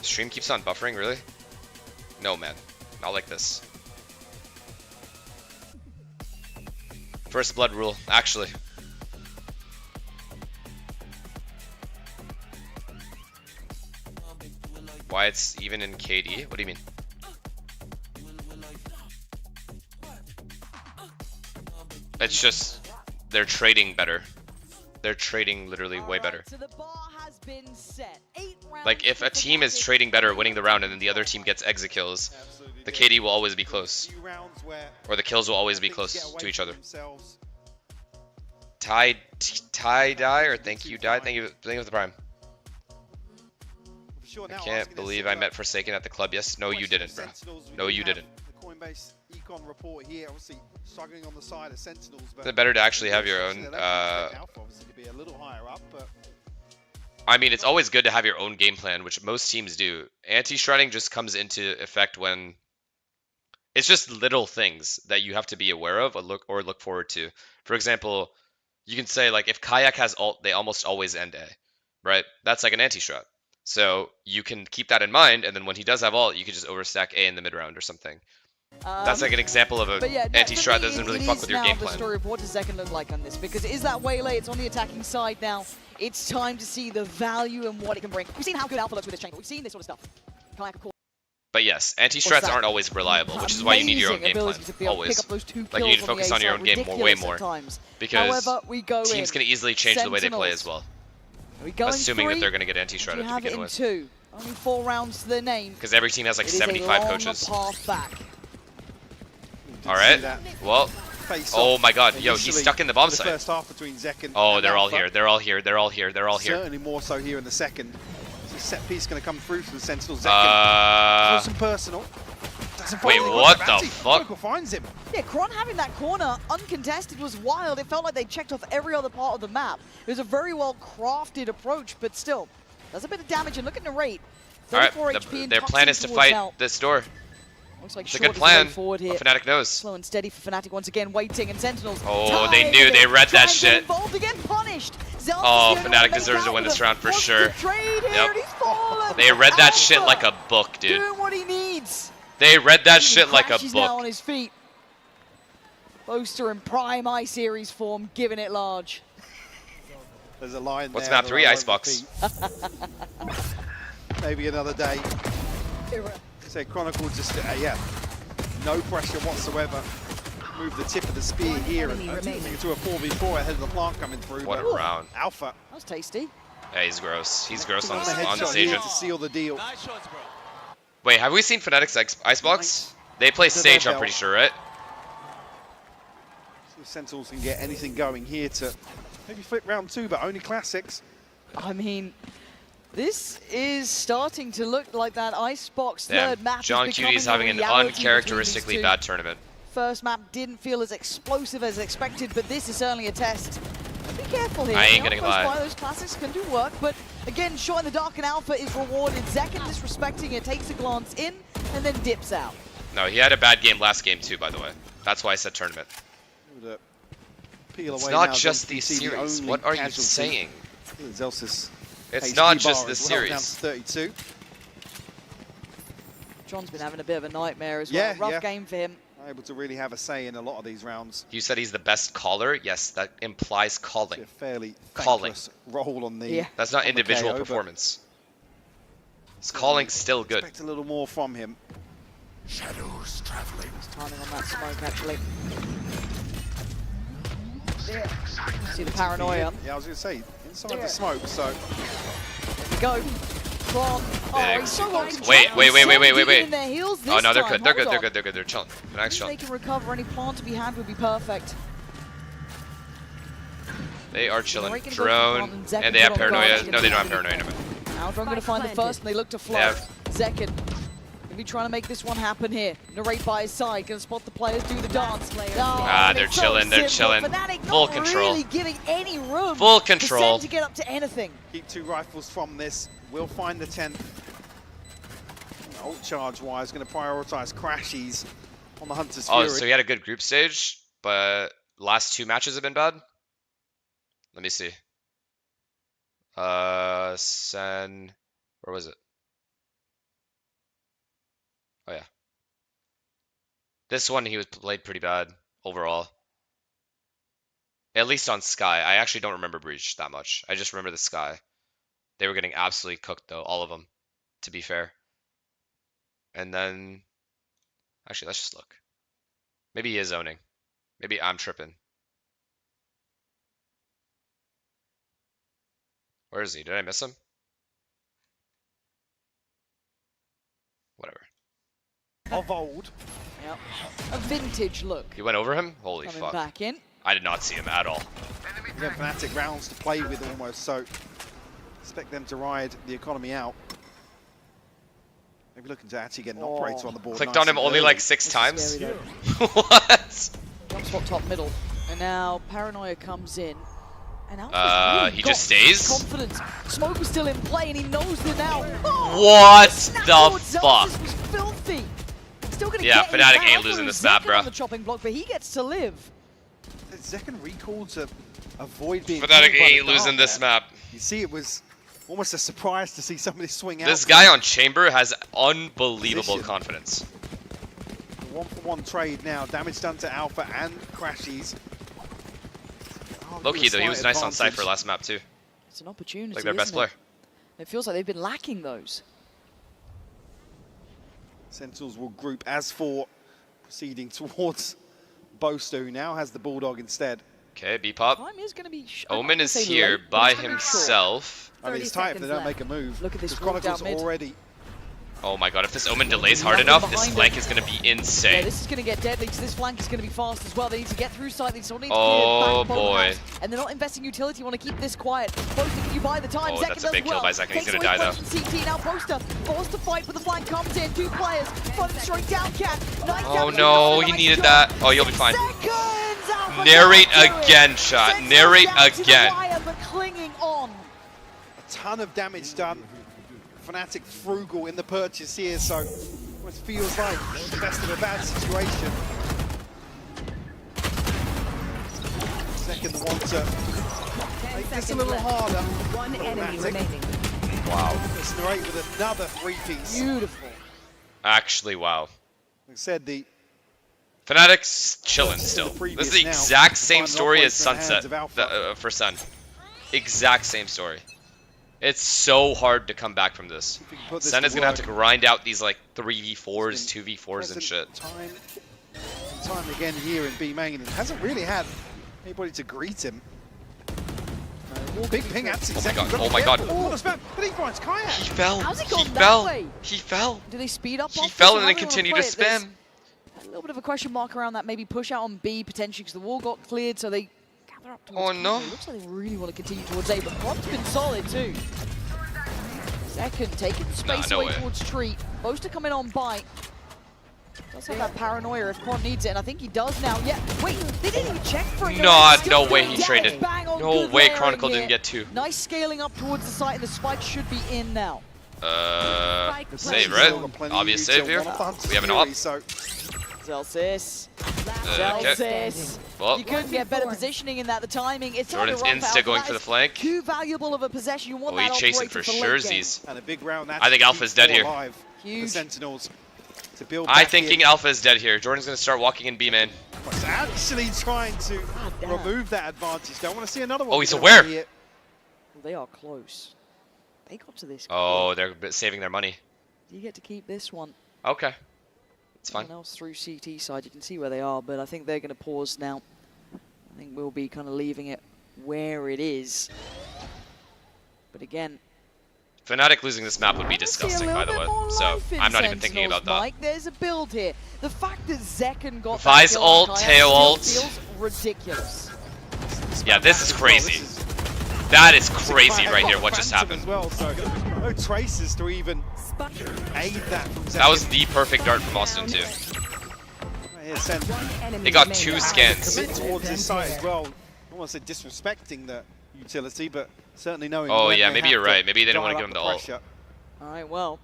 Stream keeps on buffering, really? No, man. Not like this. First blood rule, actually. Why it's even in KD? What do you mean? It's just they're trading better. They're trading literally way better. So the bar has been set. 8 rounds Like if a team is trading better, winning the round, and then the other team gets exit kills, the KD will always be close, or the kills will always be close to each other. Tie dye or thank you die. Thank you for the prime. I can't believe I met Forsaken at the club. Yes, no you didn't, bro. No you didn't. Coinbase econ report here, obviously struggling on the side of Sentinels. But It's better to actually have your own. Obviously to be a little higher up, but I mean, it's always good to have your own game plan, which most teams do. Anti-shredding just comes into effect when it's just little things that you have to be aware of or look forward to. For example, you can say like if Kayak has ult, they almost always end A, right? That's like an anti-shred. So you can keep that in mind, and then when he does have ult, you can just overstack A in the mid round or something. That's like an example of an anti-strat that doesn't really fuck with your game the plan. story of what does Zekken look like on this, because it is that waylay, it's on the attacking side now. It's time to see the value and what it can bring. We've seen how good Alpha looks with this chamber. We've seen this sort of stuff. Kayak, of course. But yes, anti-strats aren't always reliable, which is why you need your own game plan. Always. Like you need to focus on your own game way more. Because teams can easily change the way they play as well. Assuming that they're going to get anti-shredded to begin with. Only 4 rounds to their name. Because every team has like 75 coaches. Path back. Alright, well, oh my god, yo, he's stuck in the bomb site. Oh, they're all here, they're all here, they're all here, they're all here. Certainly more so here in the second. So set piece going to come through for the Sentinel. Zekken. Some personal. Wait, what the fuck? Finds him. Yeah, Kron having that corner uncontested was wild. It felt like they checked off every other part of the map. It was a very well crafted approach, but still, does a bit of damage. And look at the rate. Alright, their plan is to fight this door. Looks like it's a good plan. Fnatic knows. Slow and steady for Fnatic once again, waiting, and Sentinels. Oh, they knew. They read that shit. Again, punished. Oh, Fnatic deserves to win this round for sure. Yep. They read that shit like a book, dude. Doing what he needs. They read that shit like a He's now book. on his feet. Boaster in prime I-Series form, giving it large. There's a line What's there. map 3? Icebox. Maybe another day. So Chronicle just, yeah, no pressure whatsoever. Move the tip of the spear here and into a 4v4 ahead of the plant coming through. What a round. Alpha. That was tasty. Yeah, he's gross. He's gross on the stage. To seal the deal. Wait, have we seen Fnatic's Icebox? They play Sage, I'm pretty sure, right? See if Sentinels can get anything going here to maybe flip round 2, but only classics. I mean, this is starting to look like that Icebox third map. John Cutie is having an uncharacteristically bad tournament. First map didn't feel as explosive as expected, but this is certainly a test. Be careful here. I ain't gonna lie. Those classics can do work, but again, shot in the dark and Alpha is rewarded. Zekken disrespecting it, takes a glance in, and then dips out. No, he had a bad game last game too, by the way. That's why I said tournament. It's not just the series. What are you saying? It's not just the series. Down to 32. John's been having a bit of a nightmare as well. Rough game for him. Able to really have a say in a lot of these rounds. You said he's the best caller. Yes, that implies calling. A fairly calling role on the. That's not individual performance. His calling's still good. Expect a little more from him. Shadows traveling. He's timing on that smoke actually. See the paranoia. Yeah, I was going to say inside the smoke. So there we go. From, he's so well wait. Oh no, they're good. They're chilling. Nice if shot. they can recover any plant to be had would be perfect. They are chilling. Drone, and they have paranoia. No, they don't have paranoia. Now Drone going to find the first, and they look to float. Zekken going to be trying to make this one happen here. Narrate by his side, going to spot the players, do the dance. They're chilling. They're chilling. Full control. Really giving any room. Full control. To get up to anything. Keep 2 rifles from this. We'll find the 10th. Ult charge wise, going to prioritize Crashies on the Hunter's Fury. Oh, so he had a good group stage, but last 2 matches have been bad? Let me see. Sen... Where was it? Oh, yeah. This one, he was played pretty bad overall. At least on Sky. I actually don't remember Breach that much. I just remember the Sky. They were getting absolutely cooked, though, all of them, to be fair. and then actually let's just look. Maybe he is zoning. Maybe I'm tripping. Where is he? Did I miss him? Whatever. Of old. Yep. A vintage look. He went over him? Holy Coming fuck. back in. I did not see him at all. Again, Fnatic rounds to play with almost, so expect them to ride the economy out. Maybe looking to actually get an operator on the board. Clicked nice on him and only early. like 6 times? Scary, What? Jump spot top middle. And now Paranoia comes in. And Alpha's really He got just stays? confidence. Smoke was still in play and he knows it now. Oh, What snap the towards fuck? Zelsis was filthy. Still gonna Yeah, get him Fnatic back. ain't losing this map, Zekken bro. on the chopping block, but he gets to live. Zekken recalled to avoid being Fnatic killed by the ain't dart losing this there. map. You see, it was almost a surprise to see somebody swing out. This guy on Chamber has unbelievable Position. confidence. The 1-for-1 trade now. Damage done to Alpha and Crashies. Low-key though, he was nice on Cypher last map too. It's an opportunity, Like their best isn't player. It feels like they've been lacking those. Sentinels will group as for proceeding towards Boaster, who now has the Bulldog instead. Okay, B-pop. Time is going to be Omen is here by himself. I mean, it's tight if they don't make a move. Look at this because Chronicles down mid. already. Oh my god, if this Omen delays hard enough, this flank is going to be Yeah, insane. this is going to get deadly because this flank is going to be fast as well. They need to get through side. They still need to Oh, clear back boy. house, and they're not investing utility. Want to keep this quiet. Poster, can you buy the time? Oh, Zekken that's a does big kill well. by Zekken. He's Takes gonna away die, though. points from CT. Now Poster forced to fight, but the flank comes in. 2 players. Front straight down cat. Nice Oh damage. no, he Nice needed job. that. Oh, you'll be fine. Seconds, Alpha Narrate can't do it. again, shot. Sends Narrate them down to the again. wire, but clinging on. A ton of damage done. Fnatic frugal in the purchase here, so it feels like the best of a bad situation. Second, the one to make this a little harder. One enemy remaining. Wow. Straight with another 3-piece. Beautiful. Actually, wow. Like I said, the Fnatic's chilling still. This is the now. exact same Final story as operator in the hands Sunset of Alpha. for Sun. Exact same story. It's so hard to come back from this. put this Sen to is gonna have to work. grind out these like 3v4s, 2v4s and shit. Time again here in B main, and hasn't really had anybody to greet him. Big ping at Oh my god, oh my god. But he finds Kaya. He fell. How's he He gone that fell. way? He fell. Do they speed up? He off fell this, and or then how do they wanna continued to play it? There's spam. a little bit of a question mark around that. Maybe push out on B potentially because the wall got cleared, so they gather up towards Oh no. It looks like they really want to continue towards A, but Quad's been solid too. Second, taking space no away way. towards Treat. Supposed to come in on bite. Does have that paranoia if Quad needs it, and I think he does now. Yeah, wait, they didn't even check for it. No way he traded. No way Chronicle didn't get 2. Nice scaling up towards the site, and the spike should be in now. Save, right? Obvious save here. We have an op. Zelsis. Okay. Zelsis. Well, You couldn't get better positioning in that. The timing. It's Jordan's time to run insta going That for the is flank. Too valuable of a possession. You want Oh, that he's chasing operator for late game. surezies. And a big round. I think Alpha's dead here. The Sentinels to build I back thinking in. Alpha is dead here. Jordan's gonna start walking in B man. He's actually trying to remove that advantage. Don't want to see another one. Oh, he's go aware. here. Well, they are close. They got to this. Oh, they're saving their money. You get to keep this one. Okay. It's fine. Someone else through CT side. You can see where they are, but I think they're going to pause now. I think we'll be kind of leaving it where it is. But again, Fnatic losing this map would be disgusting, by the way. So I'm not even thinking about that. Mike, there's a build here. The fact that Zekken got Vi's that kill on ult, Kaya Teo still ult. feels ridiculous. Yeah, this is crazy. That is crazy right here. What just happened? As well, so no traces to even aid that from Zekken. That was the perfect dart from Austin too. Right here, They got 2 scans. Commit towards this side as well. I don't want to say disrespecting the utility, but certainly knowing. Oh when yeah, they maybe have you're to right. Maybe they didn't dial want to give up him the ult. pressure. All right, well.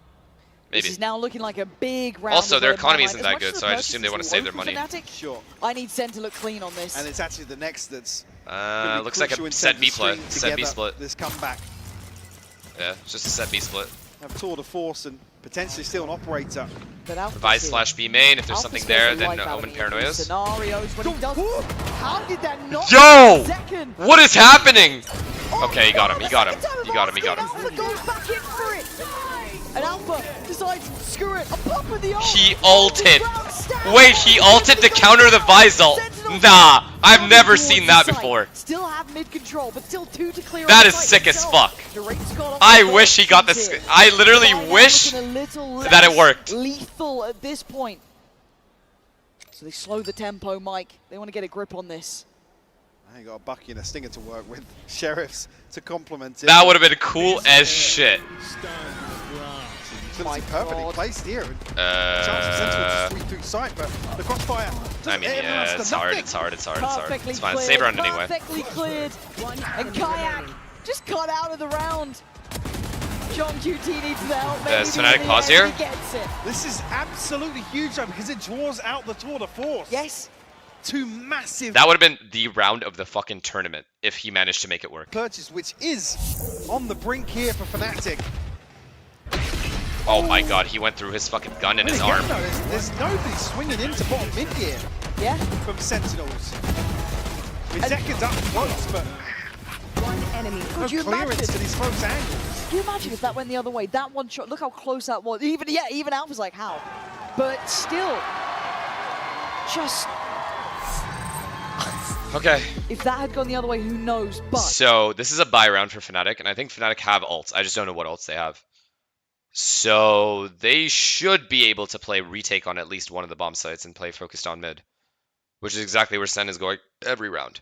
Maybe. This is now looking like a big round. Also, of their red economy line. isn't As that much good, as so the I just assume they want to purchase save is their low money. for Fnatic, Sure. I need Sen to look clean on this. And it's actually the next that's. gonna be Looks like crucial a in set terms B of play. stringing Set B together split. This comeback. Yeah, it's just a set B split. Have tour de force and potentially still an operator. Vice slash B main. If there's something there, then Omen paranoias. Scenarios when he does. How did that not? Yo! Zekken? What is happening? Okay, he got him. He got him. He got him. He got him. Alpha goes back in for it. And Alpha decides, screw it, I'm popping the ult. He ulted. Wait, he ulted to counter the Vice ult. Nah, I've never seen that before. Still have mid control, but still 2 to clear. That is sick as fuck. I wish he got this. I literally wish that it worked. Lethal at this point. So they slow the tempo, Mike. They want to get a grip on this. Now you got a Bucky and a Stinger to work with. Sheriffs to complement it. That would have been cool as shit. Perfectly placed here. Chance of Sentinel just sweep through sight, but the crossfire. I mean, yeah, it's hard. It's hard. It's hard. It's hard. It's fine. Cleared, Save round anyway. Perfectly cleared. And Kayak just cut out of the round. John QT needs the help. Does Fnatic pause here? He gets it. This is absolutely huge though, because it draws out the tour de force. Yes. 2 massive. That would have been the round of the fucking tournament if he managed to make it work. Purchase, which is on the brink here for Fnatic. Oh my god, he went through his fucking gun in his arm. No, there's nobody swinging into bottom mid here. Yeah. From Sentinels. Zeken's up close, but One enemy. Could you clearance imagine? to these close angles. Can you imagine if that went the other way? That one shot, look how close that was. Even Alpha's like, how? But still, just... Okay. If that had gone the other way, who knows? But So, this is a buy round for Fnatic, and I think Fnatic have ults. I just don't know what ults they have. So, they should be able to play retake on at least one of the bomb sites and play focused on mid. Which is exactly where Sen is going every round.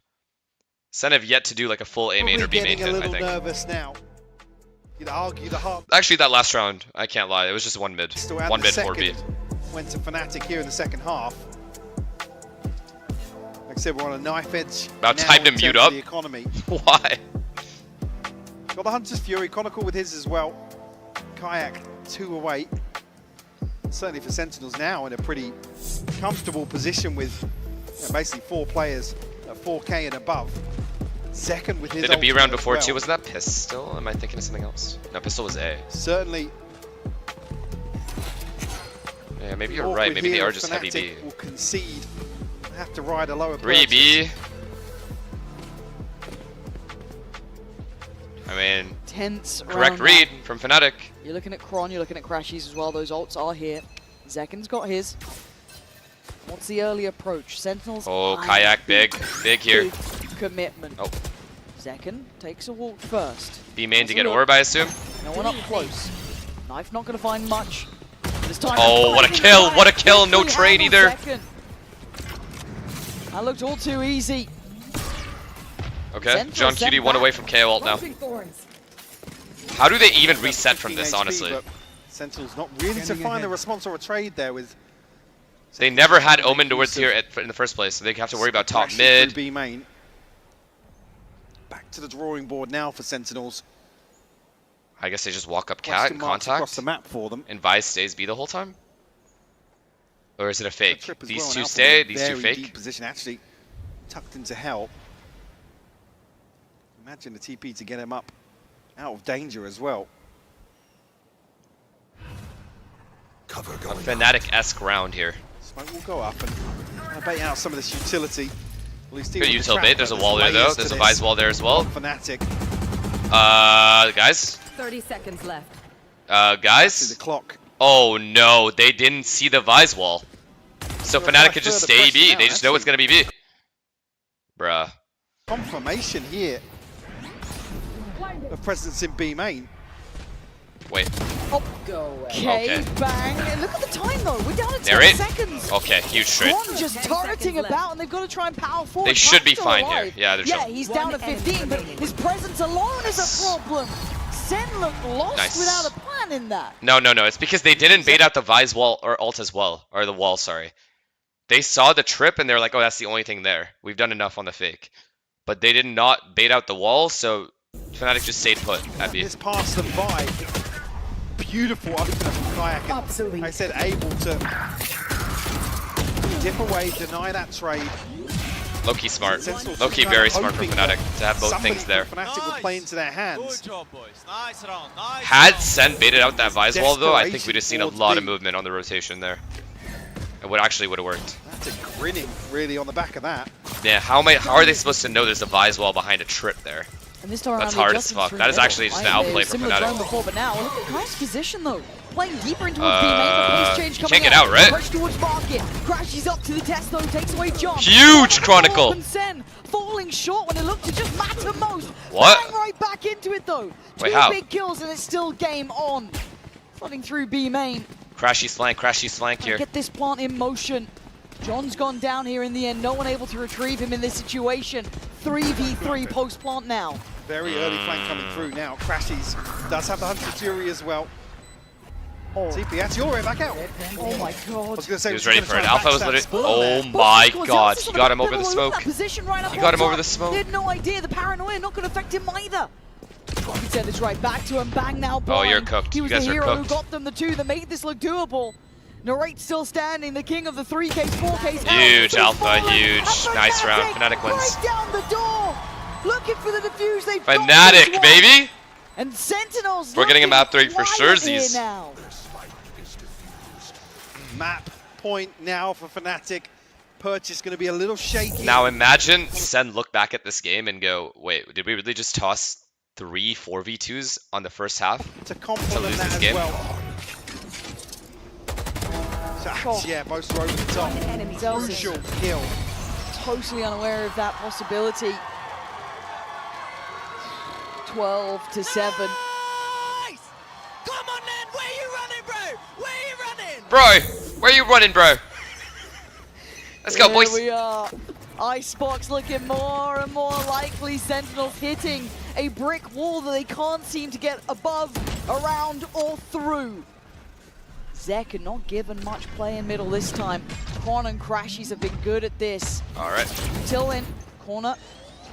Sen have yet to do like a full A main or B main hit, I think. Nervous now. You'd argue the heart. Actually, that last round, I can't lie, it was just one mid. One mid, 4 B. Went to Fnatic here in the second half. Like I said, we're on a knife edge. About time to mute up. The economy. Why? Got the Hunter's Fury, Chronicle with his as well. Kayak 2 away. Certainly for Sentinels now in a pretty comfortable position with basically 4 players at 4K and above. Zeken with his. Did a B round before well. too? Was that Pistol? Am I thinking of something else? No, Pistol was A. Certainly. Yeah, maybe you're right. Maybe they are just heavy B. Will concede. Have to ride a lower. 3 B. I mean, tense. Correct read from Fnatic. You're looking at Kron, you're looking at Crashies as well. Those ults are here. Zeken's got his. What's the early approach? Sentinels. Oh, Kayak big here. Big commitment. Oh. Zeken takes a walk first. B main to get orb, I assume. No one up close. Knife not going to find much. This time oh, what a kill! What a kill! No trade either. Zeken. That looked all too easy. Okay, John QT 1 away from KO ult now. How do they even reset from this, honestly? Sentinel's not really to find a response or a trade there with. They never had Omen towards here in the first place, so they have to worry about top mid. B main. Back to the drawing board now for Sentinels. I guess they just walk up cat and contact. Across the map for them. And Vice stays B the whole time? Or is it a fake? These well, two stay, these two very fake? Deep position, actually tucked into help. Imagine the TP to get him up out of danger as well. Cover A going. Fnatic-esque round here. Smoke will go up and bait out some of this utility. Well, Good util bait. There's a wall there though. There's a Vice wall there as well. Fnatic. Guys. 30 seconds left. Guys. The clock. Oh no, they didn't see the Vice wall. So Fnatic could just stay B. They just know it's gonna be B. Bruh. Confirmation here of presence in B main. Wait. Oh, go away. Okay, bang. And look at the time though. We're down to 10 Narrate. seconds. Okay, huge trade. Kron just turreting about and they've got to try and power forward. They should be Still fine alive. here. Yeah, they're Yeah, chill. he's down to 15, but his presence alone is a problem. Sen looked lost Nice. without a plan in that. No. It's because they didn't bait out the Vice wall or ult as well. Or the wall, sorry. They saw the trip and they're like, oh, that's the only thing there. We've done enough on the fake. But they did not bait out the wall, so Fnatic just stayed put at B. It's passed them by. Beautiful opener from Kayak. Absolutely. Like I said, able to dip away, deny that trade. Low-key smart. Sentinels Low-key just very kind of smart for hoping Fnatic that to have both somebody things there. from Fnatic will play into their hands. Good job, boys. Nice round. Nice. Had Sen baited out that Vice wall though, I think we'd have seen a Desperation lot of towards movement on the rotation there. It would actually would have worked. That's a grinning really on the back of that. Yeah, how are they supposed to know there's a Vice wall behind a trip there? And this time That's around, hard as fuck. That is actually just an outplay from similar drone Fnatic. before, but now look at Kai's position though. Playing deeper into towards B main, but pace change you coming can't get out, right? Push towards market. Crashes up to the test though, takes away John. Huge Chronicle. Sen falling short when it looked to just matter most. What? Bang right back into it though. Wait, Two how? big kills and it's still game on. Flooding through B main. Crashy's flank here. Get this plant in motion. John's gone down here in the end. No one able to retrieve him in this situation. 3v3 post plant now. Very early flank coming through now. Crashies does have the Hunter's Fury as well. TP, you're right back out. Oh my god. I was gonna say, He was ready for it. Alpha was literally. Oh my god. He got him over the smoke. He got him over the smoke. They had no idea. The paranoia not going to affect him either. We can send this right back to him. Bang now. Oh, you're blind. cooked. He You was guys the are hero who cooked. got them the two that made this look doable. Narrate still standing, the king of the 3Ks, 4Ks. Huge He's Alpha, fallen. huge. And Nice round. Fnatic wins. Right down the door. Looking for the defuse. They've got Fnatic, this one. baby. And Sentinels. We're getting a looking map 3 for quiet here Sherzies. now. Map point now for Fnatic. Purchase going to be a little shaky. Now imagine Sen look back at this game and go, wait, did we really just toss 3 4v2s on the first half to lose that this as game? well. So, yeah, most are over the top. Crucial kill. Totally unaware of that possibility. 12-7. Come on then, where you running, bro? Where you running? Bro, where you running, bro? Let's go, boys. Here we are. Icebox looking more and more likely. Sentinels hitting a brick wall that they can't seem to get above, around, or through. Zek not given much play in middle this time. Quan and Crashies have been good at this. All right. Till in corner.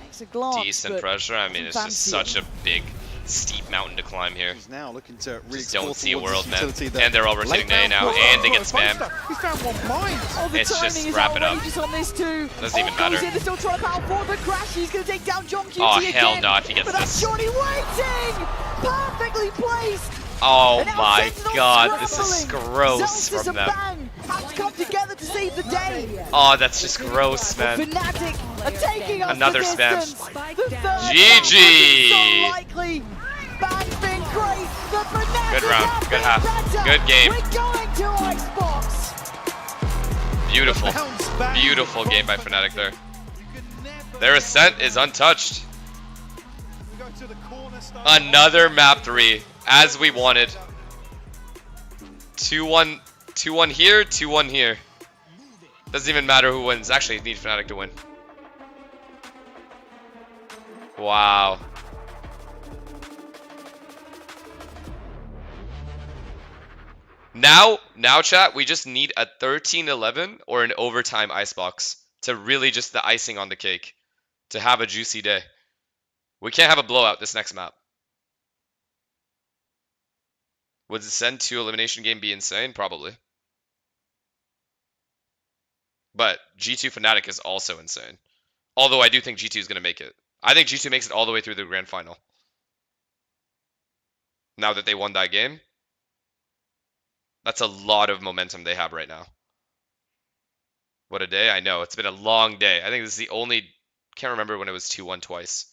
Takes a glance. Decent but pressure. I mean, it's just fancy such a big, steep mountain to climb here. He's now looking to really Just don't see a towards world, this man. utility that And they're all rotating late A now, round- and they get Whoa, spammed. He found one blind. Oh, the It's timing just is wrap it up. outrageous on this too. Doesn't even goes matter. in, they're still trying to power forward, but Crashy's going to take down John QT Oh, again. hell no, if he gets but that's this. Johnny waiting! Perfectly placed! Oh And now my Sentinels god, this is scrambling. gross Zelsis from and them. Bang have to come together to save the day. Oh, that's just gross, man. Fnatic are taking us Another the spam. distance. The third GG. match so likely. Bang's been great. The Fnatic Good round, have good been half, better. good game. We're going to Icebox. Beautiful, beautiful game by Fnatic there. Their ascent is untouched. Another map 3, as we wanted. 2-1, 2-1 here, 2-1 here. Doesn't even matter who wins. Actually, need Fnatic to win. Wow. Now, chat, we just need a 13-11 or an overtime icebox to really just the icing on the cake to have a juicy day. We can't have a blowout this next map. Would the Send 2 elimination game be insane? Probably. But G2 Fnatic is also insane. Although I do think G2 is going to make it. I think G2 makes it all the way through the grand final. Now that they won that game. That's a lot of momentum they have right now. What a day. I know. It's been a long day. I think this is the only... Can't remember when it was 2-1 twice.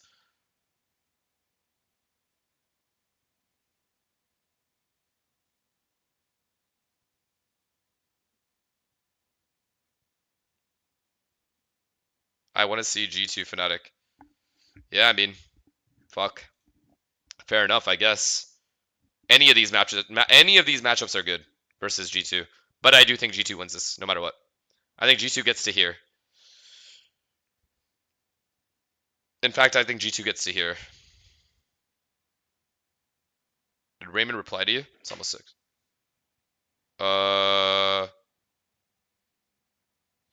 I want to see G2 Fnatic. Yeah, I mean, fuck. Fair enough, I guess. Any of these matchups are good versus G2. But I do think G2 wins this, no matter what. I think G2 gets to here. In fact, I think G2 gets to here. Did Raymond reply to you? It's almost 6. Yeah,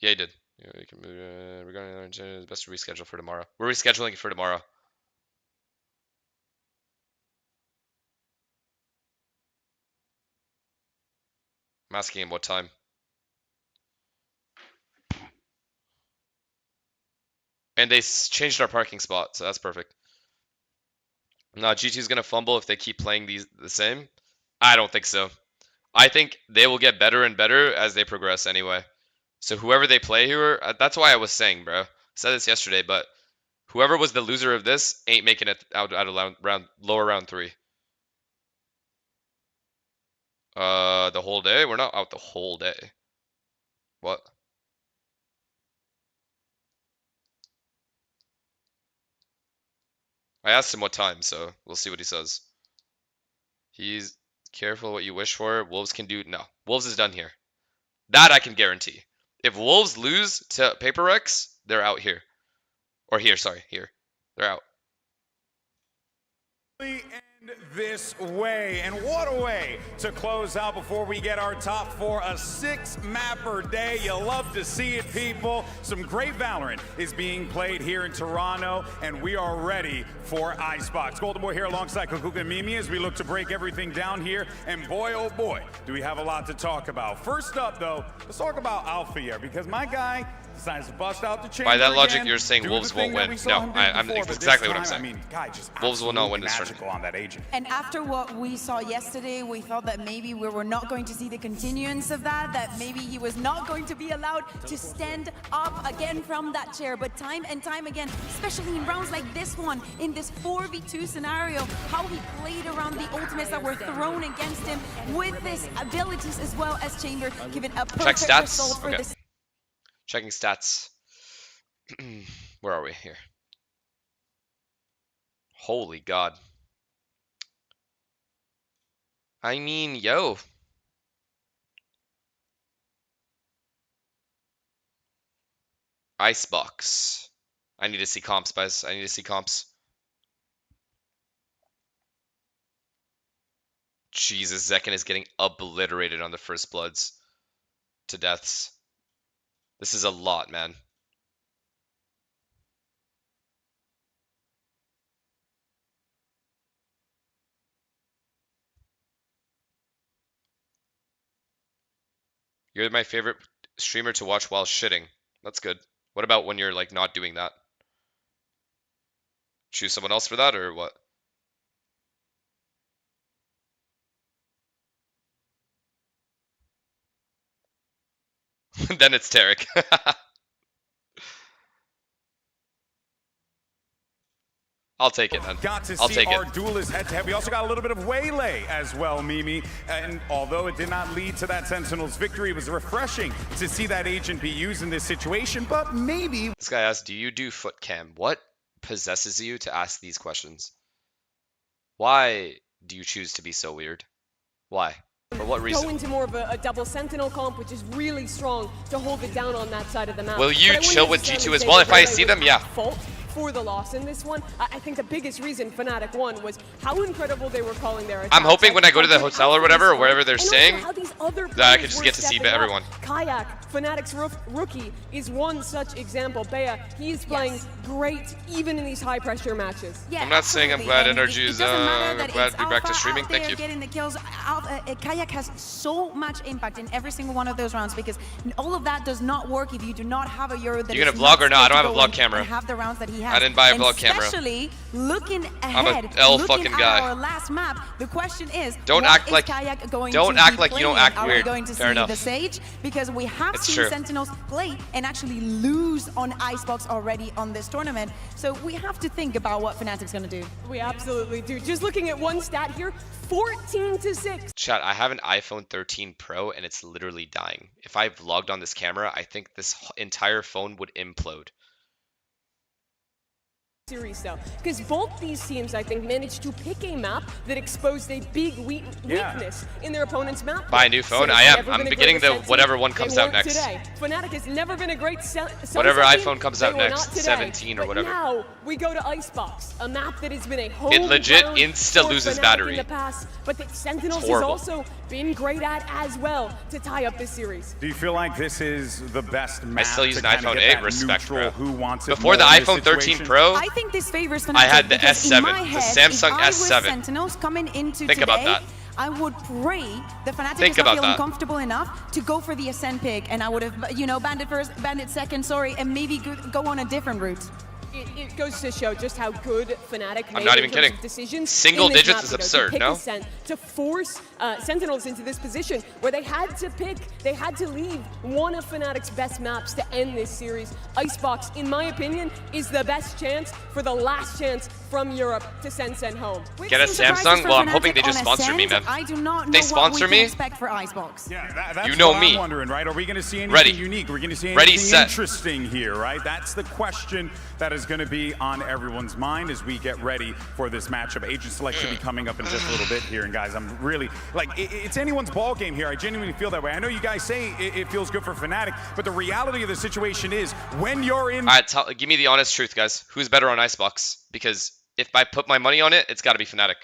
he did. Yeah, we can move, regarding best to reschedule for tomorrow. We're rescheduling it for tomorrow. I'm asking him what time. And they changed our parking spot, so that's perfect. Now G2's gonna fumble if they keep playing these the same. I don't think so. I think they will get better and better as they progress anyway. So whoever they play here, that's why I was saying, bro. I said this yesterday, but Whoever was the loser of this ain't making it out of lower round 3. The whole day? We're not out the whole day. What? I asked him what time, so we'll see what he says. He's careful what you wish for. Wolves can do... No. Wolves is done here. That I can guarantee. If Wolves lose to PRX, they're out here. Or here, sorry. Here. They're out. This way, and what a way to close out before we get our top 4, a 6-mapper day. You love to see it, people. Some great Valorant is being played here in Toronto, and we are ready for Icebox. Golden Boy here alongside Kukuka and Mimi as we look to break everything down here, and boy oh boy do we have a lot to talk about. First up though, let's talk about Alpha here, because my guy decides to bust out the chamber. By that logic, again, you're saying Wolves won't win. No, that's exactly what I'm saying. I mean, guy just Wolves will not win this tournament. on that agent. And after what we saw yesterday, we thought that maybe we were not going to see the continuance of that maybe he was not going to be allowed to stand up again from that chair. But time and time again, especially in rounds like this one, in this 4v2 scenario, how he played around the ultimates that were thrown against him with his abilities as well as Chamber, giving a perfect result for this. Checking stats. Where are we here? Holy God. I mean, yo. Icebox. I need to see comps, guys. I need to see comps. Jesus, Zekken is getting obliterated on the first bloods to deaths. This is a lot, man. You're my favorite streamer to watch while shitting. That's good. What about when you're like not doing that? Choose someone else for that or what? Then it's Tarek. I'll take it, man. Got to I'll see take our it. duelist head-to-head. We also got a little bit of Waylay as well, Mimi. And although it did not lead to that Sentinel's victory, it was refreshing to see that agent be used in this situation. But maybe... This guy asked, do you do foot cam? What possesses you to ask these questions? Why do you choose to be so weird? Why? For what reason? Go into more of a double Sentinel comp, which is really strong to hold it down on that side of the map. Will you chill with G2 as well? If I see them, yeah. Fault for the loss in this one. I think the biggest reason Fnatic won was how incredible they were calling their attacks. I'm hoping when I go to the hotel or whatever, or wherever they're staying, that I can just get to see everyone. Kayak, Fnatic's rookie, is one such example. Bea, he's playing great even in these high pressure matches. I'm not saying I'm glad NRG is glad to be back to streaming. Thank you. Getting the kills. Kayak has so much impact in every single one of those rounds because all of that does not work if you do not have a Euro that you gonna vlog or not? I don't have a vlog camera. Have the rounds that he has. I didn't buy a vlog camera. Especially looking ahead, I'm a L looking fucking at guy. our last map, the question is, don't act like you don't act Are we weird. going to Fair see enough. the Sage? Because we have It's seen true. Sentinels play and actually lose on Icebox already on this tournament. So we have to think about what Fnatic's going to do. We absolutely do. Just looking at one stat here, 14-6. Chat, I have an iPhone 13 Pro and it's literally dying. If I vlogged on this camera, I think this entire phone would implode. Series though, because both these teams I think managed to pick a map that exposed a big weakness in their opponent's map. Buy a new phone? I am. I'm beginning the whatever one comes out next. Today. Fnatic has never been a great whatever iPhone comes out next, 17 or whatever. Now we go to Icebox, a map that has been a home It legit ground insta for loses Fnatic battery. in the past, but that Sentinels has horrible. also been great at as well to tie up this series. Do you feel like this is the best map? I still use an to kinda iPhone get 8, that respect, neutral bro. who wants it Before the more in this iPhone 13 situation? Pro, I think this favors Fnatic I had the because S7, in my the head, Samsung if I was S7. Sentinels coming into Think today, about that. I would pray the Fnatic Think is not about feeling that. comfortable enough to go for the Ascent pick, and I would have, Bandit first, Bandit second, sorry, and maybe go on a different route. it goes to show just how good Fnatic I'm made not in even terms kidding. of decisions. Single in this digits map, is you know, absurd, to pick no? Ascent, to force Sentinels into this position where they had to pick, they had to leave one of Fnatic's best maps to end this series. Icebox, in my opinion, is the best chance for the last chance from Europe to send Sen home. Get a Samsung? Well, I'm hoping they just sponsor me, man. I do not know They what sponsor we me? can expect for Icebox. Yeah, that's You know what me. I'm wondering, right? Are we going to see anything Ready. unique? We're going to see Ready, anything set. interesting here, right? That's the question that is going to be on everyone's mind as we get ready for this matchup. Agent select should be coming up in just a little bit here, and guys, I'm really like it's anyone's ball game here. I genuinely feel that way. I know you guys say it feels good for Fnatic, but the reality of the situation is when you're in. All right, give me the honest truth, guys. Who's better on Icebox? Because if I put my money on it, it's got to be Fnatic,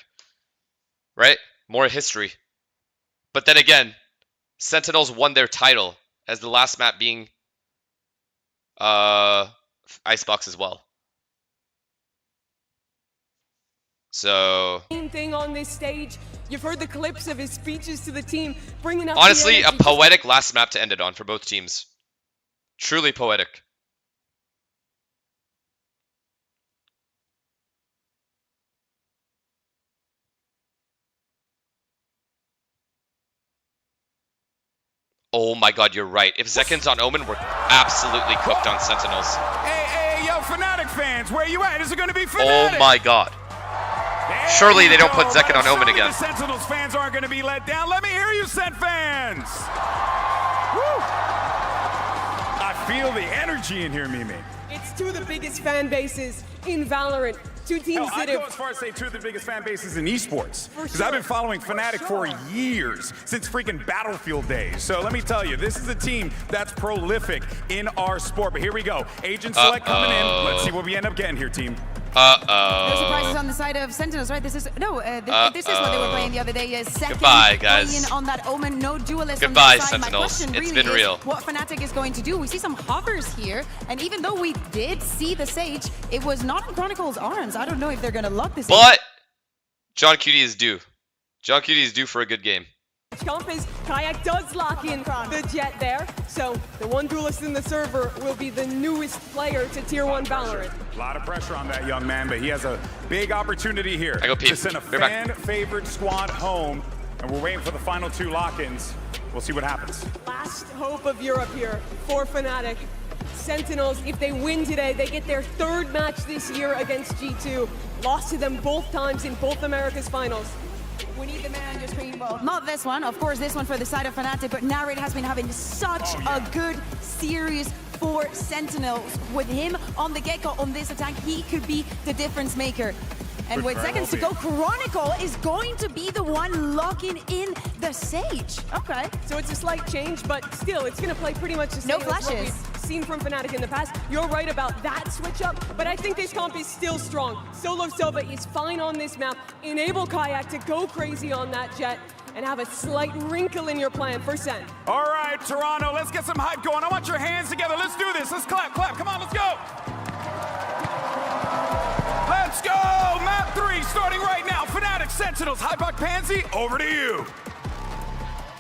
right? More history. But then again, Sentinels won their title as the last map being Icebox as well. So Same thing on this stage. You've heard the clips of his speeches to the team, bringing up. honestly, the a energy. poetic last map to end it on for both teams. Truly poetic. Oh my god, you're right. If Zekin's on Omen, we're absolutely cooked on Sentinels. Hey, yo, Fnatic fans, where you at? Is it going to be Fnatic? Oh my god. Surely they don't put Zekin on Omen Surely again. The Sentinels fans aren't going to be let down. Let me hear you, Sent fans. Woo. I feel the energy in here, Mimi. It's two of the biggest fan bases in Valorant. Two teams Hell, I'd that go have. as far as say two of the biggest fan bases in esports. Because I've sure. been following Fnatic for years, since freaking Battlefield days. So let me tell you, this is a team that's prolific in our sport. But here we go. Agent select coming in. Let's see what we end up getting here, team. No surprises on the side of Sentinels, right? This is this is what they were playing the other day. Second, Goodbye, guys. going in on that Omen, no duelist Goodbye, on the side. My Sentinels. question It's really been is real. what Fnatic is going to do. We see some hovers here, and even though we did see the Sage, it was not in Chronicle's arms. I don't know if they're going to lock this. But John Cutie is due. John Cutie is due for a good game. Comp is Kayak does lock in the Jet there, so the one duelist in the server will be the newest player to Tier 1 Valorant. A lot of pressure on that young man, but he has a big opportunity here I go to peep. send a Be back. fan-favorite squad home, and we're waiting for the final two lock-ins. We'll see what happens. Last hope of Europe here for Fnatic. Sentinels, if they win today, they get their third match this year against G2. Lost to them both times in both America's finals. We need the man on your screen. Well, not this one. Of course, this one for the side of Fnatic, but Narrate has been having such a good series for Sentinels. With him on the get-go on this attack, he could be the difference maker. And with seconds to go, Chronicle is going to be the one locking in the Sage. Okay. So it's a slight change, but still, it's going to play pretty much the same No as what flashes. we've seen from Fnatic in the past. You're right about that switch up, but I think this comp is still strong. Solo Silva is fine on this map. Enable Kayak to go crazy on that Jet and have a slight wrinkle in your plan for Sen. All right, Toronto, let's get some hype going. I want your hands together. Let's do this. Let's clap, clap. Come on, let's go. Let's go! Map 3 starting right now. Fnatic, Sentinels, Hypok Pansy, over to you.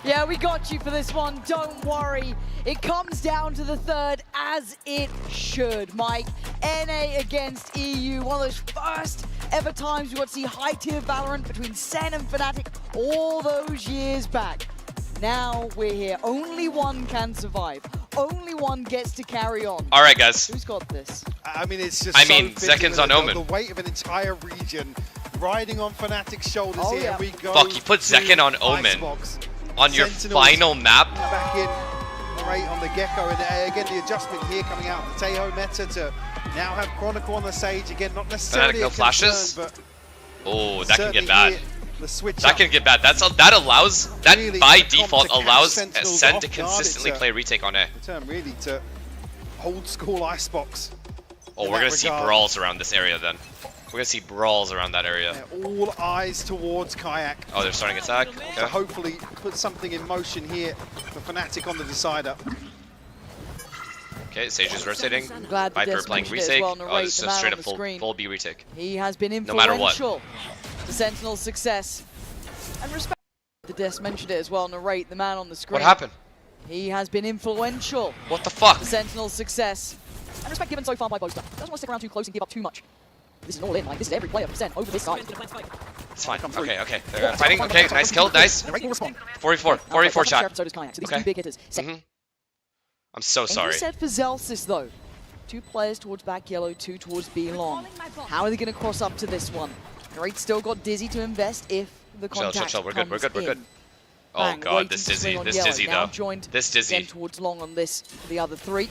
Yeah, we got you for this one. Don't worry. It comes down to the third as it should, Mike. NA against EU. One of those first ever times we got to see high-tier Valorant between Sen and Fnatic all those years back. Now we're here. Only one can survive. Only one gets to carry on. All right, guys. Who's got this? I mean, it's just Zekin's on Omen. The weight of an entire region riding on Fnatic's shoulders Oh, here. yeah. We go. Fuck, you put to Zekin on Omen Icebox. on your Sentinels final map. Back in right on the Gecko, and again the adjustment here coming out of the Tejo meta to now have Chronicle on the Sage again. Not necessarily Fnatic, no a flashes? concern, but Oh, that can certainly get bad. here, the switch That up. can get bad. That allows that Really, by the comp default to catch allows Sentinels Sen off to guard. consistently It's play retake on A. Return really to old school Icebox. Oh, in we're that gonna see regard. brawls around this area then. We're gonna see brawls around that area. Yeah, all eyes towards Kayak. Oh, they're starting attack. To Okay. hopefully put something in motion here for Fnatic on the decider. Okay, Sage is rotating. Glad the Viper Des playing mentioned it as retake. well, Oh, narrate this is the a man straight on up the screen. full B retake. He has been No matter what. influential to Sentinel's success. And respect the Des mentioned it as well, narrate the man on the screen. What happened? He has been influential. What the fuck? To Sentinel's success. And respect given so far by Boaster. Doesn't want to stick around too close and give up too much. This is all in, like, this is every player percent over this side. It's fine. Okay, okay. They're fighting. Okay, nice kill. Nice. 44. 44 chat. So does Kayak. So these Okay. two big hitters. I'm so sorry. Said for Zelsis, though. 2 players towards back yellow, 2 towards B long. How are they going to cross up to this one? Great, still got Dizzy to invest if the contact Chill. We're good. We're good. We're good. in. Oh Bang, god, waiting this to swing Dizzy. on This yellow. Dizzy Now though. joined This again Dizzy. towards long on this for the other 3.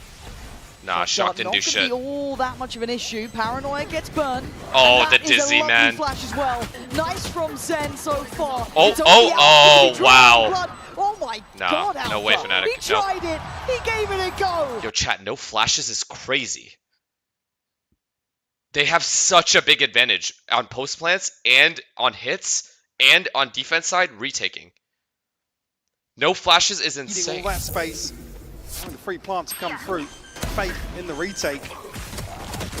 Nah, Shock didn't do Not shit. gonna be all that much of an issue. Paranoia gets burned. Oh, and the that is a Dizzy, lovely man. Flash as well. Nice from Zen so far. Oh, It's only Alpha oh, to be wow. drawing blood. Oh my Nah, god, no Alpha. way, Fnatic. He No. tried it. He gave it a go. Yo, chat, no flashes is crazy. They have such a big advantage on post plants and on hits and on defense side retaking. No flashes is insane. All that space. When the free plants come through. Faith in the retake.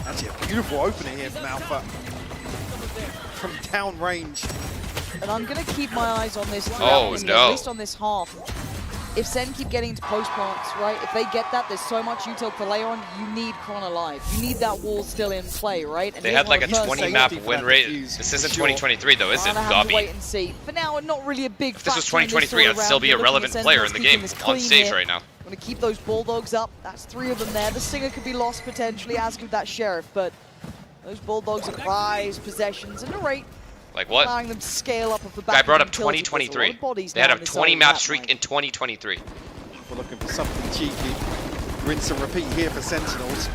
Actually, a beautiful opening here from Alpha. From downrange. And I'm going to keep my eyes on this. Oh, no. At least on this half. If Sen keep getting to post plants, right? If they get that, there's so much util for Leon. You need Chron alive. You need that wall still in play, right? And They had like a 20 map win rate. This isn't 2023 though, is it, Gobby? Wait Gobby? and see. For now, not really a big. If this was factor in 2023, sort of I'd still round. be You're a looking relevant at player Sentinels in the keeping game this on clean stage here. right now. Want to keep those Bulldogs up. That's 3 of them there. The Singer could be lost potentially, as could that Sheriff, but those Bulldogs are prized possessions and a rate. Like what? Allowing them to scale up of the back. Guy brought up until there's a lot of 2023. bodies They had now a in this 20 zone map that streak night. in 2023. We're looking for something cheeky. Rinse and repeat here for Sentinels.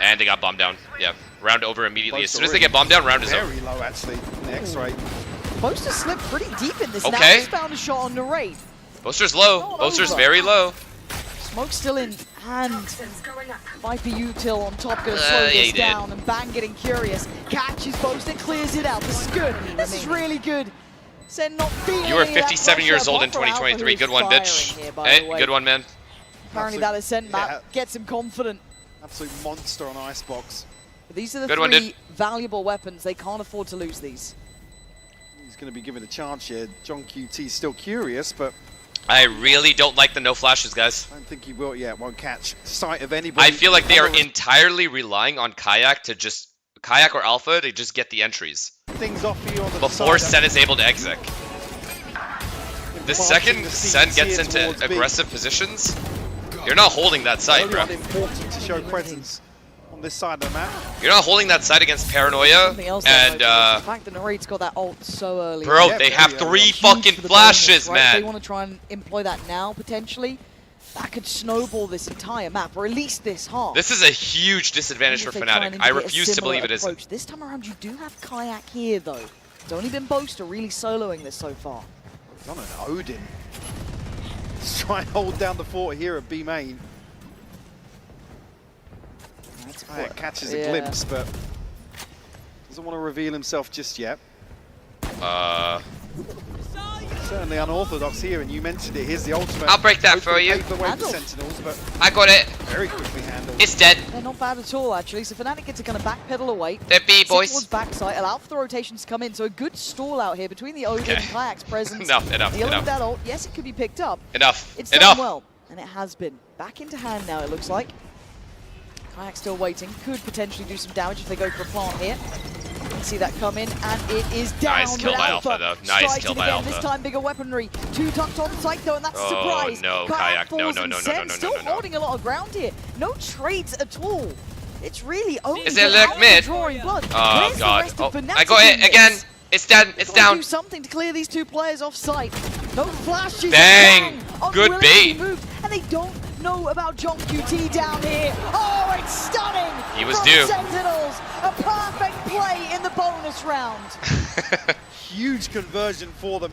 And they got bombed down. Yeah, round over immediately. Close As soon as already. they get bombed down, round is over. Very low actually in the X-ray. Boaster slipped pretty deep in this. Now Okay. he's found a shot on Narrate. Boaster's low. Not Boaster's over. very low. Smoke still in hand. Viper Util on top gonna Yeah, slow he this did. down, and Bang getting curious. Catches Boaster, clears it out. This is good. This is really good. Sen not feeling You were any of that 57 years pressure. old in Bumper Alpha, 2023. who Good is one, firing bitch. here, by the Hey, way. good one, man. Apparently that ascent map gets him confident. Absolute monster on Icebox. But these are the Good one, 3 valuable weapons. They can't afford to lose these. He's going to be given a chance here. John QT still curious, but I really don't like the no flashes, guys. I don't think he will. Yeah, won't catch sight of anybody. I feel like they are Otherwise, entirely relying on Kayak to just Kayak or Alpha to just get the entries things off for you on the before side. Sen is able to exec. The second the Sen seeds gets here into towards B. aggressive positions, you're not holding that site, bro. Very important to show presence on this side of the map. You're not holding that site against Paranoia Something else and the fact that Narrate's got that ult so early. bro, Yeah, they very have early. 3 Huge fucking for the flashes, bonus, right? If they man. want to try and employ that now, potentially, that could snowball this entire map, or at least this half. This is a huge disadvantage for If they try Fnatic. and I get a refuse to similar believe it isn't. approach. This time around, you do have Kayak here, though. It's only been Boaster really soloing this so far. On an Odin. Let's try and hold down the fort here at B main. Kayak catches a glimpse, but doesn't want to reveal himself just yet. Certainly unorthodox here, and you mentioned it. Here's the ultimate. I'll break that for you. Paved the way for Sentinels, but I got it. very quickly handled. It's dead. They're not bad at all, actually. So Fnatic get to kind of backpedal away. They're B, boys. Towards backside, allow for the rotations to come in. So a good stall out here between the Odin and Kayak's presence. Enough. Dealing with that ult. Yes, it could be picked up. Enough. It's done well, and it has been. Back into hand now, it looks like. Kayak still waiting. Could potentially do some damage if they go for a plant here. See that come in, and it is down. Nice kill but by Alpha, though. Nice strikes kill it by again. Alpha. This time bigger weaponry. 2 tucked on site though, and that's a Oh, surprise. no, Kayak. No, falls no, and no, no, Sen no, no, still no, no. holding a lot of ground here. No trades at all. It's really only Is there been lurk Alpha mid? drawing blood. Oh Where's the god. rest Oh, of Fnatic I got in it again. this? It's down. It's They've got to down. do something to clear these 2 players off site. No flashes. Dang. Bang. Good Unwilling to bait. move, and they don't know about John QT down here. Oh, it's stunning. He was from due. Sentinels. A perfect play in the bonus round. Huge conversion for them.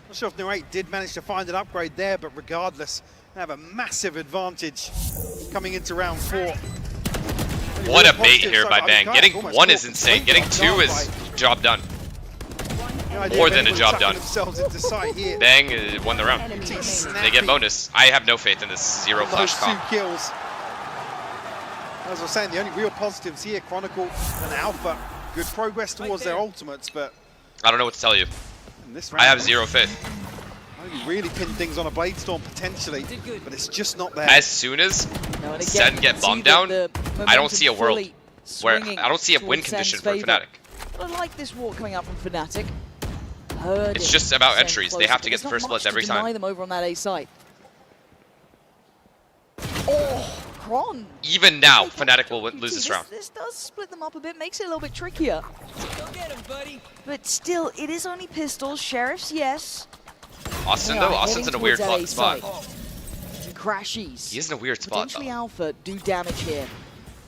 Not sure if Narrate did manage to find an upgrade there, but regardless, they have a massive advantage coming into round 4. What a bait here by Bang. Getting 1 is insane. Getting 2 is job done. More than a job done. Bang won the round. They get bonus. I have no faith in this 0 flash Those comp. 2 kills. As I was saying, the only real positives here, Chronicle and Alpha. Good progress towards their ultimates, but I don't know what to tell you. in this I have round, 0 faith. Maybe really pin things on a Blade Storm potentially, but it's just not there. As soon as Sen get bombed down, I don't see a world where I don't see a win condition for Fnatic. I like this walk coming out from Fnatic. It's just about entries. They have to get the first bloods every time. Them over on that A site. Oh, Kron. Even now, Fnatic will lose this round. This does split them up a bit, makes it a little bit trickier. Go get him, buddy. But still, it is only pistols. Sheriffs, yes. Austin, though, Austin's in a weird spot. Crashies. He is in a weird spot, Potentially though. Alpha do damage here.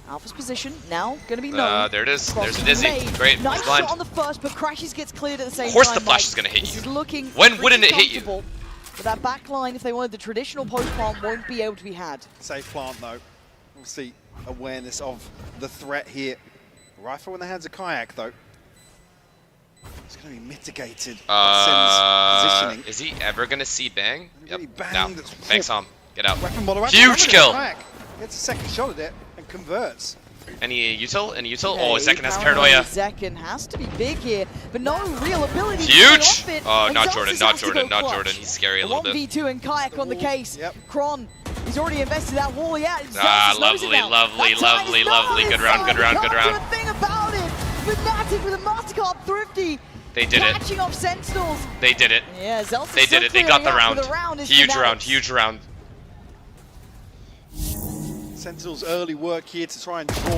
Alpha's position now going to be known. There it is. Cross There's a Dizzy. made. Great. Nice He's blind. shot on the first, but Crashies gets cleared at the same time. Of course the flash is going to hit This is you. looking When wouldn't it hit you? comfortable, but that back line, if they wanted the traditional post plant, won't be able to be had. Safe plant though. Obviously, awareness of the threat here. Rifle in the hands of Kayak though. It's going to be mitigated. Positioning. Is he ever going to see Bang? Really Yep. banged. No. Thanks, Tom. Get out. Weapon model right Huge kill. Kayak gets a second shot at it and converts. Any util? Any util? Okay, Oh, second has paranoia. Zekin has to be big here, but no real ability to Huge! stay off it. Oh, And not Zelsis Jordan, has not to Jordan, go not clutch. Jordan. He's scary a little bit. 1v2 and Kayak on the case. Kron, he's already invested that wall. Yeah, Ah, Zelsis knows it lovely, now. lovely, That time lovely, is not lovely. on Good his round, side. good round, He good can't round. do a thing about it. Fnatic with a Mastercard Thrifty. They did it. Catching off Sentinels. They did it. Yeah, Zelsis They did it. They got the round. Is Huge Fnatic. round, huge round. Sentinel's early work here to try and draw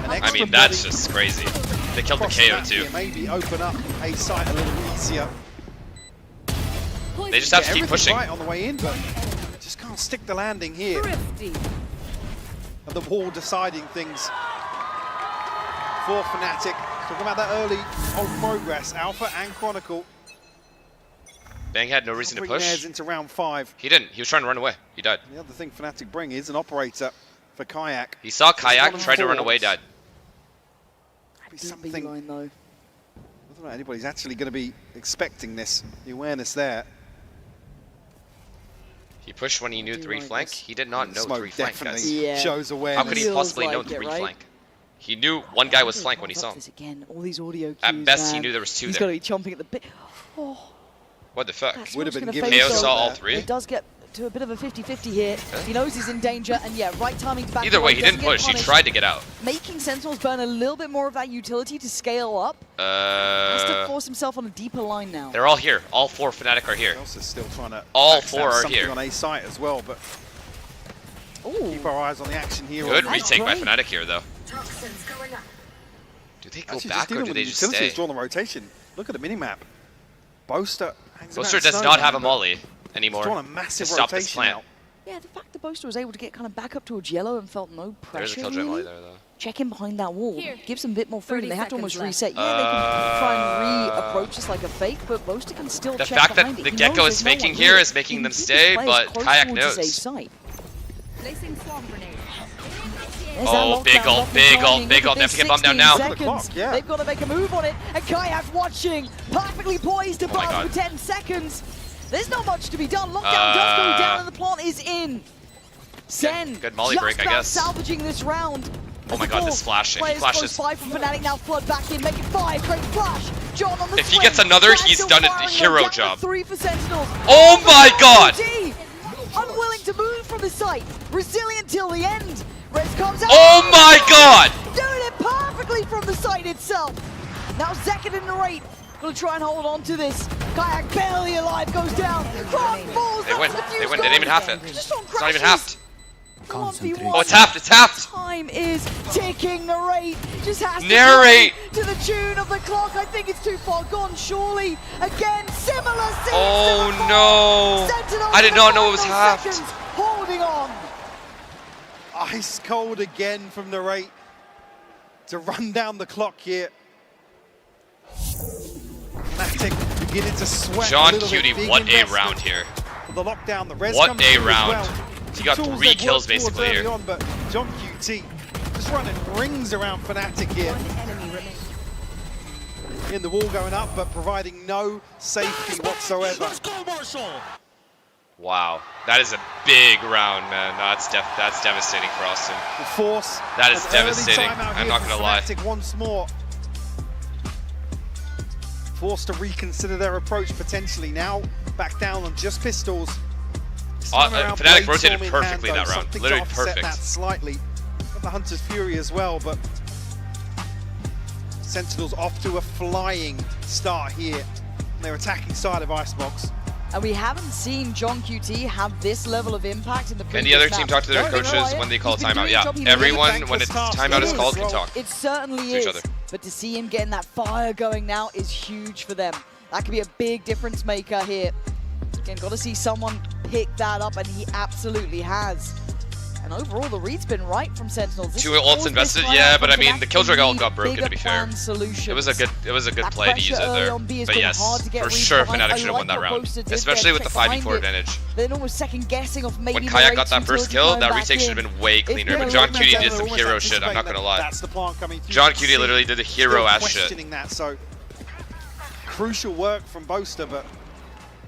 an extra I mean, that's body just crazy. They killed the across KO map too. here. Maybe open up a site a little easier. They just have to keep Everything pushing. right on the way in, but just can't stick the landing here. And the wall deciding things for Fnatic. Talking about that early progress, Alpha and Chronicle. Bang had no reason to Bring push. theirs into round 5. He didn't. He was trying to run away. He died. The other thing Fnatic bring is an operator for Kayak. He saw Kayak, One tried to run forward. away, died. Something. I don't know anybody's actually going to be expecting this. The awareness there. He pushed when he knew 3 flank. He did not know Smoke 3 flank, guys. definitely shows awareness. How could he possibly know like it, 3 right? flank? He knew one guy was flank when he saw him. Again, all these audio cues, At best, he man. knew there was 2 He's there. got to be chomping at the bit. Oh, What the fuck? that's Would have what's been gonna given face KO him. saw all 3. It does get to a bit of a 50-50 here. He knows he's in danger, and yeah, right timing to back Either away, way, he doesn't didn't get push. He punished. tried to get out. Making Sentinels burn a little bit more of that utility to scale up. Has to force himself on a deeper line now. They're all here. All 4 Fnatic are here. Elsa's still trying to All backstab 4 are something here. on A site as well, but keep our eyes on the action here. Good on retake by great. Fnatic here, though. Do they go Actually, back just or dealing do with they the just utility stay? is drawn the rotation. Look at the minimap. Boaster hangs Boaster about does in not have a Snowman, molly but anymore He's drawn a massive to stop this rotation plant. out. Yeah, the fact that Boaster was able to get kind of back up towards yellow and felt no There's a pressure. killjoy really. molly there, though. Check in behind that wall. Here. Gives them a bit more freedom. 30 They have to almost seconds reset. Yeah, they can try and re-approach this like a fake, but Boaster can still The check fact behind that it. the He Gecko knows is there's no faking one here here. is making He them can keep stay, his players but close Kayak towards his knows. safe side. Placing swarm grenade. There's Oh, that big lockdown, ult, lock big and ult, timing. big Look ult. They at have to this, get bombed down 16 now. seconds. Yeah. They've got to make a move on it, and Kayak watching, perfectly poised to Oh my bomb God. for 10 seconds. There's not much to be done. Lockdown does go down, and the plant is in. Sen, good molly just break, I about guess. salvaging this round. Oh my God, this flash. If he Players flashes, close by from Fnatic now flood back in, make it 5. Great flash. John on the if he swing. gets another, Flash he's still done a firing, hero down to job. 3 for Sentinels. Oh my God! NRG, unwilling to move from the site. Resilient till the end. Rez comes out. Oh my God! Doing it perfectly from the site itself. Now Zekin in the rate. Gonna try and hold on to this. Kayak barely alive, goes down. Cross falls. They win. That's the They fuse win. They didn't even half it. Just on It's not even crashes. halved. 1v1. Oh, it's halved. It's halved. Time is ticking. Narrate just has to Narrate. play to the tune of the clock. I think it's too far gone, surely. Again, similar scenes to Oh before. no! Sentinels I did in not the know it was final halved. seconds, holding on. Ice cold again from the rate to run down the clock here. Fnatic beginning to sweat. John a little bit, Cutie, being what a invested. round here. The lockdown, the res What comes a through as round. well. He got Tools 3 they've kills worked towards basically early here. on, but John QT just running rings around Fnatic here. In the wall going up, but providing no safety whatsoever. Let's go, Marshall! Wow, that is a big round, man. That's devastating for Austin. The force. That is an early devastating. timeout I'm here not for gonna lie. Fnatic once more. forced to reconsider their approach potentially. Now back down on just pistols. Fnatic rotated perfectly that round. Literally perfect. That slightly. Got the Hunter's Fury as well, but Sentinels off to a flying start here. They're attacking side of Icebox. And we haven't seen John QT have this level of impact in the previous And the other map. team talk to their coaches when they call a timeout. Yeah, everyone, when it's timeout is called, can talk It certainly to each is. other. But to see him getting that fire going now is huge for them. That could be a big difference maker here. Again, got to see someone pick that up, and he absolutely has. And overall, the read's been right from Sentinels. Two ults invested, yeah, but I mean the Killjoy ult got broken. To be fair, it was a good play to use it there. But yes, for sure, Fnatic should have won that round, especially with the 5v4 advantage. They're almost second guessing of maybe when Kayak got that first kill, that retake should have been way cleaner. But John Cutie did some hero shit. I'm not gonna lie. That's the plan coming through. John Cutie literally did the hero ass shit. Questioning that, so crucial work from Boaster, but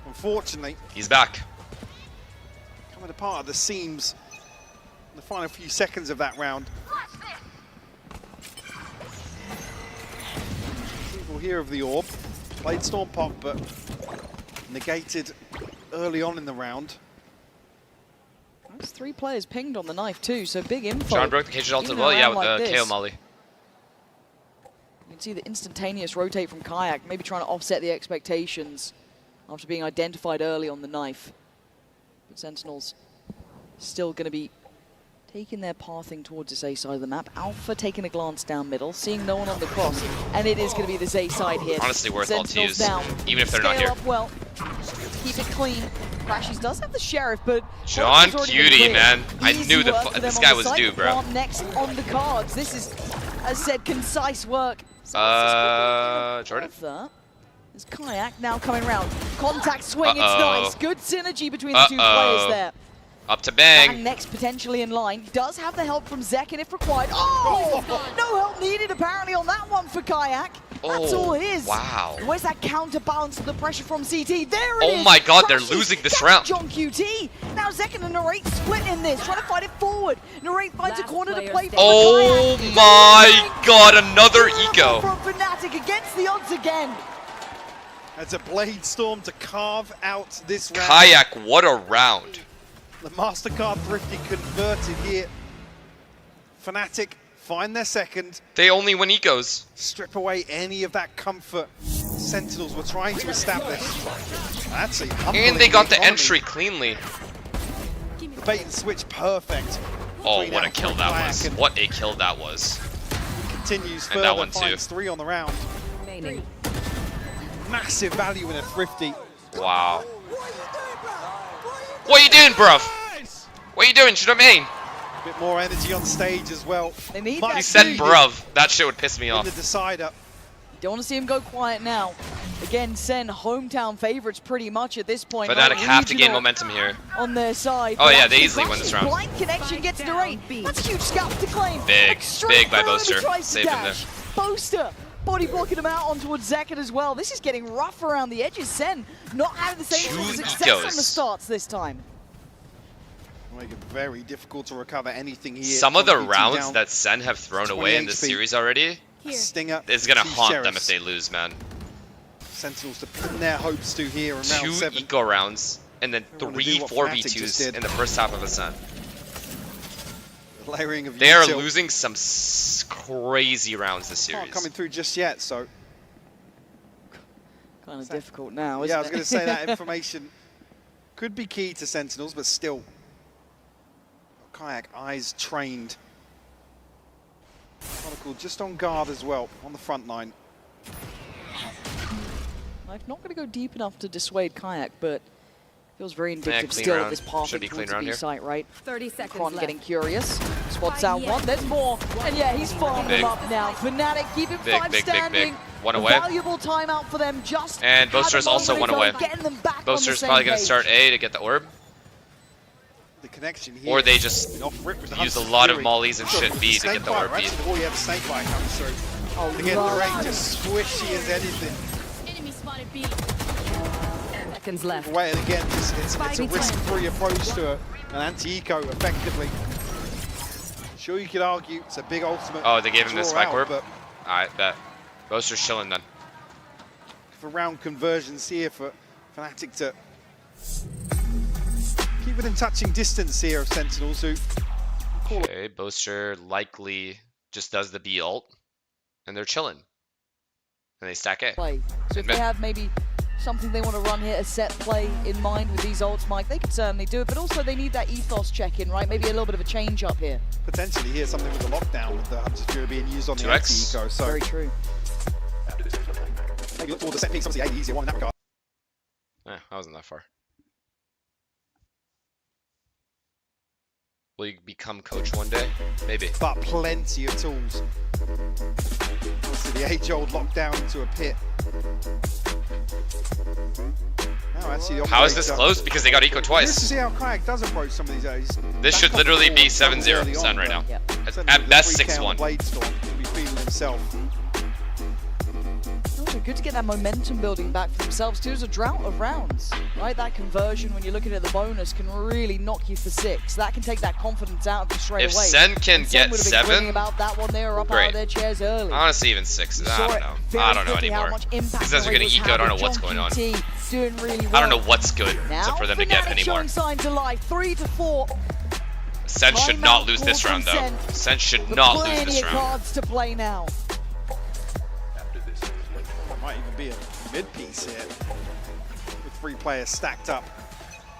unfortunately, he's back. Coming apart at the seams. The final few seconds of that round. People here of the orb. Played Storm Pop, but negated early on in the round. There's 3 players pinged on the knife too, so big info. John broke the cage ult as well, yeah, with the KO molly. You can see the instantaneous rotate from Kayak, maybe trying to offset the expectations after being identified early on the knife. But Sentinels still going to be taking their pathing towards this A side of the map. Alpha taking a glance down middle, seeing no one on the cross, and it is going to be this A side here. Honestly, worth all to use, down. even if they're not here. Up well. Keep it clean. Crashies does have the Sheriff, but John Cutie, man, I knew this guy was due, bro. Next on the cards. This is, as said, concise work. Jordan? There's Kayak now coming around. Contact swing, it's nice. Good synergy between the two players there. Up to Bang. Bang next potentially in line. Does have the help from Zekin if required. Oh! No help needed apparently on that one for Kayak. That's all his. Wow. Where's that counterbalance of the pressure from CT? There it is. Oh my god, they're losing this round. John QT. Now Zekin and Narrate split in this, trying to fight it forward. Narrate finds a corner to play for. Oh my god, another eco. From Fnatic against the odds again. That's a Blade Storm to carve out this round. Kayak, what a round. The MasterCard Thrifty converted here. Fnatic find their second. They only win ecos. Strip away any of that comfort Sentinels were trying to establish. That's a humbling And they got the economy. entry cleanly. The bait and switch perfect. Oh, what a kill that was. What a kill that was. Continues And further, that one too. finds 3 on the round. Massive value in a Thrifty. Wow. What are you doing, bruv? What are you doing? Should I mean? A bit more energy on stage as well. They need He said bruv. That shit would piss me off. The decider. Don't want to see him go quiet now. Again, Sen, hometown favorites pretty much at this point. Fnatic have to gain momentum here. On their side. Oh yeah, they easily win this round. Blind connection gets the rate. That's a huge scalp to claim. Big by Boaster. Saved him there. Boaster body blocking him out on towards Zekin as well. This is getting rough around the edges. Sen not having the same sort of success on the starts this time. Make it very difficult to recover anything here. Some of the rounds that Sen have thrown away in this HP. series already Stinger is gonna two haunt Sheriffs. them if they lose, man. Sentinels to pin their hopes to here in round 2 7. eco rounds and then They wanna 3 do what Fnatic 4v2s just did. in the first half of a set. Layering of They are util. losing some crazy rounds this Not series. coming through just yet, so Kind of difficult now, isn't yeah, I was it? going to say that information could be key to Sentinels, but still, Kayak eyes trained. Chronicle just on guard as well on the front line. I'm not going to go deep enough to dissuade Kayak, but feels very indicative clean still of round. this path Should be towards clean the round B here. site, right? 30 seconds Kron left. getting curious. Spots out one. There's more. And yeah, he's farming Big. them up now. Fnatic keeping Big, 5 big, big, standing. big. One A away. Valuable timeout for them. Just And at the Boaster's also moment one of away. getting them back Boaster's on the probably same going to page. start A to get the orb. The connection here. Or they just Off rip with the use a Hunter's lot of Fury. mollies and shit B to Snake get the bite, orb right beat. to the ball, you have the snake bite comes through. Oh, Again, the love rate it. just squishy as anything. Enemy spotted B. Seconds left. Away and again, it's a risk-free approach to an anti-eco effectively. Sure, you could argue it's a big ultimate. Oh, they gave him the draw spike out, orb? but Alright, bet. Boaster's chilling then. for round conversions here for Fnatic to keep within touching distance here of Sentinels, who Okay, Boaster likely just does the B ult, and they're chilling. And they stack A. Play. So if they have maybe something they want to run here, a set play in mind with these ults, Mike, they could certainly do it, but also they need that ethos check-in, right? Maybe a little bit of a change up here. potentially here something with the lockdown with the Hunter's Fury being used on the 2x. anti-eco. So very true. Maybe look toward the set picks, obviously the easier one in that regard. Eh, I wasn't that far. Will you become coach one day? Maybe. But plenty of tools. Obviously the age-old lockdown into a pit. Now actually the How is this close? Because they got eco Let's twice. see how Kayak does approach some of these areas. This should literally be 7-0 right now. At best 6-1. Bladestorm will be feeling himself. Also good to get that momentum building back for themselves too. There's a drought of rounds, right? That conversion, when you're looking at the bonus, can really knock you for 6. That can take that confidence out of you straight If away. Sen can And get would have been 7, grinning about that one there, up out great. of their chairs early. Honestly, even 6. I don't know. I don't know anymore. These guys are getting eco. I don't know what's going on. Doing really well. I don't know what's good for them to get Fnatic anymore. showing signs of life. 3 to 4. Sen should not lose this round, though. Sen should not lose this round. Cards to play now. Might even be a mid-piece here. With 3 players stacked up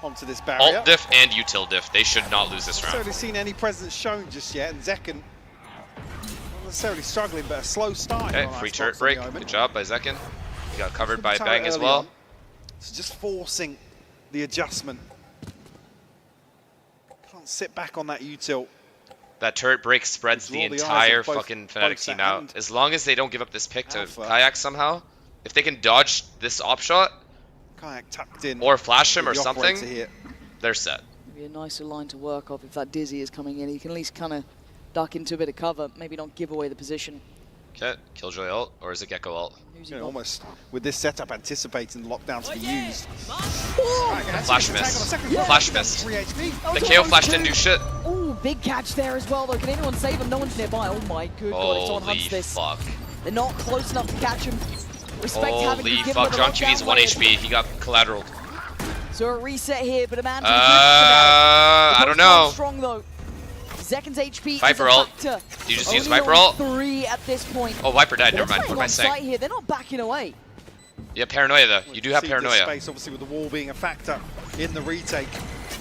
onto this barrier. Alt diff and util diff. They should not lose this Not round. necessarily seen any presence shown just yet, and Zekken not necessarily struggling, but a slow start. Okay, free turret break. Good job by Zekken. He got covered by Turret Bang as early well. on. It's just forcing the adjustment. Can't sit back on that util. That turret break spreads the Draw the eyes of entire both- fucking both Fnatic team out. and As long as they don't give up this pick to Alpha. Kayak somehow. If they can dodge this op shot Kayak tucked in. or flash him with or the operator something, here. they're set. Maybe a nicer line to work off if that Dizzy is coming in. He can at least kind of duck into a bit of cover. Maybe don't give away the position. Okay, Killjoy ult, or is it Gecko ult? You know, almost with this setup anticipating the lockdown to be used. Flash missed. Flash missed. 3 HP. The KO flash didn't do shit. Oh, big catch there as well, though. Can anyone save him? No one's nearby. Oh my good god, if someone Holy hunts this. fuck. They're not close enough to catch him. Respect having to Holy give fuck, him John a Cuty's lockdown 1 later. HP. He got collateral. So a reset here, but a man to I don't know. Strong though. Zekken's HP Viper is a ult. factor. Did you just Only use Viper on ult? 3 at this point. Oh, Viper died. They're Never mind. What playing am I on sight saying? here. They're not backing away. Yeah, paranoia though. You do have See this paranoia. space, obviously, with the wall being a factor in the retake.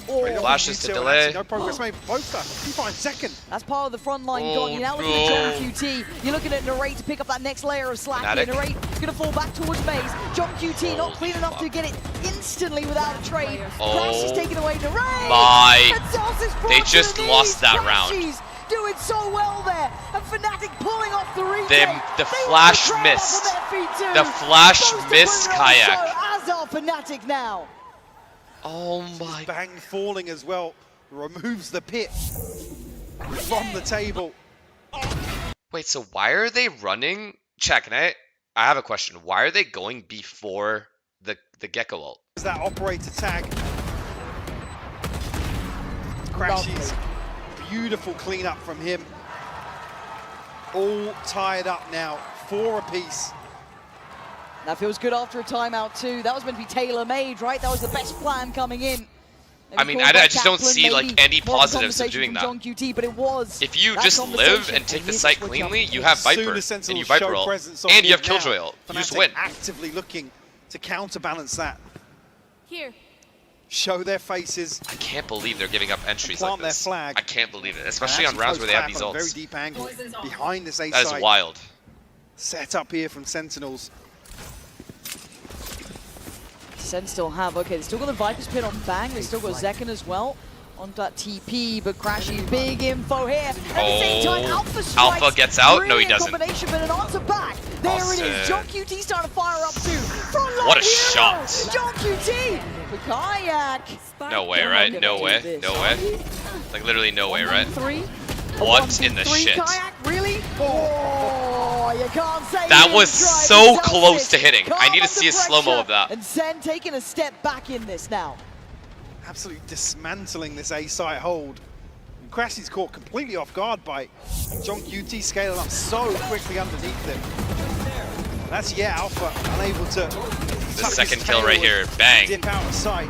Oh, Flashes to Util, delay. actually, no progress made. Boaster, he finds second. That's part of the front line Oh, gone. You're now looking at John QT. You're looking at Narrate to pick up that next layer of slack here. Fnatic. Narrate going to fall back towards Maze. John QT not clean enough to get it instantly without a trade. Crash is taken away. Narrate! My. And Zelsis brought They to just the lost knees. that round. Crashies doing so well there. And Fnatic pulling off the retake. The flash missed. The flash missed Kayak. As are Fnatic now. Oh my. Bang falling as well. Removes the pit from the table. Wait, so why are they running? Check, and I have a question. Why are they going before the Gecko ult? Is that operator tag? Crashes. Beautiful cleanup from him. All tied up now. 4 apiece. That feels good after a timeout too. That was meant to be tailor-made, right? That was the best plan coming in. I mean, I just don't see like any positives of doing that. John QT, but it was If you that just live conversation, and take the his site switch cleanly, up. you have As soon Viper, as and Sentinels you Viper show ult, presence on and you have mid now, Killjoy ult. You just Fnatic win. actively looking to counterbalance that. Here. Show their faces. I can't believe they're giving up entries Plant like their this. flag. I can't believe it, especially on Actually rounds where they have post these back on a very ults. deep angle behind this A That is site. wild. Set up here from Sentinels. Sen still have, okay, they still got the Viper's pin on Bang, they still got Zekken as well on that TP, but Crashy, big info here. At the same time, Alpha strikes. Alpha gets out? No, he Brilliant doesn't. combination, but an answer back. There it is. Awesome. John QT starting to fire up too. Frontline What a hero. shot. John QT. The Kayak. No way, right? No way. No way. Like literally no way, right? 3. What in the 3 shit? Kayak, really? Oh, you can't say That he was didn't try. so Zelsis close to hitting. I calm need to under see a slow-mo pressure, of that. And Sen taking a step back in this now. Absolutely dismantling this A site hold. And Crash is caught completely off guard by John QT scaling up so quickly underneath him. That's Alpha unable to. The second kill right here. Bang. Dip out of sight.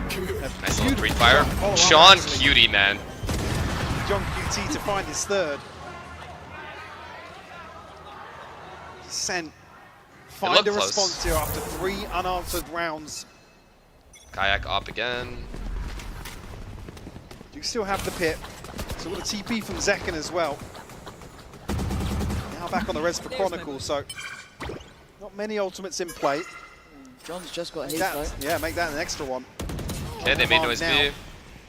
Nice little free fire. Sean Cutie, man. John QT to find his third. Sen find a response here after 3 unanswered rounds. Kayak up again. You still have the pit. So what a TP from Zekken as well. Now back on the res for Chronicle, so not many ultimates in play. John's just got his though. Yeah, make that an extra one. Okay, they made noise B.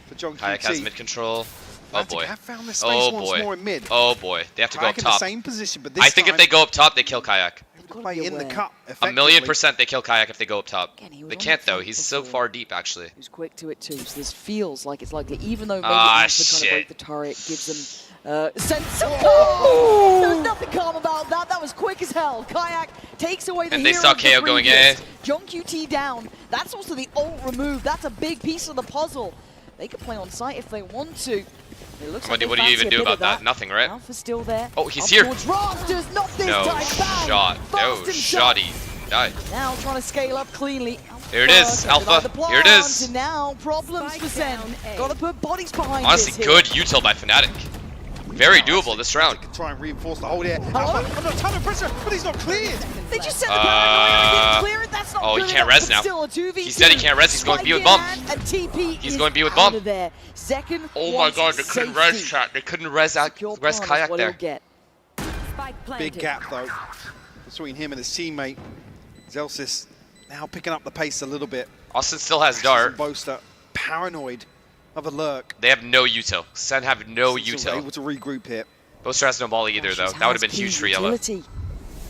For John Kayak QT. has mid control. Oh boy. Have found their space once more in mid. Oh boy. They have to go up Kayak in top. the same position, but this I think if they go up top, they kill Kayak. play in the cup. 1,000,000% they kill Kayak if they go up top. They can't though. He's so far deep actually. He's quick to it too, so this feels like it's likely, even though maybe Alpha trying to break the turret gives them sense. Oh! There was nothing calm about that. That was quick as hell. Kayak takes away the And they hero saw of the KO going previous. A. John QT down. That's also the ult remove. That's a big piece of the puzzle. They could play on site if they want to. It looks like What do you even do about that? Nothing, right? Alpha's still there. Oh, he's here. Rasters, not this No time. Bang. shot. No shotty. Die. Now trying to scale up cleanly. Here it is, Alpha. Here it is. And now problems for Sen. Gotta put bodies behind Honestly, this good util by Fnatic. Very doable this round. Try and reinforce the hold here. Alpha under a ton of pressure, but he's not cleared. They just sent the paranoia, didn't clear it. That's not Oh, good he can't enough, res but now. still a 2v2. He said he can't res. He's going B with Bump. And TP He's is going B with out Bump. of there. Zekken Oh my god, they couldn't res chat. They couldn't res out. Res Kayak there. Big gap though between him and his teammate. Zelsis now picking up the pace a little bit. Austin still has dart. Boaster paranoid of a lurk. They have no util. Sen have no util. Able to regroup here. Boaster has no volley either though. That would have been huge for yellow. Utility.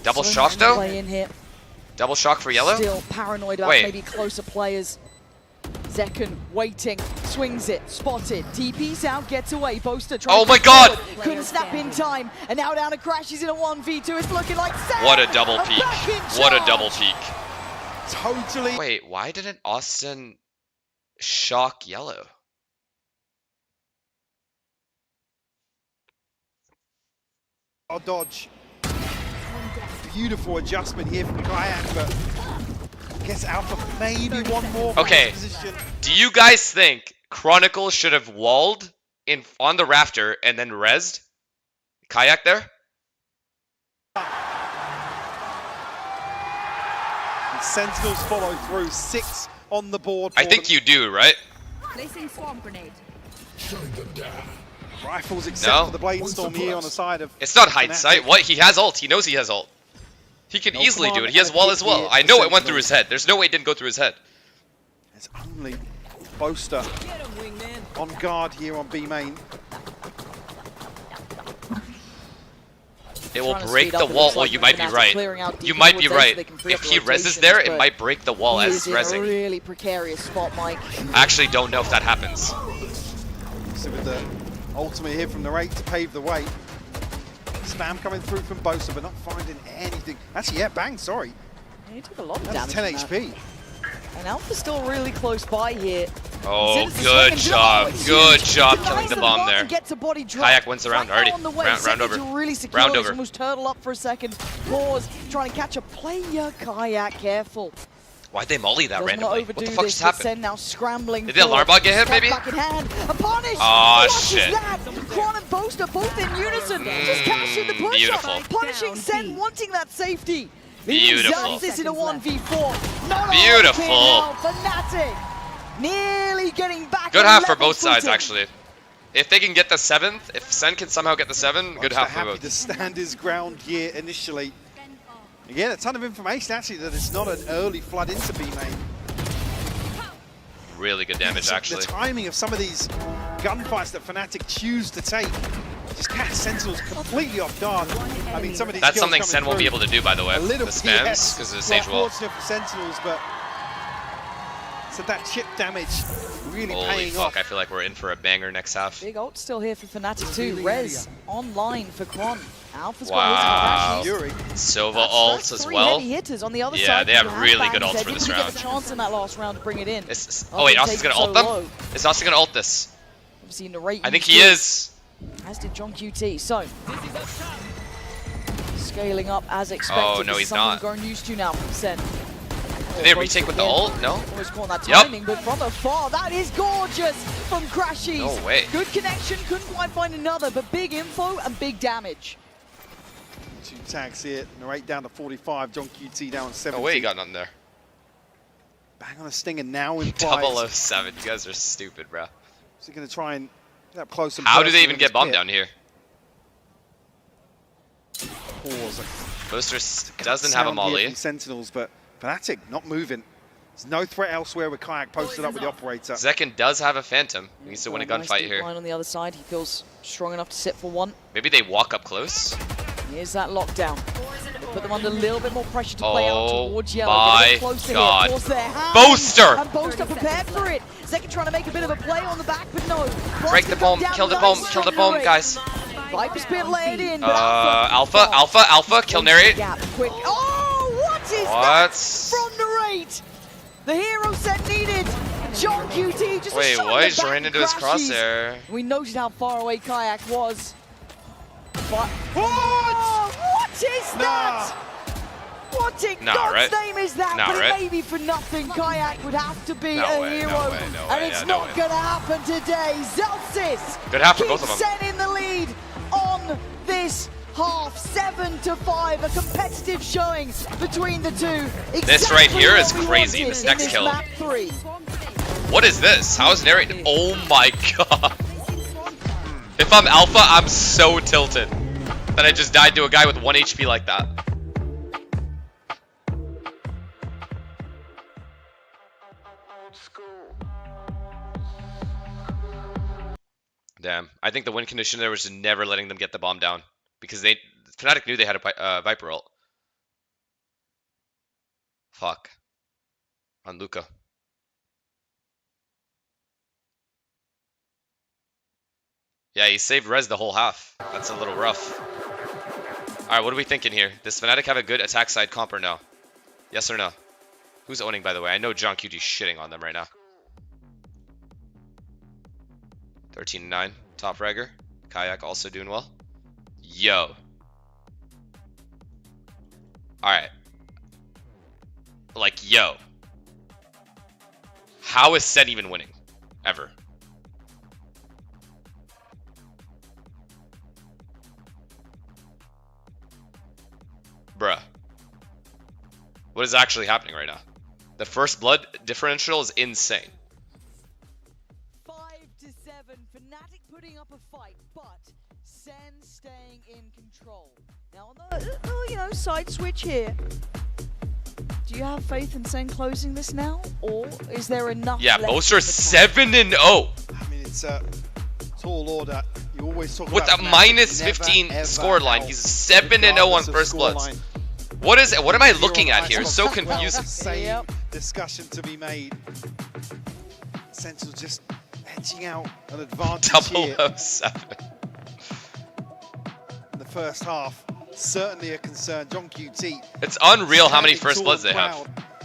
Double So shock much though? play in here. Double shock for yellow? Still paranoid about Wait. maybe closer players. Zekken waiting, swings it, spotted, TP's out, gets away, Boaster trying Oh to my get god! forward, couldn't snap in time, and now down and crashes in a 1v2, it's looking like Sam! What a double peek. back in What a charge. double peek. Totally. Wait, why didn't Austin shock yellow? Oh, dodge. Beautiful adjustment here from Kayak, but gets Alpha maybe one more. Okay, Position. do you guys think Chronicle should have walled on the rafter and then rezzed Kayak there? And Sentinels follow through, 6 on the board. I think you do, right? Placing swarm grenade. Rifles except No. for the Bladestorm here on the side of. It's not hindsight. What? He has ult. He knows he has ult. He can No easily do command it. He has and wall a as hit well. here I for know it went Sentinels. through his head. There's no way it didn't go through his head. It's only Boaster on guard here on B main. It will Trying to break speed the up, it wall. looks Well, like you might be Fnatic right. clearing out You deep might be towards A so right. they can free If up the he reses rotations, there, it but might break the wall he as is in a rezzing. really precarious spot, Mike. I actually don't know if that happens. So with the ultimate here from the rate to pave the way. Spam coming through from Boaster, but not finding anything. Actually, yeah, bang, sorry. He took a lot of That's damage 10 from HP. that. And Alpha's still really close by here. Oh, Citizens good swinging. job. Oh, Good huge. job Denies killing the the bomb bomb there. and gets a body drop. Kayak wins the round Right already. now on the way. Round Seconds over. to really secure Round this. over. Almost turtle up for a second. Pause. Trying to catch a player. Kayak careful. Why'd they molly that Doesn't randomly? want to What overdo the fuck this, just but happened? Sen now scrambling. Did the alarm bot get hit, maybe? Back in hand. A punish. Aw, Watches shit. that. Kron and Boaster both in unison. Just cashing the push beautiful. up. Punishing Sen, wanting that safety. Beautiful. This in a 1v4. Not Beautiful. all came out. Fnatic nearly getting back. Good on half for level both sides, footing. actually. If they can get the 7th, if Sen can somehow get the 7, good Boaster half for happy both. to stand his ground here initially. Again, a ton of information actually that it's not an early flood into B main. Really good damage, actually. The timing of some of these gunfights that Fnatic choose to take just catch Sentinels completely off guard. I mean, some of these That's kills something coming Sen won't be through. able to do, by the way. A little The spams, yes. because of the Sage Wall. Unfortunate for Sentinels, but so that chip damage really Holy paying fuck, off. I feel like we're in for a banger next half. Big ult still here for Fnatic too. Rez online for Kron. Alpha's Wow. got his Fury. Sova ults as Three well. heavy hitters on the other Yeah, side. they have You really good Bang ults there. for this Didn't round. get the chance in that last round to bring it in. Oh wait, Austin's gonna ult them? Low. Is Austin gonna ult this? Obviously, narrate I think used he it, is. As did John QT. So Scaling up as expected. Oh, no, This is he's something not. we've grown used to now from Sen. Did they retake with the ult? No? Always caught that Yep. timing, but from afar, that is gorgeous from Crashies. No way. Good connection, couldn't quite find another, but big info and big damage. 2 tags here, Narrate down to 45, John QT down to 70. No way he got nothing there. Bang on a stinger now implies. 007, you guys are stupid, bro. Is he going to try and get up close and How do they personal even in get his bombed pit? down here? Pause. Booster doesn't have a Sound here molly. from Sentinels, but Fnatic not moving. There's no threat elsewhere with Kayak posted up with the operator. Zekken does have a Phantom. He needs to win a Nice gunfight deep here. line on the other side. He feels strong enough to sit for one. Maybe they walk up close. Here's that lockdown. They put them under a little bit more pressure to play out Oh towards yellow. my Get a bit closer God. Here. Force their hand. Boaster! And Boaster prepared for it. Zekken trying to make a bit of a play on the back, but no. Break the bomb, kill the bomb, kill the bomb, guys. Viper's Pit laid in. Alpha, kill Narrate. Gap quick. Oh, what is What? that from Narrate? The hero set needed. John QT just Wait, a shot in what? the He just back ran into his Crashies. crosshair. We noted how far away Kayak was. But what is that? What in Nah, God's right? name is that? Nah, but right? it may be for nothing. Kayak would have to be No a way, hero. no way, no and way, it's yeah, no not way. going to happen today. Zelsis Good half for both of keeps them. Sen in the lead on this half. 7-5. A competitive showing between the two. This right Exactly here what is we crazy, wanted this in next kill. Map 3. What is this? How is Narrate? Oh my god. If I'm Alpha, I'm so tilted that I just died to a guy with 1 HP like that. Damn. I think the win condition there was just never letting them get the bomb down. Because Fnatic knew they had a Viper ult. Fuck. On Luca. Yeah, he saved res the whole half. That's a little rough. Alright, what are we thinking here? Does Fnatic have a good attack side comp or no? Yes or no? Who's owning, by the way? I know John QT's shitting on them right now. 13-9. Top fragger. Kayak also doing well. Yo. Alright. Like, yo. How is Sen even winning? Ever. Bruh. What is actually happening right now? The first blood differential is insane. 5-7. Fnatic putting up a fight, but Sen staying in control. Now on the side switch here. Do you have faith in Sen closing this now, or is there enough? Yeah, left Boaster in the tank? 7-0 I mean, it's a tall order. You always talk with about a Fnatic minus never, 15 ever score line. out, He's 7-0 on regardless of first bloods. scoreline. What is it? What am I looking at Zero here? It's so well, confusing. Same discussion to be made. Sentinel just edging out an advantage here 007. in the first half. Certainly a concern. John QT. It's unreal how many standing first tall bloods they and have.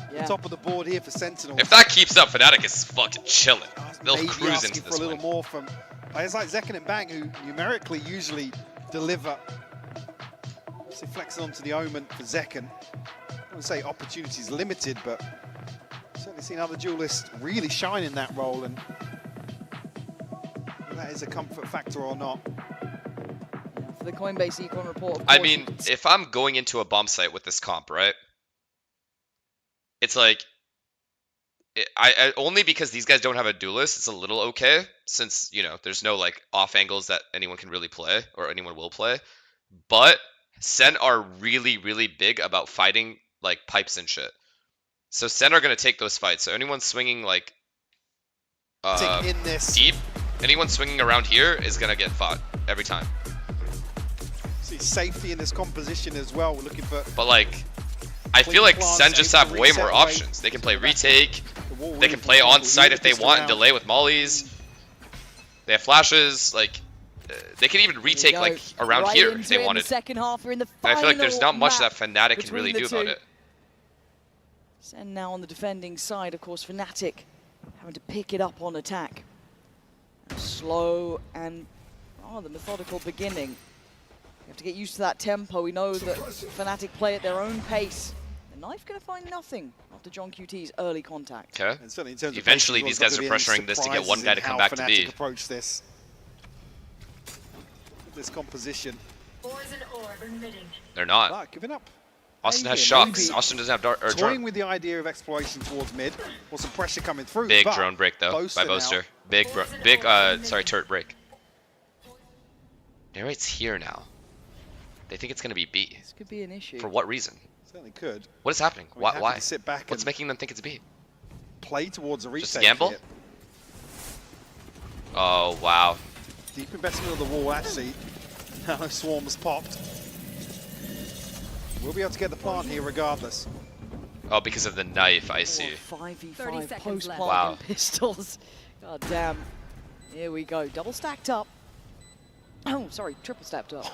proud. Top of the board here for Sentinel. If that keeps up, Fnatic is fucking chilling. They'll Maybe cruise asking into for this a little win. more from players like Zekken and Bang, who numerically usually deliver. So flexing onto the Omen for Zekken. I wouldn't say opportunities limited, but certainly seen other duelists really shine in that role, and whether that is a comfort factor or not. For the Coinbase Econ report, of I course, mean, if I'm going into a bomb site with this comp, right? It's like, I only because these guys don't have a duelist, it's a little okay, since, you know, there's no like off angles that anyone can really play or anyone will play. But Sen are really, really big about fighting like pipes and shit. So Sen are gonna take those fights. So anyone swinging like in this. deep, anyone swinging around here is gonna get fought every time. See safety in this composition as well. We're looking for. But like, I feel like Sen just have way more options. They can play retake. They can play on site if they want and delay with mollies. They have flashes. Like, they can even retake like around right here if into they it in wanted. the second half, we're in the And I feel like there's not final much that map Fnatic can really between do the about two. it. And now on the defending side, of course, Fnatic having to pick it up on attack. A slow and rather methodical beginning. You have to get used to that tempo. We know that Fnatic play at their own pace. The Knife going to find nothing after John QT's early contact. Okay. And certainly in terms of Eventually, pace, these guys are there's not gonna pressuring be this to any get one guy to surprises come in back to how B. Fnatic approach this composition. They're not. Not giving up. Austin has Maybe. shocks. Austin doesn't have Toying drone. with the idea of exploration towards mid, or some pressure coming through. Big but drone break though by now- Boaster. Big sorry, turret break. Narrate's here now. They think it's gonna be B. This could be an issue. For what reason? Certainly could. What is happening? I mean, happy Why? to sit back What's and making them think it's B? play towards a retake. Just a gamble? Here. Oh wow. Deep investment of the wall actually. Now Swarm's popped. We'll be able to get the plant here regardless. Oh, because of the knife, I see. 5v5 post-plant Wow. pistols. God damn. Here we go. Double stacked up. Oh, sorry. Triple stacked up.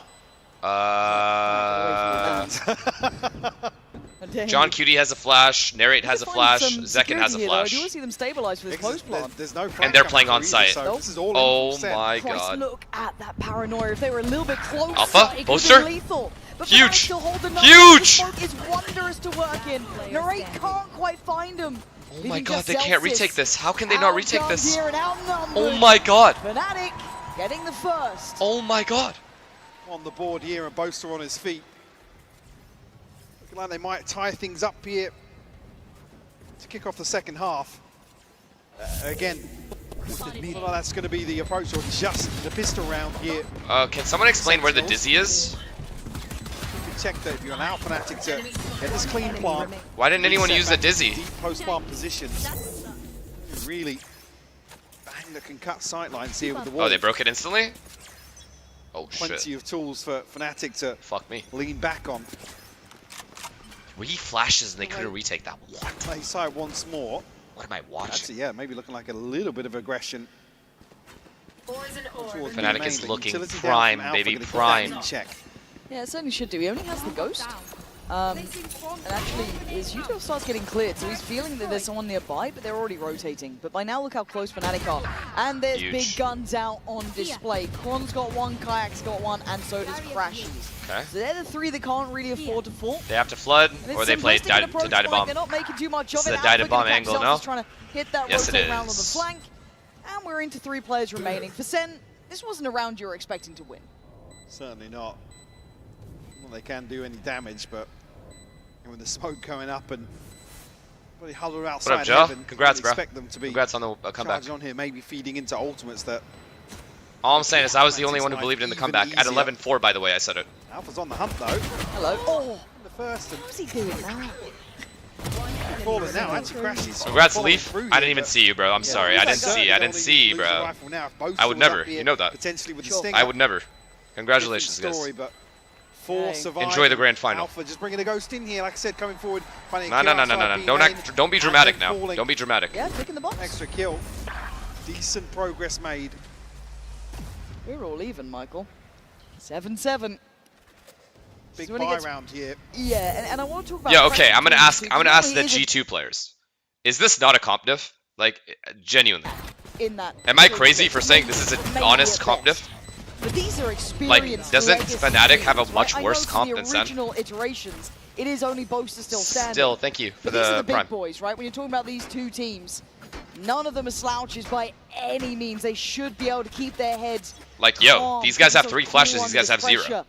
John Cutie has a flash. Narrate has a flash. Zekin has a I do flash. want to see them stabilize for this post-plant. There's no And they're playing on site. site. So this is all Oh in my Christ, god. look at that paranoia. If they were a little bit closer, Alpha? it could Boaster? be lethal. But Huge. Fnatic still hold the number. Huge. The smoke is wondrous to work in. Narrate can't quite find him. Oh my god, they can't retake this. How can they not retake this? Here and outnumbered. Oh my god. Fnatic getting the first. Oh my god. On the board here and Boaster on his feet. Looking like they might tie things up here to kick off the second half. Again, like that's going to be the approach, or just the pistol round here. Can someone explain where the Dizzy is? You can check that if you allow Fnatic to get this clean plant. Why didn't anyone use the Dizzy? Deep post-plant positions. Really bang that can cut sightlines here with the wall. Oh, they broke it instantly? Oh Plenty shit. of tools for Fnatic to Fuck me. lean back on. He flashes and they couldn't retake that. What? Play side once more. What am I watching? Actually, yeah, maybe looking like a little bit of aggression. Fnatic is looking Utility prime, down from Alpha, baby, gonna put that prime. in check. Yeah, it certainly should do. He only has the ghost. And actually, his util starts getting cleared, so he's feeling that there's someone nearby, but they're already rotating. But by now, look how close Fnatic are. And there's Huge. big guns out on display. Kron's got one, Kayak's got one, and so does Crashies. Okay. So they're the three that can't really afford to fall. They have to flood, And it's or they play simplistic to approach, die to like, bomb. They're not making too much of This it. is a die to Alpha bomb gonna catch angle, himself, no? he's trying to hit that Yes, it rotate round on the is. flank. And we're into 3 players remaining. For Sen, this wasn't a round you were expecting to win. Certainly not. Well, they can do any damage, but with the smoke going up and really huddled outside What up, Joe? heaven, Congrats, I'd bro. expect them to be Congrats on the comeback. charging on here, maybe feeding into ultimates that. All I'm saying is I was the only one who Fnatic's believed in the even comeback. At easier. 11-4, by the way, I said it. Alpha's on the hunt though. Hello. Oh, The first and how's he doing now? falling now. Actually crashes. Congrats, Falling Leaf. through I here, didn't even but- see you, bro. I'm Yeah, sorry. I didn't see. I didn't see, Lose the bro. rifle now. If Boaster I would was up never. here, You know that. Potentially with the Sure. stinger. I would never. Congratulations, Different guys. story, but 4 Dang. surviving. Enjoy the grand final. Alpha just bringing the ghost in here, like I said, coming forward. Finding a No, no, kill no, no, outside no, no. B Don't main, don't be and dramatic then now. falling. Don't be dramatic. Yeah, picking the box. Extra kill. Decent progress made. We're all even, Michael. 7-7. Big So when it buy gets- round here. Yeah, and I want to talk about. Yeah, okay. I'm gonna ask. Crashies, I'm gonna because ask he the is a- G2 players. Is this not a comp diff? Like, genuinely. in that. Am I crazy for saying this is an Maybe honest at comp best. diff? But these are Like, experienced. doesn't legacy Fnatic have a teams, much right? worse I know comp for than the Sen? original iterations, it is only Boaster still standing. Still, thank you for But these are the the big prime. boys, right? When you're talking about these two teams, none of them are slouches by any means. They should be able to keep their heads Like, yo, calm, these guys have so 3 cool flashes. These under guys have this 0. pressure.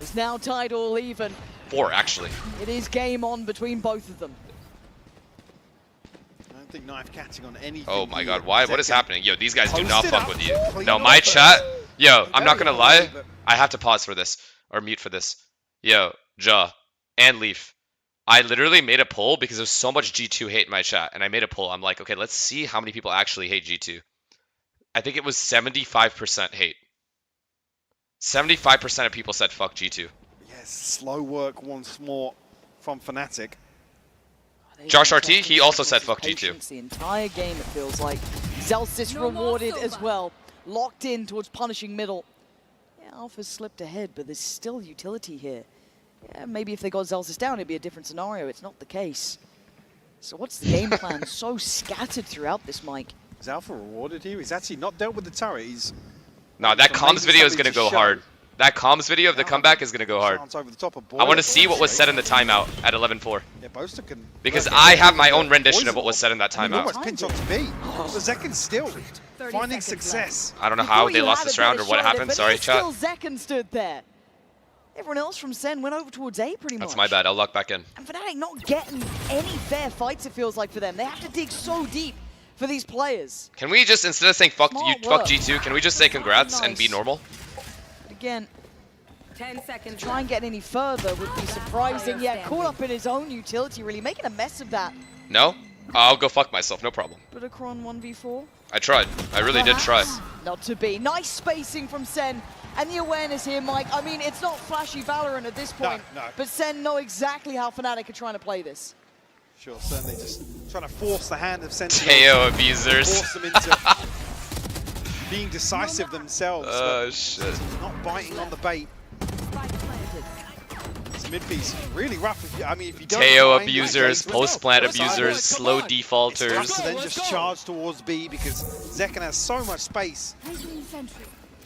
It's now tied all even. 4, actually. It is game on between both of them. I don't think Knife catching on anything. Oh my here. god, why? What is Second. happening? Yo, these guys do not Posted fuck up. with you. Clean No, off my it. chat. Yo, I'm not gonna Very lie. early, but- I have to pause for this or mute for this. Yo, Ja and Leaf. I literally made a poll because there's so much G2 hate in my chat, and I made a poll. I'm like, okay, let's see how many people actually hate G2. I think it was 75% hate. 75% of people said fuck G2. Yes, slow work once more from Fnatic. Josh RT, he also said fuck G2. Patience the entire game, it feels like. Zelsis rewarded as well. Locked in towards punishing middle. Yeah, Alpha's slipped ahead, but there's still utility here. Yeah, maybe if they got Zelsis down, it'd be a different scenario. It's not the case. So what's the game plan? So scattered throughout this, Mike. Is Alpha rewarded here? He's actually not dealt with the turret. He's No, that so comms maybe video is something gonna to go show. hard. That comms video of the comeback is gonna go hard. Over the top of I want to see what was said in the timeout at 11-4. Yeah, Boaster can Because I have my own rendition of what was said in that timeout. Almost pinch on to B. But Zekken still finding success. I don't know how they lost this round or what happened. Sorry, chat. Still Zekken stood there. Everyone else from Sen went over towards A pretty much. That's my bad. I'll lock back in. And Fnatic not getting any fair fights, it feels like, for them. They have to dig so deep for these players. Can we just, instead of saying fuck Smart G2, can we just say congrats and be normal? But again, 10 seconds. to try and get any further would be surprising. Yeah, caught up in his own utility, really making a mess of that. No? I'll go fuck myself, no problem. But a Kron 1v4. I tried. I really did try. Not to be. Nice spacing from Sen. And the awareness here, Mike. I mean, it's not flashy Valorant at this point. No. But Sen know exactly how Fnatic are trying to play this. Sure, certainly just trying to force the hand of Sentinel. Teo abusers. Force them into being decisive themselves. Oh, shit. Not biting on the bait. This mid piece really rough. I mean, if you don't Teo find abusers, that post-plant abusers, slow defaulters. to then just charge towards B because Zekken has so much space.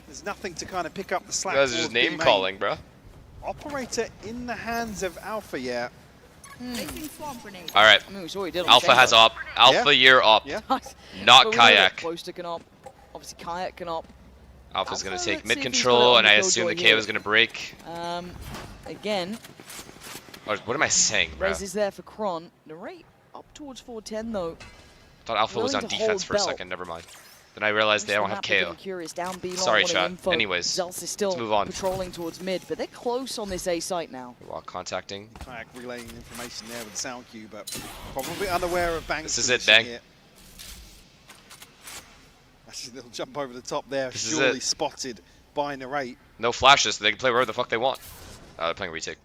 There's nothing to kind of pick up the slack. You guys are just name calling, bro. Operator in the hands of Alpha, yeah. All right. I mean, we saw what he did on Alpha has op. Alpha, you're op. Yeah. Not Kayak. Boaster can op. Obviously, Kayak can op. Alpha's going to take let's mid see if he's control, got and it I on assume the Killjoy KO is going to break. Again, Or, what am I saying, bro? Raze is there for Kron. The rate up towards 410, though. I thought Alpha was on willing to defense hold for a belt. second. Never mind. Then I realized they don't have KO. Curious. Down B long, Sorry, wanting chat. info. Anyways, Zelts is still let's move on. patrolling towards mid, but they're close on this A site now. While contacting. Kayak relaying information there with the sound cue, but probably unaware of Bang's This is it, position Bang. here. Actually, they'll jump over the top there, This is surely it. spotted by Narrate. No flashes, so they can play wherever the fuck they want. They're playing retake.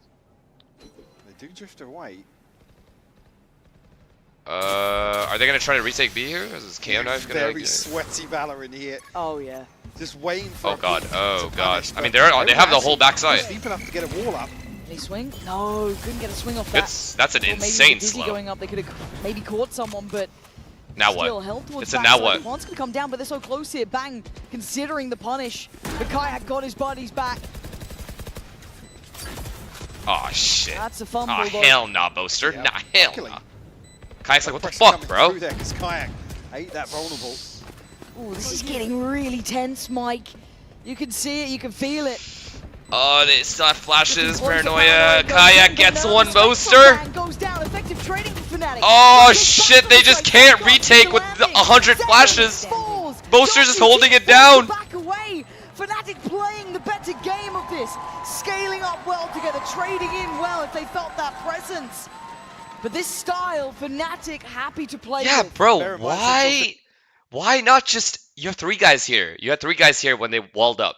They do drift away. Are they gonna try to retake B here? Is this KO knife gonna? Very sweaty Valorant here. Oh yeah. Just waiting for. Oh god. Oh god. punish, I mean, but they have the whole backside. Deep enough to get a wall up. Any swing? No, couldn't get a swing off that. That's an Or maybe insane with Dizzy slow. going up, they could have maybe caught someone, but Now still what? held towards It's a now backside. what? The plant's gonna come down, but they're so close here. Bang, considering the punish. But Kayak got his buddies back. Oh shit. That's a fumble, Oh though. hell nah, Boaster. Yeah, Nah, hell luckily. nah. Kayak's like, what the Pressure fuck, coming bro? through there 'cause Kayak ain't that vulnerable. Ooh, this is getting really tense, Mike. You can see it, you can feel it. Oh, they start flashes, Closer, paranoia. goes Kayak in, gets but one no, Boaster. Bang goes down. Effective trading for Fnatic. Oh Gets shit, back they to just the can't side, retake with the 100 Seven flashes. falls. Boaster's just Jockey holding it keeps down. Back away. Fnatic playing the better game of this. Scaling up well together, trading in well if they felt that presence. But this style, Fnatic happy to play Yeah, with. bro, why not just, you have 3 guys here. You had 3 guys here when they walled up.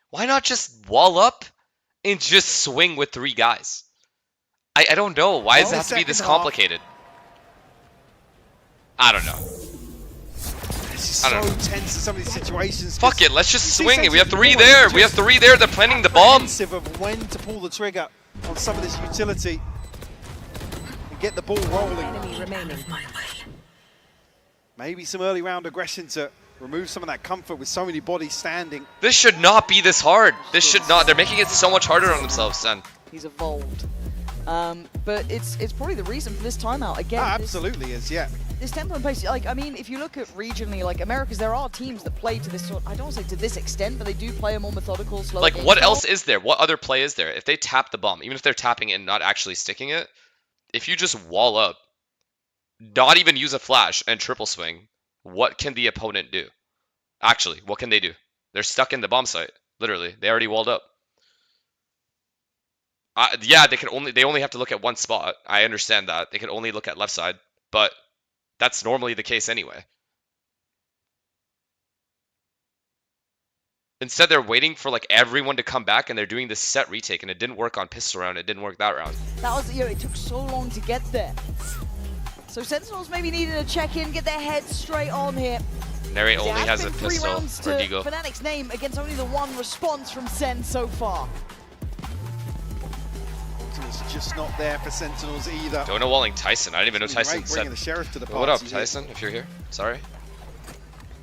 Why not just wall up and just swing with 3 guys? I don't know. Why does it have to be this complicated? I don't know. This is I so don't know. tense in some of these situations. Fuck it, let's just You see swing it. We have Sentinel 3 always there. We have just 3 there. They're planning the bomb. apprehensive of when to pull the trigger on some of this utility and get the ball rolling. Enemy remaining. Maybe some early round aggression to remove some of that comfort with so many bodies standing. This should not be this hard. This should not. They're making it so much harder on themselves, son. He's evolved. But it's probably the reason for this timeout. Again, Absolutely is, yeah. This tempo and pace, like, I mean, if you look at regionally, like, Americas, there are teams that play to this sort, I don't want to say to this extent, but they do play a more methodical, slow Like, game what style. else is there? What other play is there? If they tap the bomb, even if they're tapping it and not actually sticking it, if you just wall up, not even use a flash and triple swing, what can the opponent do? Actually, what can they do? They're stuck in the bomb site. Literally, they already walled up. Yeah, they only have to look at one spot. I understand that. They can only look at left side, but that's normally the case anyway. Instead, they're waiting for like everyone to come back, and they're doing this set retake, and it didn't work on pistol round. It didn't work that round. That was, you know, it took so long to get there. So Sentinels maybe needed to check in, get their heads straight on here. Narrate There only has a been 3 pistol rounds or to Deagle. Fnatic's name against only the 1 response from Sen so far. It's just not there for Sentinels either. Don't know walling Tyson. I didn't even know Tyson Right, said. bringing the sheriff to the What up, party here. Tyson? If you're here, sorry.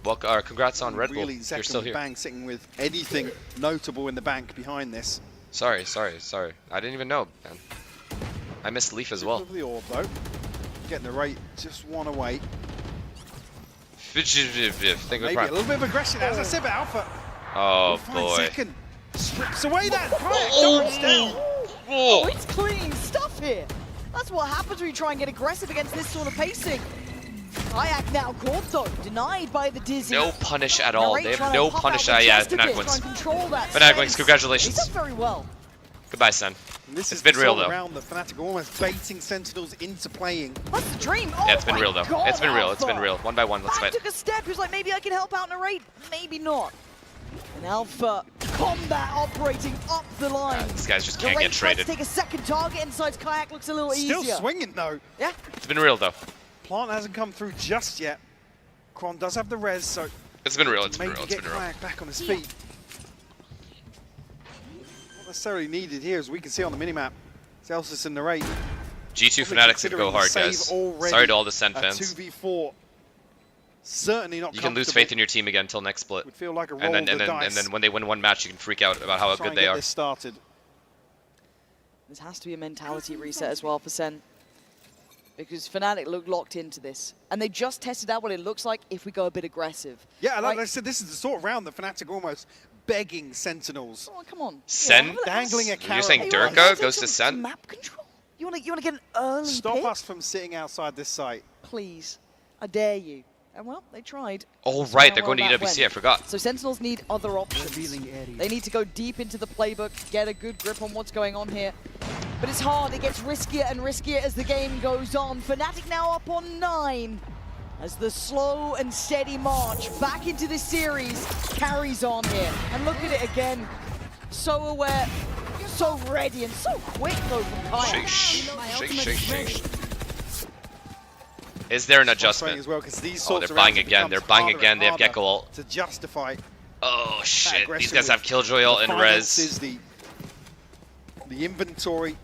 Welcome, congrats on Red Bull. Really, You're still here. Bang sitting with anything notable in the bank behind this. Sorry. I didn't even know, man. I missed Leaf as well. The orb, though. Getting the rate just one away. Maybe a little bit of aggression, as I said, but Alpha. Oh boy. Second. Strips away that. Kayak down. Oh, it's clean stuff here. That's what happens when you try and get aggressive against this sort of pacing. Kayak now caught though, denied by the Dizzy. No punish at all. They have no punish. Yeah, Fnatic wins. Fnatic wins. Congratulations. He's done very well. Goodbye, son. This It's been real though. Round that Fnatic are almost baiting Sentinels into playing. That's the dream. Oh, Yeah, it's been real though. God, It's been real. Alpha. It's been real. One by one. Let's Back fight. took a step. He was like, maybe I can help out in a raid. Maybe not. And Alpha combat operating up the line. These guys just can't get tries to traded. take a second target inside Kayak. Looks a little Still easier. swinging though. Yeah. It's been real though. Plant hasn't come through just yet. Kron does have the res, so It's been real. It's been maybe real. It's get been real. Kayak back on his feet. Not necessarily needed here, as we can see on the minimap. Celsius and the rate. G2 Fnatic's gonna go hard, guys. Sorry to all the Sen fans. 2v4. Certainly not. You can lose faith in your team again until next split. Would feel like a roll and of the then dice. when they win one match, you can freak out about how Try good and they get are. This started. This has to be a mentality reset as well for Sen. Because Fnatic look locked into this. And they just tested out what it looks like if we go a bit aggressive. Yeah, like I said, this is the sort of round that Fnatic are almost begging Sentinels. Oh, come on. Sen? Dangling a carrot. You're saying Hey, Durka goes to Sen? Map control? You wanna get an early Stop pick? us from sitting outside this site. Please. I dare you. And well, they tried. Oh That's right, how they're going to well that UWC. went. I forgot. So Sentinels need other options. They need to go deep into the playbook, get a good grip on what's going on here. But it's hard. It gets riskier and riskier as the game goes on. Fnatic now up on 9 as the slow and steady march back into this series carries on here. And look at it again. So aware, so ready, and so quick though from Kayak. Shake. Is there an adjustment? As well, 'cause these Oh, sorts they're of buying rounds again. They're becomes buying harder again. and They have harder Gecko ult. to justify. Oh shit! aggression These guys have with Killjoy ult the and finances, res. the inventory.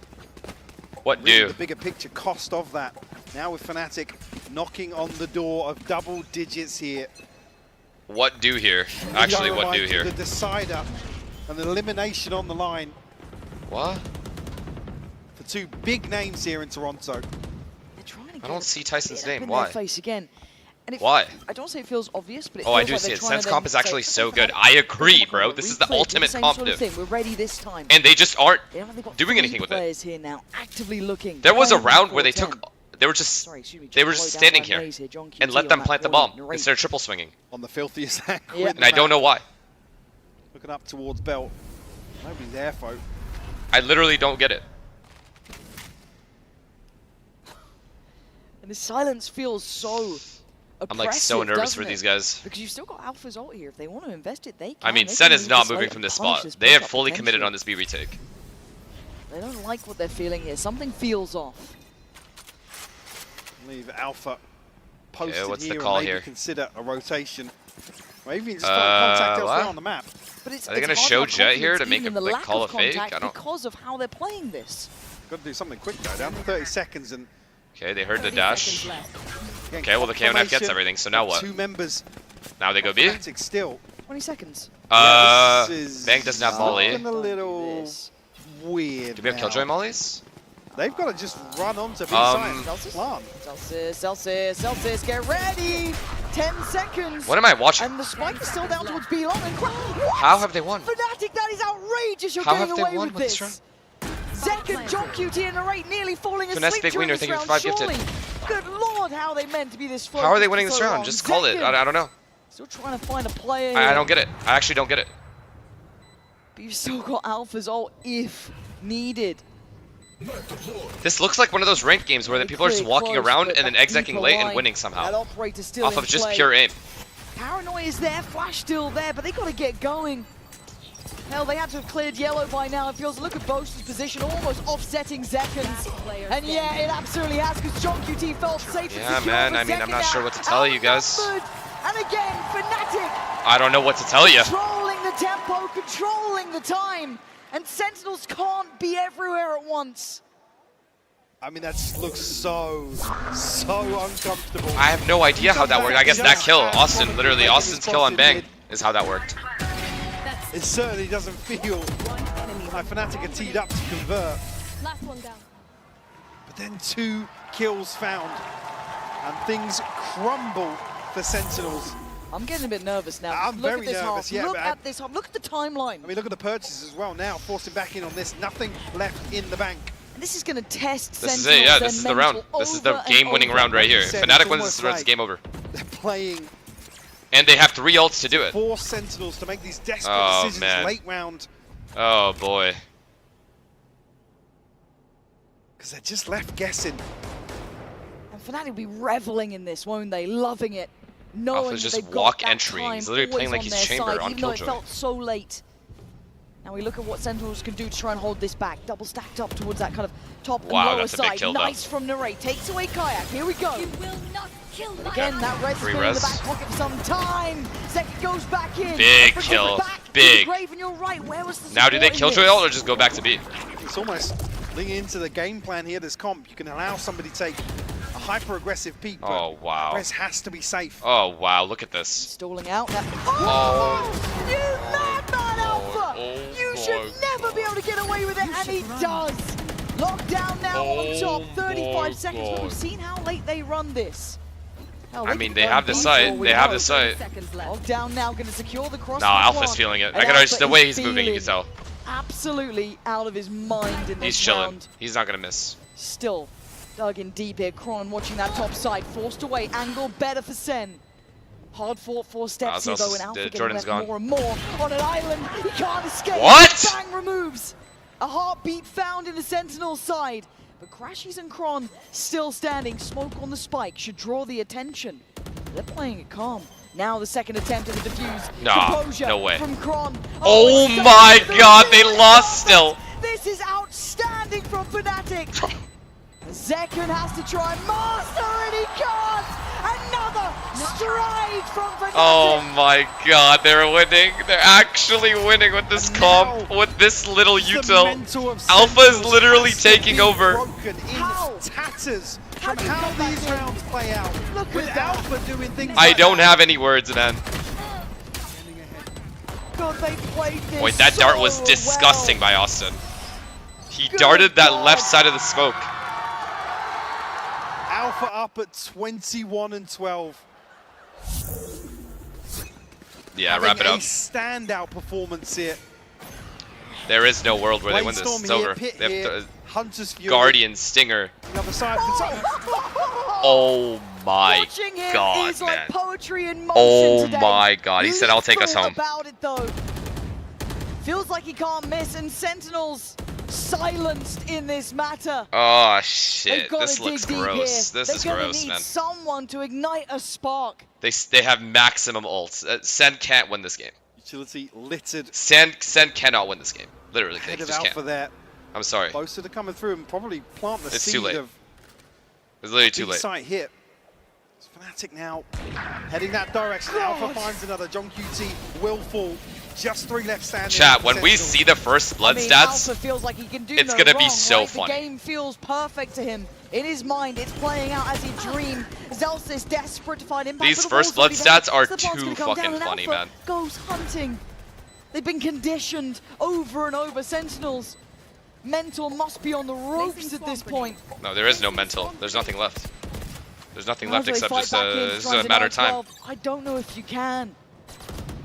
What really do? The bigger picture cost of that. Now with Fnatic knocking on the door of double digits here. What do here? Actually, what do here? The decider, an elimination on the line. What? For two big names here in Toronto. I don't see Tyson's name. In Why? their face again. And Why? I don't say it feels obvious, but it Oh, I feels do like see they're it. trying Sense to comp then is actually say, so okay, good. I agree, bro. This is the replay, do ultimate same comp sort of diff. thing. We're ready this time. And they just aren't They've got doing 3 anything with it. players here now, actively looking. There was a Playing round where they Core 10. took. They were just. Sorry, excuse me, They were just just slow standing down here by Maze here, John QT and let on them that plant the point. bomb Narrate. instead of triple swinging. On the filthiest angle. Yeah. And I don't know why. Looking up towards Belt. Nobody there, folk. I literally don't get it. And the silence feels so I'm like so oppressive, nervous for doesn't these it? guys. Because you've still got Alpha's ult here. If they want to invest it, they can. I mean, They Sen can is leave not this moving late from and this punish spot. this They have push-up fully committed potential. on this B retake. They don't like what they're feeling here. Something feels off. Leave Alpha posted what's the here call and maybe here? consider a rotation. Maybe just contact elsewhere what? on the map. But it's, Are they it's gonna hard show to have Jet here to confidence make even a in the like lack call of a fake? contact I don't. because of how they're playing this. Got to do something quick though. Down to 30 seconds and. Okay, they heard the dash. Again, Okay, well the KNF gets confirmation everything. So now of what? 2 members. Now they go B. Fnatic still. 20 seconds. Yeah, this is Bang doesn't have Molly. looking a little weird. Do we have now. Killjoy mollies? They've got to just run onto B side. Celsius, get ready! 10 seconds. What am I watching? And the spike is still down towards B long. And what? How have they won? Fnatic, that is outrageous. You're How getting have they away won with with this this. Zek and John QT in the rate, nearly falling Finesse asleep big during wiener, this thank you round. for 5 gifted. Surely. Good lord, how are they meant to be this How are they focused winning for this so round? long? Just call it. Zek I don't know. Still trying to find a player I here. don't get it. I actually don't get it. But you've still got Alpha's ult if needed. This looks like one of those ranked games where the people are just walking Close, around but and then that execing deeper late and line, winning That somehow. operator's still Off in of just play. pure aim. Paranoia is there, Flash still there, but they got to get going. Hell, they had to have cleared yellow by now. It feels, look at Boast's position, almost offsetting seconds. And yeah, it absolutely has, because John QT felt safe Yeah, and secure man, for I mean, I'm second not now. sure what to tell you guys. Outnumbered. And again, Fnatic I don't know what to tell you. controlling the tempo, controlling the time. And Sentinels can't be everywhere at once. I mean, that just looks so uncomfortable. I have no idea how that worked. I guess that kill, Austin, literally Austin's kill on Bang is how that worked. It certainly doesn't feel like Fnatic are teed up to convert. Last one down. But then 2 kills found, and things crumble for Sentinels. I'm getting a bit nervous now. I'm look very at this nervous, half. yeah. Look at this half. Look at the timeline. I mean, look at the purchases as well now, forcing back in on this. Nothing left in the bank. This is going to test This is Sentinels, it, yeah, their this is the round. mental This is the over game-winning and round right here. Said, If Fnatic it's wins almost this round, it's like game over. They're playing And they have 3 ults to do it. 4 Sentinels to make these desperate Oh, decisions man. late round. Oh, boy. Because they're just left guessing. And Fnatic will be reveling in this, won't they? Loving it. Knowing Alpha's that just they've got walk that entering. time He's literally playing always like on he's their Chamber side, on even though it Killjoy. felt so late. Now we look at what Sentinels can do to try and hold this back. Double stacked up towards that kind of top and Wow, lower that's a big side. kill, though. Nice from Narrate. Takes away Kayak. Here we go. Again, that res has Free been in the res. back pocket for some time. Second goes back in. Big Brings it kill. back to Big. Grave, and you're right. Where was the Now do they support in Killjoy this? ult or just go back to B? It's almost leaning into the game plan here, this comp. You can allow somebody to take a hyper-aggressive peak, but Oh, wow. res has to be safe. Oh, wow, look at this. Stalling out. Now. Oh. You madman, Alpha! Oh You should never be able to get away with it, and he does. Locked down now on top. 35 seconds, but we've seen how late they run this. How I late mean, they they run have the these site. forward They have now. the site. Locked down now, going to secure the cross. No, Alpha's feeling it. I can just the way he's moving, you can tell. Absolutely out of his mind in this He's chilling. round. He's not gonna miss. Still dug in deep here. Kron watching that top side. Forced away. Angle better for Sen. Hard fought 4 steps here, though, and Alpha getting Jordan's left gone. more and more on an island. He can't escape. What? Bang removes. A heartbeat found in the Sentinel side. But Crashies and Kron still standing. Smoke on the spike should draw the attention. They're playing it calm. Now the second attempt at the defuse. Nah, Composure no way. From Kron. Oh it's my so god, they good. lost still. This is outstanding from Fnatic. Zekken has to try and master, and he can't. Another stride from Fnatic. Oh my god, they're winning. They're actually winning with this comp, with this little util. Alpha is literally taking over. Broken in tatters from how these rounds play out. Look with at that. Alpha doing things I like don't that. have any words, man. God, they played this Wait, that dart was so disgusting well. by Austin. He darted that left side of the smoke. Alpha up at 21-12. Yeah, wrap it Having up. a standout performance here. There is no world where they win this. Bladestorm It's here, over. Pit They here, have Hunter's Fury. Guardian, Stinger. The other side. Oh my Watching him god, is like man. poetry in motion Oh today. my god. He said, I'll take us Lethal home. about it though. Feels like he can't miss, and Sentinels silenced in this matter. Oh They've shit. got This to looks dig deep gross. here. This They're is gonna gross, need man. someone to ignite a spark. They have maximum ults. Sen can't win this game. Utility littered. Sen cannot win this game. Literally, they Head of just Alpha can't. there. I'm sorry. Closer to coming through and probably plant the It's seed too late. of It's literally too big late. site hit. It's Fnatic now heading that direction. Alpha finds another. John QT will fall. Just 3 left standing. Chat, when we see the first blood I mean, stats, Alpha feels like he can do it's no gonna be wrong, so right? funny. The game feels perfect to him. In his mind, it's playing out as he dreamed. Zelsis desperate to find impact. These but the first wall's blood already stats down. are The plant's too gonna come down, fucking and funny, Alpha man. goes hunting. They've been conditioned over and over. Sentinels. Mental must be on the ropes at this point. no, there is no mental. There's nothing left. There's nothing How left do they except fight just back in, this is trying a to matter of time. 9-12? I don't know if you can.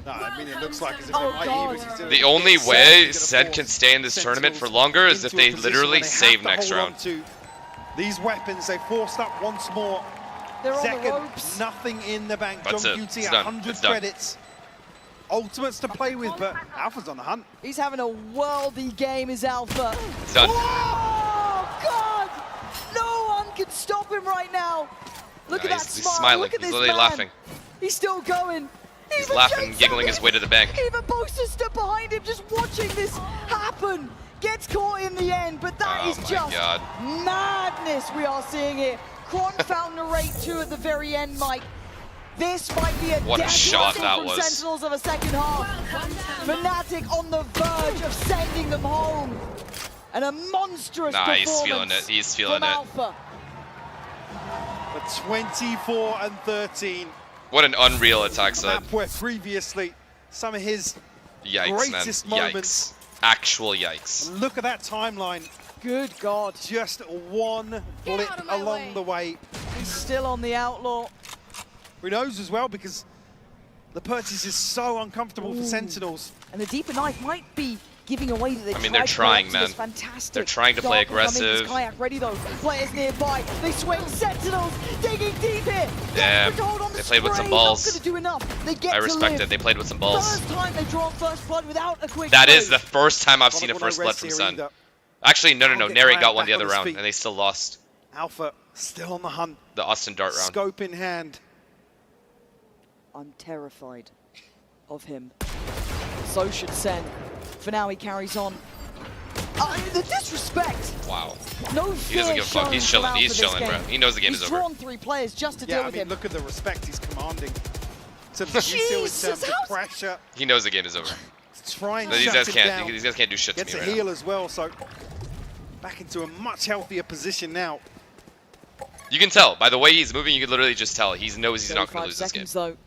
No, I mean, it looks like as if Oh, it might God. even be doing The it. only It's way certainly gonna Sen force can stay in this tournament for Sentinels longer is if into they a position literally where they save have to next hold on round. to these weapons. They forced up once more. They're on the Second, ropes. nothing in the bank. That's John it. QT, It's done. 100 It's done. credits. Ultimates to play with, but Alpha's on the hunt. He's having a worldy game, is Alpha. It's done. Oh, God! No one can stop him right now. Look No, at that he's smile. smiling. Look at He's this literally man. laughing. He's still going. He's Even laughing, Jake's giggling up his way to the bank. Even Bosa stood behind him, just watching this happen. Gets caught in the end, but that Oh is my just God. madness we are seeing here. Kron found Narrate 2 at the very end, Mike. This might be a What a death shot whistle that from was. Sentinels of a second half. Fnatic on the verge of sending them home. And a monstrous Nah, performance he's feeling it. He's feeling from it. Alpha. But 24 and 13. What an unreal attack set. Map where previously some of his Yikes, man. greatest moments. Yikes. Actual yikes. And look at that timeline. Good God. Just one blip along the way. He's still on the outlaw. Who knows as well, because the purchase is so uncomfortable for Sentinels. And the deeper knife might be giving away that they I mean, they're trying, man. Fantastic. They're trying to play aggressive. Kayak ready though. Players nearby. They swing. Sentinels digging deep here. Damn. They played with some balls. Not gonna do enough. They get I respect to live. it. They played with some balls. First time they draw first blood without a quick That is play. the first time I've seen a first blood from Sen. Actually, no. Neri got one the other round, and they still lost. Alpha still on the hunt. The Austin Dart round. Scope in hand. I'm terrified of him. So should Sen. For now, he carries on. The disrespect. Wow. No He doesn't give a fuck. He's chilling. He's chilling, bro. He knows the game is over. He's drawn 3 players just to deal with him. Look at the respect he's commanding. To the in terms of pressure. He knows the game is over. Try and These shut guys it can't. down. These guys can't do shit to Gets me a right heal now. as well, so back into a much healthier position now. You can tell by the way he's moving. You can literally just tell. He knows he's not going to lose this game. Though,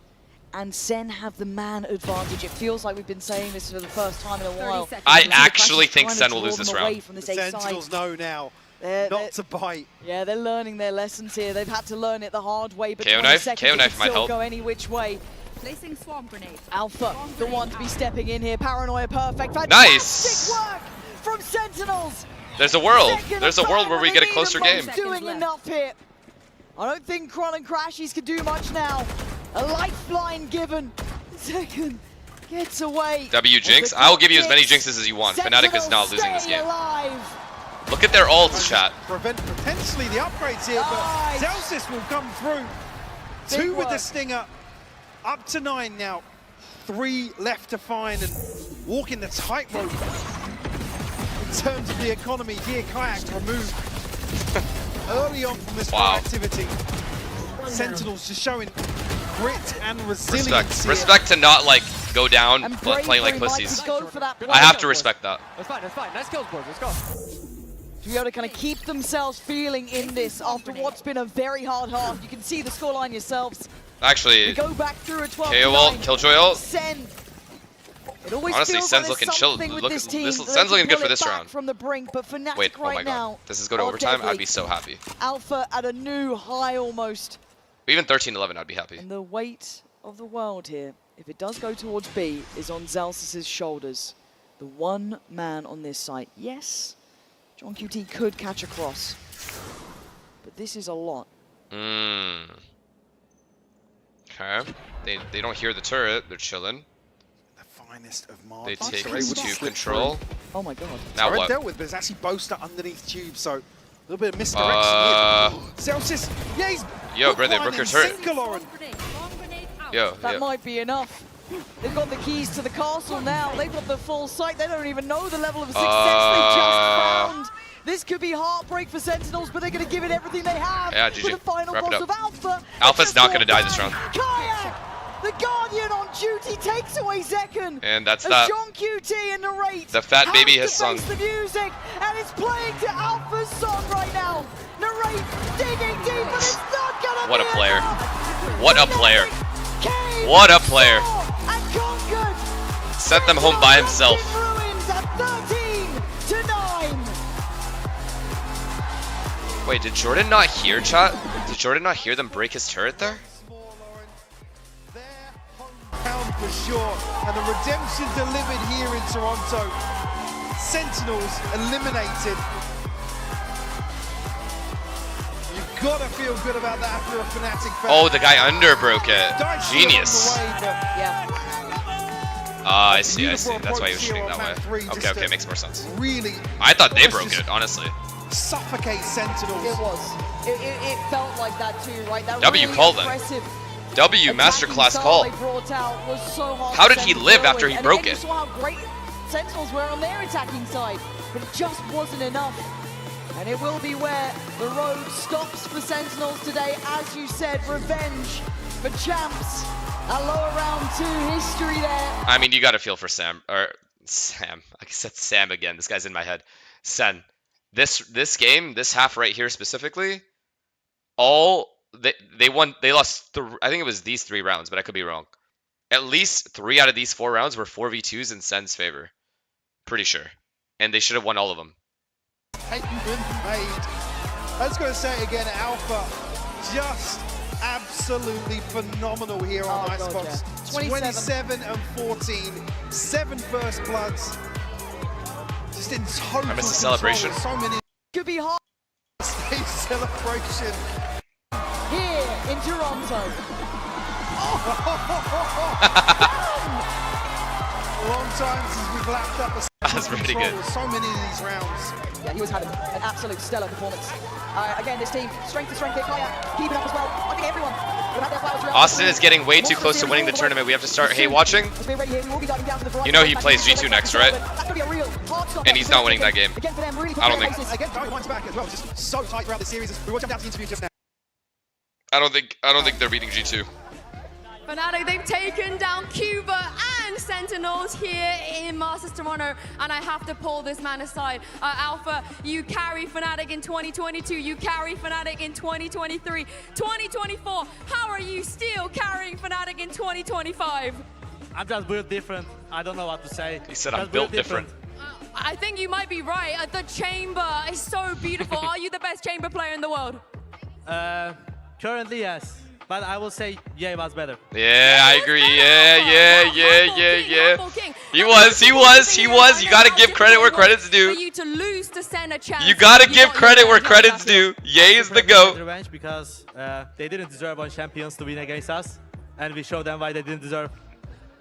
and Sen have the man advantage. It feels like we've been saying this for the first time in a while. I actually think Sen will lose this round. The Sentinels know now not to bite. Yeah, they're learning their lessons here. They've had to learn it the hard way, but KO 20 knife. seconds KO knife might still help. go any which way. Placing swarm grenade. Alpha, the one to be stepping in here. Paranoia perfect. Fantastic Nice. work from Sentinels. There's a world. There's a world where we get a closer game. Doing enough here. I don't think Kron and Crashies can do much now. A lifeline given. Second gets away. W Jinx. I'll give you as many Jinxes as you want. Fnatic is not losing this game. Look at their ults, chat. Prevent potentially the upgrades here, but Zelsis will come through. 2 with the Stinger. Up to 9 now. 3 left to find and walking the tightrope. In terms of the economy here, Kayak's removed early on from this activity. Sentinels just showing grit and resilience. Respect to not like go down playing like pussies. I have to respect that. That's fine, that's fine. Nice kills, boys. Let's go. To be able to kind of keep themselves feeling in this after what's been a very hard half. You can see the scoreline yourselves. Actually, we go back through a 12 KO ult, Killjoy ult. Sen. It always Honestly, feels Sen's like looking there's chill. something with Look, this team. Sen's looking good for this round. From the brink, but Fnatic Wait, oh my right god. now. Does this go to overtime? I'd be so happy. Alpha at a new high almost. Even 13-11, I'd be happy. And the weight of the world here, if it does go towards B, is on Zalsis' shoulders. The one man on this site. Yes, John QT could catch a cross, but this is a lot. Okay. They don't hear the turret. They're chilling. The finest of They marbles. take tube control. Oh my god. Now Turret what? dealt with, but there's actually Boaster underneath tube, so a little bit of misdirection here. Zelsis, yeah, he's Yo, bro, they broke your turret. Yo, That yo. might be enough. They've got the keys to the castle now. They've got the full site. They don't even know the level of success they just found. This could be heartbreak for Sentinels, but they're going to give it everything they have. Yeah, For the GG. final Wrap it boss up. of Alpha. Alpha's not going to die this round. Kayak, the Guardian on duty, takes away Zekken. And that's As that. John QT and Narrate. The fat baby has sung. The music, and it's playing to Alpha's song right now. Narrate digging deep, but it's not going to What be a player. enough. What a player. Came, What a player. and conquered. Sent them home by himself. Ruins at 13-9. Wait, did Jordan not hear, chat? Did Jordan not hear them break his turret there? Pound for sure, and the redemption delivered here in Toronto. Sentinels eliminated. You've got to feel good about that after a Fnatic fan. Oh, the guy under broke it. Dice Genius. along the way, but Ah, I see, I see. That's why he was shooting that way. Okay, okay, makes more sense. really I thought they broke it, honestly. suffocate Sentinels. It was. It felt like that too, right? That W really called them. impressive W masterclass call. they brought out was so hard How for did them he to live deal after with. he And broke again, it? You saw how great Sentinels were on their attacking side, but it just wasn't enough. And it will be where the road stops for Sentinels today. As you said, revenge for champs. A lower round 2 history there. I mean, you got to feel for Sam, or Sam. I said Sam again. This guy's in my head. Sen. This game, this half right here specifically, they won. They lost. I think it was these 3 rounds, but I could be wrong. At least 3 out of these 4 rounds were 4v2s in Sen's favor. Pretty sure. And they should have won all of them. I was going to say it again, Alpha, just absolutely phenomenal here on Icebox. Yeah. 27 and 14, 7 first bloods. Just in total I missed the celebration. So many Could be hard stage celebration. here in Toronto. Long time since we've lapped up a That's pretty good. with so many of these rounds. Yeah, he was having an absolute stellar performance. Again, this team, strength to strength, kick higher, keeping up as well. I think everyone will have their flowers throughout. Austin is getting way too close to winning the tournament. We have to start. Hey, watching? You know he plays G2 next, right? And he's not winning that game. I don't think. Again, Barry White's back as well. Just so tight throughout the series. We will jump down to the interview just now. I don't think they're beating G2. Fnatic, they've taken down Cuba and Sentinels here in Masters Toronto, and I have to pull this man aside. Alpha, you carry Fnatic in 2022, you carry Fnatic in 2023, 2024. How are you still carrying Fnatic in 2025? I'm just built different. I don't know what to say. He said I'm built different. I think you might be right. The chamber is so beautiful. Are you the best chamber player in the world? Currently, yes. But I will say, yeah, it was better. Yeah, I agree. Yeah. He was. You gotta give credit where credit's due. For you to lose to send a chance. You gotta give credit where credit's due. Yay is the GOAT. Revenge because they didn't deserve one champions to win against us, and we showed them why they didn't deserve.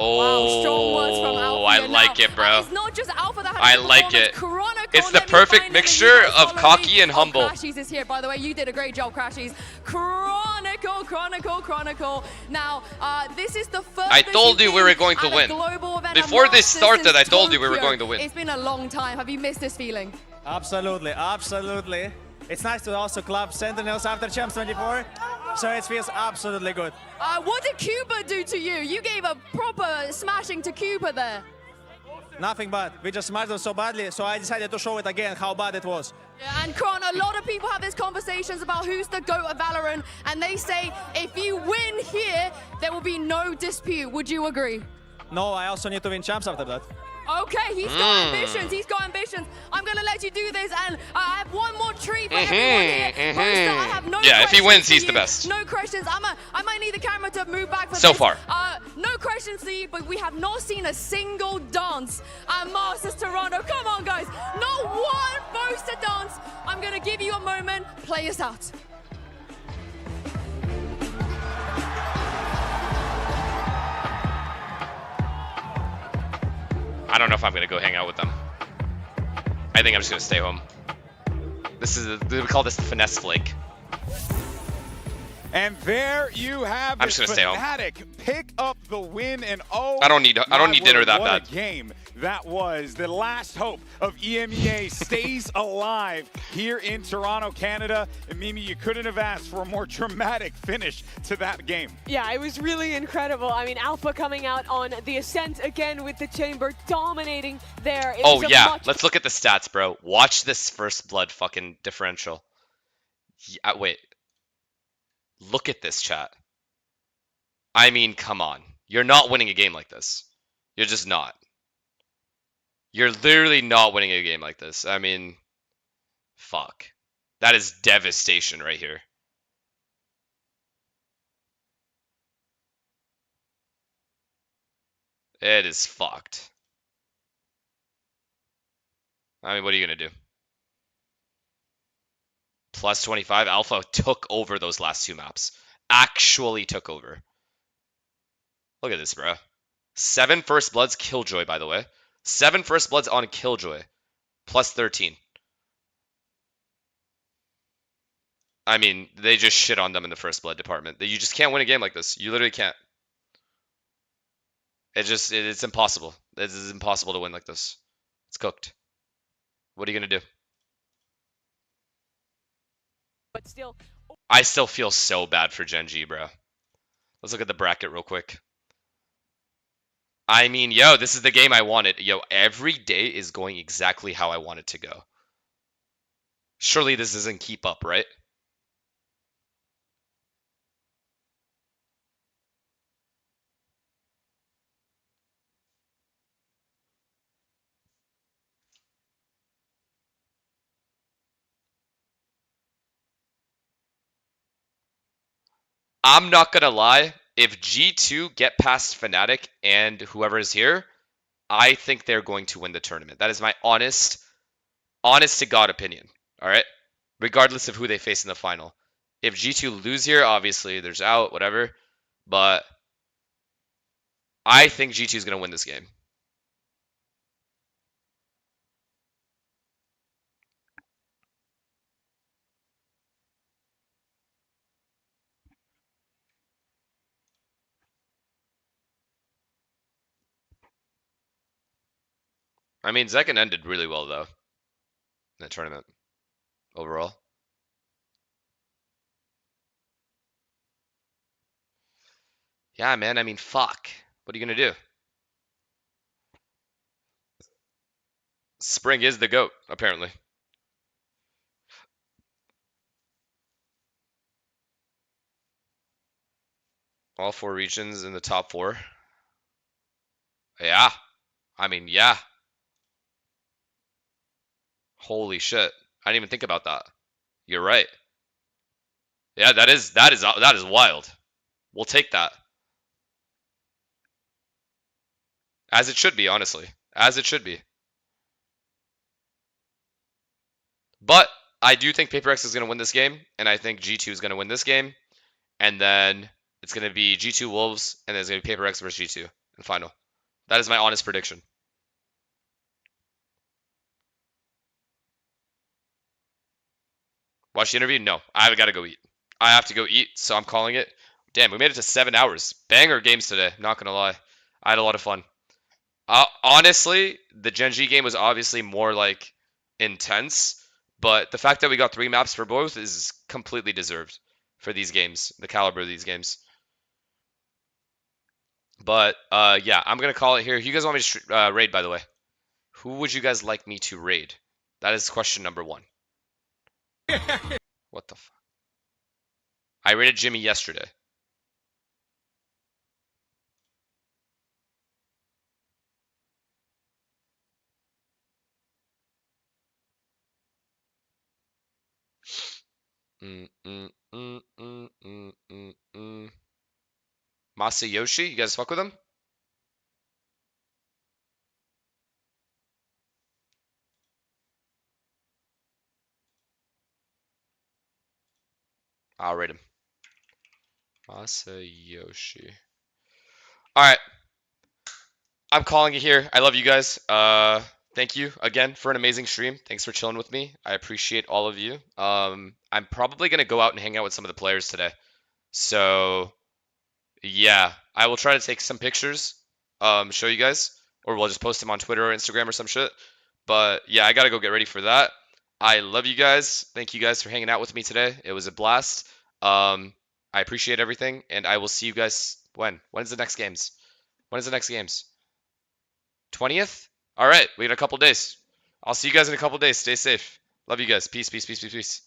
Oh, strong words from Alpha I like it, bro. It's not just Alpha that I like it. It's the perfect mixture of cocky and humble. Crashies is here, by the way. You did a great job, Crashies. Chronicle. Now, this is the first. I told you we were going to win. Before this started, I told you we were going to win. It's been a long time. Have you missed this feeling? Absolutely. It's nice to also club Sentinels after Champs 24, so it feels absolutely good. What did Cuba do to you? You gave a proper smashing to Cuba there. Nothing bad. We just smashed them so badly, so I decided to show it again how bad it was. Yeah, and Kron, a lot of people have these conversations about who's the GOAT of Valorant, and they say if you win here, there will be no dispute. Would you agree? No, I also need to win Champs after that. Okay, he's got ambitions. I'm gonna let you do this, and I have one more treat for everyone here. Roaster, I have no if he wins, he's you. the best. No questions. I might need the camera to move back for so this. far. No questions for you, but we have not seen a single dance at Masters Toronto. Come on, guys. Not one poster dance. I'm gonna give you a moment. Play us out. I don't know if I'm gonna go hang out with them. I think I'm just gonna stay home. We call this the finesse flake. And there you have it. I'm just gonna stay home. Fnatic pick up the win, and I don't need dinner that what bad. A game that was. The last hope of EMEA stays alive here in Toronto, Canada. And Mimi, you couldn't have asked for a more dramatic finish to that game. Yeah, it was really incredible. I mean, Alpha coming out on the ascent again with the chamber dominating there. Oh yeah, let's look at the stats, bro. Watch this first blood fucking differential. Yeah, wait. Look at this, chat. I mean, come on. You're not winning a game like this. You're just not. You're literally not winning a game like this. I mean, fuck. That is devastation right here. It is fucked. I mean, what are you going to do? Plus 25. Alpha took over those last 2 maps. Actually took over. Look at this, bro. 7 first bloods, Killjoy, by the way. 7 first bloods on Killjoy. Plus 13. I mean, they just shit on them in the first blood department. You just can't win a game like this. You literally can't. It's impossible. It's impossible to win like this. It's cooked. What are you going to do? But still, I still feel so bad for Gen G, bro. Let's look at the bracket real quick. I mean, yo, this is the game I wanted. Yo, every day is going exactly how I want it to go. Surely this doesn't keep up, right? I'm not gonna lie. If G2 get past Fnatic and whoever is here, I think they're going to win the tournament. That is my honest to God opinion. All right, regardless of who they face in the final. If G2 lose here, obviously there's out, whatever. But I think G2 is gonna win this game. I mean, Zekken ended really well though in the tournament overall. Yeah, man. I mean, fuck. What are you gonna do? Spring is the GOAT, apparently. All 4 regions in the top 4. Yeah. I mean, yeah. Holy shit. I didn't even think about that. You're right. Yeah, that is wild. We'll take that. As it should be, honestly. As it should be. But I do think PRX is going to win this game, and I think G2 is going to win this game, and then it's going to be G2 Wolves, and then it's going to be PRX versus G2 in the final. That is my honest prediction. Watch the interview? No, I've got to go eat. I have to go eat, so I'm calling it. Damn, we made it to 7 hours. Banger games today, not going to lie. I had a lot of fun. Honestly, the Gen G game was obviously more like intense, but the fact that we got 3 maps for both is completely deserved for these games, the caliber of these games. But yeah, I'm gonna call it here. You guys want me to raid, by the way? Who would you guys like me to raid? That is question number 1. What the fuck? I raided Jimmy yesterday. Masayoshi, you guys fuck with him? I'll rate him. Masayoshi. Alright. I'm calling it here. I love you guys. Thank you again for an amazing stream. Thanks for chilling with me. I appreciate all of you. I'm probably going to go out and hang out with some of the players today. So, yeah. I will try to take some pictures, show you guys. Or we'll just post them on Twitter or Instagram or some shit. But, yeah, I got to go get ready for that. I love you guys. Thank you guys for hanging out with me today. It was a blast. I appreciate everything. And I will see you guys when? When's the next games? When is the next games? 20th? All right, we got a couple days. I'll see you guys in a couple days. Stay safe. Love you guys. Peace, peace, peace, peace, peace.